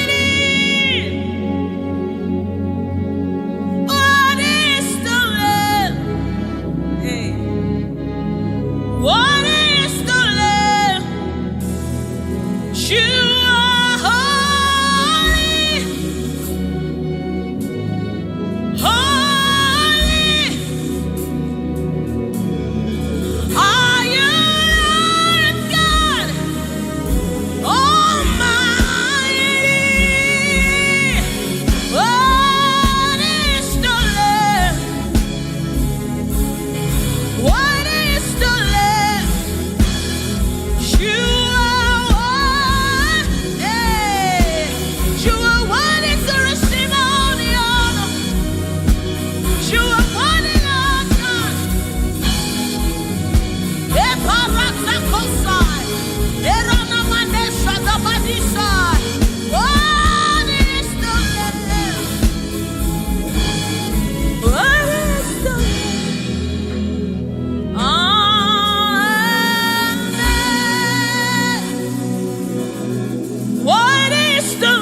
Almighty. What is the Lamb? Hey. What is the Lamb? You are holy. Holy are you, Lord God Almighty. What is the Lamb? What is the Lamb? You are one. Hey. You are one is to receive all the honor. You are one in our God. Eparakakosai. Eranamanesha dabadisai. What is the Lamb? What is the Lamb? Amen. What is the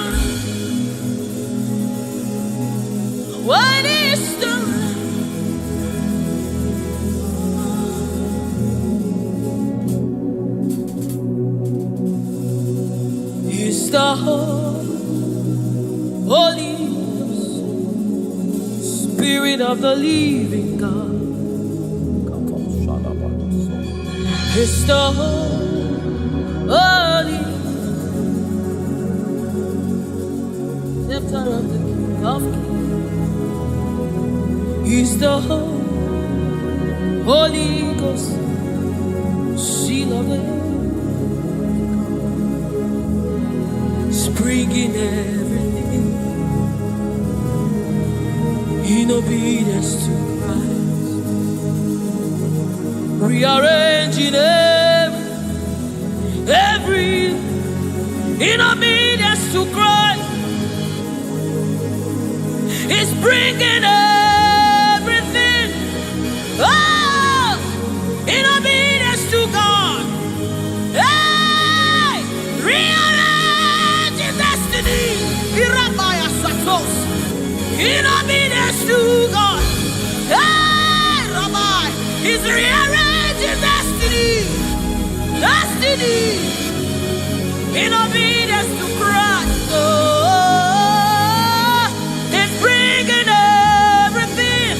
What is the Is the Holy Ghost, Spirit of the living God. Is the Holy Scepter of the King of Kings. Is the Holy Ghost, Spring in everything, in obedience to Christ, rearranging every in obedience to Christ. He's bringing everything, oh, in obedience to God. Hey, rearranging destiny, in obedience to God. Hey, Rabbi, He's rearranging destiny, in obedience to Christ. Oh, He's bringing everything.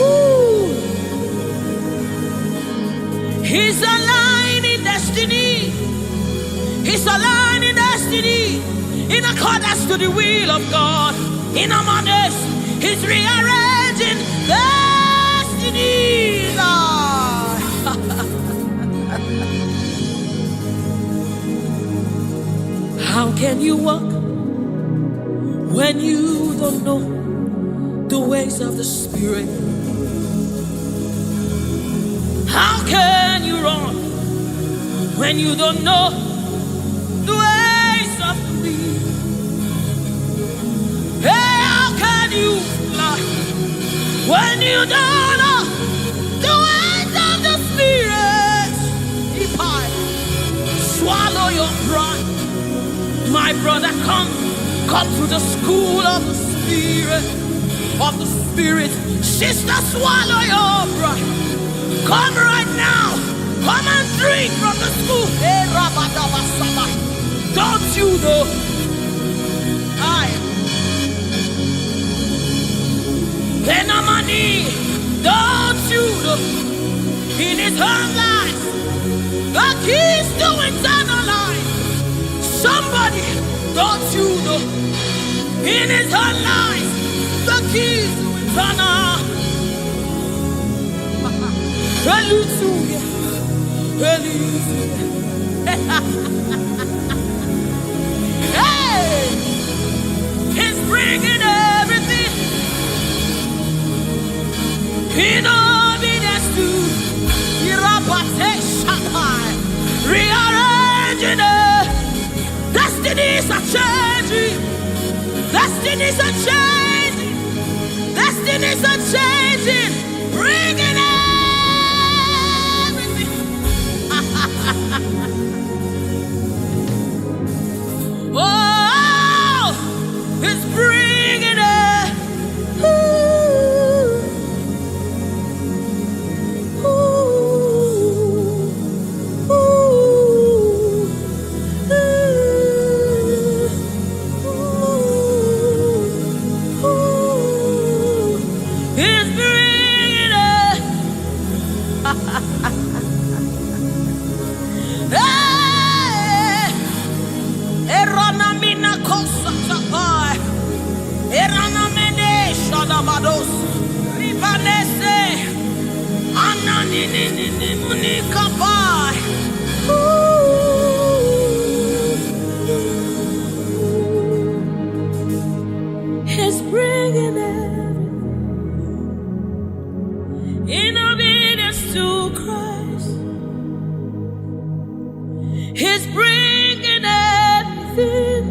Ooh. He's aligning destiny. He's aligning destiny in accordance to the will of God. In Amadeus, He's rearranging destiny. How can you walk when you don't know the ways of the Spirit? How can you run when you don't know the ways of the wind? Hey, how can you fly when you don't know the ways of the Spirit? If I swallow your pride, my brother, come to the school of the Spirit. Sister, swallow your pride. Come right now. Come and drink from the school. Hey, don't you know? Don't you know? In His own life, the keys to eternal life. Somebody, don't you know? In His own life, the keys to eternal. Hallelujah. Hey, He's bringing everything in obedience to rearranging it. Destinies are changing. Destinies are changing. Destinies are changing. Bringing everything. Oh, He's bringing it. He's bringing it in obedience to Christ. He's bringing everything.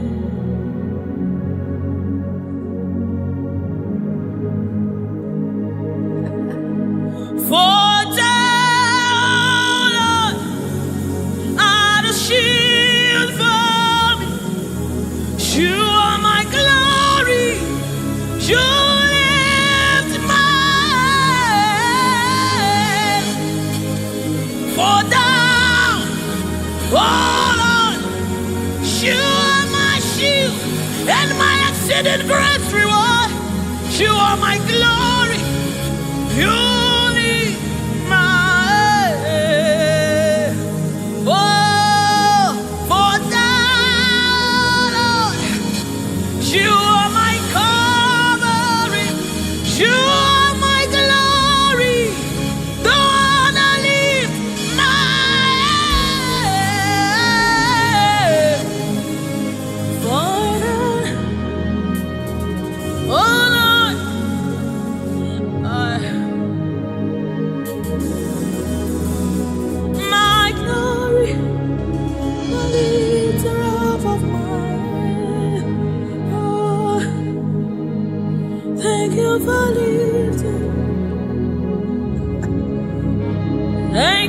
For down are the shield for me. You are my glory. You lift my head. For down, oh Lord, you are my shield and my exceeding great reward. You are my glory. You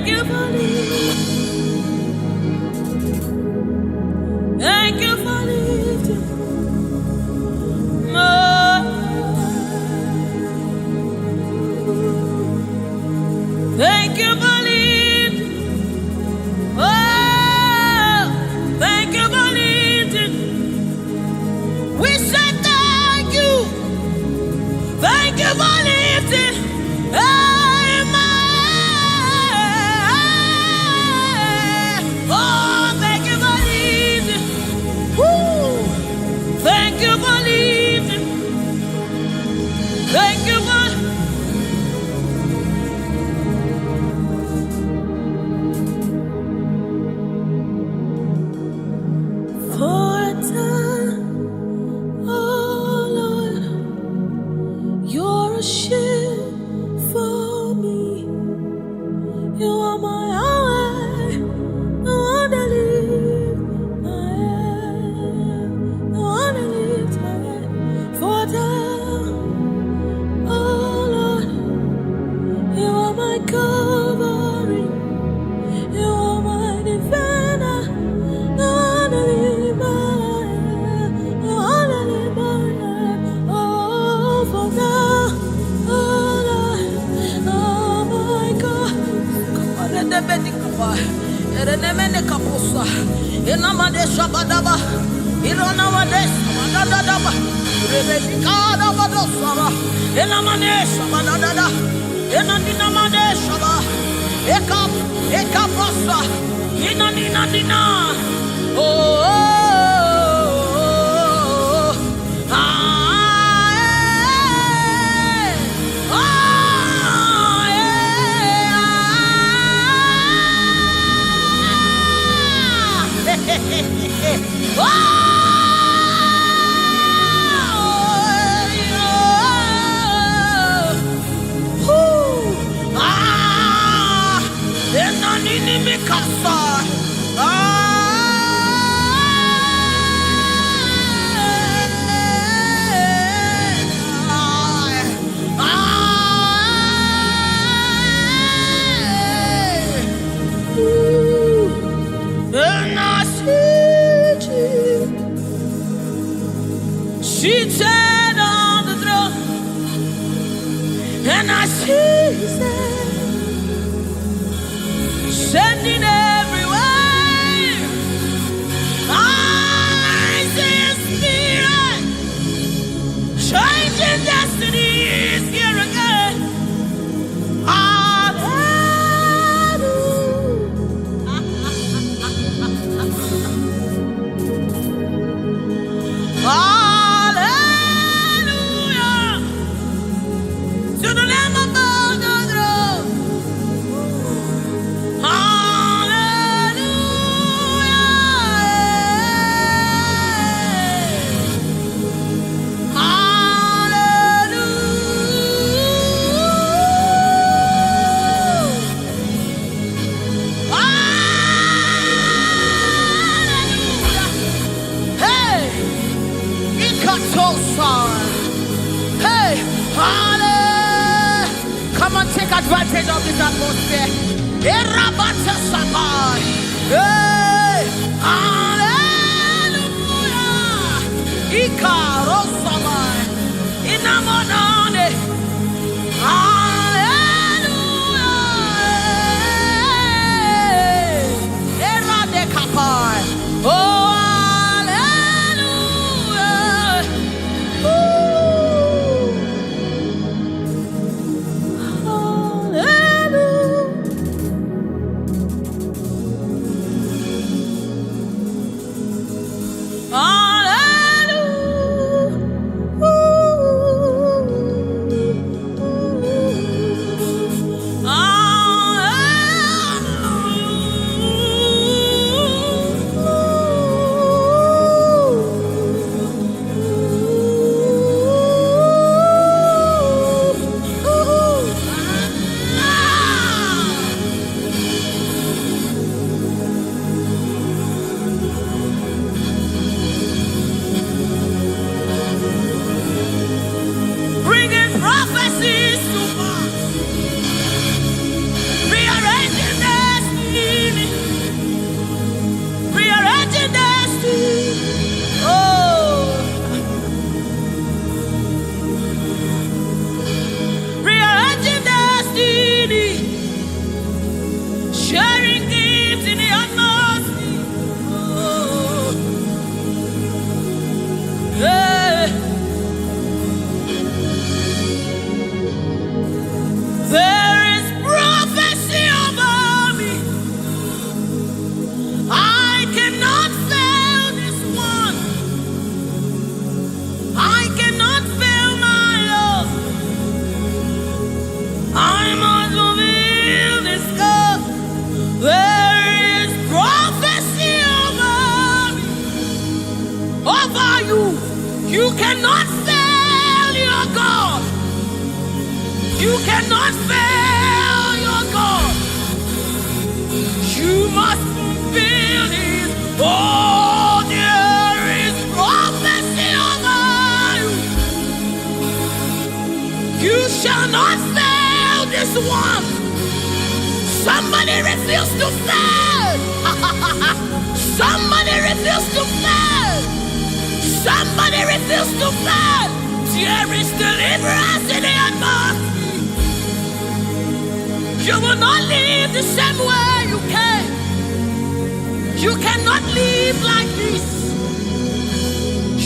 Thank you for lifting. Thank you for lifting. Thank you for lifting. Oh, thank you for lifting. We say thank you. Thank you for lifting. Amen. Oh, thank you for lifting. Woo. Thank you for lifting. Thank you for for a time, oh Lord, you're a shield for me. You are my eye, no one to lift my head, no one to lift my head. For a time, oh Lord, you are my covering, you are my defender. No one to lift my head, no one to lift my head. Oh, for now, oh Lord, oh my God. Seated on the throne, and I see His hand sending everywhere. I see His Spirit changing destinies here again. Hallelujah. To the Lamb above the throne. Hallelujah. Hallelujah. Hey, hey, come on, take advantage of this atmosphere. Hey, hallelujah. Ikarosamai, inamonane. Hallelujah. Eradekapai. Oh, hallelujah. You cannot fail your God. You cannot fail your God. You must fulfill His. Oh, there is prophecy over you. You shall not fail this one. Somebody refuse to fail. Somebody refuse to fail. Somebody refuse to fail. There is deliverance in the atmosphere. You will not live the same way you came. You cannot live like this.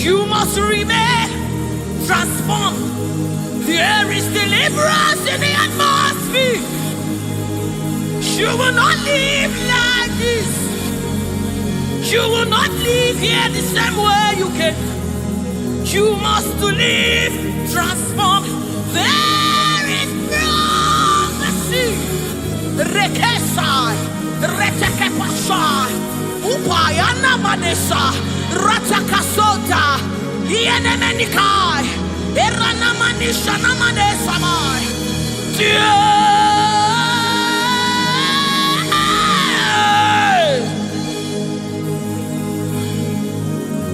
You must remain transformed. There is deliverance in the atmosphere. You will not live like this. You will not live here the same way you came. You must live transformed. There is prophecy. Rekesai, retekepasai, upayana manesa, ratakasota, ienemenikai, eranamanisha namanesamai.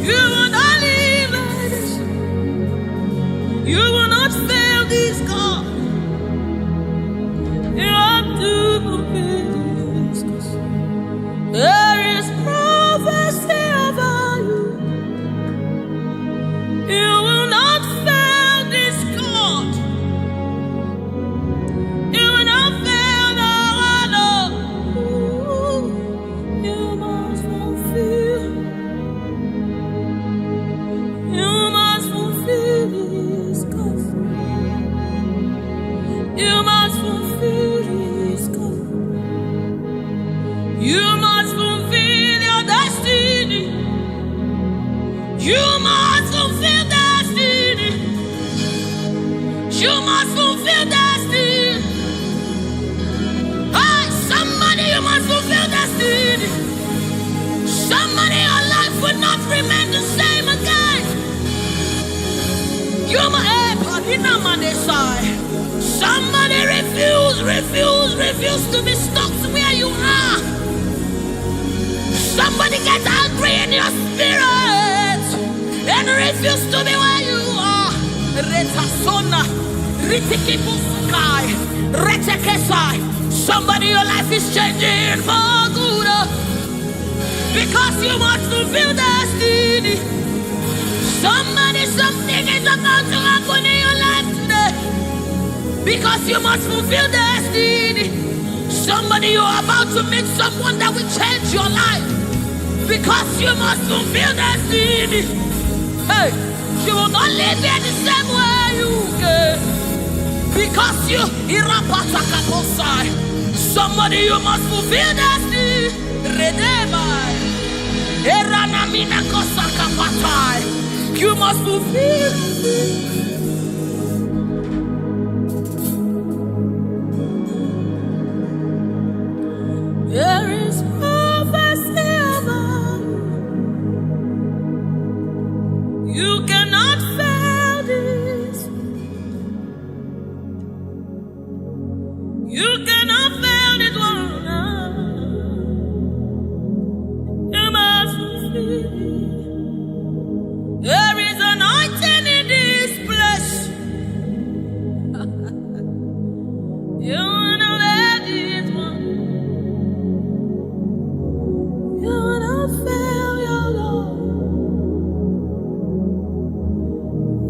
You will not live like this. You will not fail this God. You have to fulfill this. There is prophecy over you. You will not fail this God. You will not fail the Lord. You must fulfill. You must fulfill His cause. You must fulfill His cause. You must fulfill your destiny. You must fulfill destiny. You must fulfill destiny. Hey, somebody, you must fulfill destiny. Somebody, your life will not remain the same again. You must, somebody refuse to be stuck where you are. Somebody get angry in your spirit and refuse to be where you are. Somebody, your life is changing for good because you must fulfill destiny. Somebody, something is about to happen in your life today because you must fulfill destiny. Somebody, you are about to meet someone that will change your life because you must fulfill destiny. Hey, you will not live here the same way you came because you somebody, you must fulfill destiny. You must fulfill. There is prophecy about you. You cannot fail this. You cannot fail this one. You must fulfill. There is anointing in this place. You wanna let this one. You wanna fail your Lord.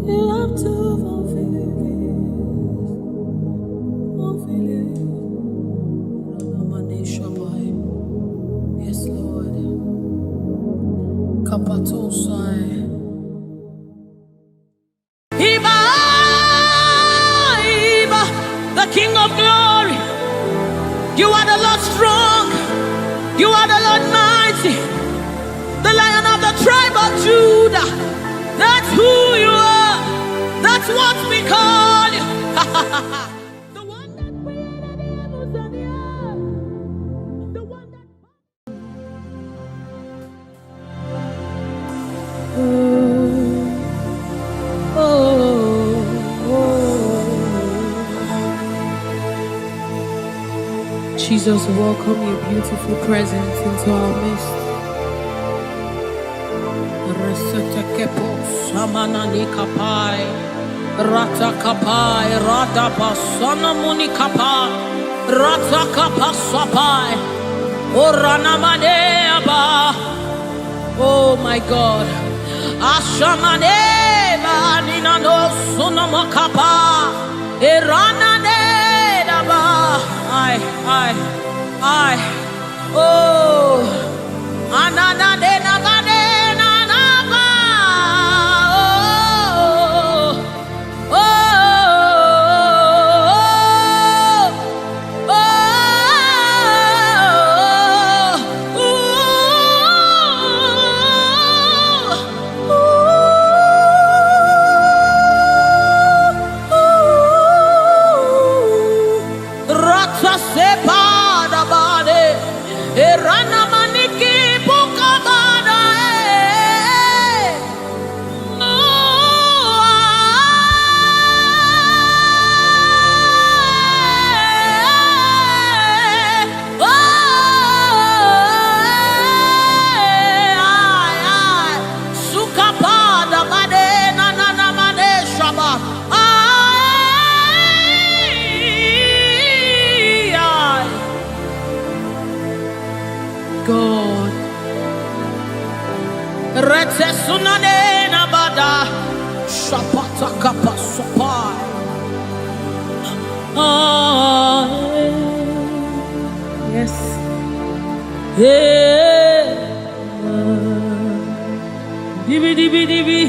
You have to fulfill it. Fulfill it. Yes, Lord. Kapatosai. King of glory, you are the Lord strong, you are the Lord mighty, the Lion of the tribe of Judah. That's who you are, that's what we call you. The one that created the heavens and the earth, the one that... Jesus, welcome your beautiful presence into our midst. Resetekepo samanani kapai, rata kapai, rada basana muni kapai, rata kapasapai, orana maneaba. Oh my God, ashamaneba nina no sunamakapa, erana nedaba. I, oh, anana de nagade nanaba, oh, oh, oh, sepa da bade, erana maniki buka bada, suka pada bade na na na mane shaba. God, rete sunane na bada, shapata kapa sopai. Yes, yeah, dibi dibi dibi,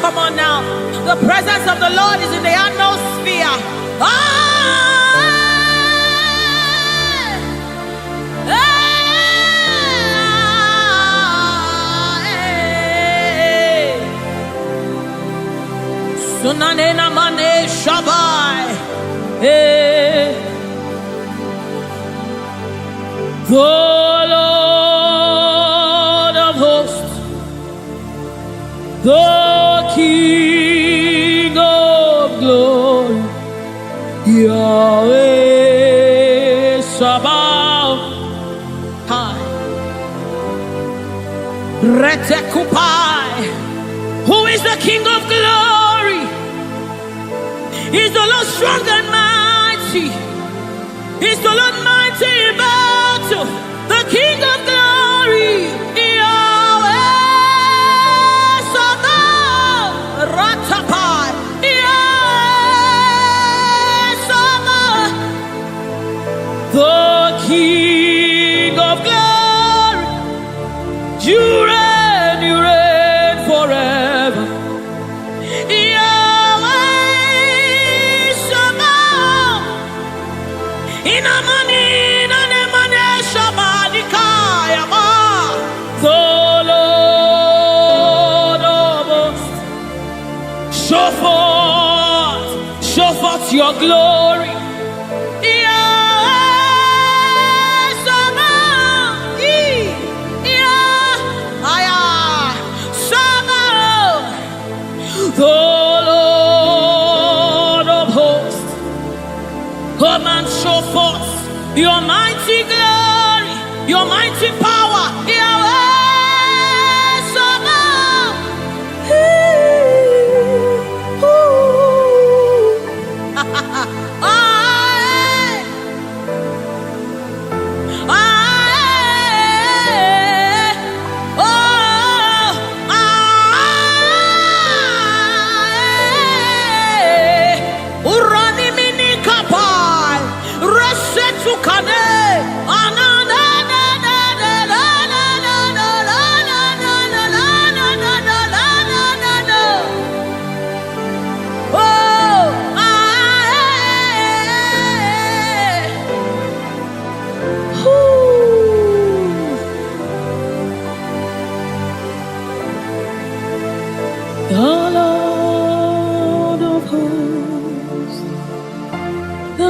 come on now. The presence of the Lord is in the atmosphere. Sunanena mane shabai. The Lord of hosts, the King of glory, Yahweh Sabaoth, Retekupai. Who is the King of glory? He's the Lord strong and mighty. He's the Lord mighty in battle. The King of glory, Yahweh Sabaoth, Ratapai, Yahweh Sabaoth, the King of glory. You reign forever. Yahweh Sabaoth, Inamani, Nanemane Shabanikaya, the Lord of hosts. Show forth your glory. The Lord of hosts, come and show forth your mighty glory, your mighty power, Yahweh Sabaoth.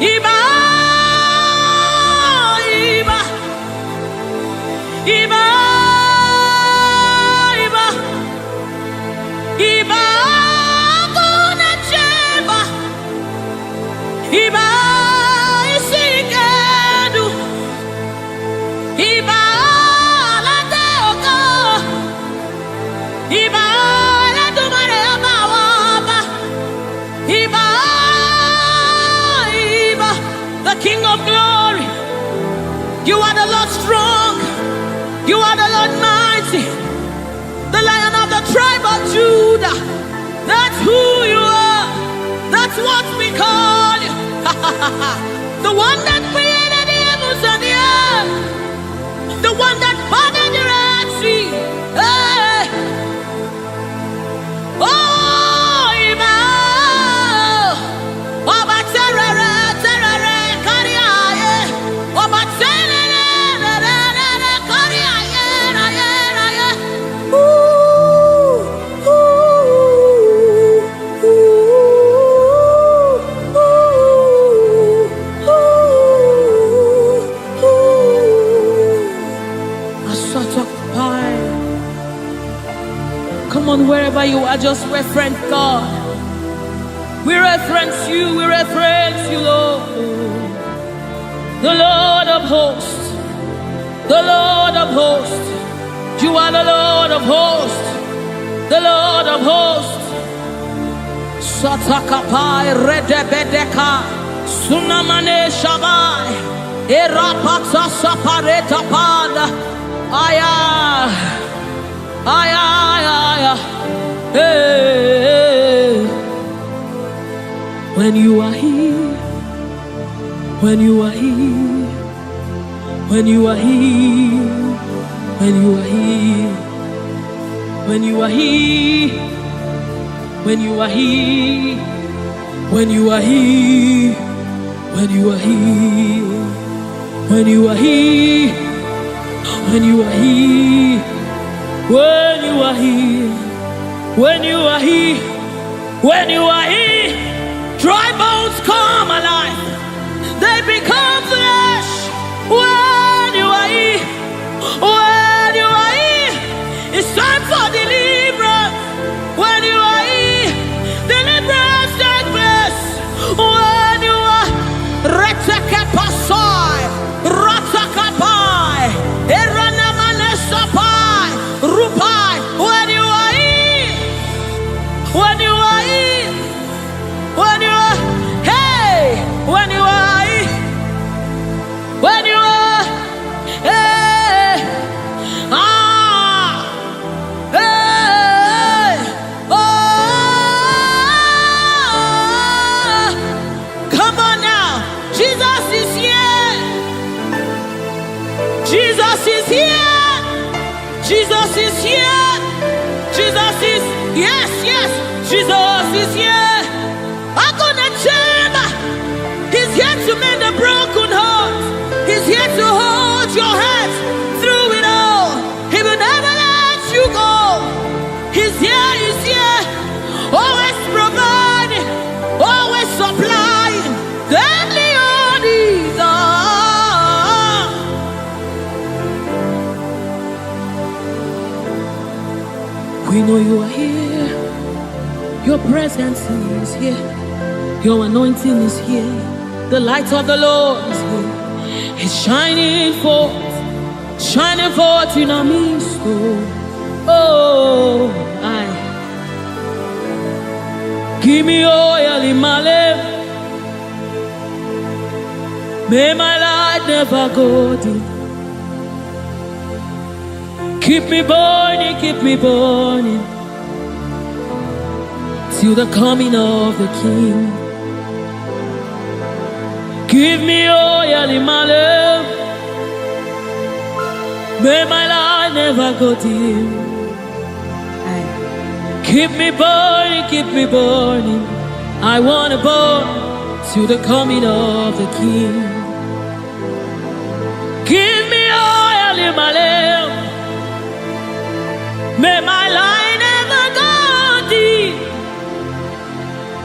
Iba, Iba, Iba, Iba, Iba, Guna Cheba, Iba, Isigadu, Iba, Lateoka, Iba, Latumare Amawaba, Iba, Iba, the King of Glory. You are the Lord strong. You are the Lord mighty, the Lion of the tribe of Judah. That's who you are. That's what we call you. The one that created the heavens and the earth. The one that parted the Red Sea. Hey. Oh, Emmanuel. Oba terere, terere, kariaye. Oba terere, terere, kariaye, aye, aye. Ooh, ooh, ooh, ooh. A sort of pie. Come on, wherever you are, just reference God. We reference you, Lord. The Lord of hosts, the Lord of hosts. You are the Lord of hosts, the Lord of hosts. Satakapai redebedeka, sunamane shabai, erapata sapareta pada, aya, aya, aya, hey. When you are here, when you are here, when you are here, when you are here, when you are here, when you are here, when you are here, when you are here, when you are here, when you are here, when you are here, when you are here, when you are here, dry bones come alive. They become flesh. When you are here, when you are here, it's time for deliverance. When you are here, deliverance takes place. When you are retekepasai, ratakapai, eranamanesapai, rupai. When you are here, when you are here, when you are, hey, when you are here, when you are, hey, ah, hey, oh, come on now, Jesus is here, Jesus is here, Jesus is here, Jesus is, yes, yes, Jesus is here. He's here to mend the broken heart. He's here to hold your hand through it all. He will never let you go. He's here, always providing, always supplying. Deadly on his arm. We know you are here. Your presence is here. Your anointing is here. The light of the Lord is here. It's shining forth in our midst. Oh, I give me oil in my lamp. May my light never go dim. Keep me burning till the coming of the King. Give me oil in my lamp. May my light never go dim. Keep me burning. I want to burn till the coming of the King. Give me oil in my lamp. May my light never go dim.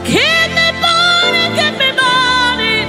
Keep me burning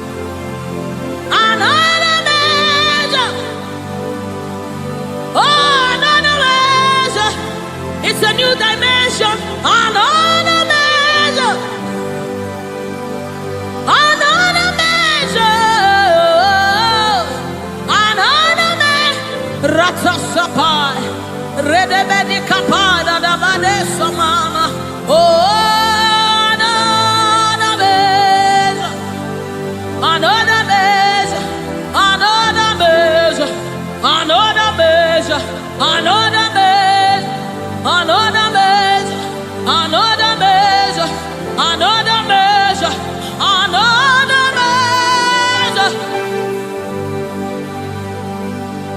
Ratasapai, Redebedi Kapada, Davade Samama. Oh, another measure, another measure, another measure, another measure, another measure, another measure, another measure, another measure, another measure,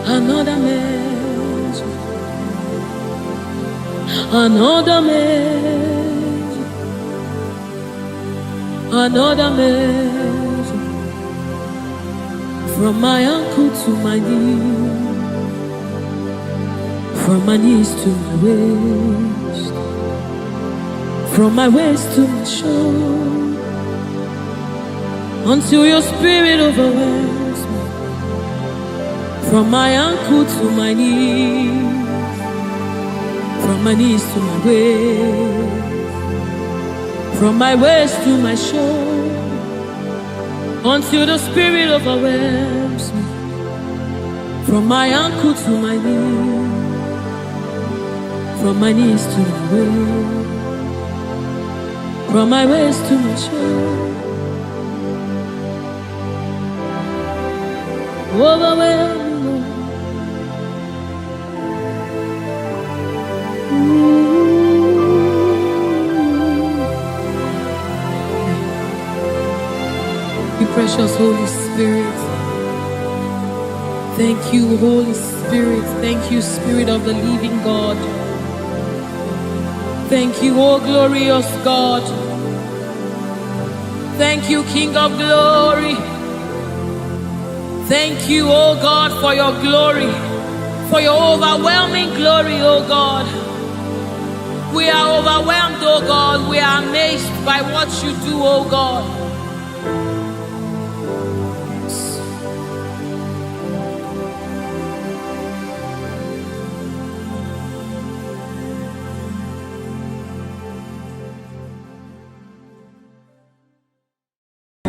another measure, another measure, another measure, from my ankle to my knee, from my knees to my waist, from my waist to my shoulder, until your spirit overwhelms me. From my ankle to my knees, from my knees to my waist, from my waist to my shoulder, until the spirit overwhelms me. From my ankle to my knees, from my knees to my waist, from my waist to my shoulder, overwhelm me, Lord. You precious Holy Spirit. Thank you, Holy Spirit. Thank you, Spirit of the living God. Thank you, oh glorious God. Thank you, King of glory. Thank you, oh God, for your glory, for your overwhelming glory, oh God. We are overwhelmed, oh God. We are amazed by what you do, oh God.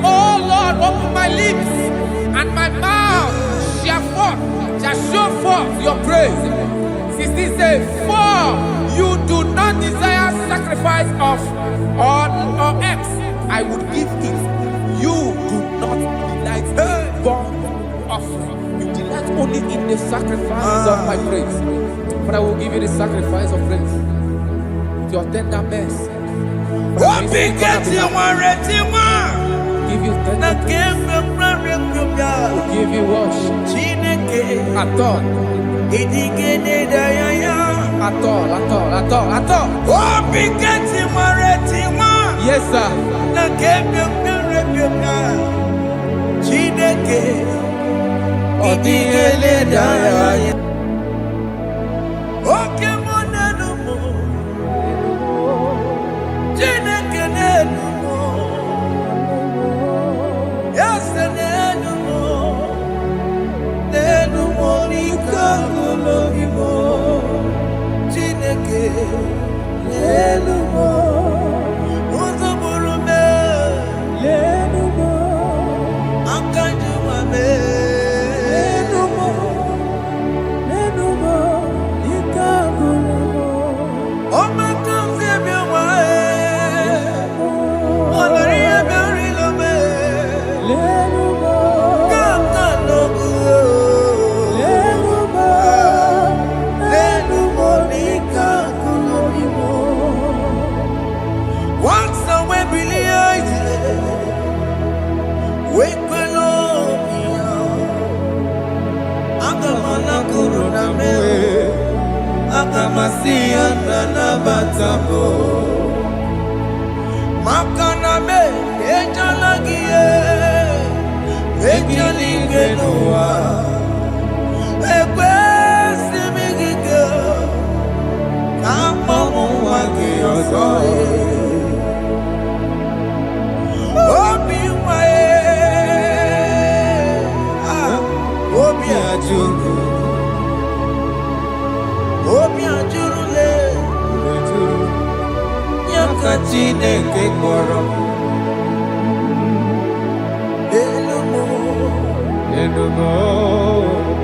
Oh Lord, open my lips, and my mouth shall show forth your praise. 16 says, for you do not desire sacrifice of or X, I would give it. You do not delight in burnt offering. You delight only in the sacrifice of my praise. But I will give you the sacrifice of praise. With your tender mercy. Give you tender will give you worship. At all.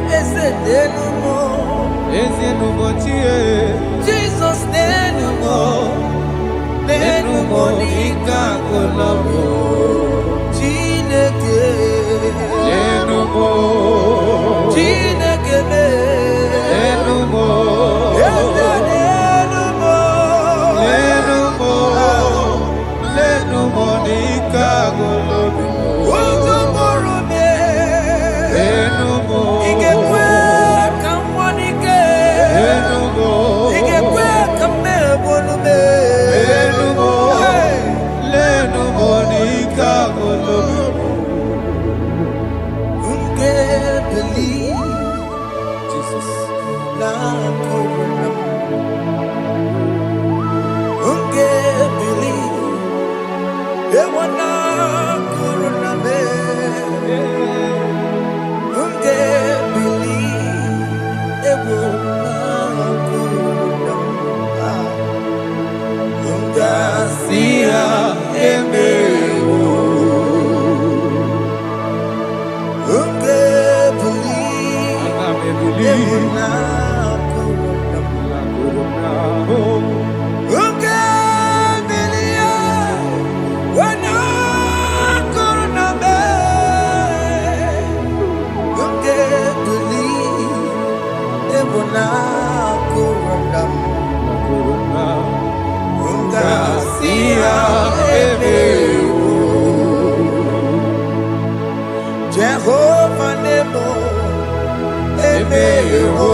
Yes, sir. nenumo. Jesus nenumo. Nenumo nikagolomo. Chineke. Nenumo. Chineke me. Nenumo. Nenumo. Nenumo. Nenumo nikagolomo. Ozumoro me. Nenumo. Igekwe kamwanike. Nenumo. Igekwe kamebolume. Nenumo. Nenumo nikagolomo. Unge believe Jesus. na corona. Unge believe ewana corona me. Unge believe ewana corona. Unga Sia emewo. unge believe Anamebuli. ewana corona. Unge believe ewana corona me. Unge believe ewana corona. Unga Sia emewo. Jehovah Nebo Emewo.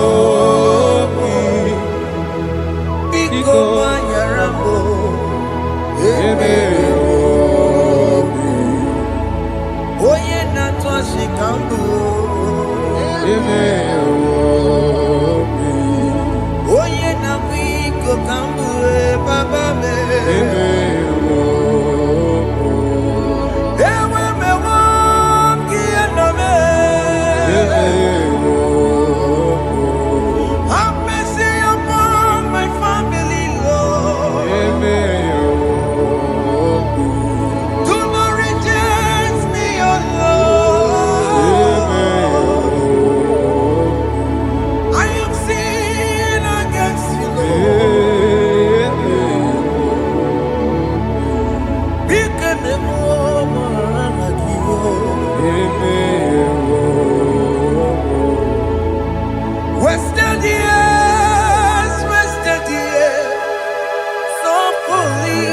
Biko Manyarambo Emewo. Oye Natwa Shikambu Emewo. Oye Nabiko Kambu Baba Me Emewo. Ewe Me Wangi Anome Have mercy upon my family, Lord. Do not reject me, oh Lord. I am sin against you, Lord. Because the woman like you. Wasted years, so fully.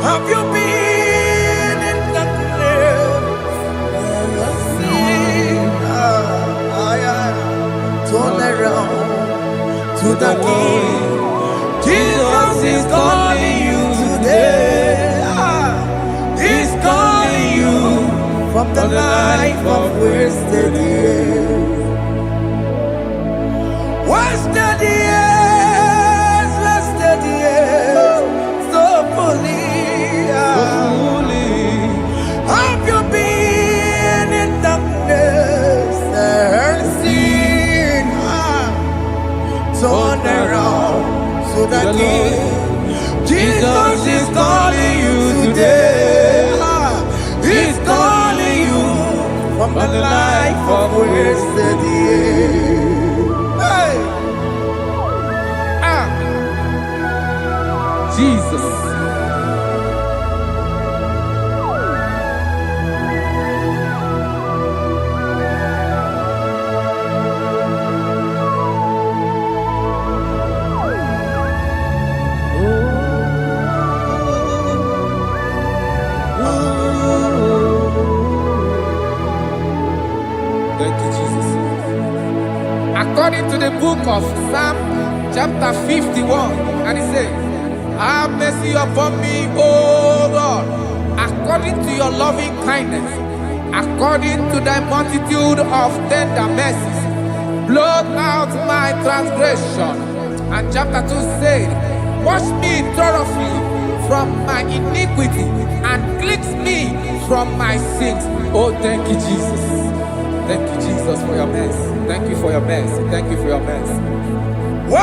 Have you been in darkness? Turn around to the King. Jesus is calling you today. He's calling you from the life of wasted years. Wasted years, so fully. Have you been in darkness and seen? Turn around to the King. Jesus is calling you today. He's calling you from the life of wasted years. Hey! Jesus. Thank you, Jesus. According to the book of Psalm, chapter 51, and it says, have mercy upon me, O Lord, according to your loving kindness, according to thy multitude of tender mercies, blot out my transgression. And chapter 2 said, wash me thoroughly from my iniquity and cleanse me from my sins. Oh, thank you, Jesus. Thank you, Jesus, for your mercy. Thank you for your mercy. Thank you for your mercy.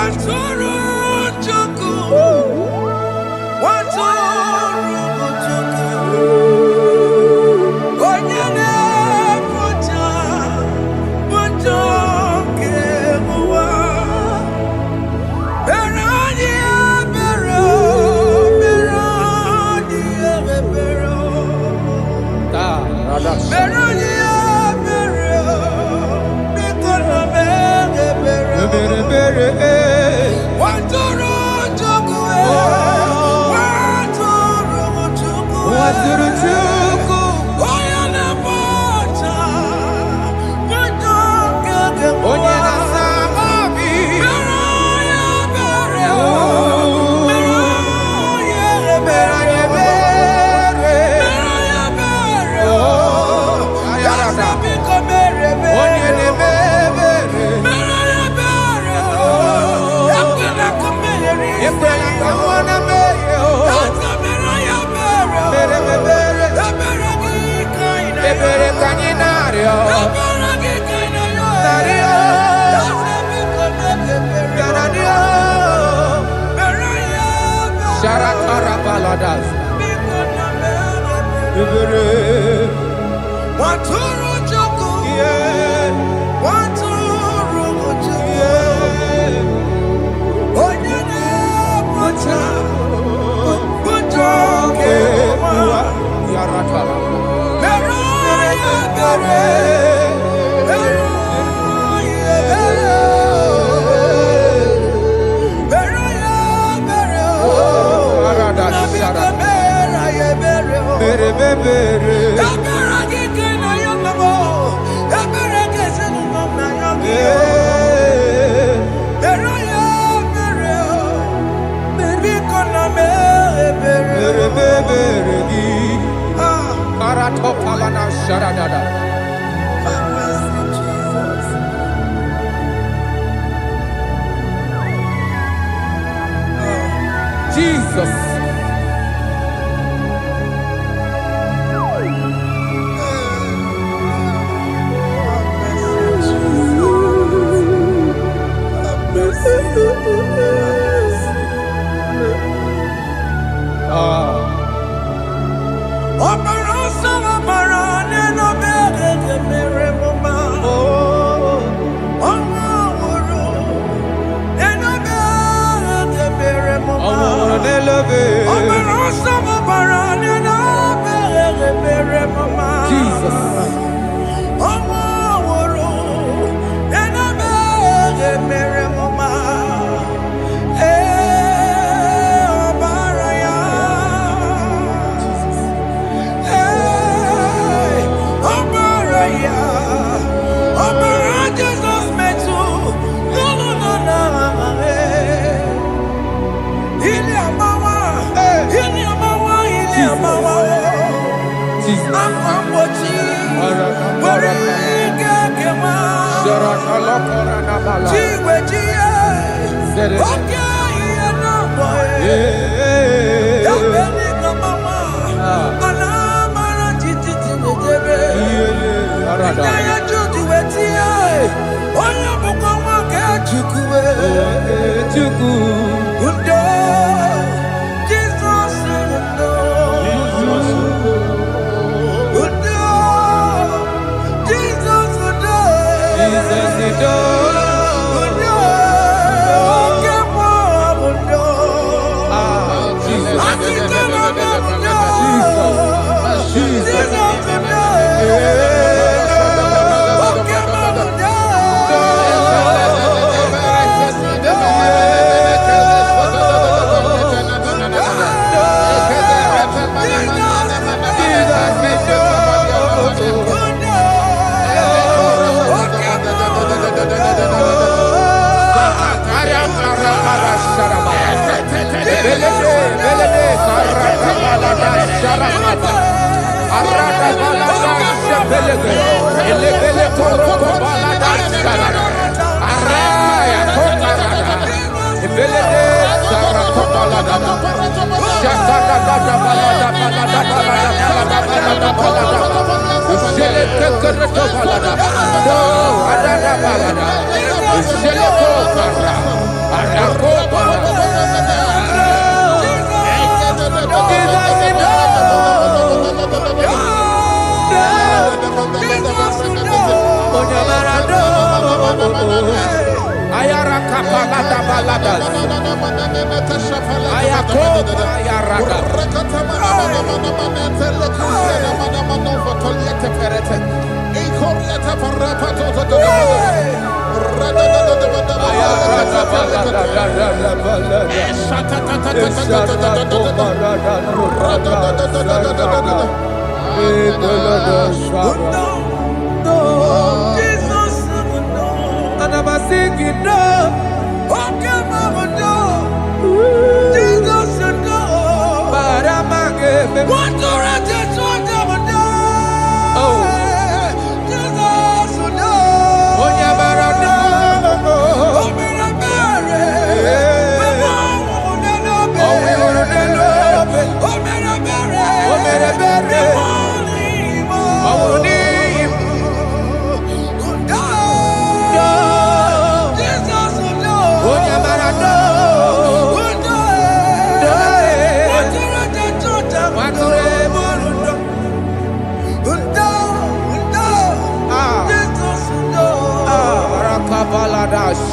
Jesus.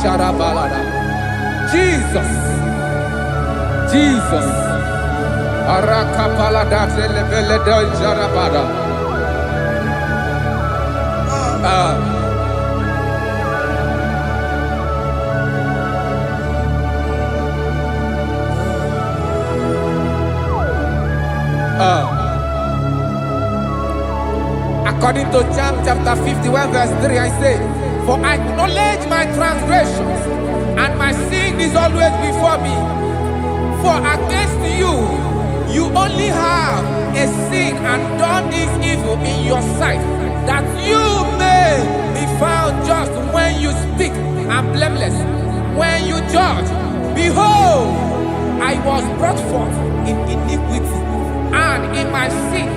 Sharabalada. Jesus. Jesus. Arakapalada zelebeleda jarabada. According to John chapter 51 verse 3, I say, for I acknowledge my transgressions, and my sin is always before me. For against you, you only have a sin and done this evil in your sight, that you may be found just when you speak, and blameless when you judge. Behold, I was brought forth in iniquity, and in my sin,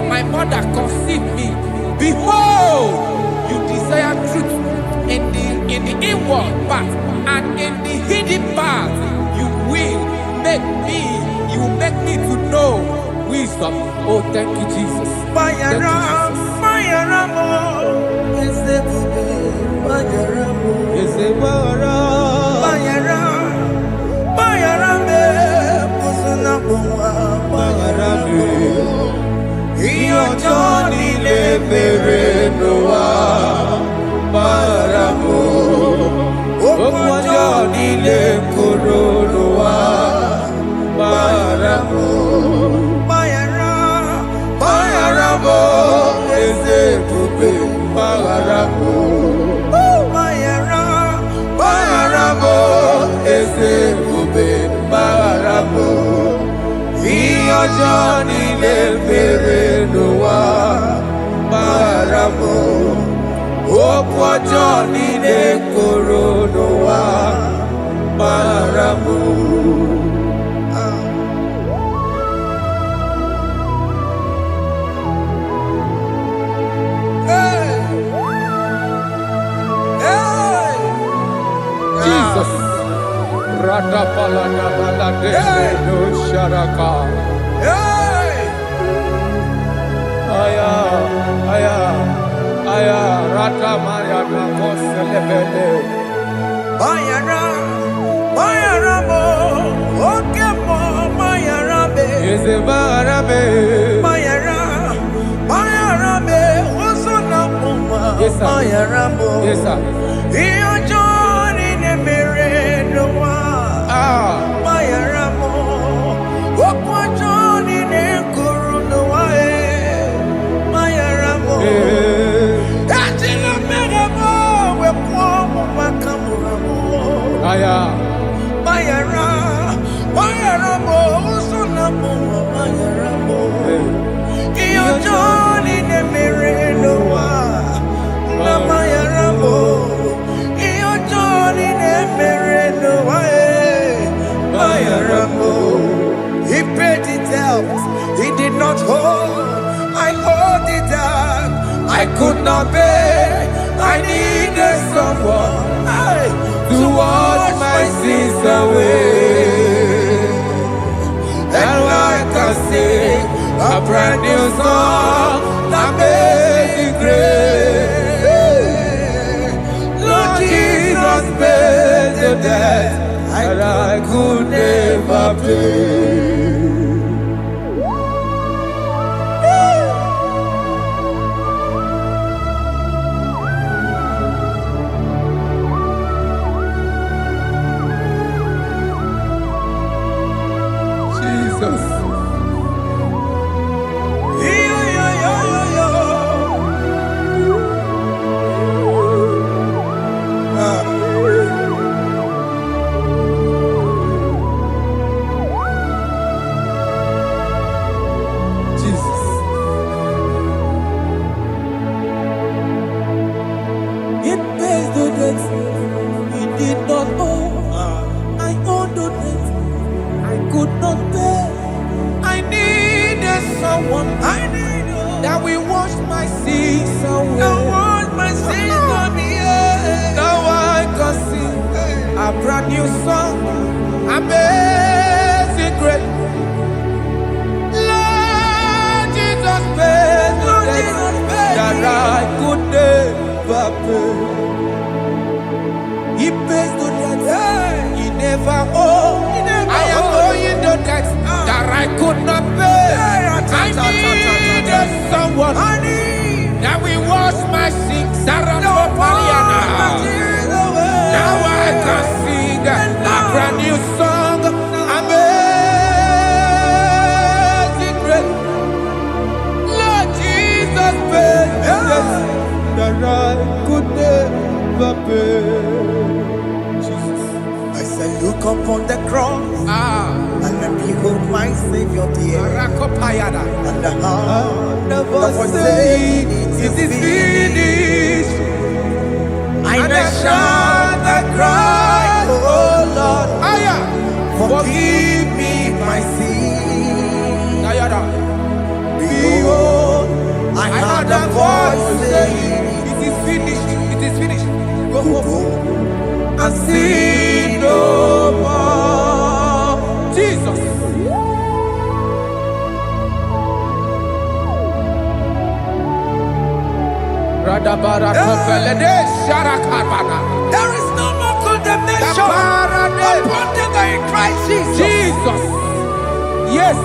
my mother conceived me. Behold, you desire truth in the inward part, and in the hidden part, you will make me to know wisdom. Oh, thank you, Jesus. Thank you, Johnny le perenoa paramo, Johnny le coronoa paramo, paramo ese pupe paramo, paramo ese pupe paramo. Johnny le perenoa paramo, Johnny le coronoa paramo. Jesus. Radapalada balade no sharaka. Aya, rata maya na koselebele. Bayara mo, okemo bayarabe. Yeze barabe. Bayara be, osona muma. Yes, sir. Bayara mo. Yes, sir. Iyo Johnny ne merenoa. Bayara mo, okwa Johnny ne coronoa. Bayara mo. Ajila meremo, wekwa mumakamura mo. Aya. Bayara mo, osona muma. Bayara mo. Iyo Johnny ne merenoa. Na bayara mo. Iyo Johnny ne merenoa. Bayara mo. He paid it out. He did not hold. I owed it out. I could not pay. I needed someone to wash my sins away. And I can sing a brand new song, Amazing Grace. Lord Jesus paid the debt that I could never pay. Jesus. It pays the debt he did not owe. I owed the debt I could not pay. I needed someone that will wash my sins away. Now I can sing a brand new song, Amazing Grace. Lord Jesus paid the debt that I could never pay. I could not pay. I needed someone that will wash my sins. Now I can sing a brand new song. Amazing grace. Lord Jesus paid that I could never pay. Jesus. I said, look upon the cross and then behold my Savior dear. And the heart of us saying, it is finished. And I shout and cry, oh Lord, forgive me my sin. Behold, I heard a voice saying, it is finished, it is finished. go And sin no more. Jesus. There is no more condemnation upon them in Christ Jesus. Jesus. Yes.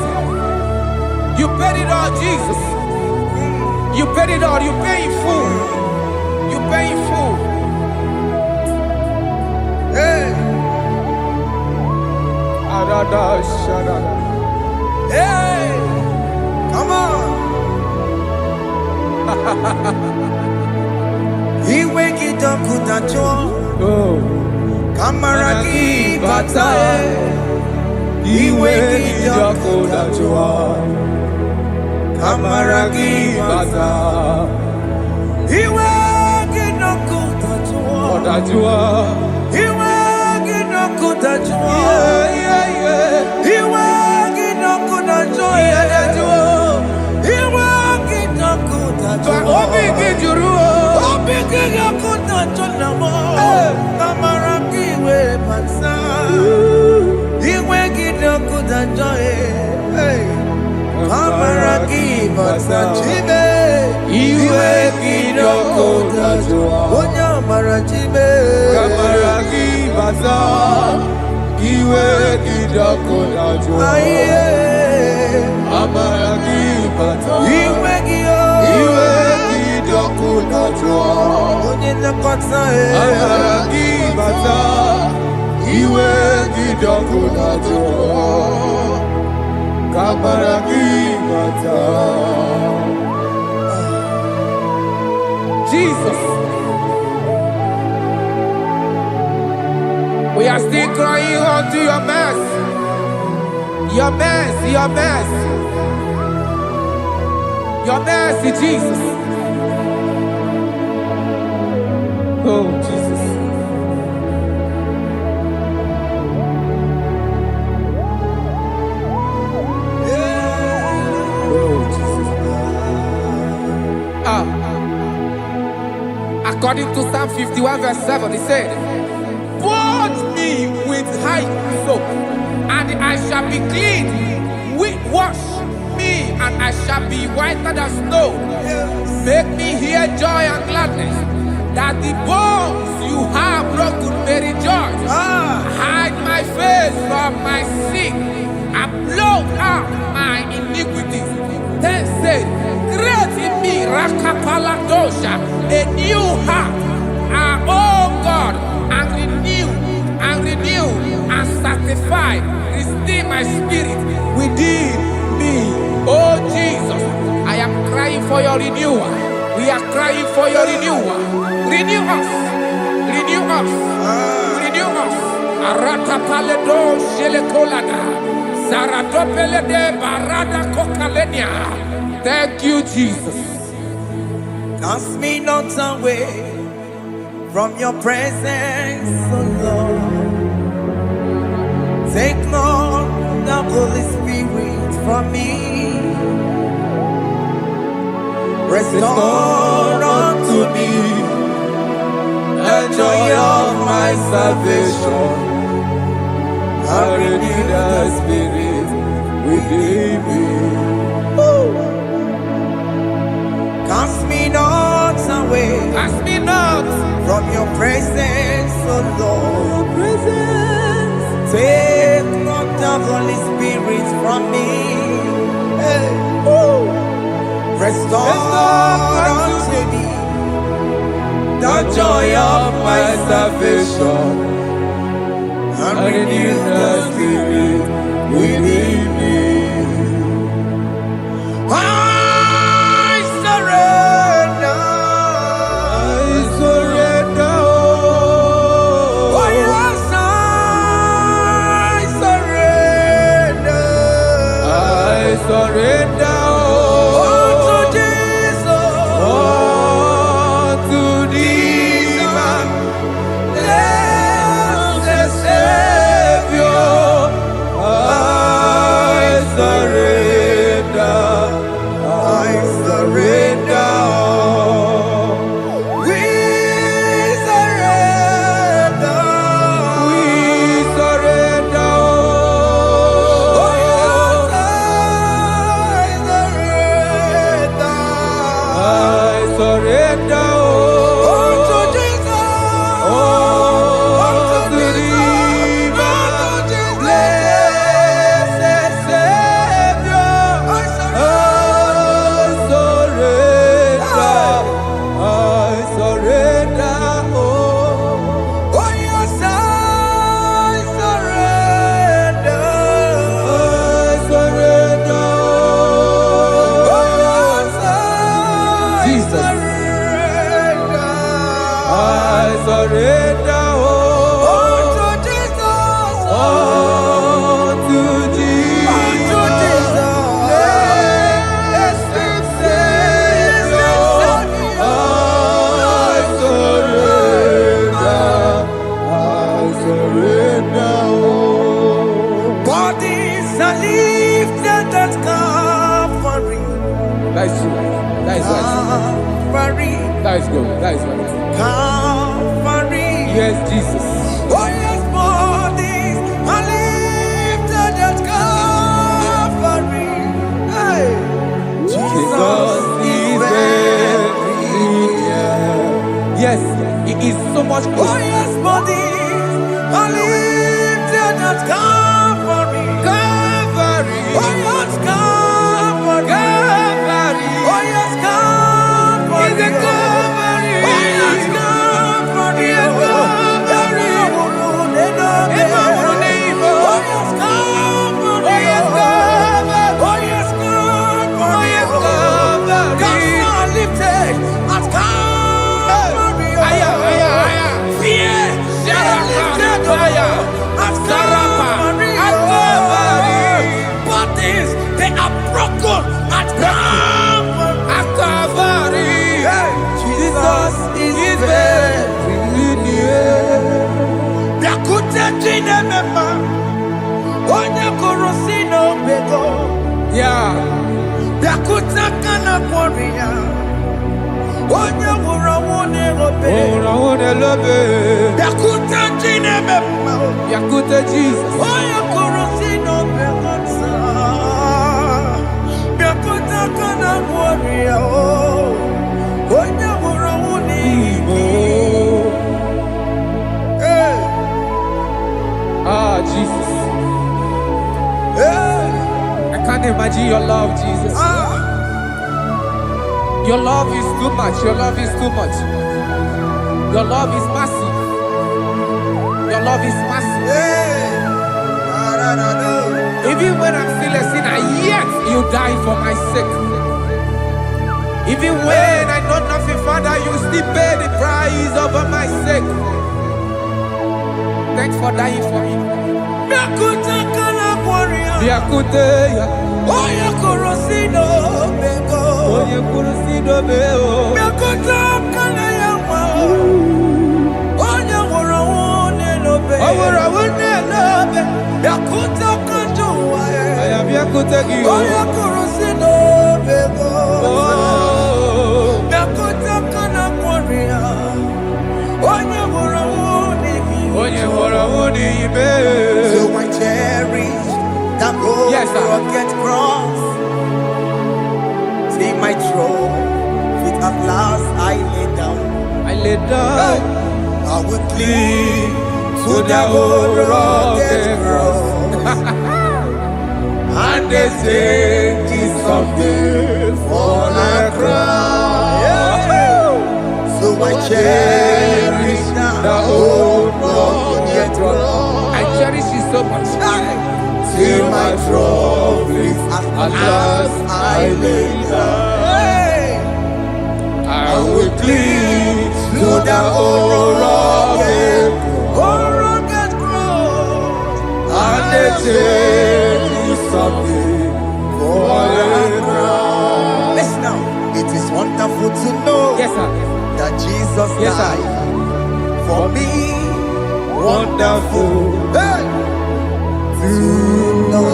You paid it all, Jesus. You paid it all. You pay in full. You pay in full. Hey, hey, come on. Iweki dokutacho, kamaraki batae. Iweki dokutacho, kamaraki batae. Iweki dokutacho, iweki dokutacho. Iweki dokutacho, iweki dokutacho. Jesus. We are still crying unto your mercy. Your mercy, your mercy. Your mercy, Jesus. Oh, Jesus. Oh, Jesus. According to Psalm 51 verse 7, he said, "Wash me with hyssop, and I shall be clean. Wash me, and I shall be whiter than snow. Make me hear joy and gladness, that the bones you have broken may rejoice. Hide my face from my sin, and blot out my iniquities." Then said, "Create in me, Rakapaladosha, a new heart, oh God, and renew, and sanctify, restore my spirit within me." Oh Jesus, I am crying for your renewal. We are crying for your renewal. Renew us, renew us, renew us. Arata paledo shelekolada, zaratopele de barada kokalenia. Thank you, Jesus. Cast me not away from your presence, oh Lord. Take not the Holy Spirit from me. Restore unto me the joy of my salvation. And renew the spirit within me. Cast me not away. Cast me not from your presence, oh Lord. Take not the Holy Spirit from me. Restore unto me the joy of my salvation, and renew the spirit within me. I surrender. Oh yes, I surrender. Surrender. That is good. That is good. Calvary. Yes, Jesus. Oh yes, bodies are lifted at Calvary. Hey. Jesus is very near. Yes, it is so much closer. Oh yes, bodies are lifted at Calvary. Calvary. Oh yes, Calvary. Calvary. Oh yes, Calvary. Is it Calvary? Oh yes, Calvary. Yes, Calvary. Oh yes, Calvary. Oh yes, Calvary. Oh yes, Calvary. Gods are lifted at Calvary. Fear is lifted at Calvary. Bodies, they are broken at Calvary. Jesus is very near. Biakute jine mema, onye korosi no bego. Yeah. Biakute kana kworiya, onye wurawune obe. Wurawune lobe. Biakute jine mema, Biakute Jesus. onye korosi no bego sa. Biakute kana kworiya, onye wurawune Oh. Hey. Ah, Jesus. Hey. I can't imagine your love, Jesus. Your love is too much. Your love is too much. Your love is massive. Your love is massive. Hey. Even when I'm still a sinner, yet you die for my sake. Even when I know nothing, Father, you still pay the price over my sake. Thanks for dying for me. Biakute kana kworiya, Biakute ya. onye korosi no bego. Onye kurusi dobe o. Biakute kana yawa, onye wurawune no be. Wurawune lobe. Biakute kanjuwa, Aya biakute gi o. onye korosi no bego. Oh. Biakute kana kworiya, onye wurawune mi. Onye wurawune ibe. So I cherish that road. Yes, sir. Rugged cross. See my throne, feet at last I lay down. I lay down I will cling to the old rugged cross. and they say he's something for a crown. So I cherish the old rugged cross. I cherish it so much. Till my trophies at last I lay down. I will cling to the old rugged cross, and they take you something for a crown. Listen now, it is wonderful to know Yes, sir. that Jesus Yes, sir. died for me. Wonderful to know.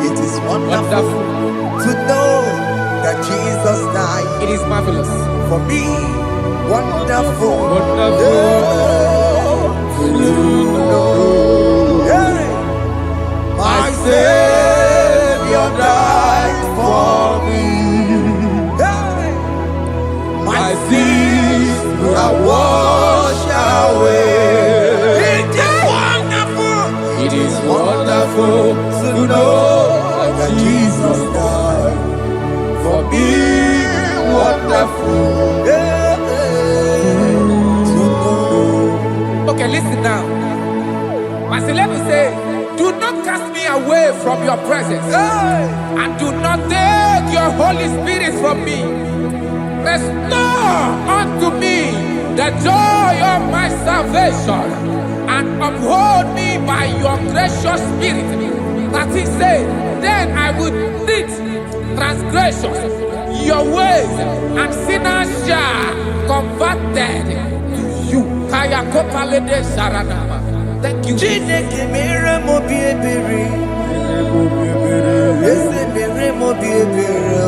It is wonderful to know that Jesus died It is marvelous. for me. Wonderful, Wonderful to know. Yeah. My Savior died for me. Yeah. My sins are washed away. It is wonderful to know that Jesus died for me. Wonderful to know. Okay, listen now. Verse 11 says, do not cast me away from your presence, and do not take your Holy Spirit from me. Restore unto me the joy of my salvation, and uphold me by your gracious spirit. That he said, then I would teach transgressions your ways, and sinners shall converted to you. Kaya kopalede sharanama. Thank you. Chineke mere mo bi ebere. Ese mere mo bi ebere.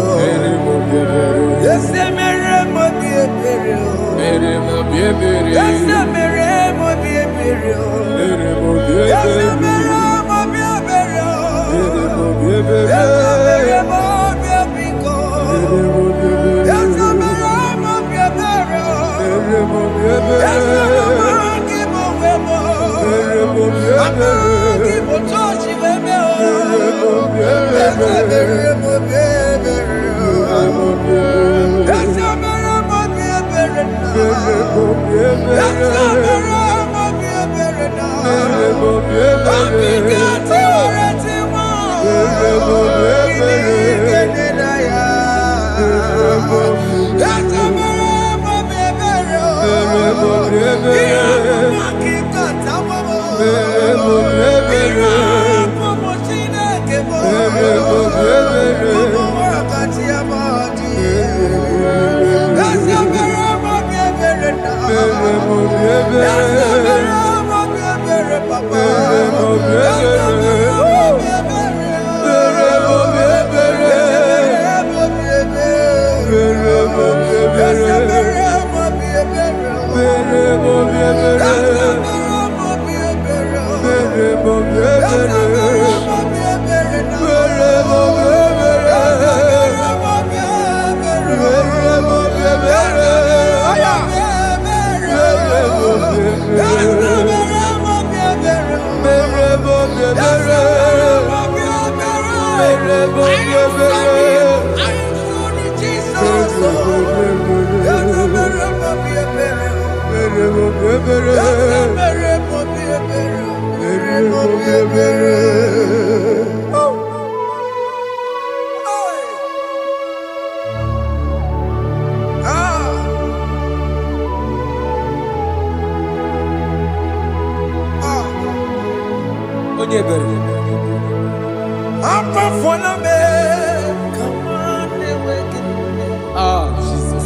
Ese mere mo bi ebere. Ese mere mo bi ebere. Ese mere mo bi ebere. Ese mere mo bi ebiko. Ese mere mo bi ebere. Ese mere mo wemo. Amagi mo tochi wemo. Ese mere mo bi ebere. Ese mere mo bi ebere na. Ese mere mo bi ebere na. Amigati oreti mo. Iligene na ya. Ese mere mo bi ebere. Iya maki kata mo. Iya mo Chineke mo. Mo wakati ya madi. Ese mere mo bi ebere na. Ese mere mo bi ebere papa. Ese mere mo bi ebere. Ese mere mo bi ebere. Ese mere mo bi ebere. Jesus.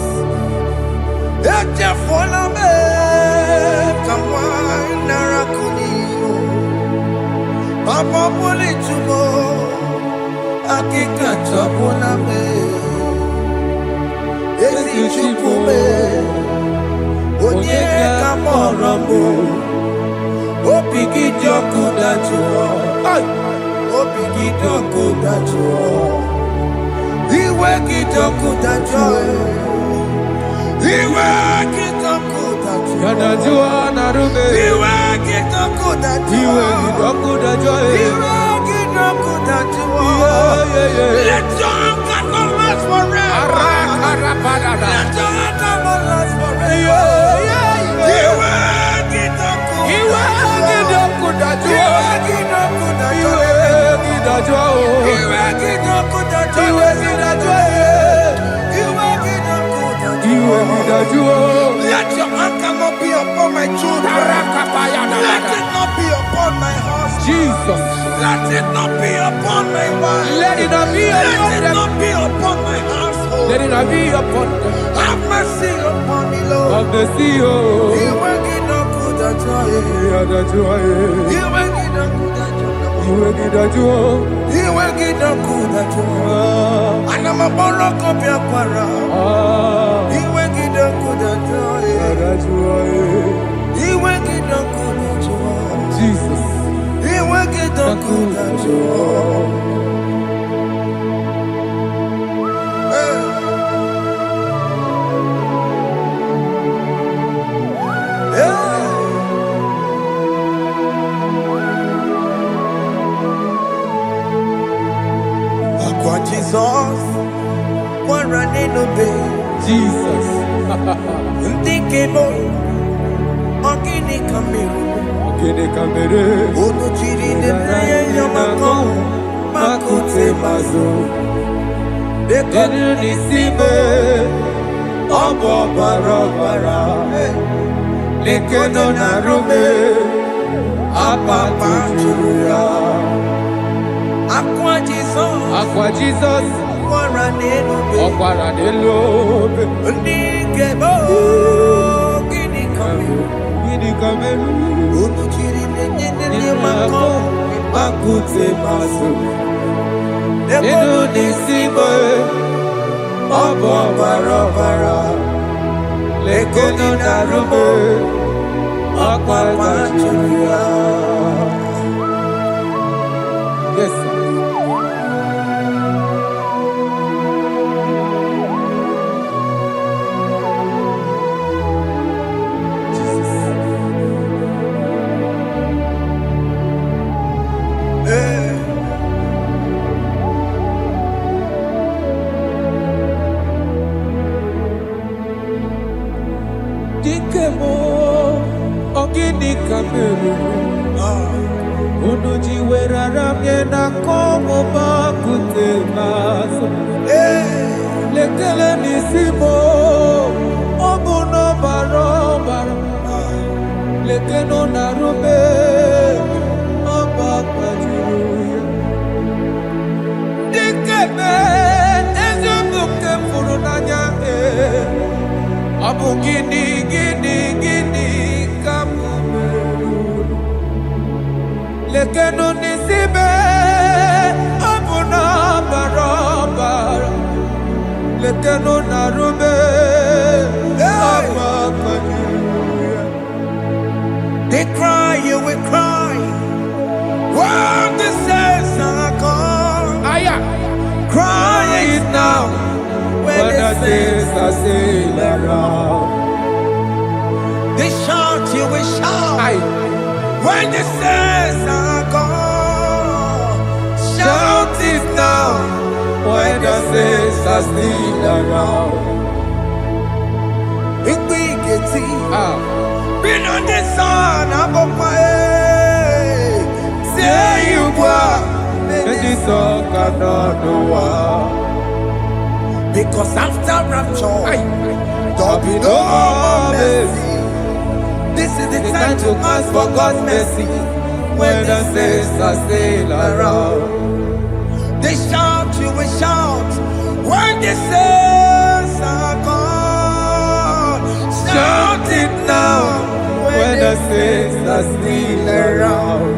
Papa poli tumo, akika chapona me. Esi chupume, onye kamoramo. Opiki joku dachuo, opiki joku dachuo. Iwe kijoku dachuo, iwe kijoku dachuo. Yanajua narume. Iwe kijoku dachuo, Iwe kijoku dachuo. iwe kijoku Let your anger not last forever. Let your anger not last forever. Let your anger not be upon my children. Let it not be upon my husband. Jesus. Let it not be upon my wife. Let it not be Let upon it them. not be upon my household. Let it not be upon them. Have mercy upon me, Lord. Of the CEO. You will get no good at joy. You will get no good at joy. You will get no good at joy. And I'm a borrow copy of Para. You will get no good at joy. You will get no good at joy. Jesus. You will get no good at joy. Jesus, one running obey. Jesus. Ndikebo, ogini kamiru. Ogini kamiru. Ono chiri nene yamako, makute mazo. Denu nisibe, obo barabara. Lekeno narume, apa tujuya. Aqua Jesus, Okwara nelobe. Ndikebo, ogini kamiru. Ogini kamiru. Ono chiri nene yamako, makute mazo. Denu nisibe, obo barabara. Lekeno narume, apa tujuya. Yes, sir. Dikemo, ogini kameru. Unuji werara mjena komo bakute maso. Lekele nisimo, obuno barobara. Lekeno narume, abakwajuya. Dikeme, ezobuke furunanya Abu gini kamumeru. Lekeno nisibe, abu na barabara. Lekeno narume, abakwajuya. They cry, you will cry. When the saints are gone, cry it now. When the saints are still around, they shout, you will shout. When the saints are gone, shout it now. when the saints are still around. Big it. Been on the sun, I'm on my head. Say you were, And the song cannot know why. because after rapture, there'll be no No more mercy. mercy. This is the It's time to ask for God's mercy. when the saints are still around. They shout, you will shout. When the saints are gone, shout it now. When the saints are still around.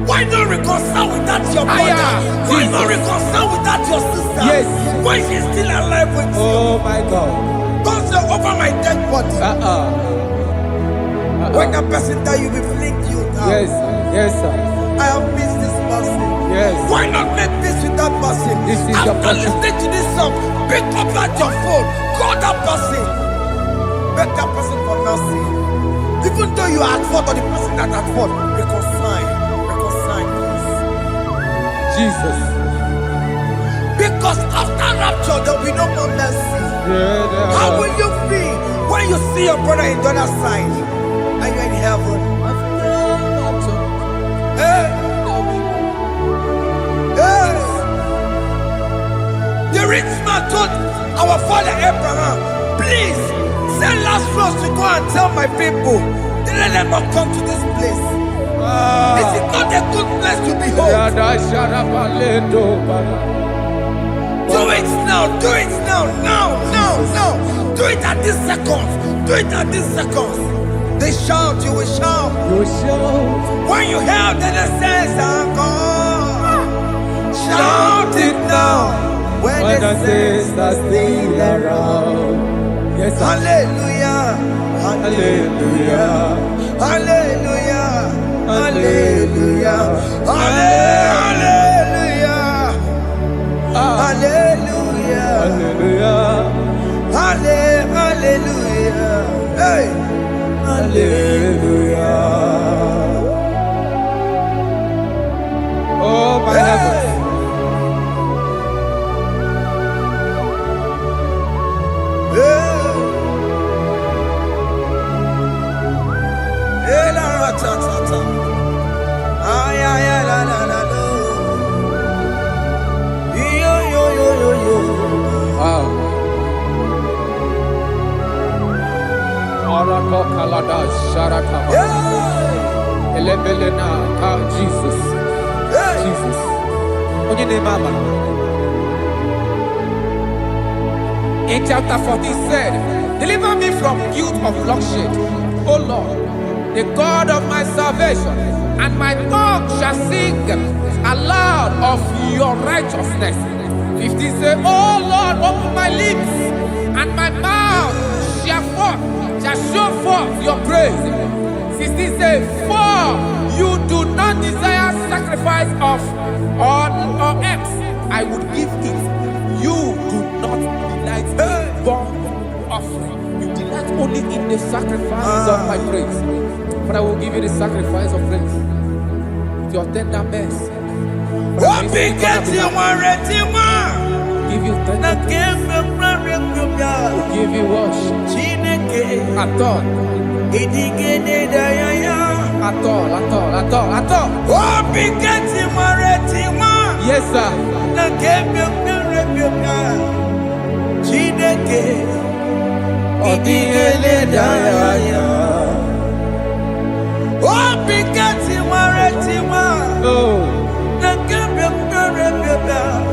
Why not reconcile with that your brother? Why not reconcile with that your sister? Yes. Why she's still alive with you? Oh my God. Don't say over my dead body. When that person die, you will fling you down. Yes, yes, sir. I have missed this person. Yes. Why not make peace with that person? This is After your person. listening to this song, pick up that your phone, call that person, beg that person for mercy. Even though you are at fault or the person that at fault, reconcile, please. Jesus. Because after rapture, there will be no more mercy. How will you feel when you see your brother in the other side and you're in heaven? Hey. Hey. The rich man told our father Abraham, please send Lazarus to go and tell my people, let them not come to this place. This is not a good place to behold. Do it now, do it now, now. Do it at this second. Do it at this second. They shout, you will shout. When you hear that the saints are gone, shout it now. When the saints are still around. Yes, hallelujah, hallelujah, hallelujah, hallelujah, hallelujah, hallelujah, hallelujah, hallelujah, hey, hallelujah. Oh my heavens. Jesus. Jesus. In chapter 14 said, deliver me from guilt of bloodshed, O Lord, the God of my salvation, and my tongue shall sing aloud of your righteousness. 15 say, O Lord, open my lips, and my mouth shall show forth your praise. 16 say, for you do not desire sacrifice of or eggs, I would give it. You do not delight in burnt offering. You delight only in the sacrifice of my praise. But I will give you the sacrifice of praise with your tender mercy. Give you tender praise. Will give you worship. At all. Yes, sir.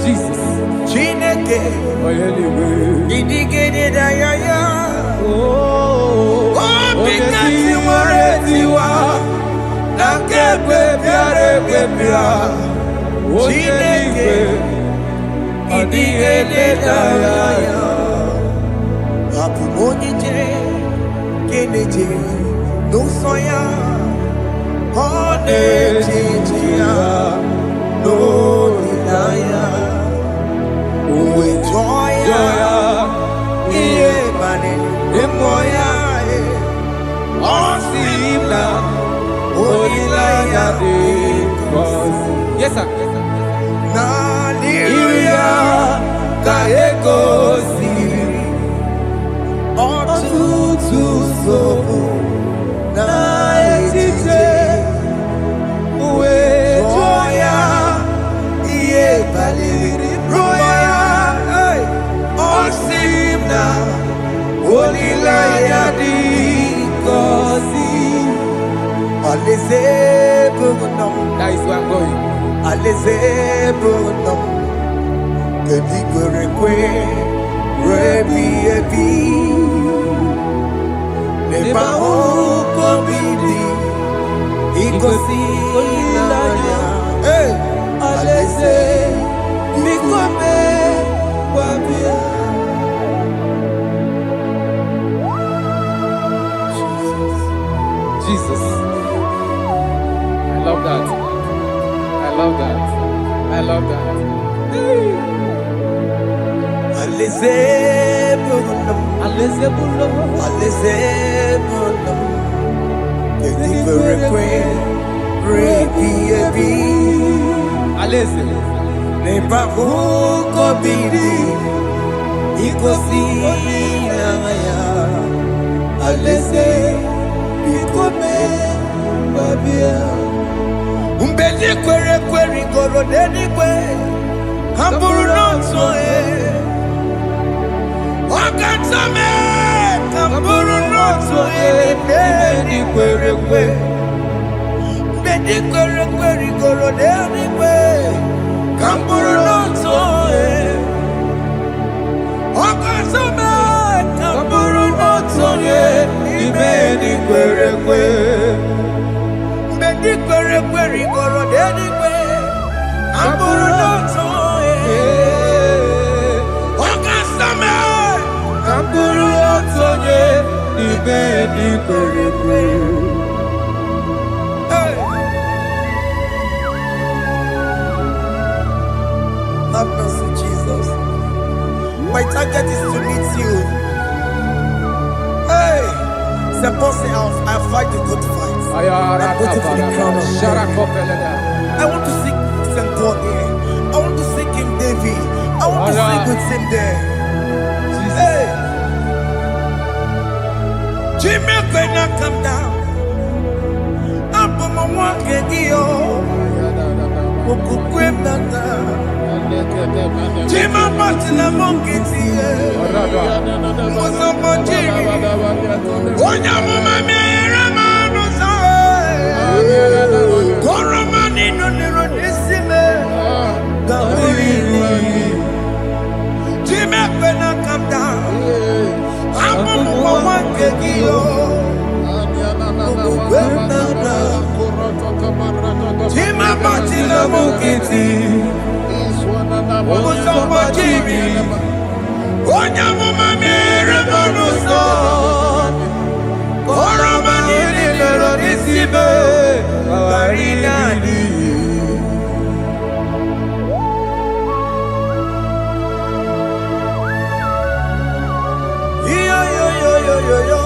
Jesus. Yes, sir. That is where I'm going. Jesus. I love that. I love that. I love that. Nebahuko bidi ikosi nangaya alese bikome babia umbeli kwere kwere goro deni kwe hamburu nonso wakatame hamburu nonso deni kwere kwe deni kwere kwere goro deni kwe hamburu nonso wakatame hamburu nonso deni kwere kwe deni kwere kwere goro deni kwe hamburu nonso wakatame hamburu nonso deni kwere kwe. Have mercy, Jesus. My target is to meet you. Hey, c'est pensé I fight the good fight. I'm waiting for the crown of I want to seek St. God here. I want to seek King David. I want to sing with him there. Hey, Jimmy, when I come down, I'm on my walk again. Jima Martina Monkiti, Mozambique, Onyama Ramano, Coromani, no Neronissime, Jimmy, when I come down, I'm on one kegio. Jima Martina Monkiti. Mozambique, Onyama Ramano, Coromani, no Neronissime, Barinani. Yo.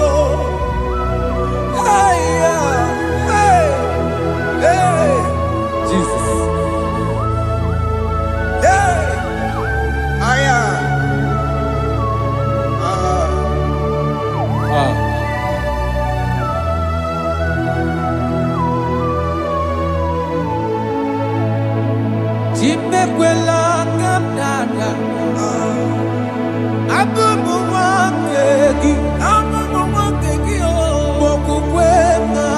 Hey, Jesus. Hey, Jimekwela kamdada Abubu wakegi Mokukwema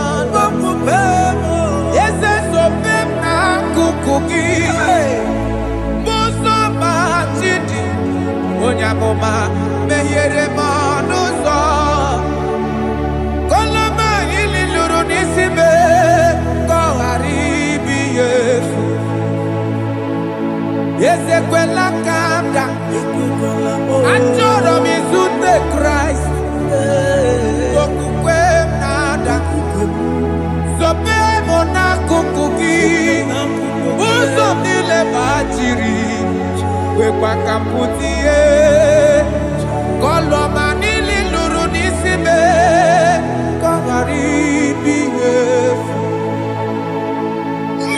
Yese sopemna kukuki Muso matidi Onyamoma Mehere manuzo Koloma ili luru nisime Koharibi Yesu Yese kwela kamda Antoro mizunde Christ Kokukwe nada Sope mona kukuki Uzo nile bachiri Wekwa kamputie Koloma nili luru nisime Koharibi Yesu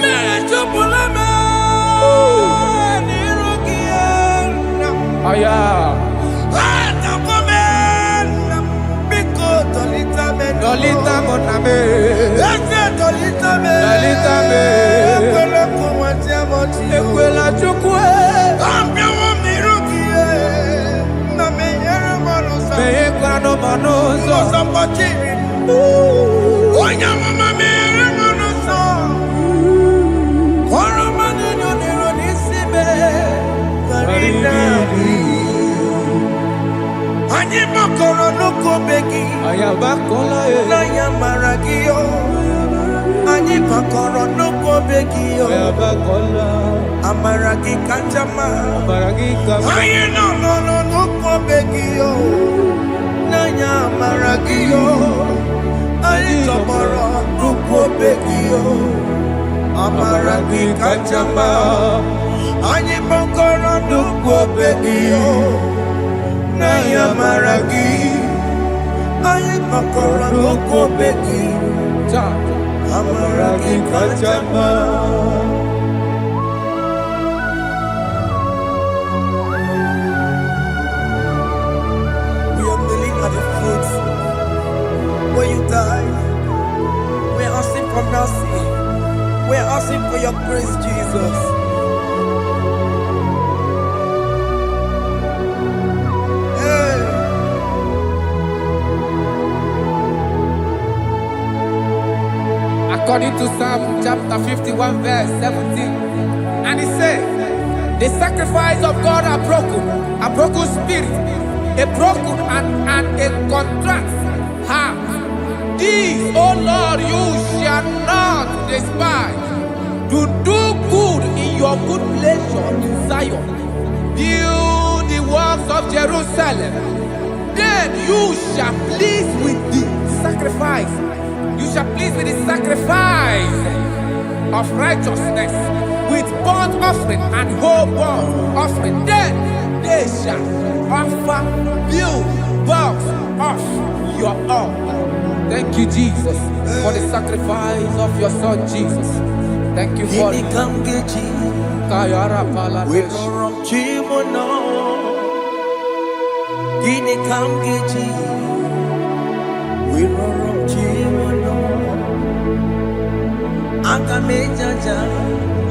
Mechopulame Aya, Dolita moname, Dolita me, Ekwela chukwe, Meye kwano manozo, Onyama mamere manozo, Koromani no neronissime, Makoro no kobegi, Ayabakola, Naya Maragio, Ani Makoro no kobegi, Ayabakola, Amaragi Kanjama, Amaragi Kanjama, no kobegi, Naya Maragio, Ani Tomorrow no kobegi, Amaragi Kanjama, Ani Makoro no kobegi. Naya maragi, aye makora loko beki, amaragi kachama. praise Jesus. Hey. According to Psalm chapter 51 verse 17. And he said, the sacrifice of God are broken spirit, a broken and a contrite heart. These, O Lord, you shall not despise. To do good in your good pleasure in Zion. Build the works of Jerusalem. Then you shall please with the sacrifice. You shall please with the sacrifice of righteousness, with burnt offering and whole burnt offering. Then they shall offer build works of your own. Thank you, Jesus, for the sacrifice of your Son, Jesus. Thank you for it. Kayara Pala. We no wrong chimono. Gini kamgeji. We no wrong chimono. Aka mejaja.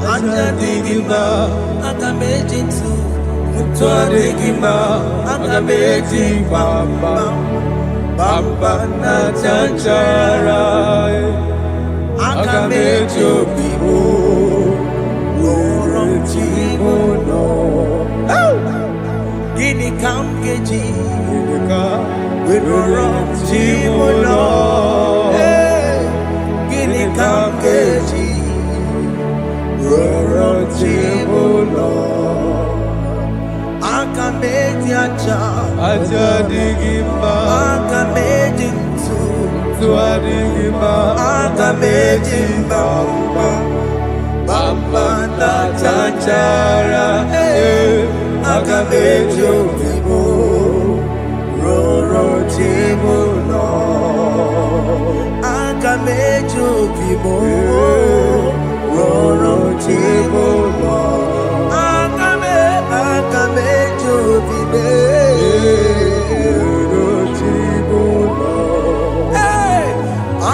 Aka digima. Aka mejintu. Mutwa digima. Aka mejibamba. Bamba na chanchara. Aka mejobibo. Gini kamgeji, we run chimono. Gini kamgeji, we run chimono. Akameji acha digima, akameji tu digima, akameji bamba. Bamba na chanchara, agamejo vivo, roro chimuno. Agamejo vivo, roro chimuno. Agamejo vivo, roro chimuno.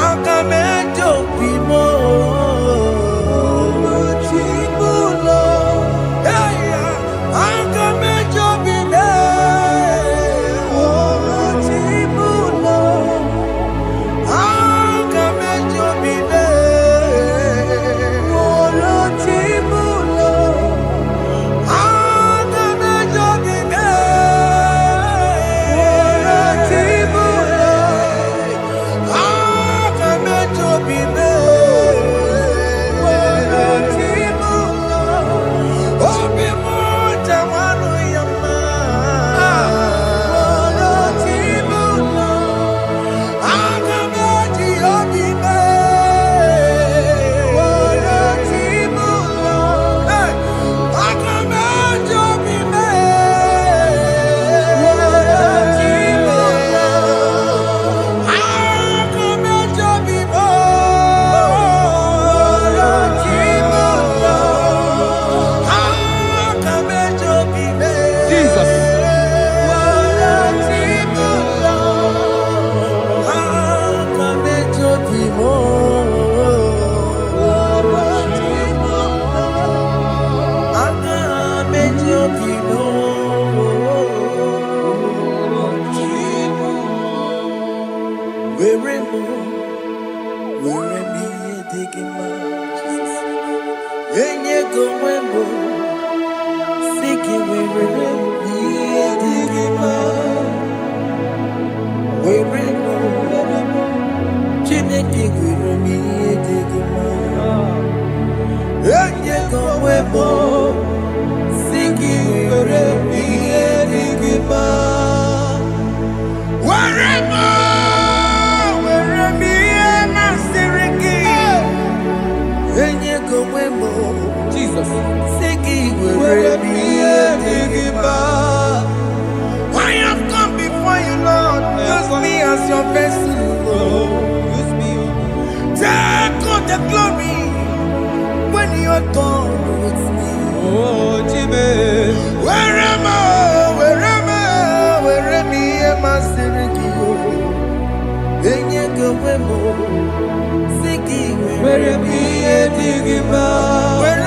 Agamejo vivo. Jesus. I have come before you, Lord. Use me as your vessel, Lord. Use me. Take all the glory when you are done with me. Oh, Jimmy. Where am I? Am I singing you? Enye go wemo, singing where am I?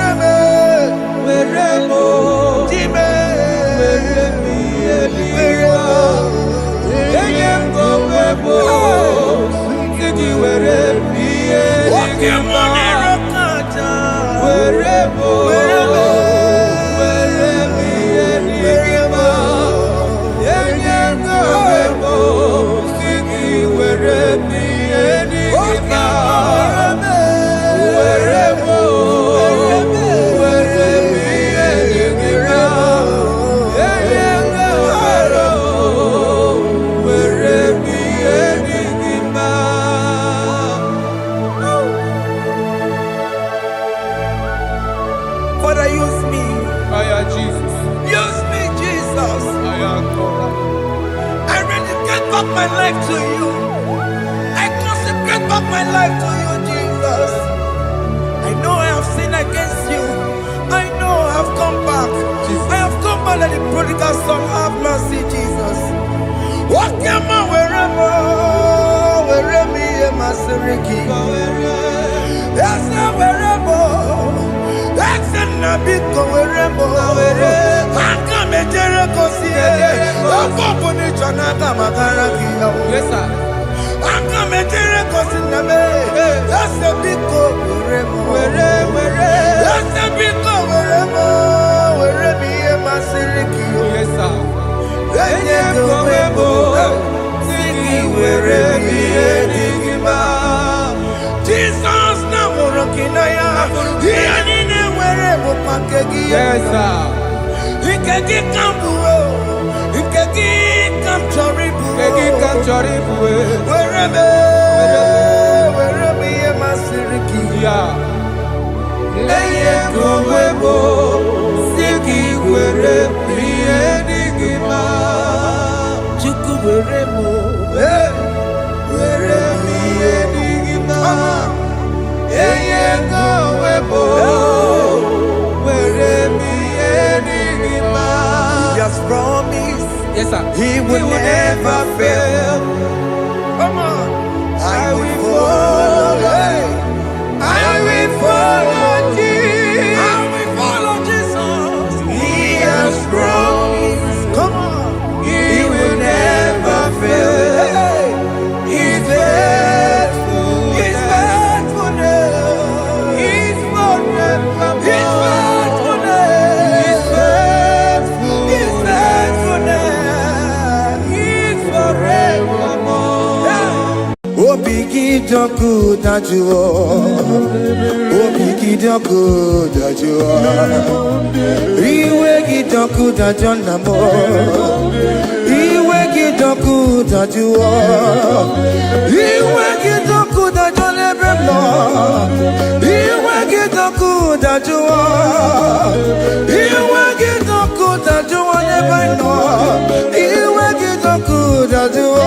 mo sigi were biye digima were mo were biye digima yenye we mo sigi were biye digima were mo were biye digima yenye Father, use me. Jesus. Use me, Jesus. I rededicate back my life to you. I consecrate back my life to you, Jesus. I know I have sinned against you. I know I have come back. Jesus. I have come back like the prodigal son. Have mercy, Jesus. What am I wearing? Where me and my seriki? Yes, I wear a that's a nabiko weremo. Aka mejere kosi Opo ni chanaga magaraki. Yes, sir. Aka mejere kosi name. That's a biko weremo. That's a biko weremo. Were me and my siriki. Yes, sir. Enye komebo. Siki were me and digima. Jesus na morokinaya. Yes, sir. Ikeki kambuo, ikeki kamchoribu, where me masiriki, yeah. Eye komebo, siki where me enigma, chuku where mo, where me enigma, eye komebo. He has promised, yes, sir. He will never fail. Come on, I will follow. I will follow Jesus. I will follow Jesus. He has promised. Come on, He will never fail. He's faithful. He's faithfulness. He's forever. He's Obikidoku dajuo, Obikidoku dajuo, Iwe kidoku dajon namo, Iwe kidoku dajuo, Iwe kidoku dajon lebemo, Iwe kidoku dajuo, Iwe kidoku dajuo lebeno, Iwe kidoku dajuo.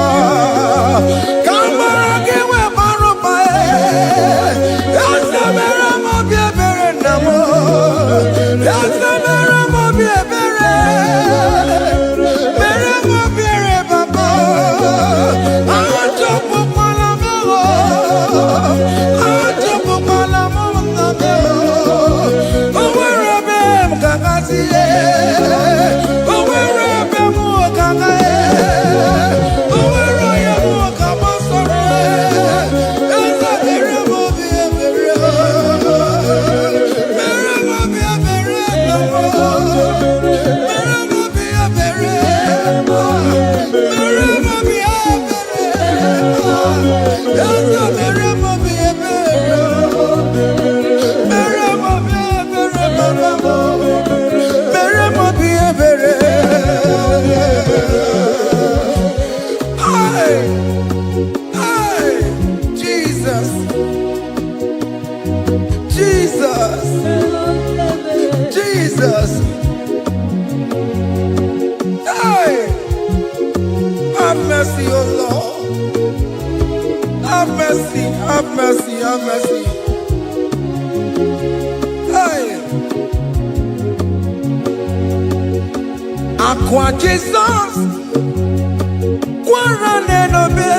Jesus. Hey, have mercy, oh Lord. Have mercy, have mercy, have mercy. Hey, Aqua Jesus, Quarane no be,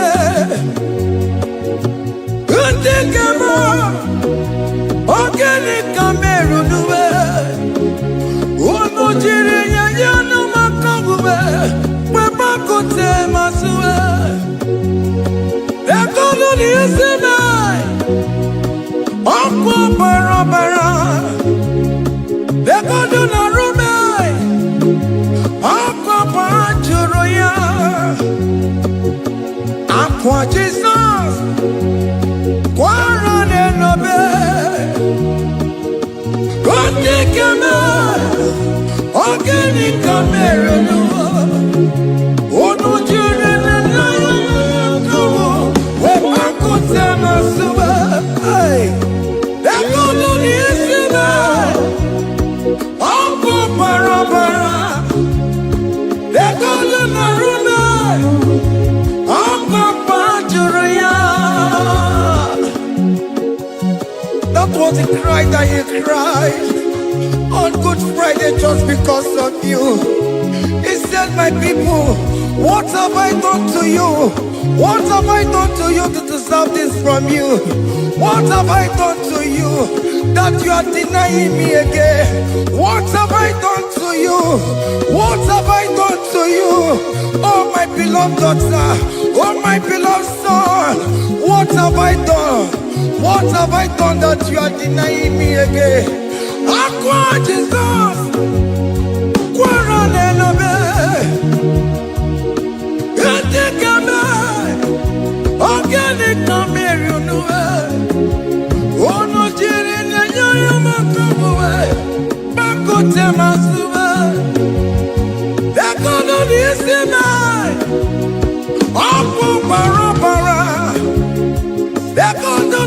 Untekemo, Organic Cameroon. Aqua Jesus, Quarane Nobe, Godikame, Organic Camera, Ono Juren and Nayo, where Uncle Sama Suba, that golden is in Uncle Parabara, that golden Aruna. That was a cry that you cried on Good Friday just because of you. He said, my people, what have I done to you? What have I done to you to deserve this from you? What have I done to you that you are denying me again? What have I done to you? What have I done to you? Oh, my beloved daughter, oh, my beloved son, what have I done? What have I done that you are denying me again? Aqua Jesus, Quarane Nobe, Etikame, Organic Camera, Ono Jiri Nyayo Makabuwe, Bakote Masuwe, Dekono Nisime, Aqua Parabara, Dekono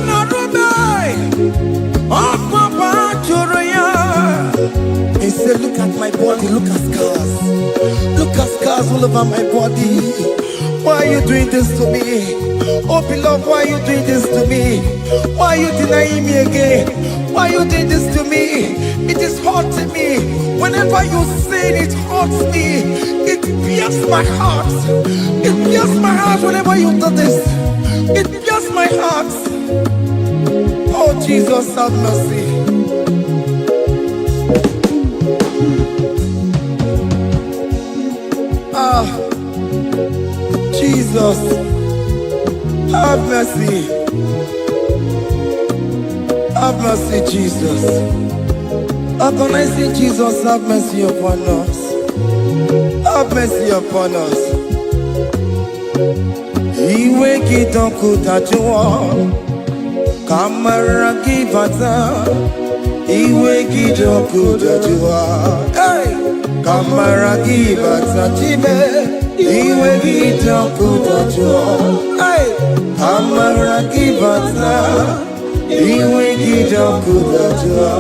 he said, look at my body, look at scars. Look at scars all over my body. Why are you doing this to me? Oh beloved, why are you doing this to me? Why are you denying me again? Why are you doing this to me? It is hurting me. Whenever you sin, it hurts me. It pierces my heart. It pierces my heart whenever you do this. It pierces my heart. Oh Jesus, have mercy. Jesus, have mercy. Have mercy, Jesus. Agonizing Jesus, have mercy upon us. Have mercy upon us. Iwe kitonku tajua, kamara kibata. Iwe kitonku tajua, kamara kibata chibe. Iwe kitonku tajua, kamara kibata. Iwe kitonku tajua,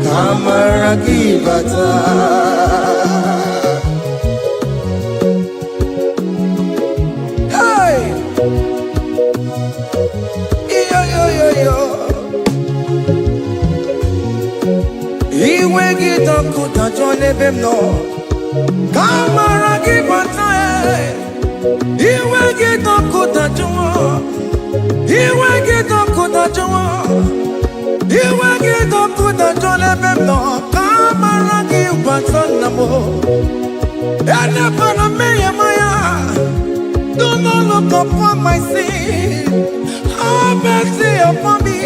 kamara kibata. Iwe kitonku tajua nebemno, kamara kibata. Iwe kitonku tajua, iwe kitonku tajua. Iwe kitonku tajua nebemno, kamara kibata namo. Ene pana meye maya, do not look upon my sin. Have mercy upon me.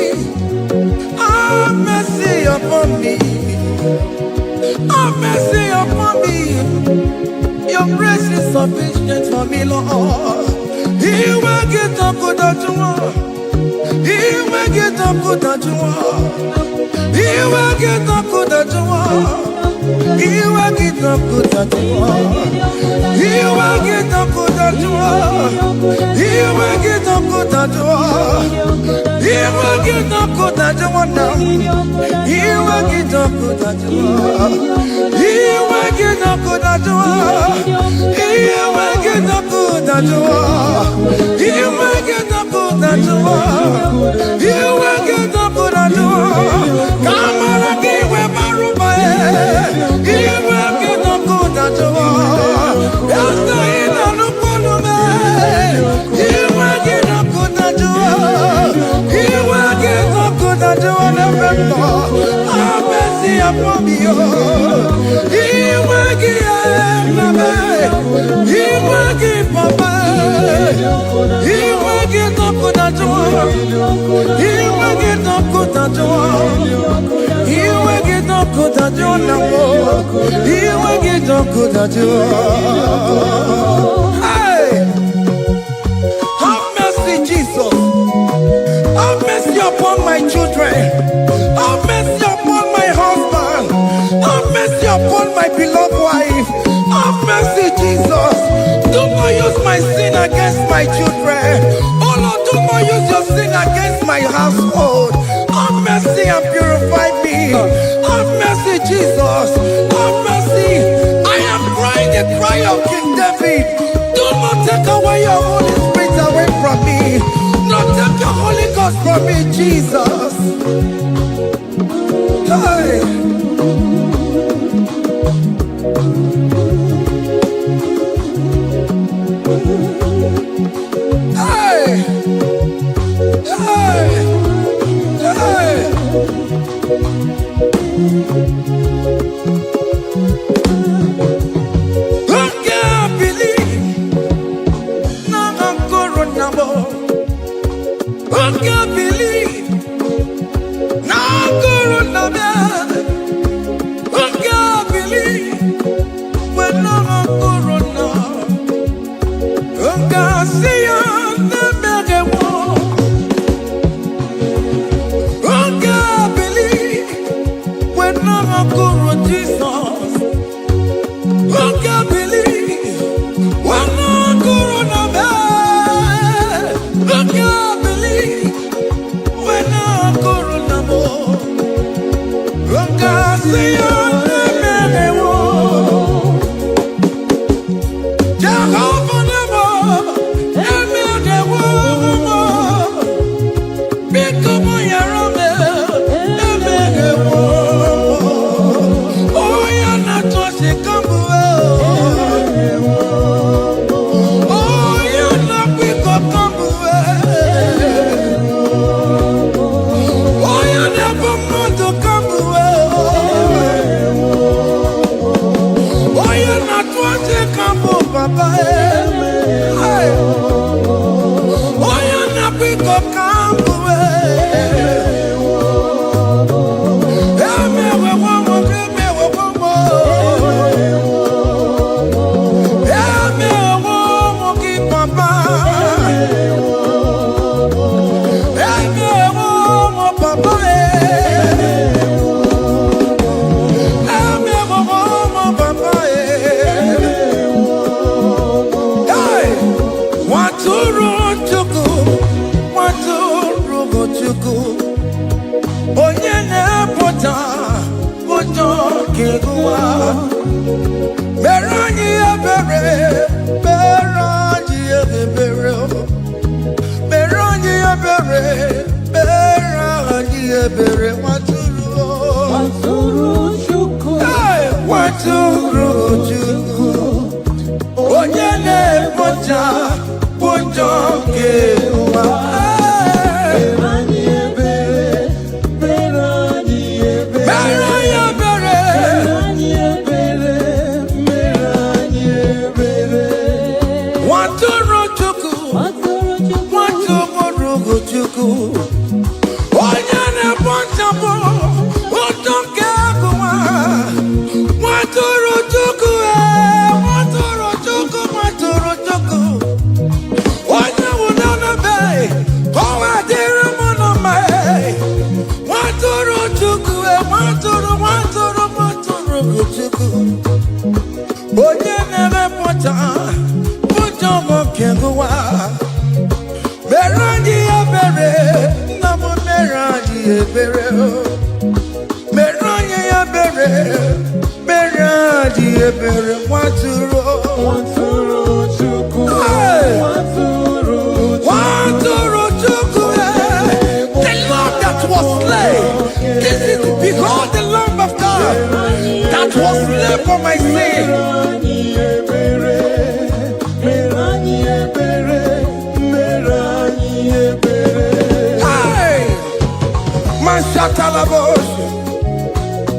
Have mercy upon me. Have mercy upon me. Your grace is sufficient for me, Lord. He will get up good at you. He will get up good at you. He will get up good at you. He will get up good at you. He will get up good at you. He will get up good at you. He will get up good at you now. He will get up good at you. He will get up good at you. He will get up good at you. He will get up good at you. He will get up good at you. Come on, give me Baruba. He will get up good at you. Yes, I know Polume. He will get up good at you. He will get up good at you. Have mercy upon me. He will give Papa. He will get up Hey, have mercy, Jesus. Have mercy upon my children. Have mercy upon my husband. Have mercy upon my beloved wife. Have mercy, Jesus. Do not use my sin against my children. Oh Lord, do not use your sin against my household. Have mercy and purify me. Have mercy, Jesus. Have mercy. I am crying the cry of King David. Do not take away your Holy Spirit away from me. Not take your Holy Ghost from me, Jesus. Hey.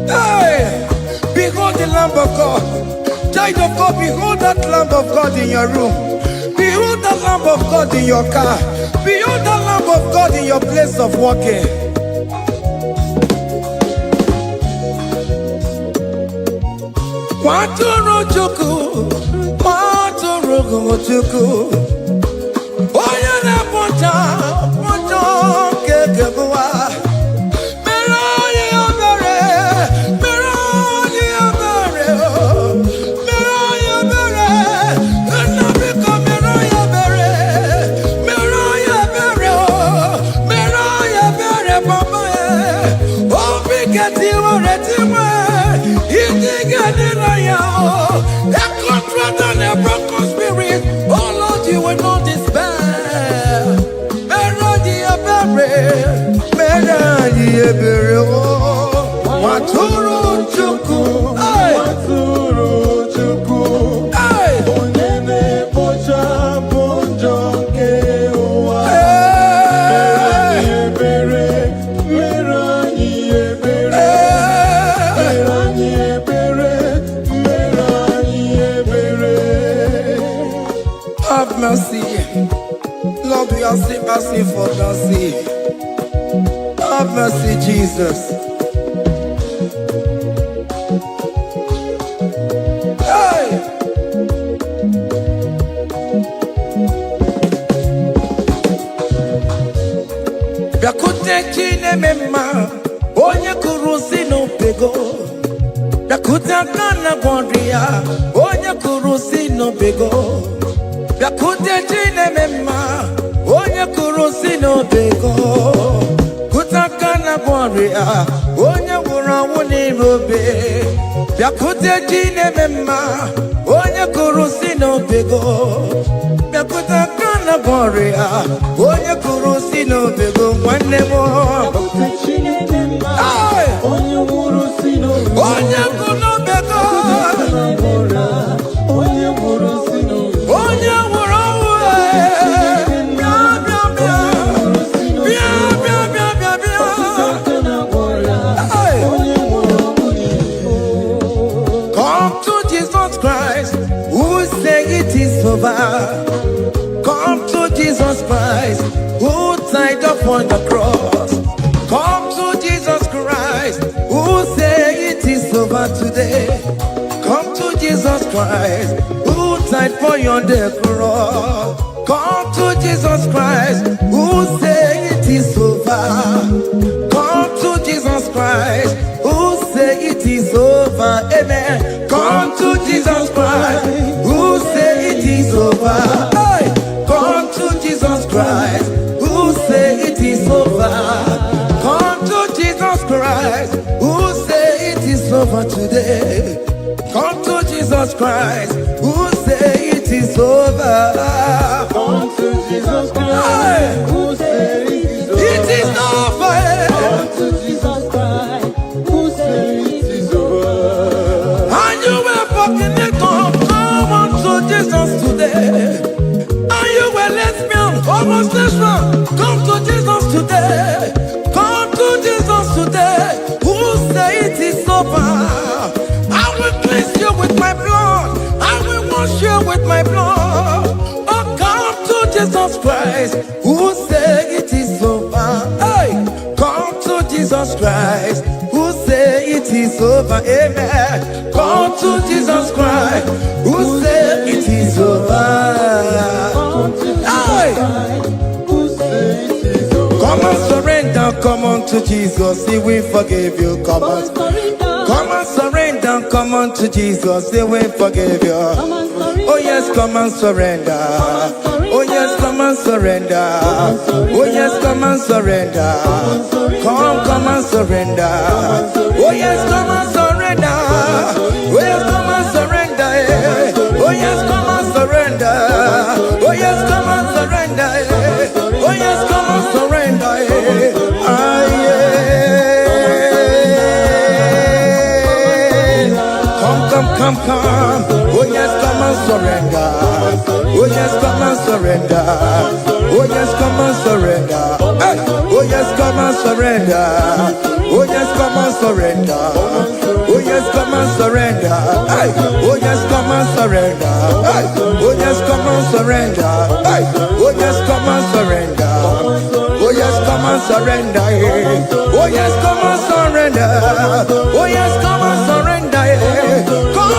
Hey, behold the Lamb of God. Child of God, behold that Lamb of God in your room. Behold that Lamb of God in your car. Behold that Lamb of God in your place of working. Waturu chuku, waturu chuku. Oya na poncha, poncha kekebuwa. Meroye obere, meroye obere, meroye obere. Enabika meroye obere, meroye obere, meroye obere papa. Obi keti wore tiwe, idigani na yao. A contrite and a broken spirit, oh Lord, you will not despair. Meradi ebere, Maturu chuku, Maturu chuku. Onyeme pocha ponjo kewa. Merani ebere. have mercy. Lord, we are still asking for mercy. Have mercy, Jesus. Hey! Biakute chine mema, onye kurusi no pego. Biakute kana gwandria, onye kurusi no pego. Biakute chine mema, onye kurusi no pego. Kutakana gwandria, onye wurawu ni robe. Biakute chine mema, onye kurusi no pego. Biakutakana gwandria, onye kurusi no pego. Mwane mo. Onye wurusi no pego. Onye kuno pego. Onye wurusi no pego. Onye wurawu. Bia bia bia. Bia bia bia bia bia. Hey. Come to Jesus Christ, who say it is over. Come to Jesus Christ, who died upon the cross. Come to Jesus Christ, who say it is over today. Come to Jesus Christ, who died for you on the cross. Come to Jesus Christ, who say it is over. Come to Jesus Christ, who say it is over. Amen. Come to Jesus Christ, who say it is over. Hey! Come to Jesus Christ, who say it is over. Come to Jesus Christ, who say it is over today. Come to Jesus Christ, who say it is over. Come to Jesus Christ, who say it is over. It is over. Come to Jesus Christ, who say it is over. And you were fucking it up. Come on to Jesus today. And you were lesbian, homosexual. Come to Jesus today. Come to Jesus today. Who say it is over? I will cleanse you with my blood. I will wash you with my blood. Oh, come to Jesus Christ. Who say it is over? Hey, come to Jesus Christ. Who say it is over? Amen. Come to Jesus Christ. Who say it is over? Hey. Who say it is over. Come and surrender, come on to Jesus, He will forgive you. Come and surrender, come on to Jesus, He will forgive you. Oh yes, come and surrender. Oh yes, come and surrender. Oh yes, come and surrender. Come and surrender. Oh yes, come and surrender. Oh yes, come and surrender. Oh yes, come and surrender. Oh yes, come and surrender. Oh yes, come and surrender. Ah yeah. Come. Oh yes, come and surrender. Oh yes, come and surrender. Oh yes, come and surrender. Hey. Oh yes, come and surrender. Oh yes, come and surrender. Oh yes, come and surrender. Hey. Oh yes, come and surrender. Hey. Oh yes, come and surrender. Hey. Oh yes, come and surrender. Oh yes, come and surrender. Oh yes, come and surrender. Oh yes, come and surrender. Come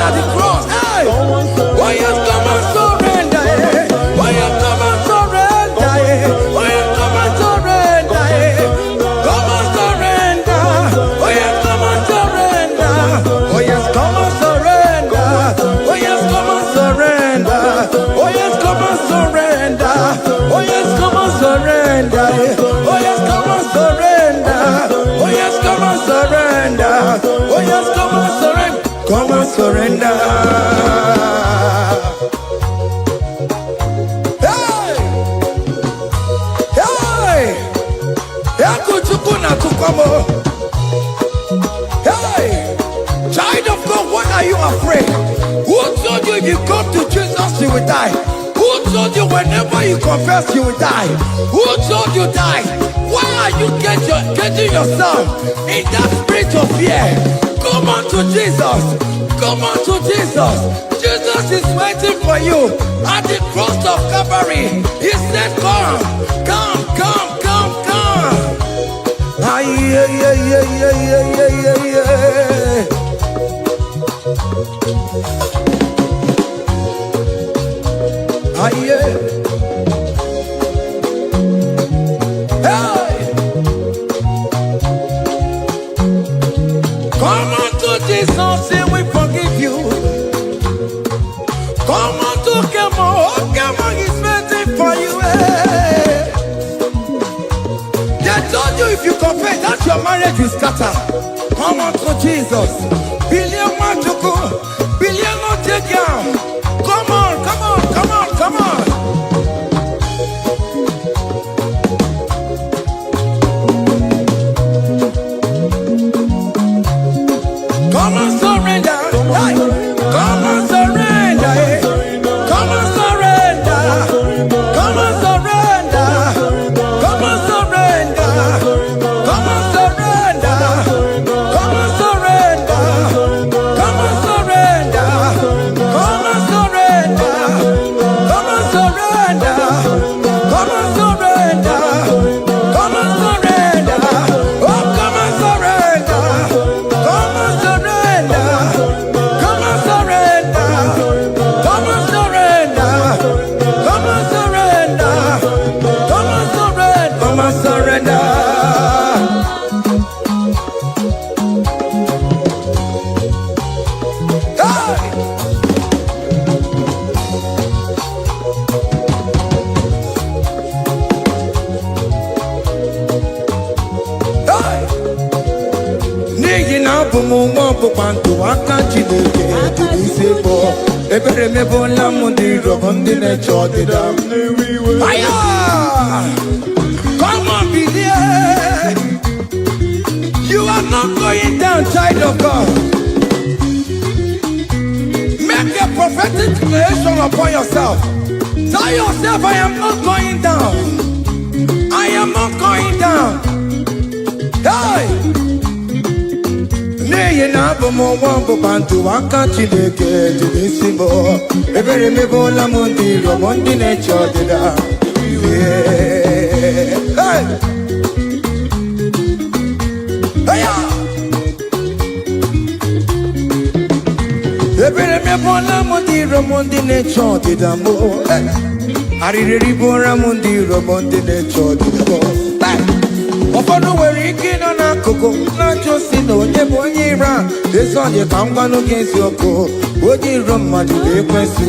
at the cross. Hey! Oh yes, come and surrender. Oh yes, come and surrender. Oh yes, come and surrender. Come and surrender. Oh yes, come and surrender. Oh yes, come and surrender. Oh yes, come and surrender. Oh yes, come and surrender. Oh yes, come and surrender. Oh yes, come and surrender. Oh yes, come and surrender. Oh yes, come and surrender. Come and surrender. Hey! Hey! Yakuchukuna tukomo. Hey! Child of God, why are you afraid? Who told you if you come to Jesus you will die? Who told you whenever you confess you will die? Who told you die? Why are you getting yourself in that spirit of fear? Come on to Jesus. Come on to Jesus. Jesus is waiting for you at the cross of Calvary. He said, come, come, come, come, come. Ah, yeah, yeah, yeah, yeah, yeah, yeah, yeah, yeah. Ah, yeah. Hey! Come on to Jesus, say we forgive you. Come on to Kemo, Kemo is waiting for you. Hey! They told you if you confess that your marriage will scatter. Come on to Jesus. Billion Machuku, billion not take down. Come on, come on, come on, come on. Come and surrender. Hey. Come and surrender. Hey. Come and surrender. Come and surrender. Come and surrender. Come and surrender. Come and surrender. Come and surrender. Come and surrender. Come and surrender. Come and surrender. Come and surrender. Oh, come and surrender. Come and surrender. Come and surrender. Come and surrender. Come and surrender. Come and surrender. Come and surrender. Hey! Hey! N'ihi na abụ m nwa ọgbụgba ndụ aka Chineke jiri isi bụ ebere mebụla m ndị rọbọ ndị na-eche ọdịda m. Aya! Come on, believe. You are not going down, child of God. Make a prophetic declaration upon yourself. Tell yourself, I am not going down. I am not going down. Hey! N'ihi na abụ m nwa ọgbụgba ndụ aka Chineke jiri isi bụ ebere mebụla m ndị rọbọ ndị na-eche ọdịda. Hey! Hey! Ebere mebụla m ndị rọbọ ndị na-eche ọdịda m. Arịrịrị bụra m ndị rọbọ ndị na-eche ọdịda m. Ụfọdụ nwere ike ịnọ n'akụkụ na-ajụ si na onye bụ onye ire a. Ezi onye ka m gwanụ gị eziokwu, onye iro mmadụ bụ ekwensu.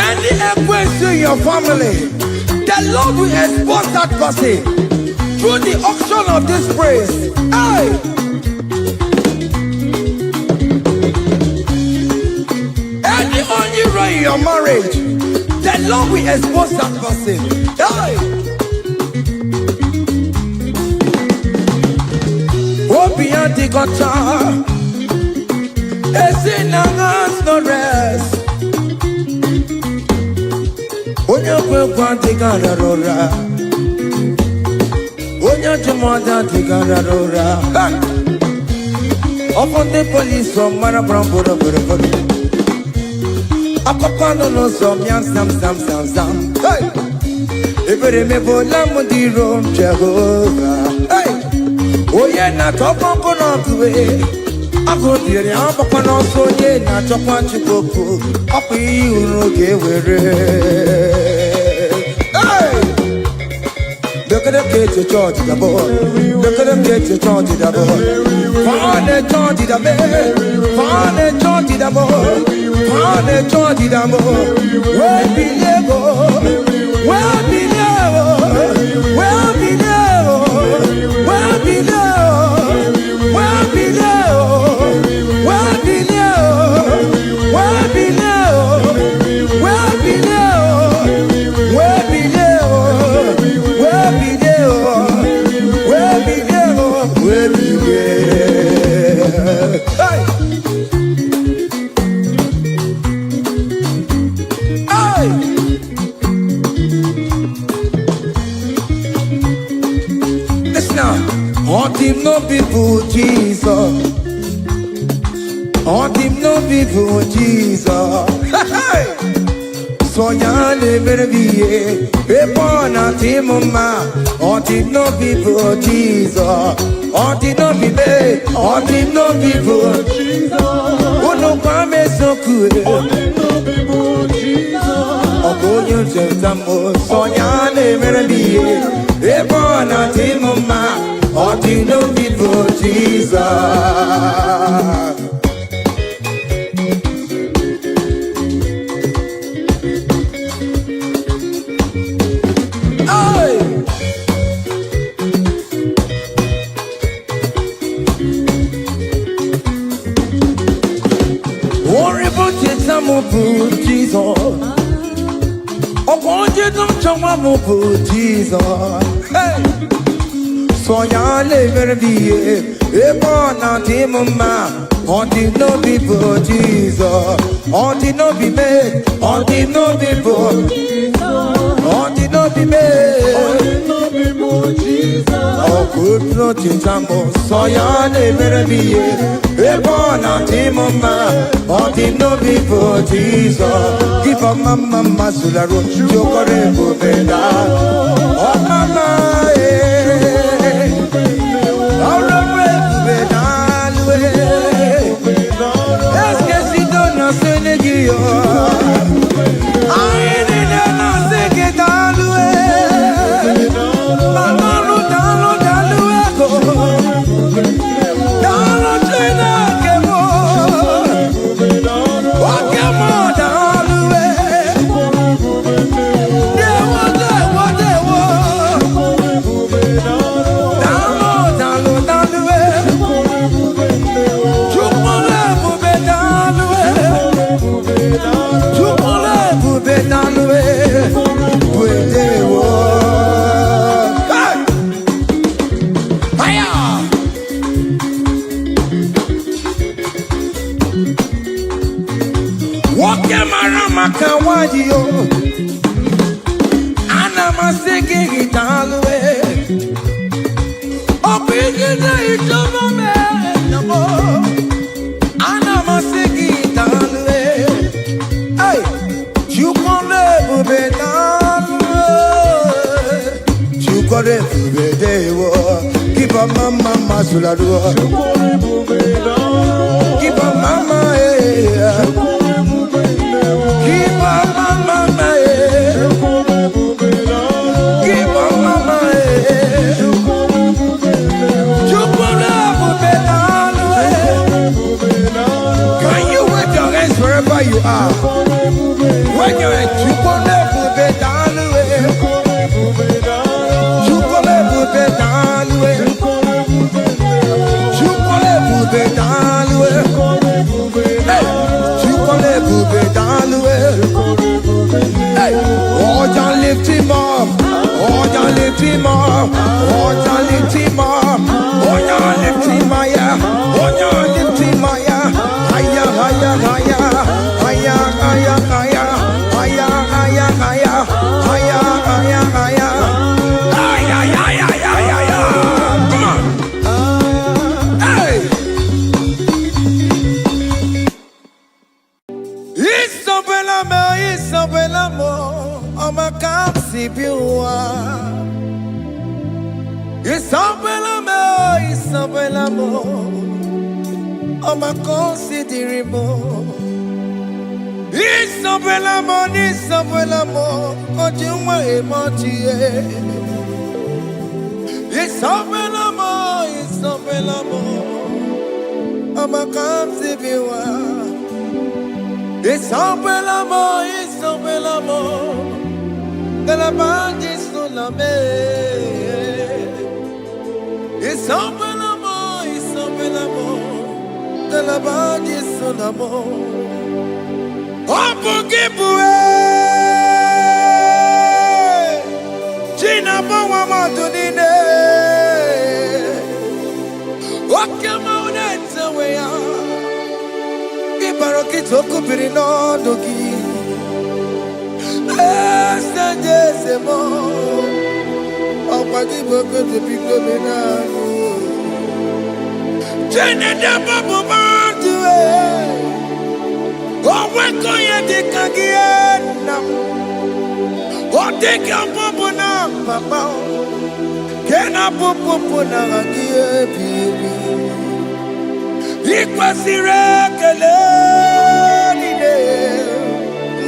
Any ekwensu in your family, the Lord will expose that person through the auction of this praise. Hey! Any only in your marriage, the Lord will expose that person. Hey! Obian the gota, in hands no rest. Onya kwe the gararora, Onya jumada the gararora. Upon the police from Marabram Boro. Akopano no some yan sam. Hey! Ebere me bola mo di rom Jehovah. Hey! Oh yeah, na toko kono kuwe. Ako dire abako no so ye na chokwa chukoko. Ako iuro gewere. Hey! Look at them get your charge the boy. Look at them get your charge the boy. Find a charge the man. Find a charge the boy. Find a charge the boy. Where be there? Where be there? Where be there? Where be there? Where be there? Where be there? Where be there? Where be there? Where be there? Where be there? Where be there? Where be there? Hey! Hey! Listen now. On him no people Jesus. On him no people Jesus. Hey! Soyale merviye, epona timuma. On him no people Jesus. On him no people, on him no people Jesus. Uno kwame sokue. On him no people Jesus. Ogonyo jentamo, soyale merviye, epona timuma. On him no people Jesus. Jesus, oh God, you don't show up Jesus. Hey, so ya never be a born out him ma. On the no people Jesus, on the no be made, on the no people, on the no be made, on the no people Jesus. Oh good no chintambo, so ya never be a born out him ma. On the no people Jesus. Give up mama masularo, jokore bubeda. Oh mama eh, oh bubeda. Keep a mama Suladua. Keep a mama, keep a mama, keep a mama, can you wave your hands wherever you are? When you're at lift him up, oh, you lift him up, oh, you lift him up, oh, you lift him higher, oh, you lift him higher, higher, higher, higher, higher, higher, higher, higher, higher, higher, higher, higher, higher. Ọmọ kan sì dìrì mọ́. Ìsọ̀bẹ̀lámọ̀, ojú wọn èèmọ̀ tiẹ̀. Ìsọ̀bẹ̀lámọ̀, ọmọ kan sì bí wá. Ìsọ̀bẹ̀lámọ̀, Galabandi Sulame. Ìsọ̀bẹ̀lámọ̀, Galabandi Sulamo. Opugibue China Bawa Madunine Okamauneta Wea Ibaroki Toku Pirino Dogi Jesemo Opagi Boko to Pico Menano China Babu Madue Oh, we're going to take again. Oh, take your papa now, Papa. Can I papa now again, baby? Equals the regular.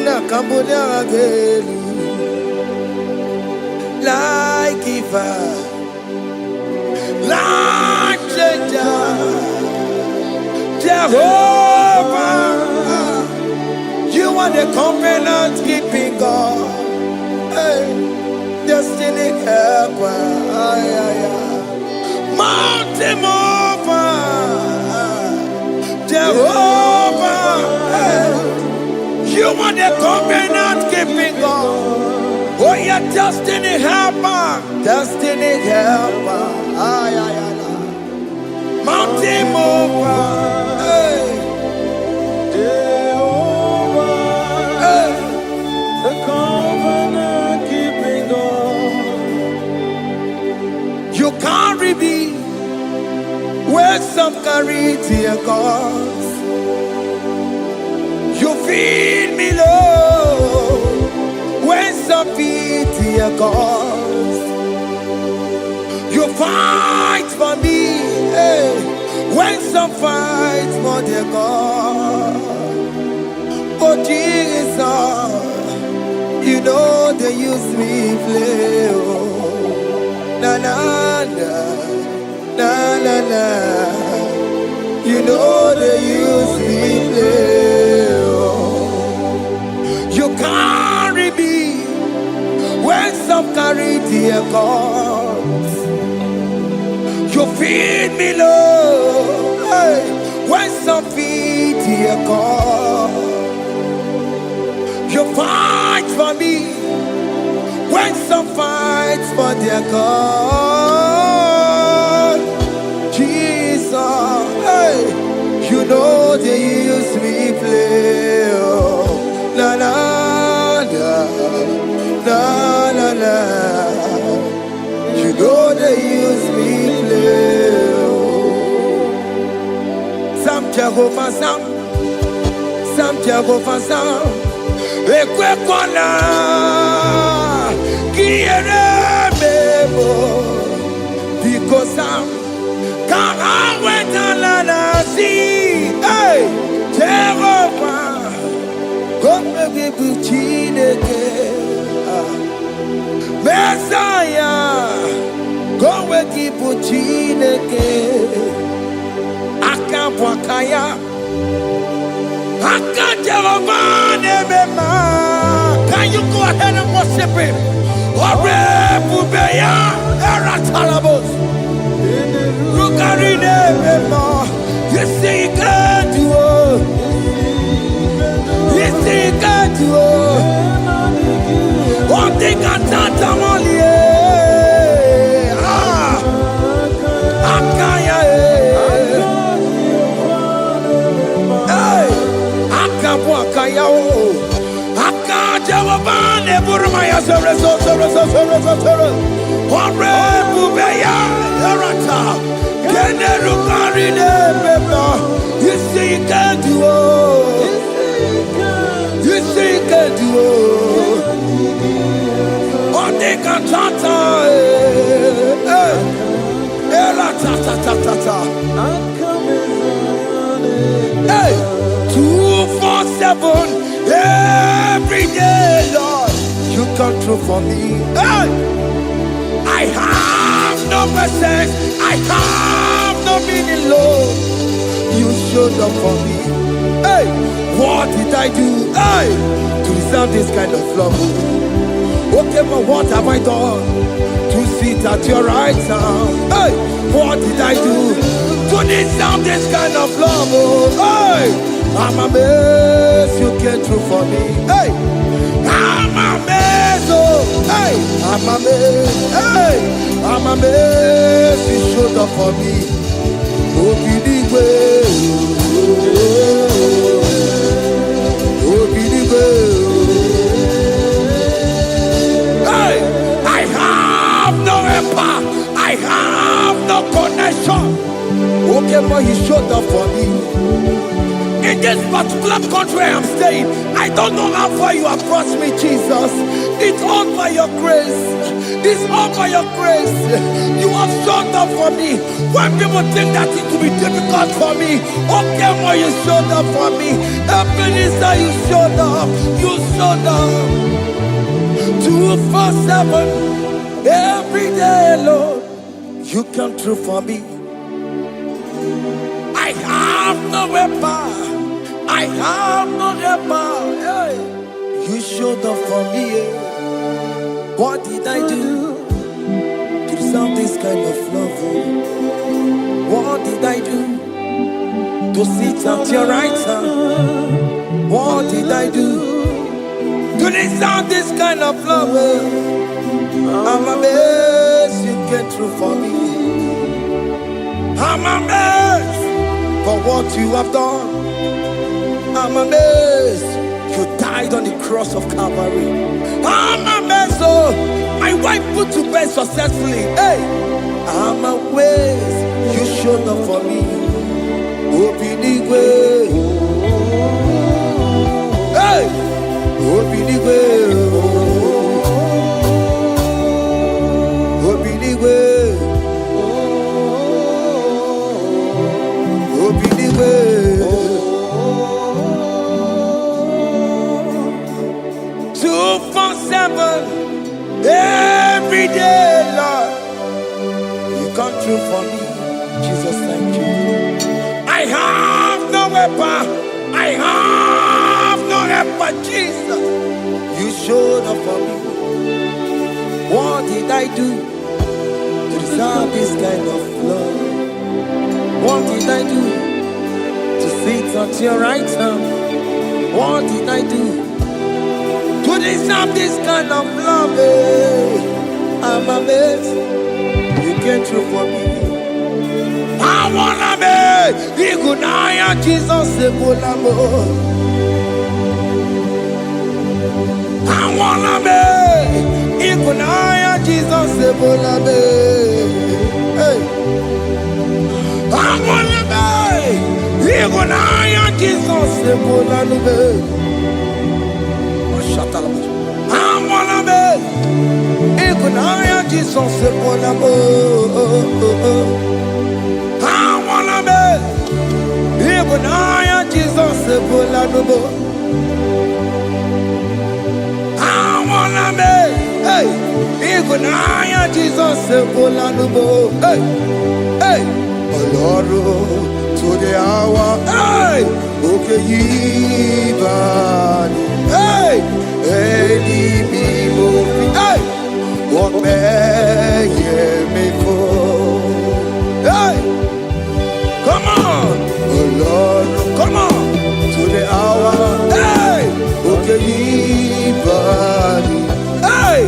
Nakambodia again. Like Eva. Like Jehovah. You are the covenant keeping God, hey, destiny helper, mountain mover, Jehovah. Hey, you are the covenant keeping God. Oh, yeah, destiny helper, mountain mover. Hey. The covenant keeping God. You carry me where some carry tear gods. You feed me low when some feed tear gods. You fight for me, hey, when some fight for their God. Oh Jesus, you know they use me play, oh. Na na na, na na na. You know they use me play, oh. You carry me when some carry their gods. You feed me low, hey, when some feed their gods. You fight for me when some fight for their God. Jesus, hey, you know they use me play, oh. La la la, la la la. You know they use me play, oh. Some Jehovah, some Jehovah, some. Ekwekwana kiere mebo because I'm kahawetala si hey Jehovah come give chineke Messiah come give chineke akabwakaya Can you go ahead and worship him? You see you can do it. You see you can do it. One thing I thought I want You see you can do it. You see you can do it. One thing I thought every day, Lord, you come through for me. Hey! I have no presence, I have no meaning, Lord. You showed up for me. Hey, what did I do? Hey, to deserve this kind of love? Okay, but what have I done to sit at your right hand? Hey, what did I do to deserve this kind of love? Hey, I'm amazed you came through for me. Hey, I'm amazed. Oh, hey, I'm amazed. Hey, I'm amazed you showed up for me. Obinigwe, Obinigwe. Hey, I have no helper, I have no connection. Okay, but he showed up for me. In this particular country I'm staying, I don't know how far you have brought me, Jesus. It's all by your grace. It's all by your grace. You have showed up for me. When people think that it will be difficult for me, okay, well, you showed up for me. Ebenezer, you showed up. You showed up. 247 every day, Lord. You come through for me. I have no weapon. I have no weapon. Hey. You showed up for me. What did I do to deserve this kind of love? What did I do to sit at your right hand? What did I do to deserve this kind of love? I'm amazed you came through for me. I'm amazed for what you have done. I'm amazed you died on the cross of Calvary. I'm amazed, oh, my wife put to bed successfully. Hey, I'm amazed you showed up for me. Obinigwe, hey, Obinigwe, Obinigwe, Obinigwe. 247 every day, Lord. You come through for me, Jesus. Thank you. I have no weapon, I have no weapon, Jesus. You showed up for me. What did I do to deserve this kind of love? What did I do to sit at your right hand? What did I do to deserve this kind of love? I'm amazed you came through for me. I wanna be Igunaya Jesus Ebolamo. I wanna be Igunaya Jesus Ebolamo. Hey, I wanna be Igunaya Jesus Ebolamo. I wanna be Igunaya Jesus Ebolamo. I wanna be Igunaya Jesus Ebolamo. I wanna be, hey, Igunaya Jesus Ebolamo. Hey, hey, Oloro to the hour. Hey, okay, Yibani. Hey, IGBO. Hey, what may me for? Hey, come on, oh Lord, come on to the hour. Hey, okay, body. Hey,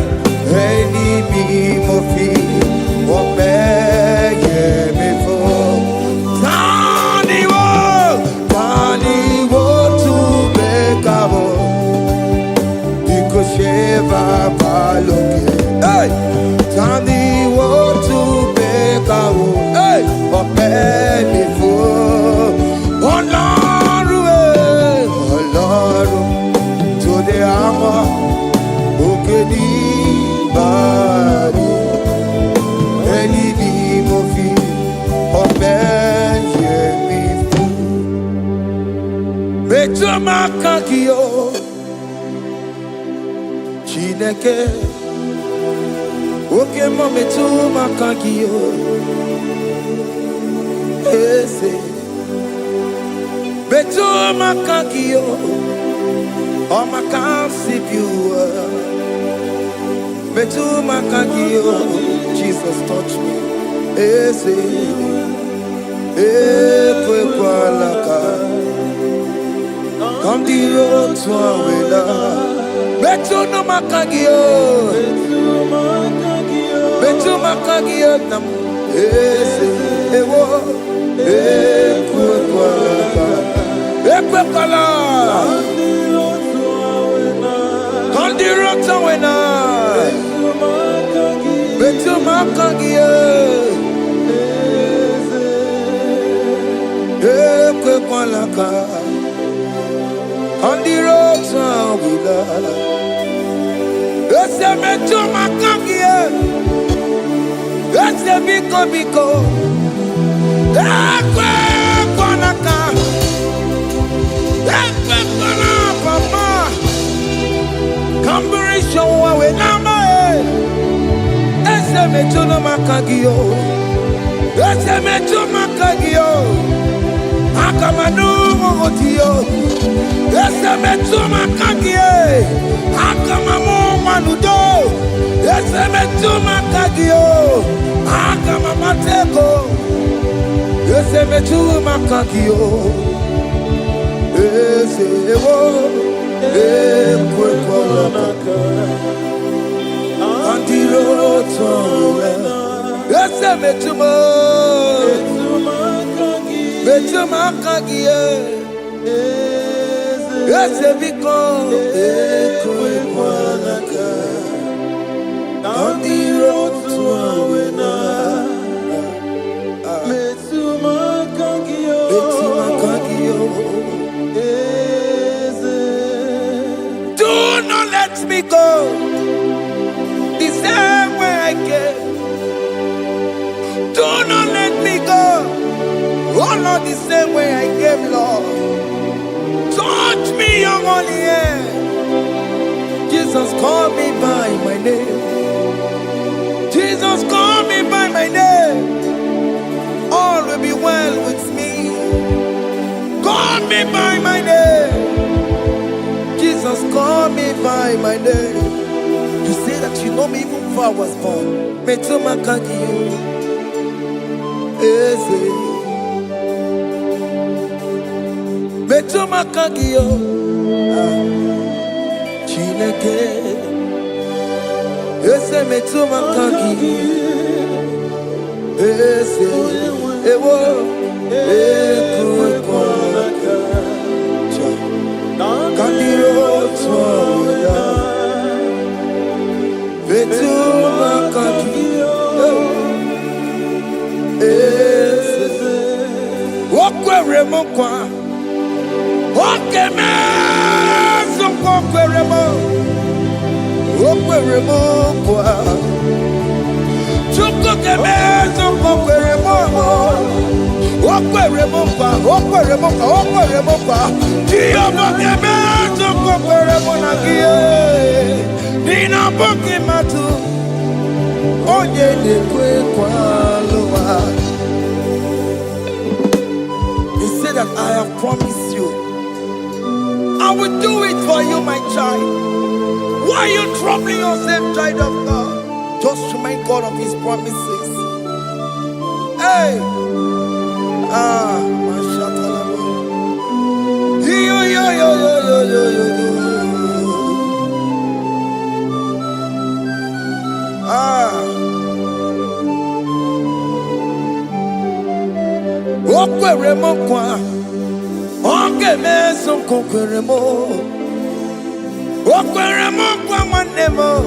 IGBO. What may me for? Tani wo to make a Betuma kakio Chineke Oke mo betuma kakio Ese Betuma kakio Oh my can't see you Betuma kakio Jesus touch me Ese Ekwe kwa laka Come the road to Awela. Betu no makagio. Betu makagio nam. Ewo. Ekwe kwala. Come the road to Awela. Betu makagio. Ekwe kwala ka. On the road to Awela. Ese metu makagie. Ese biko. Ekwe kwanaka. Ekwe kwana papa. Kamburisho wawe nama Ese metu no makagio. Ese metu makagio. Akamanu mogotiyo. Ese metuma kagie, akamamu manudo. Ese metuma kagio, akamamateko. Ese metuma kagio, ese ewo, ekwe kolaka. Andiro towe, ese metuma kagie. Ese biko ekwe kwanaka on the road to Awela. Betuma kagio. Do not let me go the same way I came. Do not let me go. Oh Lord, the same way I came, Lord. Touch me, young only here. Jesus, call me by my name. Jesus, call me by my name. All will be well with me. Call me by my name. Jesus, call me by my name. You say that you know me even before I was born. Metuma kagio. Ese. Betuma kagio, Chineke. Ese betuma kagio, ese ewo ekwe kwanaka. Kandiro tuwa, betuma kagio, ese wakwe remokwa. Okay, man, some queremo, kwa. Chuko keme, some queremo, kwa. Dio keme, some queremo na gie. Nina boki matu, onye de kwe kwa loa. He said that I have promised you. I will do it for you, my child. Why are you troubling yourself, child of God? Just remind God of His promises. Hey! Mashatalabo. Yo. Okwere kwa. Onge meso kokweremo. Okweremo kwa manemo.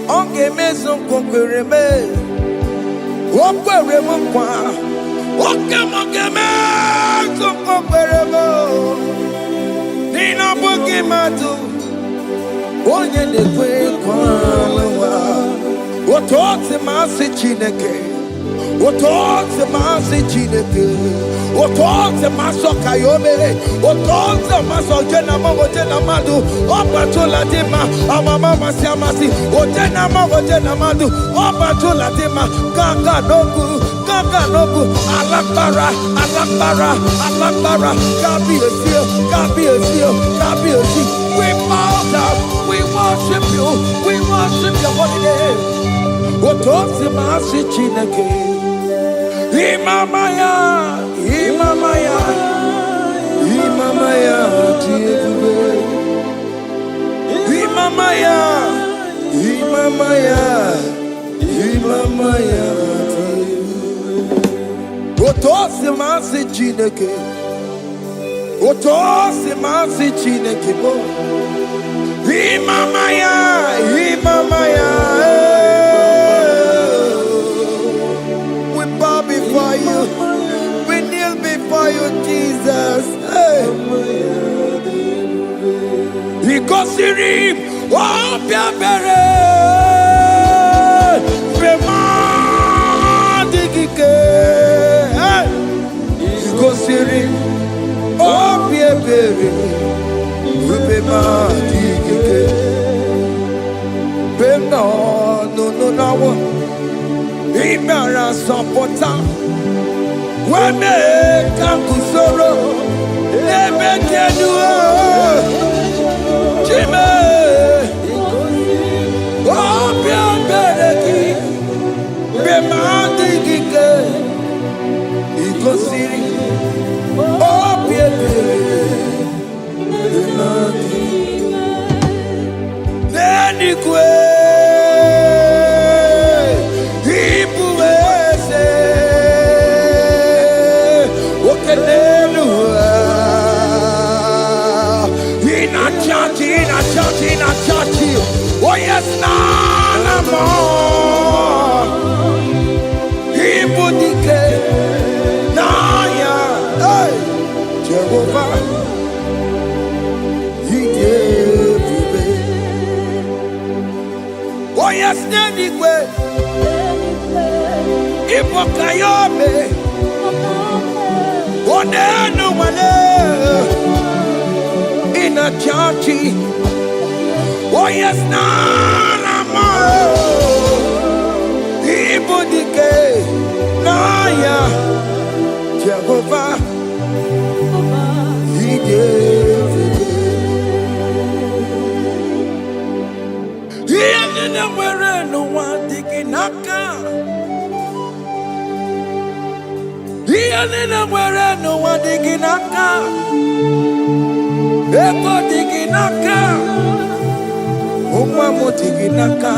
Onge meso kokwereme. Okweremo kwa. Oke meso kokweremo. Nina boki matu. Onye nekwe kwa lewa. Otote masi Chineke. Otoze masi chineke, otoze maso kayome, otoze maso jena madu, opatola dima, amama masi amasi, ojena madu, opatola dima, ganga nogu, alakbara, kabi esio. We bow down, we worship your holy name. Otoze masi chineke. Imamaya, Tiebube. Imamaya, Tiebube. Otosi masi chineke, bo. Imamaya. Before you, we kneel before you, Jesus. He goes to him, oh, Piabere, he goes to him, oh, Piabere, no. Imara sopota weme kankusoro ebe keduo chime obia bereki bemandigike ikosiri obia bereki oh yes, nana more. Ibudike, naya, hey, Jehovah, he gave me. Oh yes, nanigwe, Ibokayobe, oh nenu mane, in a churchy. Oh yes, nana more. Ibudike, naya, Jehovah, he gave it. He ain't nowhere, no one digging naka. He ain't nowhere, no one digging naka. Eko digging naka. Umamotiginaka.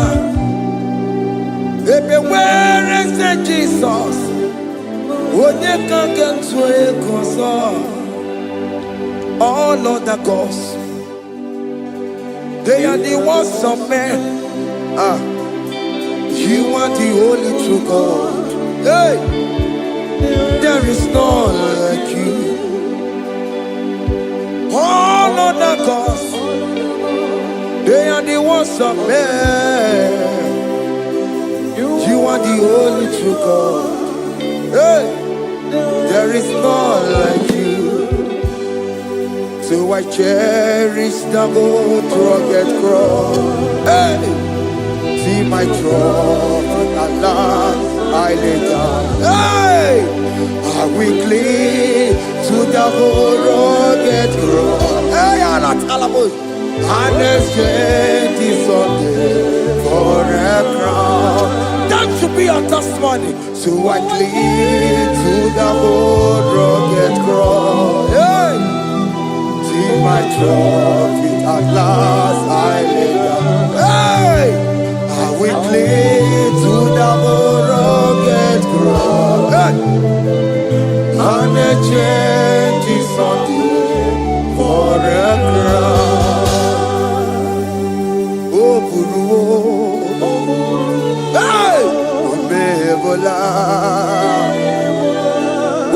Ebe where is Jesus? Onye can sway all other gods, they are the ones of men. You are the only true God. Hey, there is none like you. All other gods, they are the ones of men. You are the only true God. Hey, there is none like you. So I cherish the old rugged cross. Hey, see my throne, Allah, I lay down. Hey, I will cling to the old rugged cross. Hey, Allah, Talamus. And exchange is Sunday for a crown. That should be our testimony. So I cling to the old rugged cross. Hey, see my trophy at last I lay down. Hey, I will cling to the old rugged cross. Hey, and exchange is Sunday for a crown. Hey, Omebola,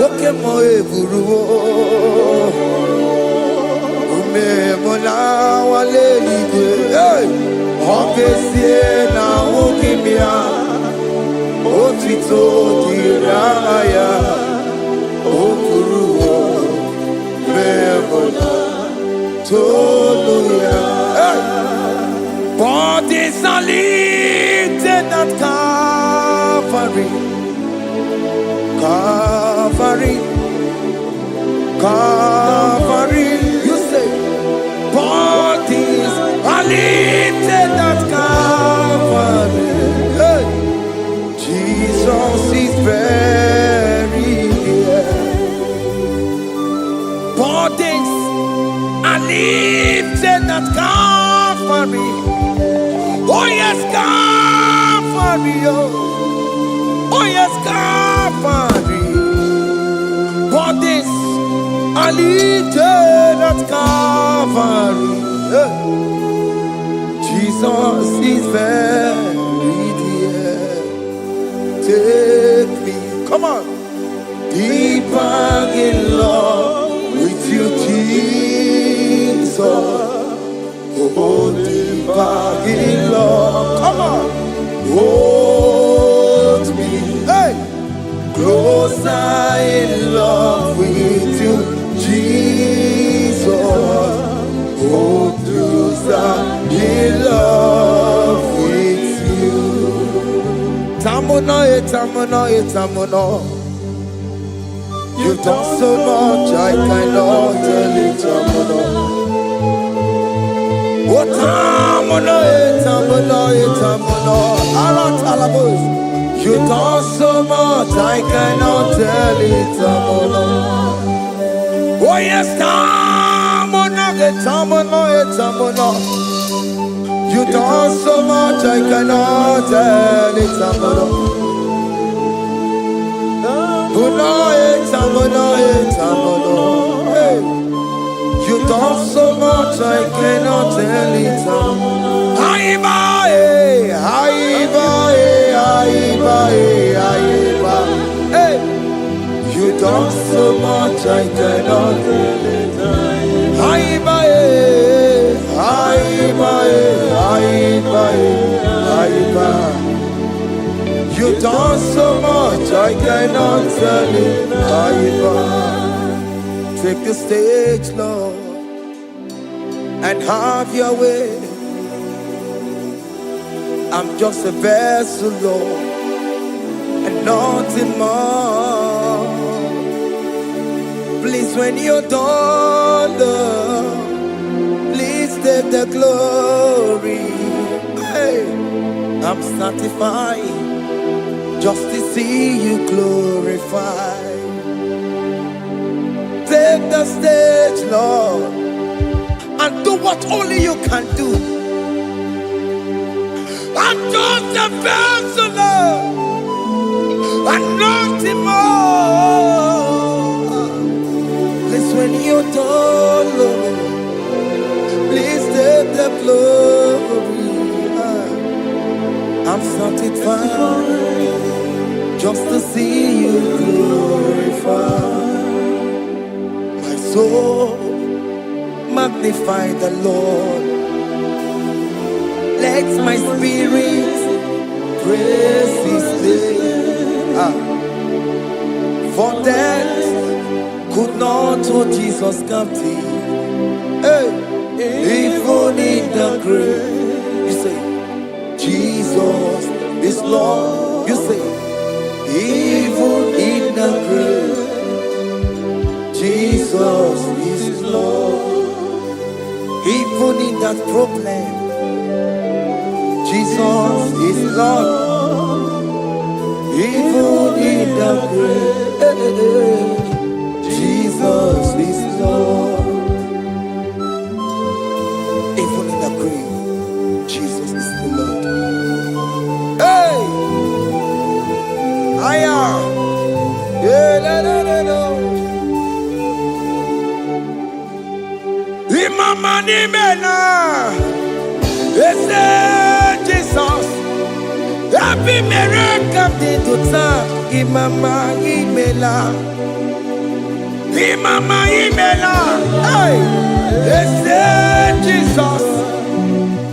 Okemo eburu, Omebola wale igwe. Hey, Obesie na okimia, otito diraya okuruwo meboda toluya. Bodies are lifted at Calvary, Calvary, Calvary. You say, bodies are lifted at Calvary. Hey. Jesus is buried here. Bodies are lifted at Calvary. Oh yes, Calvary. Oh yes, Calvary. Bodies are lifted at Calvary. Jesus is buried here. Take me, come on, deeper in love with you, Jesus. Oh, deeper in love, come on, hold me, hey, closer in love with you, Jesus. Oh, closer in love with you. Tamuno, tamuno, tamuno. You've done so much, I cannot tell it, tamuno. Oh, tamuno, tamuno, tamuno. Alatalabos. You've done so much, I cannot tell it, tamuno. Oh yes, tamuno, tamuno, tamuno. You've done so much, I cannot tell it, tamuno. Tamuno, tamuno, tamuno. Hey. You've done so much, I cannot tell it. Haiba, haiba, haiba, haiba. Hey, you've done so much, I cannot tell it. Haiba, haiba, haiba, haiba. You've done so much, I cannot tell it. Haiba. Take the stage, Lord, and have your way. I'm just a vessel, Lord, and nothing more. Please, when you're done, Lord, please take the glory. Hey, I'm satisfied just to see you glorified. Take the stage, Lord, and do what only you can do. I'm just a vessel, Lord, and nothing more. Please, when you're done, Lord, please take the glory. I'm satisfied just to see you glorified. So magnify the Lord. Let my spirit praise His name. For death could not hold Jesus captive. Hey, even in the grave, you say Jesus is Lord. You say even in the grave, Jesus is Lord. Even in that problem, Jesus is Lord. Even in the grave, Jesus is Lord. Even in the grave, Jesus is the Lord. Hey! I am. Mama ni mena, Jesus. Happy miracle to time. Imama imela, Imama imela. Hey, Jesus.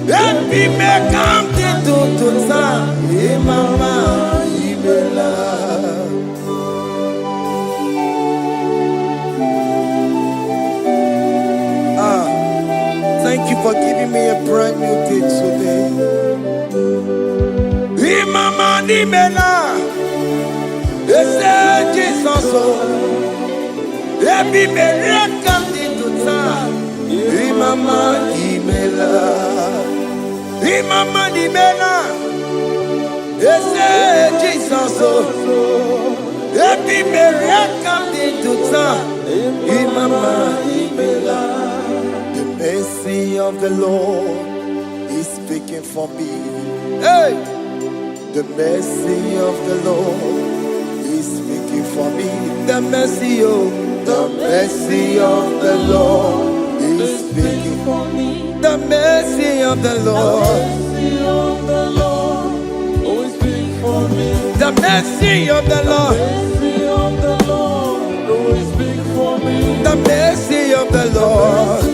Happy miracle to time. Imama imela. for giving me a brand new day today. Imama Nimela, Ese Jesus, Ebi Mereka Tituta, Imama Nimela, Imama Nimela, Ese Jesus, Ebi Mereka Tituta, Imama Nimela. The mercy of the Lord is speaking for me. Hey! The mercy of the Lord is speaking for me. The mercy of the Lord is speaking for me. The mercy of the Lord. The mercy of the Lord. The mercy of the Lord.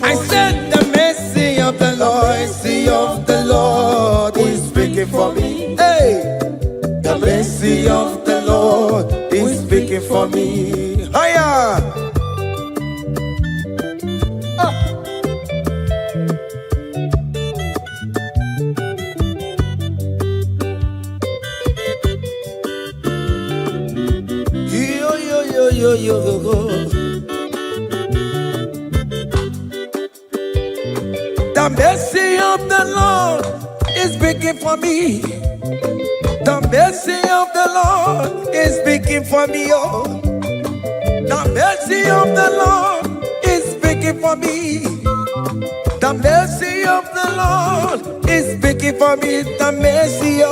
I said the mercy of the Lord. Mercy of the Lord is speaking for me. Hey, the mercy of the Lord is speaking for me. Higher. The mercy of the Lord is speaking for me. The mercy of the Lord is speaking for me. Oh, the mercy of the Lord is speaking for me. The mercy of the Lord is speaking for me. The mercy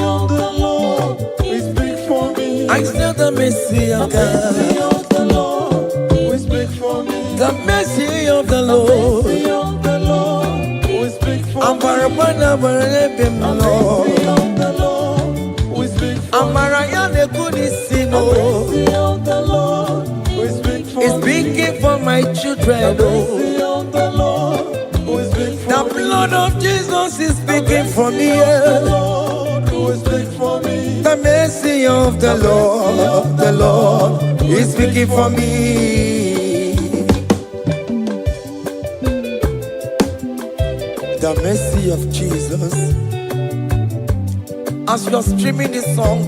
of the Lord is speaking for me. I still the mercy of God. The mercy of the Lord will speak for me. The mercy of the Lord. The mercy of the Lord will speak for me. Amarabana barabem Lord. The mercy of the Lord will speak for me. Amarayane kunisino. The mercy of the Lord will speak for me. It's speaking for my children. The mercy of the Lord will speak for The me. blood of Jesus is speaking for me. The Lord will speak for me. The mercy of the Lord is speaking for me. The mercy of Jesus. As you are streaming this song,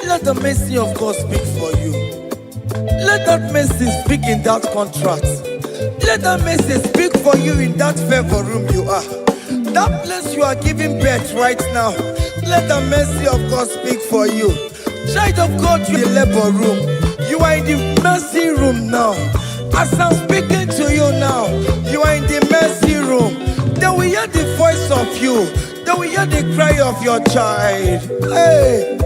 let the mercy of God speak for you. Let that mercy speak in that contract. Let that mercy speak for you in that favor room you are. That place you are giving birth right now. Let the mercy of God speak for you. Child of God, you are in the labor room. You are in the mercy room now. As I'm speaking to you now, you are in the mercy room. They will hear the voice of you. They will hear the cry of your child. Hey!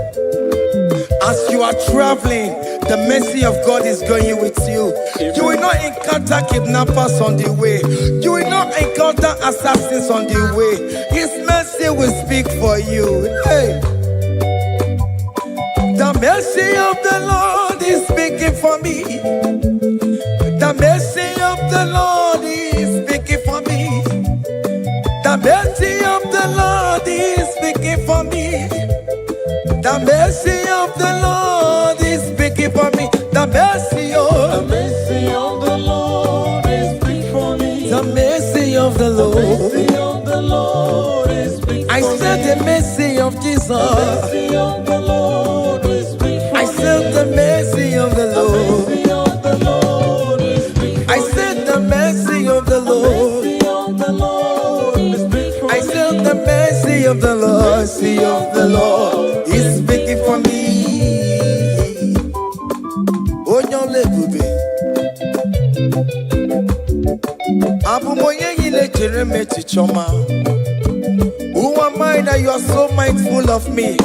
As you are traveling, the mercy of God is going with you. You will not encounter kidnappers on the way. You will not encounter assassins on the way. His mercy will speak for you. Hey! The mercy of the Lord is speaking for me. The mercy of the Lord is speaking for me. The mercy of the Lord is speaking for me. The mercy of the Lord is speaking for me. The mercy of The Lord is speaking for me. the mercy of the The Lord. mercy of the Lord is speaking for me. I said the mercy of Jesus. The mercy of the Lord is speaking for me. I said the mercy of the The Lord. mercy of the Lord is speaking for I me. said the mercy of the Lord. The mercy of the Lord is speaking for me. I said the mercy of the Lord is speaking for me. Oh, your baby. Abumoye yile jereme chichoma. Who am I that you are so mindful of me?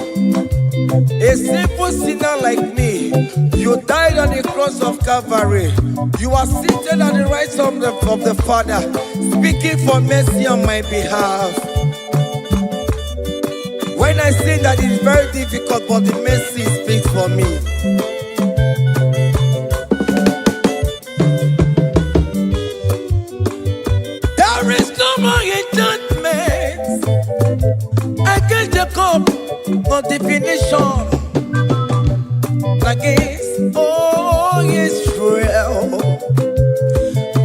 A simple sinner like me. You died on the cross of Calvary. You are seated at the right side of the Father, speaking for mercy on my behalf. When I say that it's very difficult, but the mercy speaks for me. There is no more enchantment against Jacob, no definition against all Israel.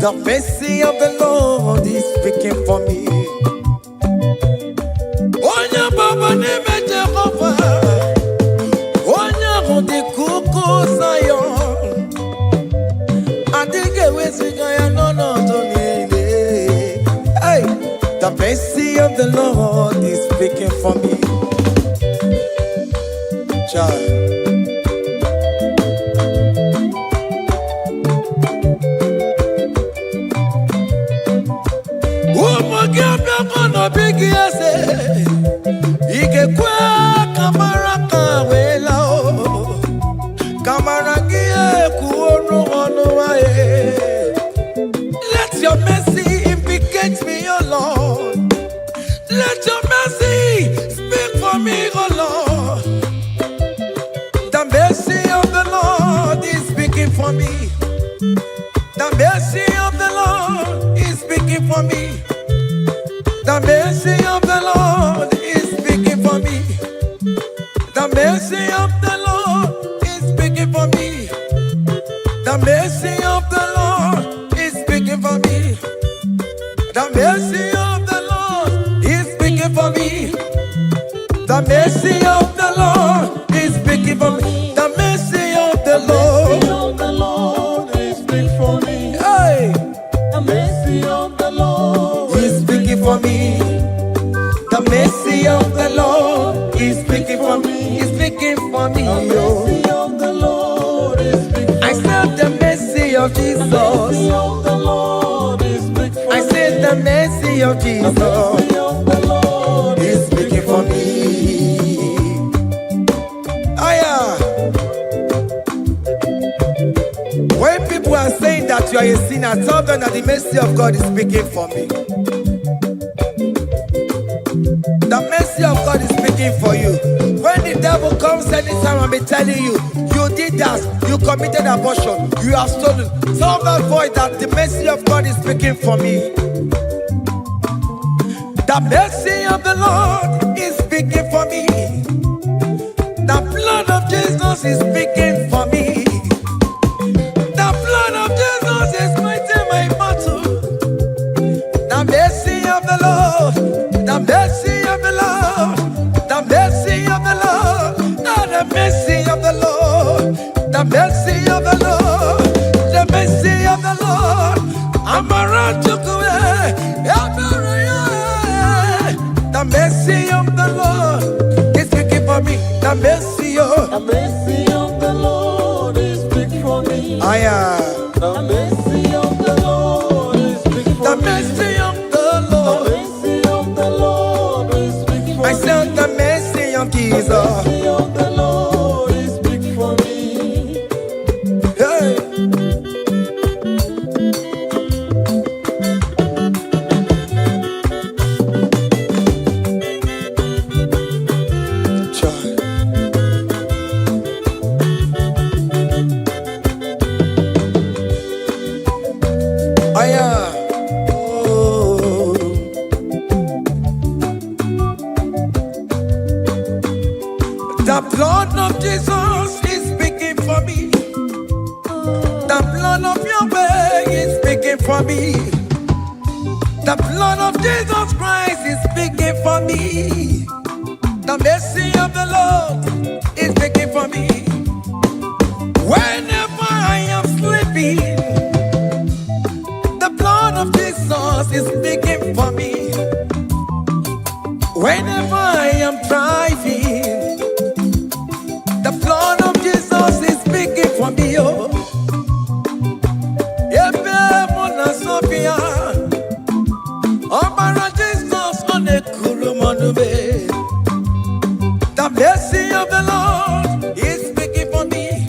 The mercy of the Lord is speaking for me. Onya baba neme Jehovah, onya hundi kuku Zion. Adige wesigaya no tonile. Hey, the mercy of the Lord is speaking for me. Child. Big yes, Ike kwa kamara kawela o kamara gie kuonu onu wae. Let your mercy implicate me, O Lord. Let your mercy speak for me, O Lord. The mercy of the Lord is speaking for me. The mercy of the Lord is speaking for me. The mercy of the Lord is speaking for me. The mercy of the Lord is speaking for me. The mercy of the Lord is speaking for me. The mercy of the Lord is speaking for me. The mercy of the Lord is speaking for me. The mercy of the Lord is speaking for me. Hey. The mercy of the Lord is speaking for me. The mercy of the Lord is speaking for me. Is speaking for me. The mercy of the Lord is speaking for me. I said the mercy of Jesus. The mercy of the Lord is speaking for me. I said the mercy of Jesus. The mercy of the Lord is speaking for me. Aya. When people are saying that you are a sinner, tell them that the mercy of God is speaking for me. The mercy of God is speaking for you. When the devil comes anytime and be telling you, you did that, you committed abortion, you have stolen, tell that voice that the mercy of God is speaking for me. The mercy of the Lord is speaking for me. The blood of Jesus is speaking for me. The blood of Jesus is fighting my battle. The mercy of the Lord, the mercy of the Lord, the mercy of the Lord, the mercy of the Lord, the mercy of the Lord, the mercy of the Lord. Amarachukwe, the mercy of the Lord is speaking for me. The mercy of the mercy of the Lord is speaking for me. Aya. The mercy of the Lord is speaking for The me. mercy of the Lord. The mercy of the Lord is speaking for I me. said the mercy of The Jesus. mercy of the Lord is speaking for me. Hey. Child. Aya. Oh. The blood of Jesus is speaking for me. The blood of Yahweh is speaking for me. The blood of Jesus Christ is speaking for me. The mercy of the Lord is speaking for me. Whenever I am sleeping, the blood of Jesus is speaking for me. Whenever I am driving, the blood of Jesus is speaking for me. Oh, Ebe Mona Sophia, Obara Jesus on a Kurumanube. The mercy of the Lord is speaking for me.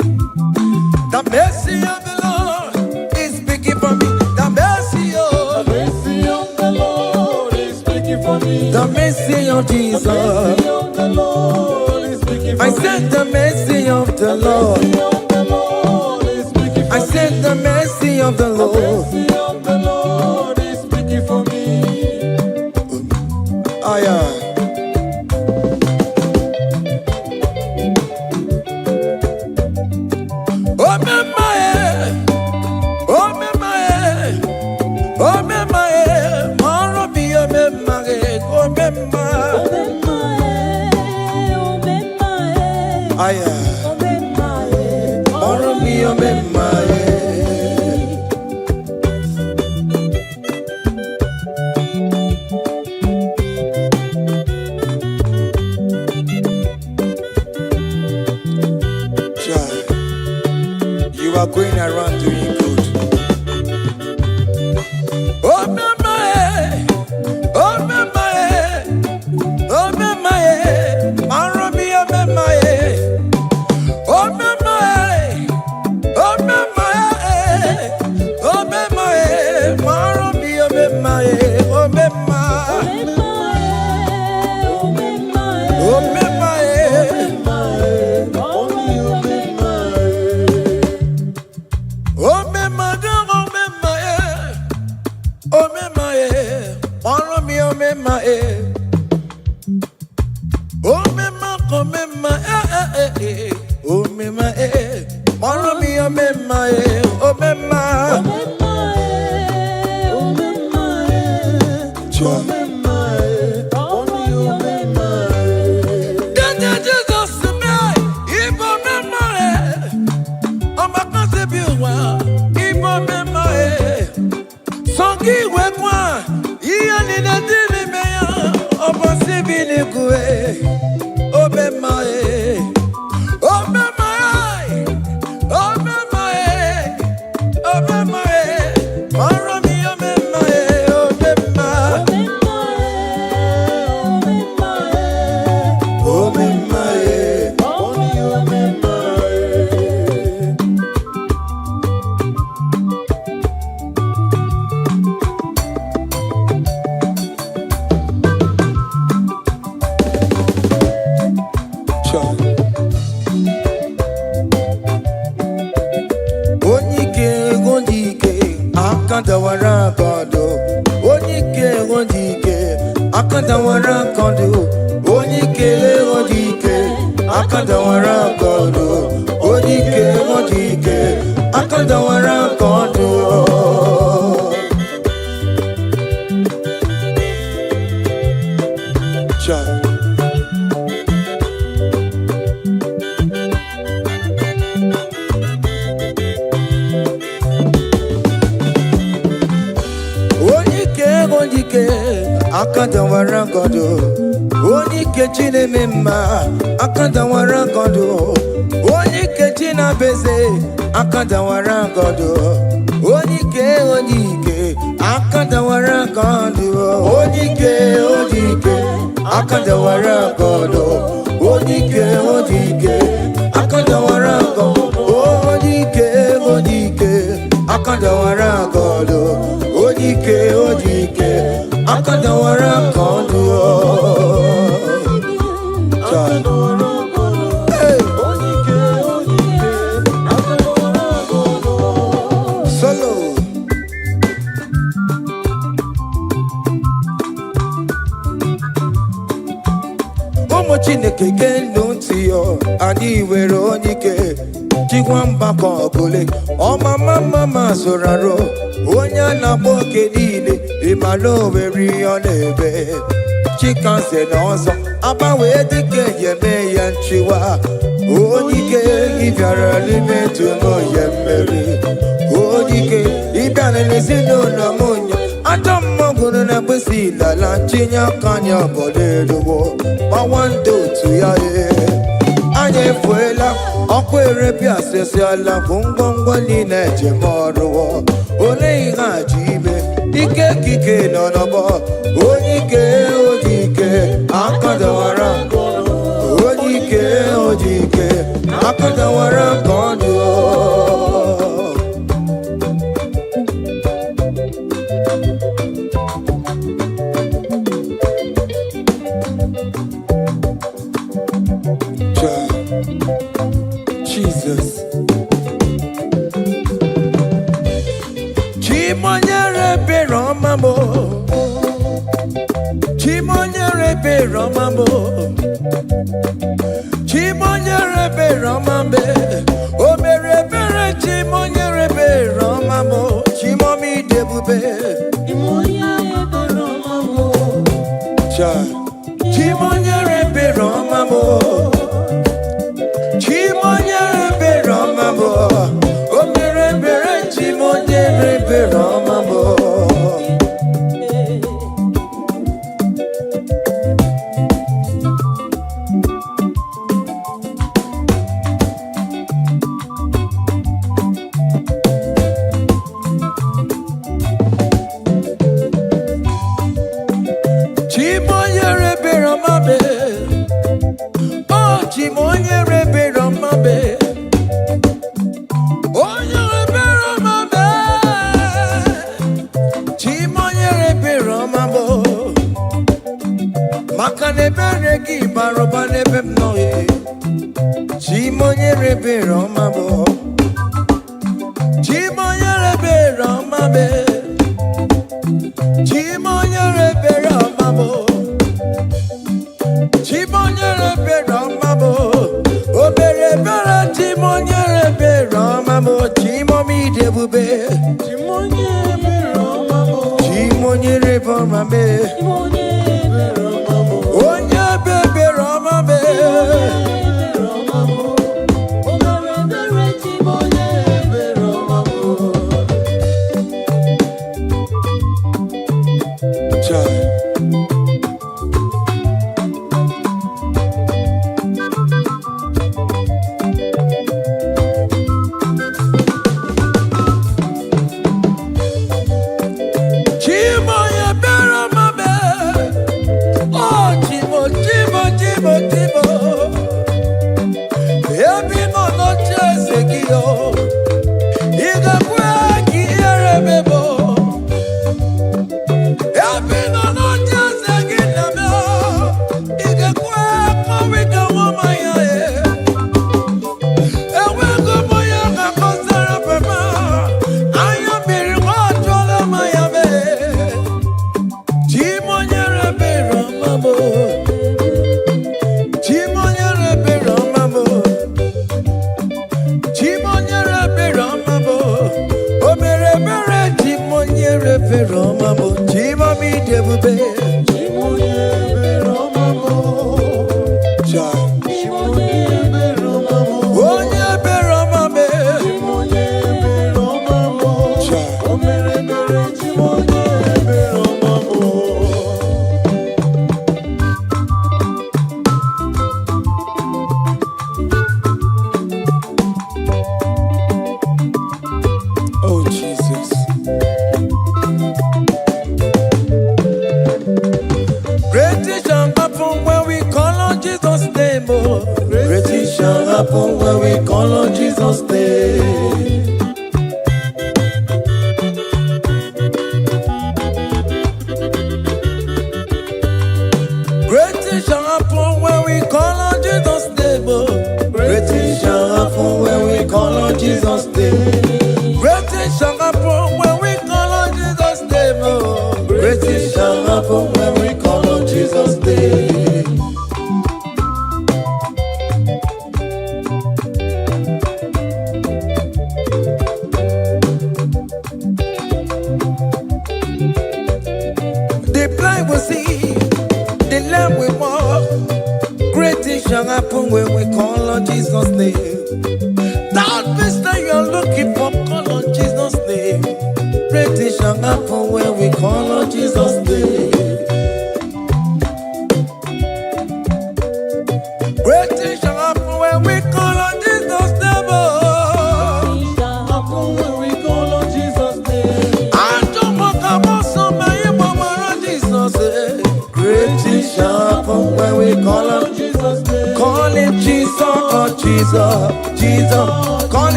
The mercy of the Lord is speaking for me. The mercy of The mercy of the Lord is speaking for me. the mercy of Jesus. The mercy of the Lord is speaking for I me. said the mercy of the Lord. The mercy of the Lord is speaking for I me. said the mercy of the The Lord. mercy of the Lord is speaking for me. Aya. Oh, you are going around doing good. Oh, mama, oh, mama, oh, mama, Maromi, oh, mama, oh, mama, oh, mama, oh, mama, Maromi, oh, mama, oh, mama, oh, mama,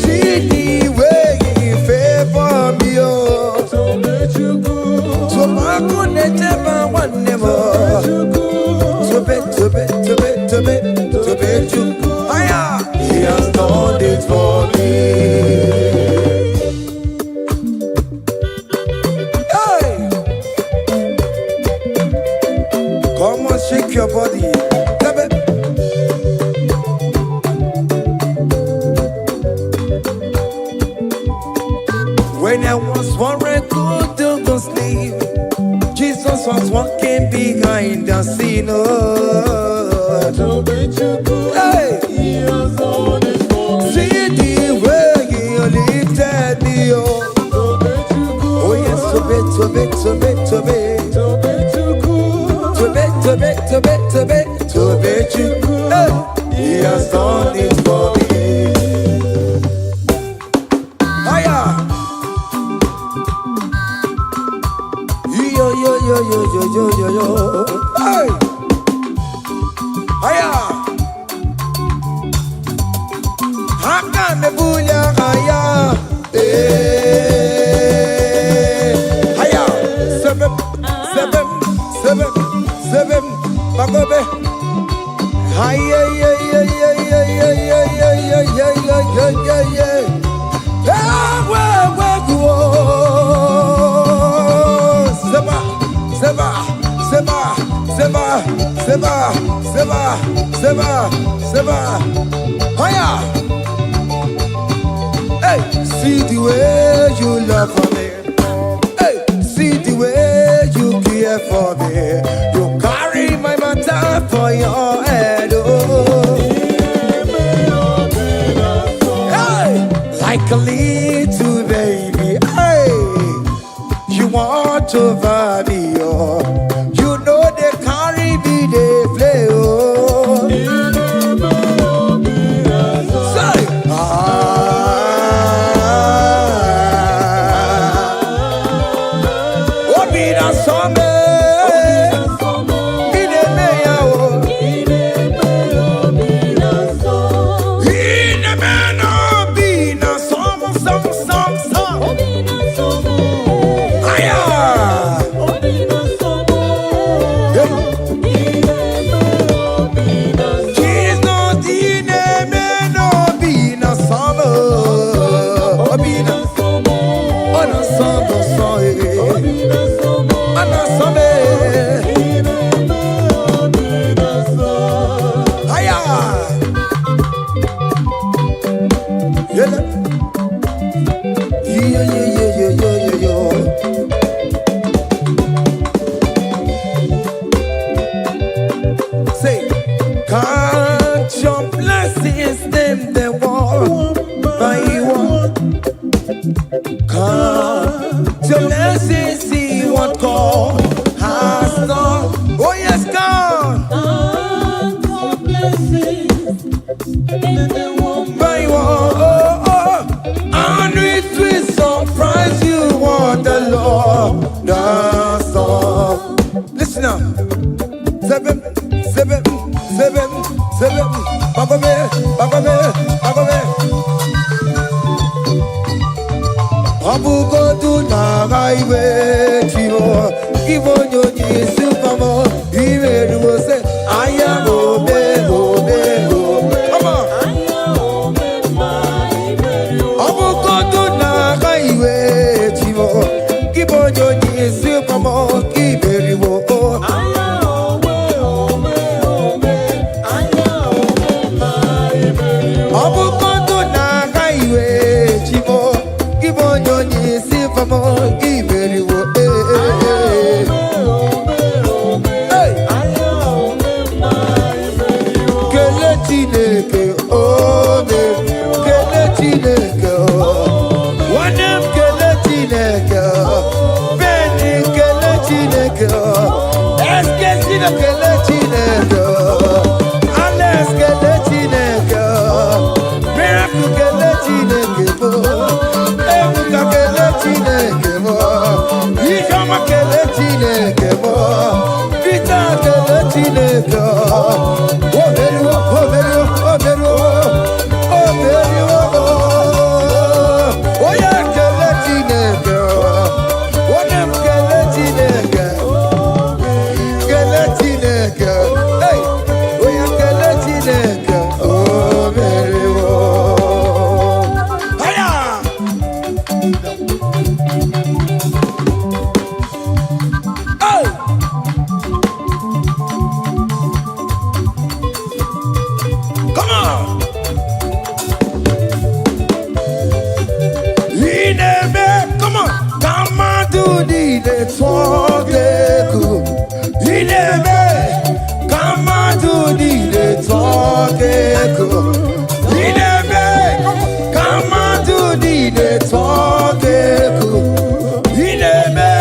See the way he favor Jesus weren't good to go sleep. Jesus was walking behind the scene. Hey! See the way he lifted me up. Oh yes, to be. Hey! He has done it for me. Hiya! Yo. Hey! Hiya! Haka me buya hiya! Hiya! Seven. Bagobe! Hiya! Seba. Hiya! Hey, see the way you love for me. Hey, see the way you care for me. You carry my matter for your head. Oh. Hey, like a little baby. Hey, you want over me. Oh. You know they carry me, they play. Oh. Say, can't your blessings them the one by one? Can't your blessings see what God has done? Oh yes, God. Can't your blessings by one? And it will surprise you what the Lord does done. Listen up. Seven. Bagobe. Abugo do na highway timo. Ibo nyonyi supamo. Iwe do say aya obe. Come on. Abugo do na highway timo. Ibo nyonyi supamo. Iwe do Come on. togeku. Ineme kamadu dide togeku. Ineme kamadu dide togeku. Ineme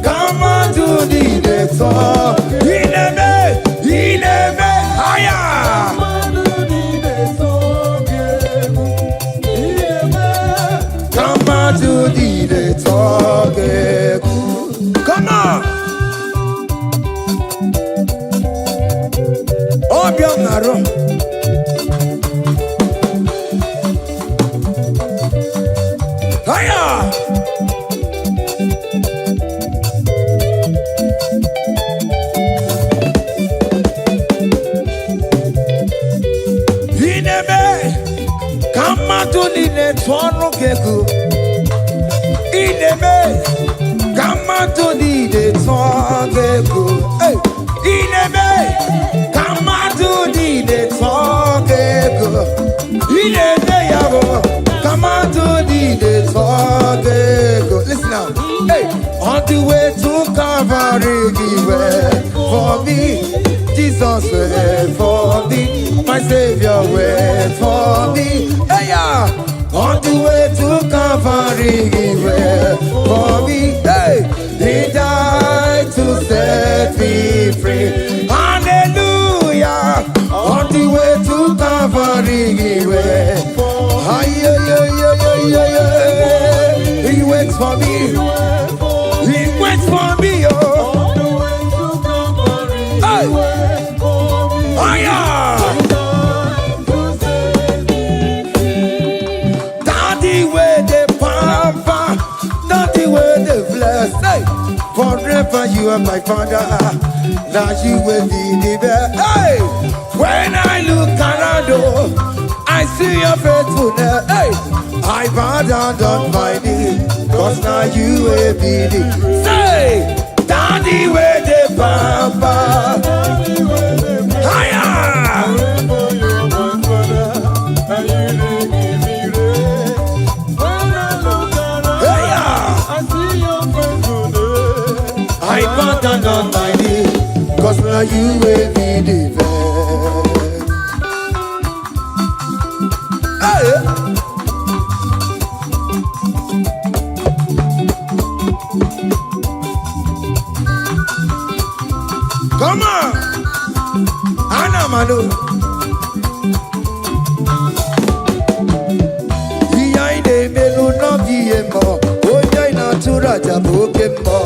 kamadu dide togeku. Ineme haya. Kamadu dide togeku. Come on. Obianaro. Haya. Ineme kamadu dide togeku. Ineme kamadu dide togeku. Hey. Ineme kamadu dide togeku. Ineme yabo kamadu dide togeku. Listen now. Hey, on the way to Calvary, he went for me. Jesus went for me. My Savior went for me. Hey, yeah. On the way to Calvary, he went for me. Hey, he died to set me free. Hallelujah. On the way to Calvary, he went. He waits for me. He waits for me. Oh, hey. Oh yeah. Daddy where the pamper, daddy where the bless. Hey, forever you are my father. Now you will be the best. Hey, when I look around, oh, I see your faithfulness. Hey, I bow down on my knees, cause now you will be the. Say, daddy where the pamper. Higher. I bow down on my knees, cause now you will be the best. Hey. Come on, Anamano. Iyaide melu no biemo, oya ina turaja bokemo.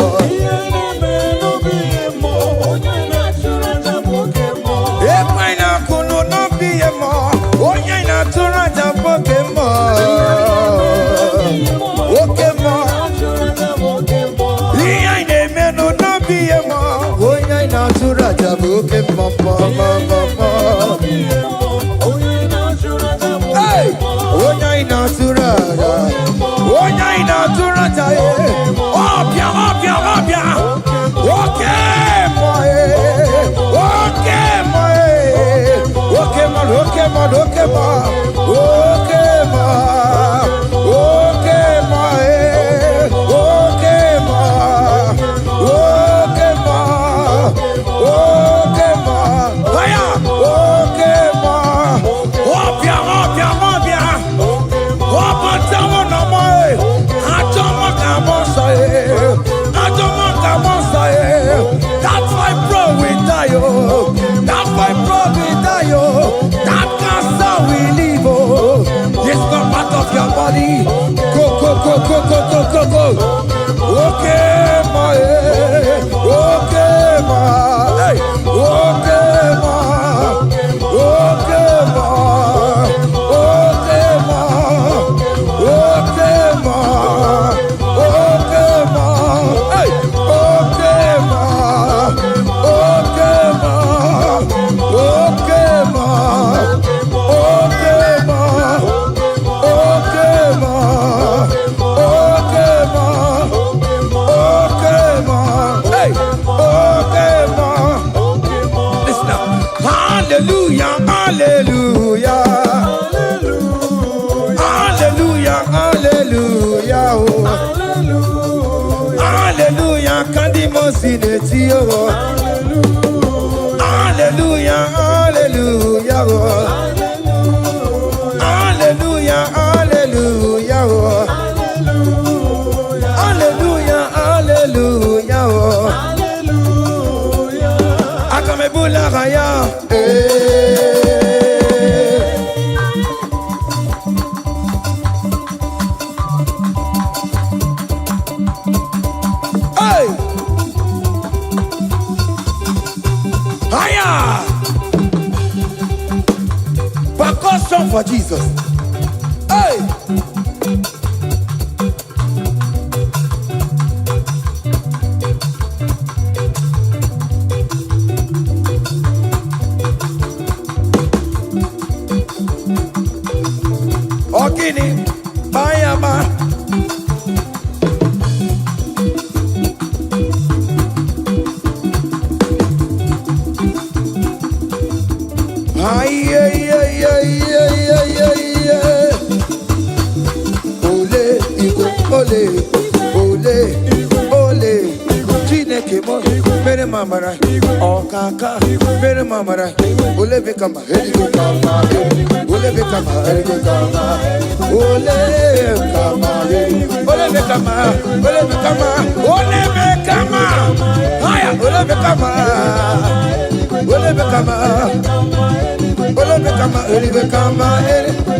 Emaina kuno no biemo, oya ina turaja bokemo. Okemo. Iyaide melu no biemo, oya ina turaja bokemo. Hey, oya ina turaja, oya ina turaja. Opia, opia, opia. Okay, boy. Okay, boy. Okay, man. Okay, man. Okay, man. Okay, man. Okay, boy. Okay, man. Okay, man. Okay, man. Hiya. Okay, man. Opia, opia, opia. Opa, tamo na moi. Atoma kamosa. Atoma kamosa. That's my bro we die. That's my bro we die. That cancer we live. It's not part of your body. Go, go, go, go, go, go, go, go. Okay, my. Okay, my. Hey. Okay, my. Okay, my. Okay, my. Okay, my. Okay, my. Hey. Okay, my. Okay, my. Okay, my. Okay, my. Okay, my. Okay, my. Okay, my. Hey. Okay, my. Listen up. Hallelujah. Hallelujah. Hallelujah. Hallelujah. Oh. Hallelujah. Hallelujah, hallelujah, hallelujah, hallelujah, hallelujah, hallelujah. Akamebula raya. Hey! Higher! Percussion for Jesus. Hey! Ogini, Bayama. Ole, Chineke mo, mere mamara, okaka, mere mamara, ole bekama, hele kama, ole bekama, hele kama, ole kama, ole bekama, ole bekama, ole bekama, haya, ole bekama, ole bekama. Ole bekama, hele bekama,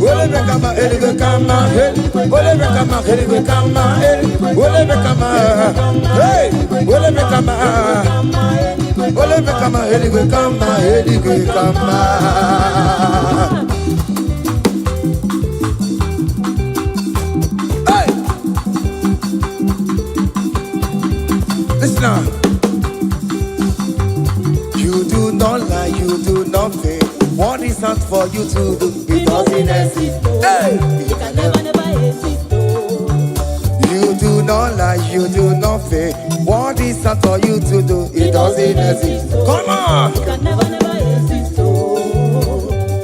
ole bekama, hele bekama, ole bekama, hele bekama, ole bekama, hey, ole bekama, ole bekama, hele bekama, hele bekama. Hey, listen now. You do not lie, you do not fail. What is not for you to do? It doesn't exist. Hey! It can never exist. You do not lie, you do not fail. What is not for you to do? It doesn't exist. Come on! It can never exist.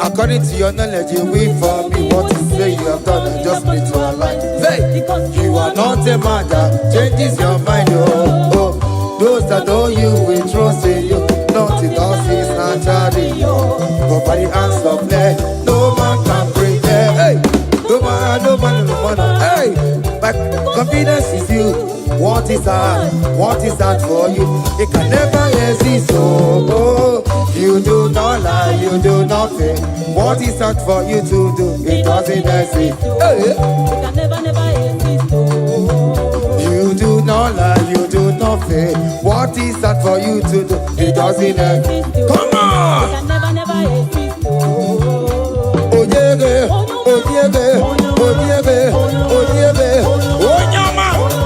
According to your knowledge, you will for me. What you say you have done, I just need to align. Hey! You are not a man that changes your mind, oh. Those that know you will trust in you. Nothing else is naturally. But by the hands of flesh, no man can bring them. Hey, no man, no man, no man. Hey, my confidence is you. What is that? What is that for you? It can never exist. Oh, you do not lie, you do not fail. What is that for you to do? It doesn't exist. Hey, it can never exist. you do not lie, you do not fail. What is that for you to do? It doesn't exist. Come on! It can never exist. Oh yeah, oh yeah, oh yeah, oh yeah,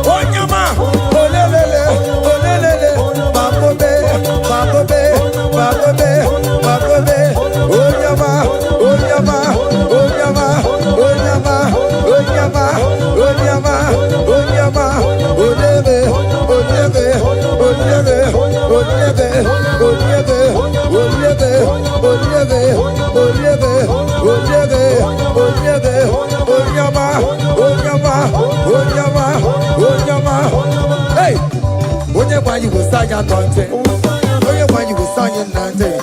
oh nyama, oh lelele, babobe, babobe, babobe, babobe, oh nyama, oh nyama, oh nyama, oh nyama, oh nyama, oh nyama, oh nyama, oh lebe, oh lebe, oh lebe, oh lebe, oh lebe, oh lebe, oh lebe, oh lebe, oh lebe, oh lebe, oh nyama, oh nyama, oh nyama, oh nyama. Hey, whenever you will sign your anointing, whenever you will sign your anointing,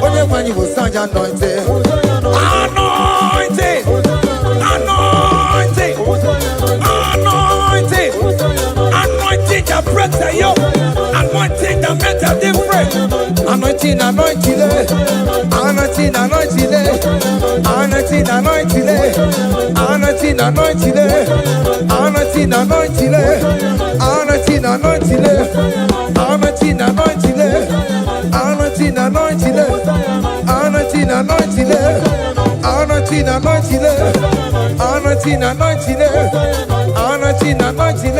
whenever you will sign your anointing, anointing, anointing, anointing, anointing that breaks the yoke, anointing that makes a difference, anointing, anointing, anointing, anointing, anointing, anointing, anointing, anointing, anointing, anointing, anointing, anointing, anointing, anointing, anointing, anointing, anointing, anointing, anointing.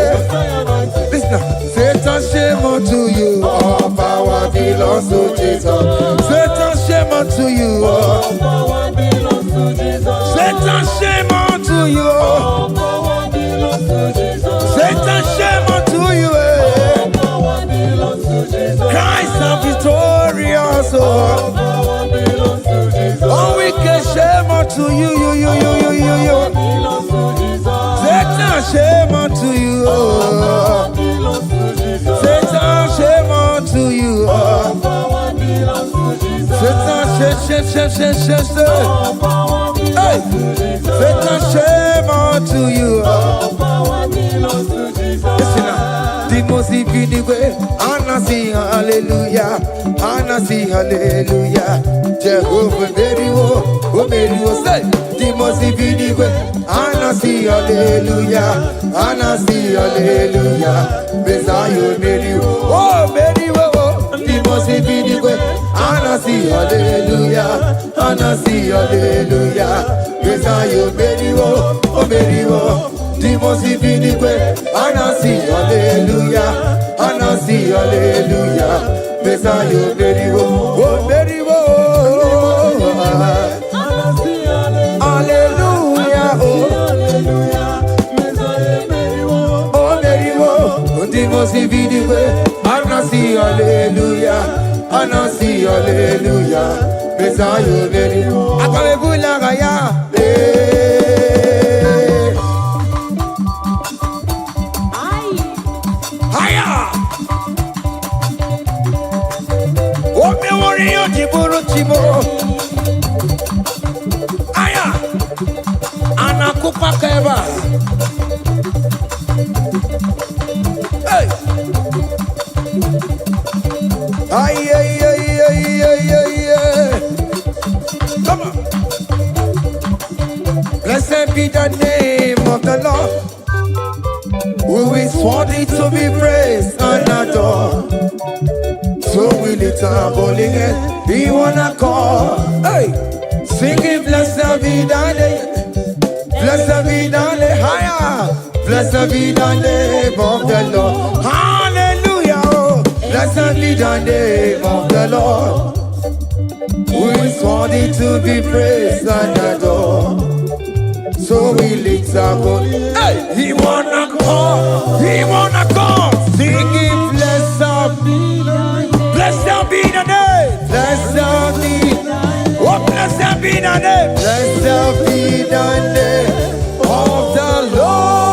Listen now. Satan, shame unto you. All power belongs to Jesus. Satan, shame unto you. All power belongs to Jesus. Satan, shame unto you. All power belongs to Jesus. Satan, shame unto you. All power belongs to Jesus. Christ is victorious. All power belongs to Jesus. All we can shame unto you. Belongs to Jesus. Satan, shame unto you. All power belongs to Jesus. Satan, All power belongs to Jesus. Satan, shame unto you. All power belongs to Jesus. Listen now. The most infinite way. Anna sing hallelujah. Anna sing hallelujah. Jehovah Mary, say. The most infinite way. Anna sing hallelujah. Anna sing hallelujah. Messiah Mary, oh Mary, oh. The most infinite way. Anna sing hallelujah. Anna sing hallelujah. Messiah Mary, oh Mary, oh. The most infinite way. Anna sing hallelujah. Anna sing hallelujah. Messiah Mary, oh Mary, oh. Hallelujah, oh Mary, oh. The most infinite way. Anna sing hallelujah. Anna sing hallelujah. Messiah Mary, oh. Hallelujah, gaya. Aya, anakupa keva. Hey, come on. Blessed be the name of the Lord, who is worthy to be praised and adored. So we lift our holy hand, we wanna call, hey, singing blessed be the name, blessed be the name, higher, blessed be the name of the Lord, hallelujah, oh. Blessed be the name of the Lord, who is worthy to be praised and adored. So we lift our holy hand, hey, we wanna call, singing blessed be the name. Blessed be the name. Blessed be. Oh, blessed be the name. Blessed be the name of the Lord.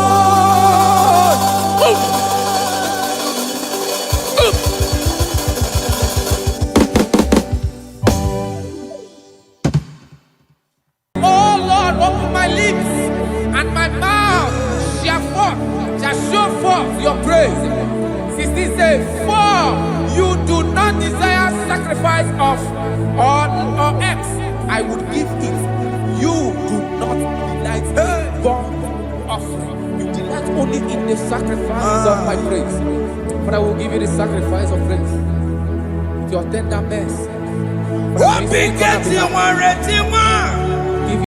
Oh Lord, open my lips, and my mouth shall show forth your praise. 16 says, for you do not desire sacrifice of or X, I would give it. You do not delight in burnt offering. You delight only in the sacrifice of my praise. But I will give you the sacrifice of praise with your tender mercy. What big get you one?